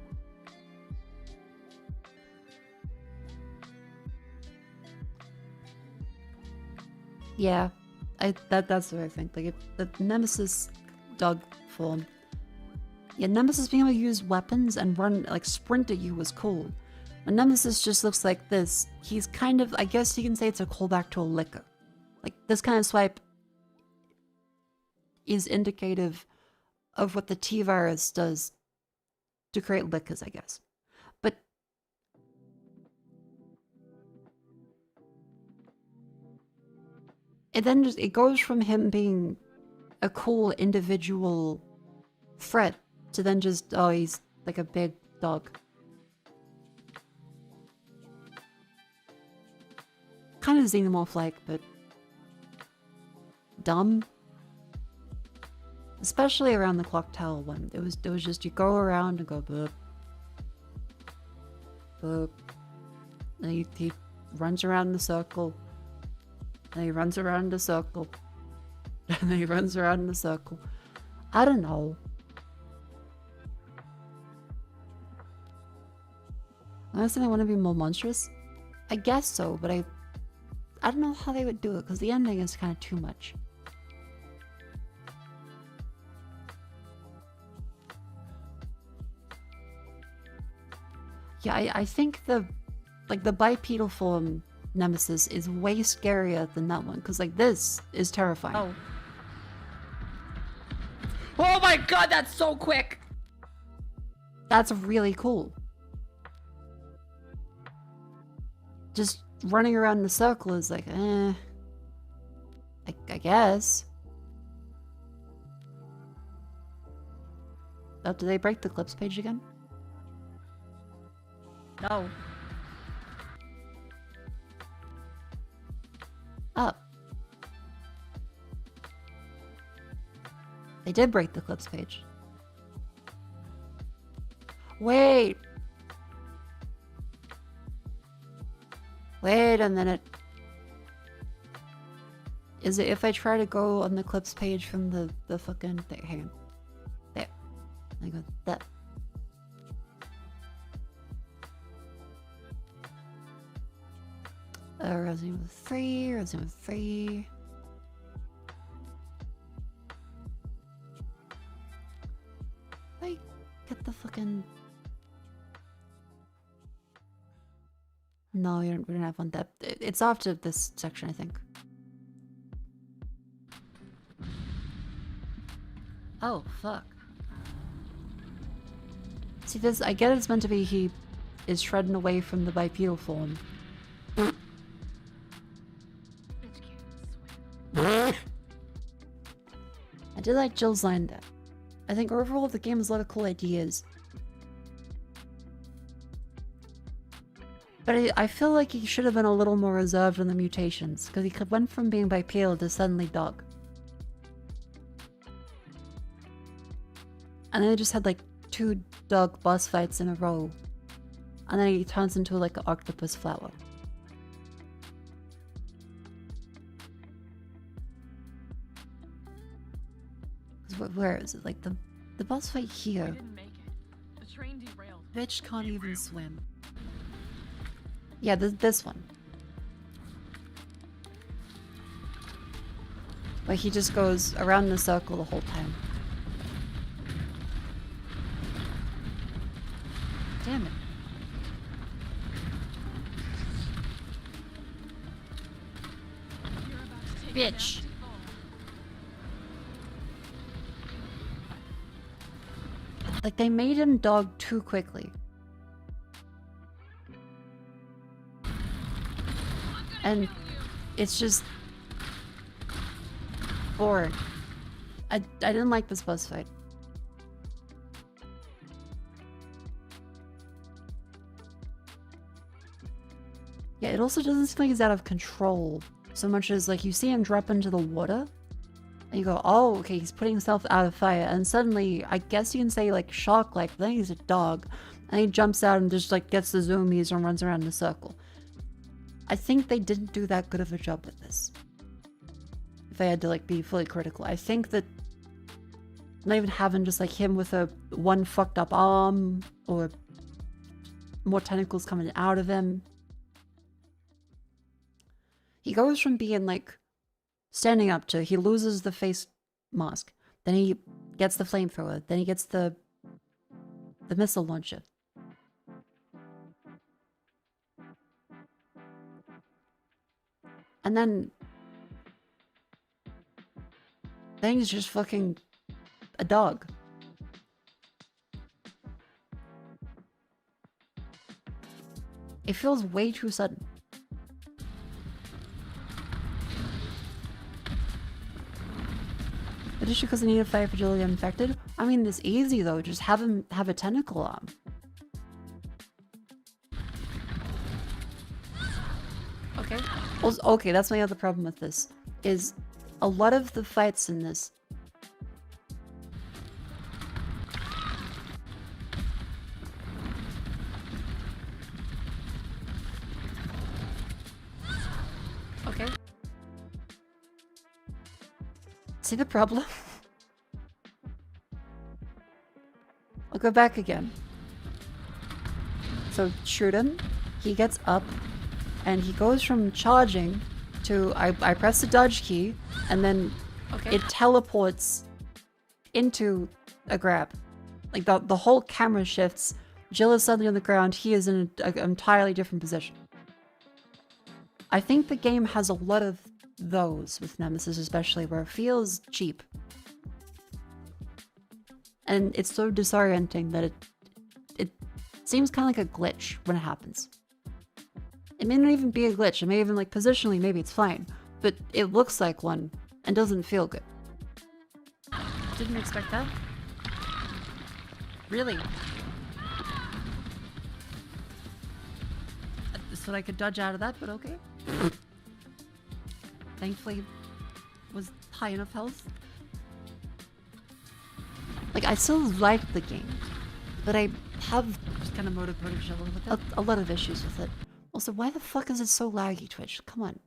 Yeah, that's what I think. Like, the Nemesis dog form... Yeah, Nemesis being able to use weapons and run, like, sprint at you was cool. When Nemesis just looks like this, he's kind of, I guess you can say it's a callback to a licker. Like, this kind of swipe is indicative of what the T-Virus does to create lickers, I guess. But it then just, it goes from him being a cool individual threat to then just, oh, he's like a big dog. Kind of xenomorph-like, but dumb. Especially around the clock tower one. It was just you go around and go boop. Boop. And he runs around in a circle. And he runs around in a circle. And then he runs around in a circle. I don't know. Honestly, I want to be more monstrous. I guess so, but I don't know how they would do it, because the ending is kind of too much. Yeah, I think the bipedal form Nemesis is way scarier than that one, because like this is terrifying. Oh. Oh my god, that's so quick! That's really cool. Just running around in a circle is like, I guess. Oh, did they break the clips page again? No. Oh. They did break the clips page. Wait. Wait a minute. Is it if I try to go on the clips page from the fucking thing? Hang on. There. I go that. Resident Evil 3, Resident Evil 3. I get the fucking... No, we don't have one that... It's after this section, I think. Oh, fuck. See, this... I get it's meant to be he is shredding away from the bipedal form. I did like Jill's line there. I think overall the game has a lot of cool ideas. But I feel like he should have been a little more reserved on the mutations, because he went from being bipedal to suddenly dog. And then he just had like 2 dog boss fights in a row. And then he turns into like an octopus flower. Where is it? Like the boss fight here. I didn't make it. The train derailed. Bitch can't even swim. Yeah, this one. Like he just goes around in a circle the whole time. Damn it. Bitch. Like, they made him dog too quickly. And It's just boring. I didn't like this boss fight. Yeah, it also doesn't seem like he's out of control so much as like you see him drop into the water and you go, oh, okay, he's putting himself out of fire, and suddenly I guess you can say like shock, like then he's a dog, and he jumps out and just like gets the zoomies and runs around in a circle. I think they didn't do that good of a job with this. If I had to like be fully critical, I think that not even having just like him with a one fucked up arm or more tentacles coming out of him. He goes from being like standing up to he loses the face mask, then he gets the flamethrower, then he gets the missile launcher. And then he's just fucking a dog. It feels way too sudden. But just because they need a fire fragility infected? I mean, it's easy though, just have him have a tentacle arm. Okay. Also, okay, that's my other problem with this, is a lot of the fights in this okay. See the problem? I'll go back again. So shoot him, he gets up, and he goes from charging to I press the dodge key, and then it teleports into a grab. Like the whole camera shifts, Jill is suddenly on the ground, he is in an entirely different position. I think the game has a lot of those with Nemesis, especially where it feels cheap. And it's so disorienting that it seems kind of like a glitch when it happens. It may not even be a glitch, it may even like positionally maybe it's fine, but it looks like one and doesn't feel good. Didn't expect that. Really? I thought I could dodge out of that, but okay. Thankfully, was high enough health. Like, I still like the game, but I have just kind of motivated a lot of issues with it. Also, why the fuck is it so laggy, Twitch? Come on.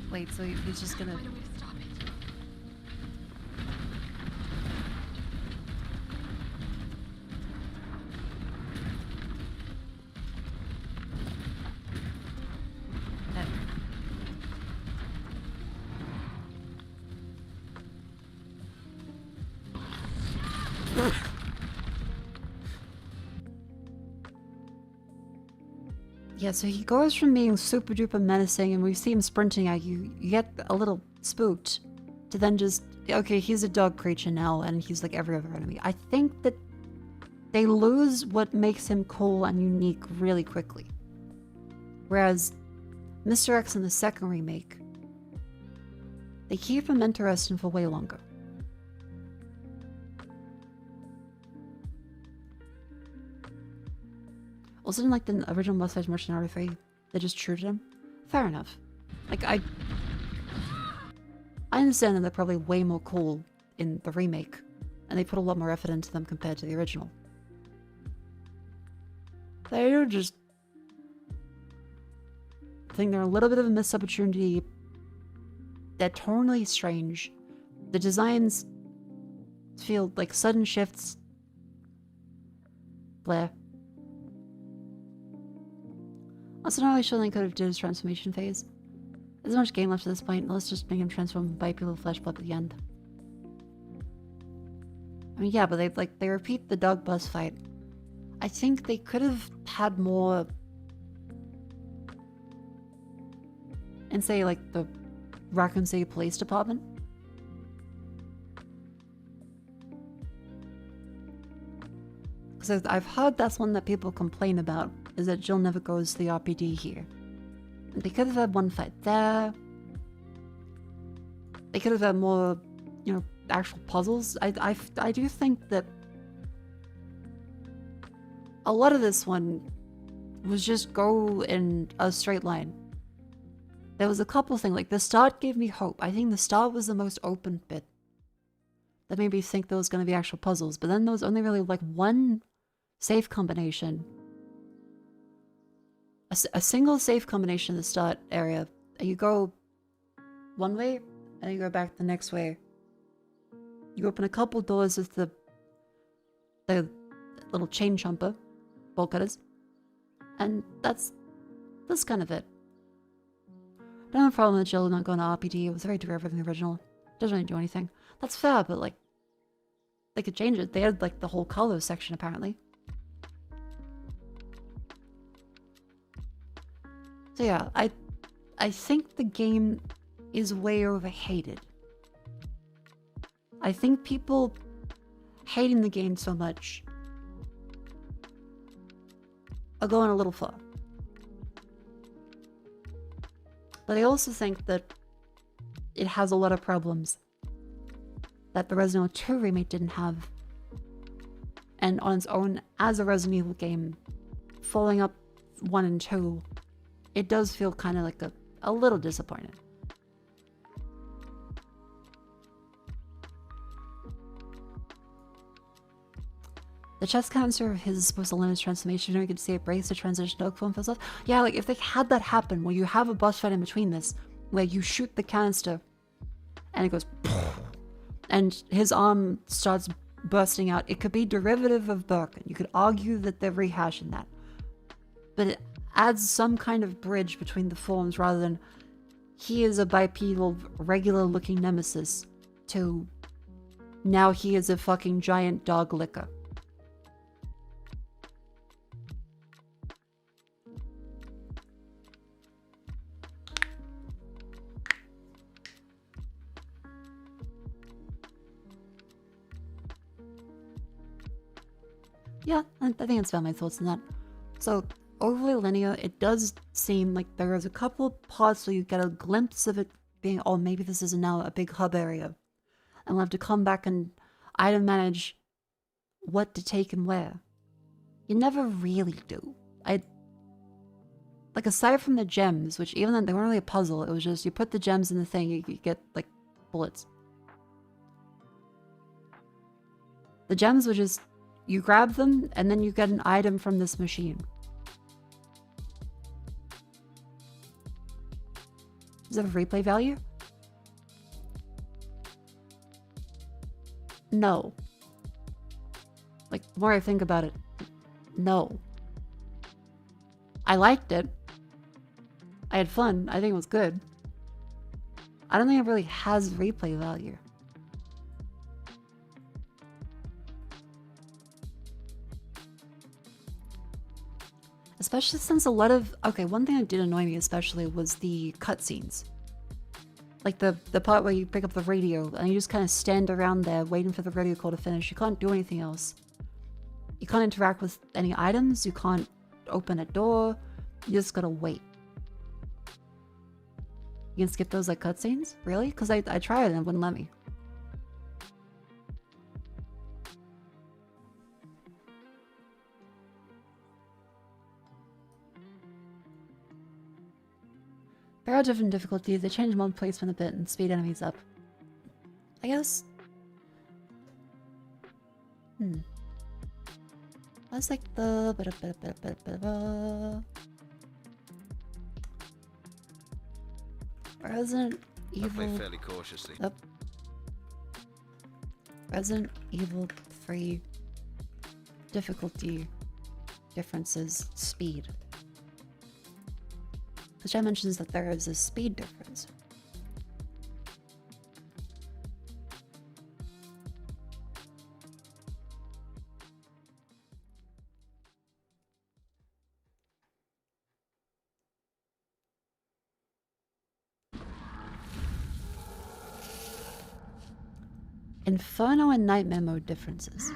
Wait, so he's just gonna... Yeah, so he goes from being super duper menacing and we see him sprinting at you, you get a little spooked, to then just, okay, he's a dog creature now and he's like every other enemy. I think that they lose what makes him cool and unique really quickly. Whereas Mr. X in the second remake, they keep him interesting for way longer. Also, didn't like the original Mustache Mercenary 3, they just shooted him. Fair enough. Like, I understand that they're probably way more cool in the remake, and they put a lot more effort into them compared to the original. They're just... I think they're a little bit of a missed opportunity. They're tonally strange. The designs feel like sudden shifts. Bleh. Also, not really sure they could have did his transformation phase. There's not much game left at this point. Let's just make him transform by people flesh blood at the end. I mean, yeah, but they repeat the dog bus fight. I think they could have had more in, say, like the Raccoon City Police Department. So I've heard that's one that people complain about, is that Jill never goes to the RPD here. And they could have had one fight there. They could have had more, you know, actual puzzles. I do think that a lot of this one was just go in a straight line. There was a couple things, like the start gave me hope. I think the start was the most open bit. That made me think there was going to be actual puzzles, but then there was only really like one safe combination. A single safe combination in the start area. And you go one way, and you go back the next way. You open a couple doors with the little chain jumper, bolt cutters, and that's kind of it. Don't have a problem with Jill not going to RPD. It was very derivative in the original. Doesn't really do anything. That's fair, but like, they could change it. They had like the whole color section apparently. So yeah, I think the game is way overhated. I think people hating the game so much are going a little far. But I also think that it has a lot of problems that the Resident Evil 2 remake didn't have. And on its own, as a Resident Evil game, following up 1 and 2, it does feel kind of like a little disappointing. The chest cancer of his is supposed to limit his transformation. You know, you can see it breaks the transition to Oak himself. Yeah, like if they had that happen, where you have a boss fight in between this, where you shoot the canister, and it goes, and his arm starts bursting out. It could be derivative of Birkin. You could argue that they're rehashing that. But it adds some kind of bridge between the forms rather than he is a bipedal, regular-looking Nemesis to now he is a fucking giant dog licker. Yeah, I think that's about my thoughts on that. So, overly linear, it does seem like there is a couple parts where you get a glimpse of it being, oh, maybe this is now a big hub area. And we'll have to come back and item manage what to take and where. You never really do. Like, aside from the gems, which even then they weren't really a puzzle, it was just you put the gems in the thing, you get, like, bullets. The gems were just, you grab them, and then you get an item from this machine. Does it have replay value? No. Like, the more I think about it, no. I liked it. I had fun. I think it was good. I don't think it really has replay value. Especially since a lot of... Okay, one thing that did annoy me especially was the cutscenes. Like the part where you pick up the radio and you just kind of stand around there waiting for the radio call to finish. You can't do anything else. You can't interact with any items. You can't open a door. You just gotta wait. You can skip those like cutscenes? Really? Because I tried and it wouldn't let me. There are different difficulties. They change mod placement a bit and speed enemies up. I guess. That's like the Resident Evil. I play fairly cautiously. Yep. Resident Evil 3 difficulty differences speed. The chat mentions that there is a speed difference. Inferno and Nightmare mode differences.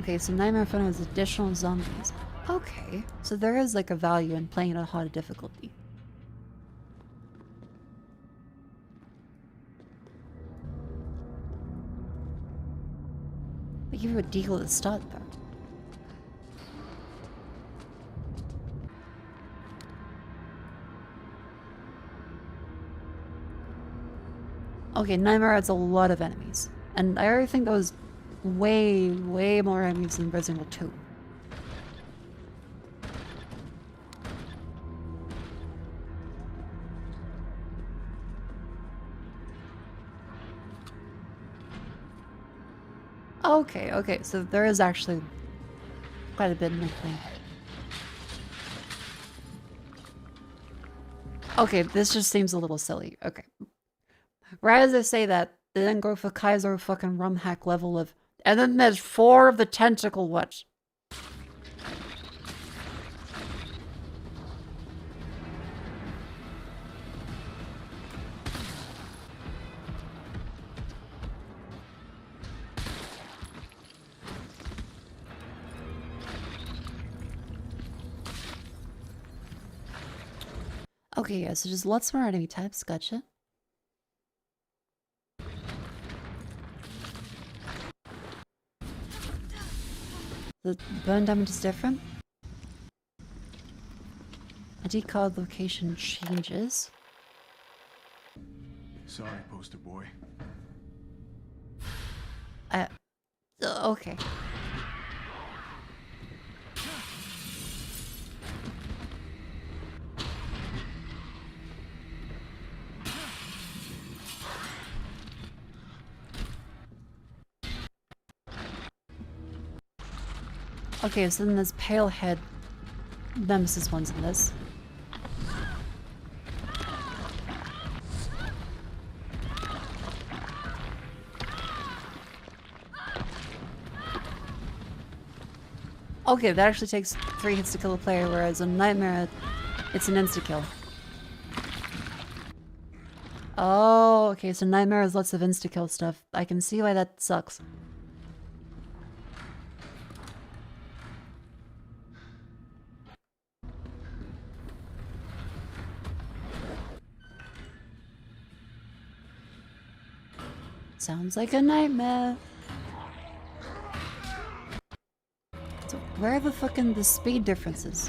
Okay, so Nightmare Inferno has additional zombies. Okay, so there is like a value in playing at hard difficulty. They give you a deal at the start though. Okay, Nightmare adds a lot of enemies. And I already think that was way more enemies than Resident Evil 2. Okay, so there is actually quite a bit in the thing. Okay, this just seems a little silly. Okay. Right as I say that, they then go for Kaiser fucking rum hack level of... And then there's 4 of the tentacle what? Okay, yeah, so just lots more enemy types, gotcha. The burn damage is different. ID card location changes. Sorry, poster boy. Okay. Okay, so then there's pale head Nemesis ones in this. Okay, that actually takes 3 hits to kill a player, whereas in Nightmare, it's an insta-kill. Oh, okay, so Nightmare has lots of insta-kill stuff. I can see why that sucks. Sounds like a nightmare. So where are the fucking the speed differences?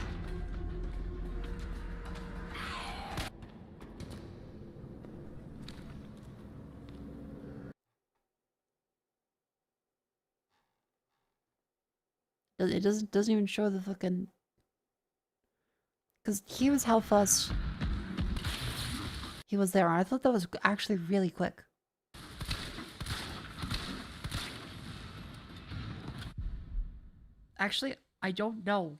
It doesn't even show the fucking... Because here's how fast he was there. I thought that was actually really quick. Actually, I don't know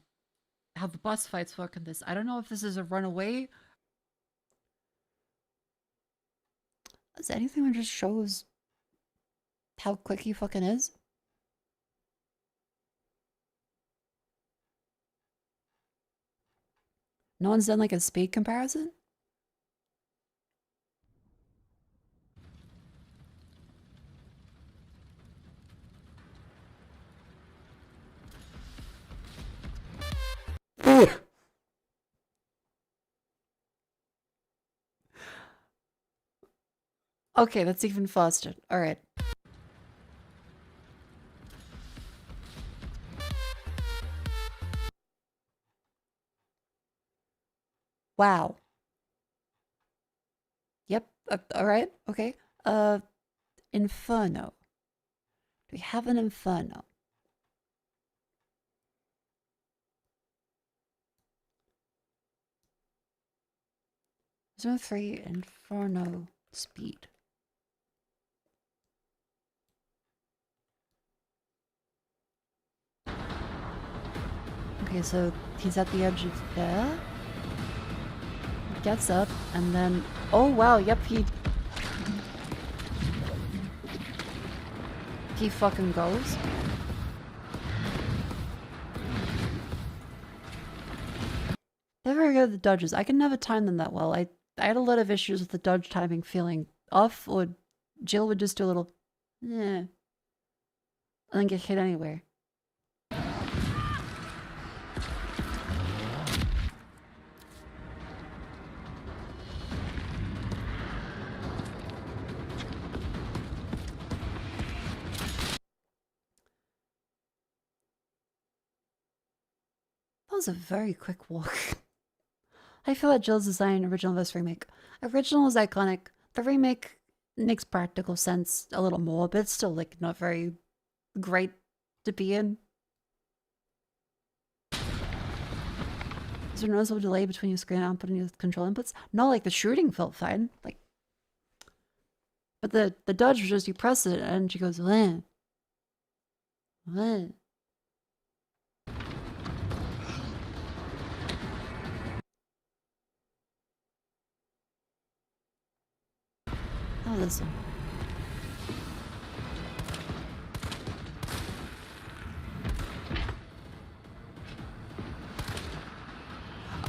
how the boss fights work in this. I don't know if this is a runaway. Is there anything that just shows how quick he fucking is? No one's done like a speed comparison? Okay, that's even faster. Alright. Wow. Yep. Alright. Okay. Inferno. Do we have an Inferno? Zone 3 Inferno speed. Okay, so he's at the edge of there. Gets up and then, oh wow, yep, he fucking goes. They're very good at the dodges. I can never time them that well. I had a lot of issues with the dodge timing feeling off, or Jill would just do a little, and then get hit anywhere. was a very quick walk. I feel that Jill's design original vs remake. Original is iconic. The remake makes practical sense a little more, but it's still like not very great to be in. Is there a noticeable delay between your screen output and your control inputs? No, like the shooting felt fine. Like, but the dodge was just you press it and she goes, "When? When?" Oh, this one.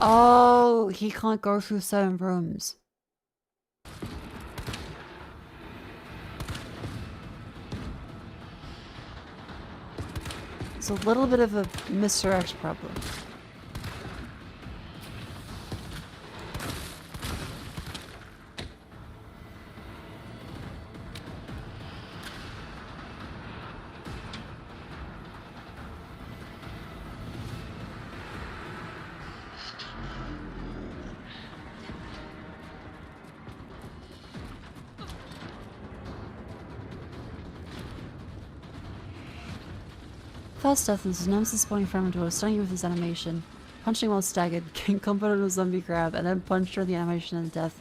Oh, he can't go through certain rooms. It's a little bit of a Mr. X problem. Fast death is Nemesis spawning from into a stunning you with his animation. Punching while staggered, getting comfort on a zombie grab, and then punch during the animation and death.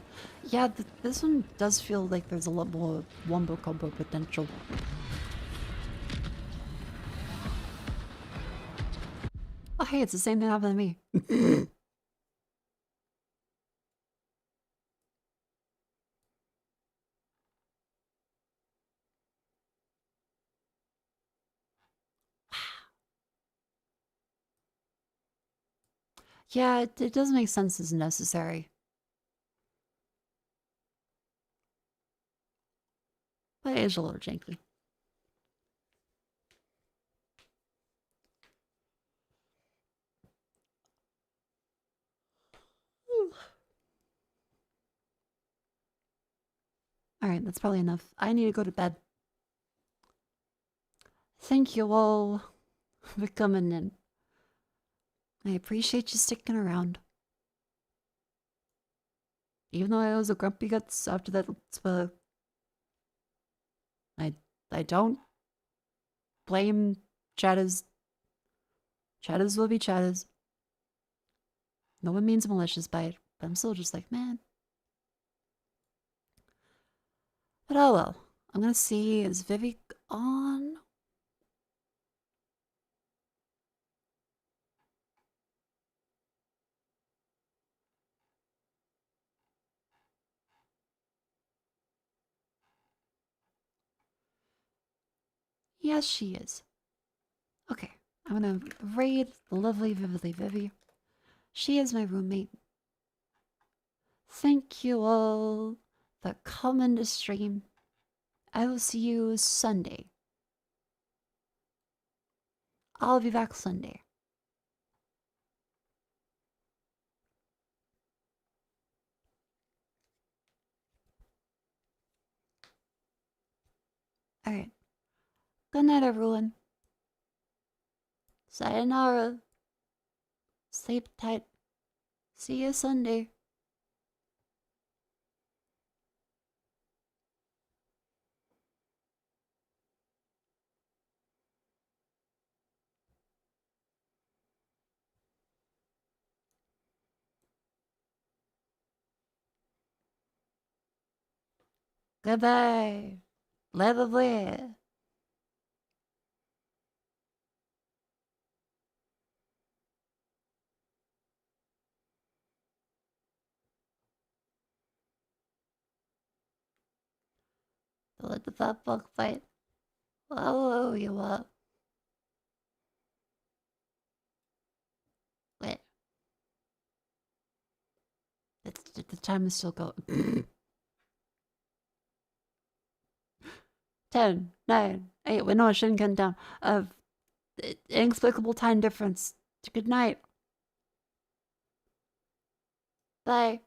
Yeah, this one does feel like there's a lot more wombo combo potential. Oh hey, it's the same thing happened to me. Yeah, it does make sense as necessary. But it is a little janky. Alright, that's probably enough. I need to go to bed. Thank you all for coming in. I appreciate you sticking around. Even though I was a grumpy guts after that spoiler. I don't blame chatters. Chatters will be chatters. No one means malicious by it, but I'm still just like, man. But oh well. I'm gonna see, is Vivi on? Yes, she is. Okay, I'm gonna raid the lovely Vivi. She is my roommate. Thank you all for coming to stream. I will see you Sunday. I'll be back Sunday. Alright. Good night, everyone. Sayonara. Sleep tight. See you Sunday. Goodbye. Blah, blah. Let the fat fuck fight. Oh, you up. Wait. The time is still going. 10, 9, 8. Wait, no, I shouldn't count down. Inexplicable time difference. Good night. Bye.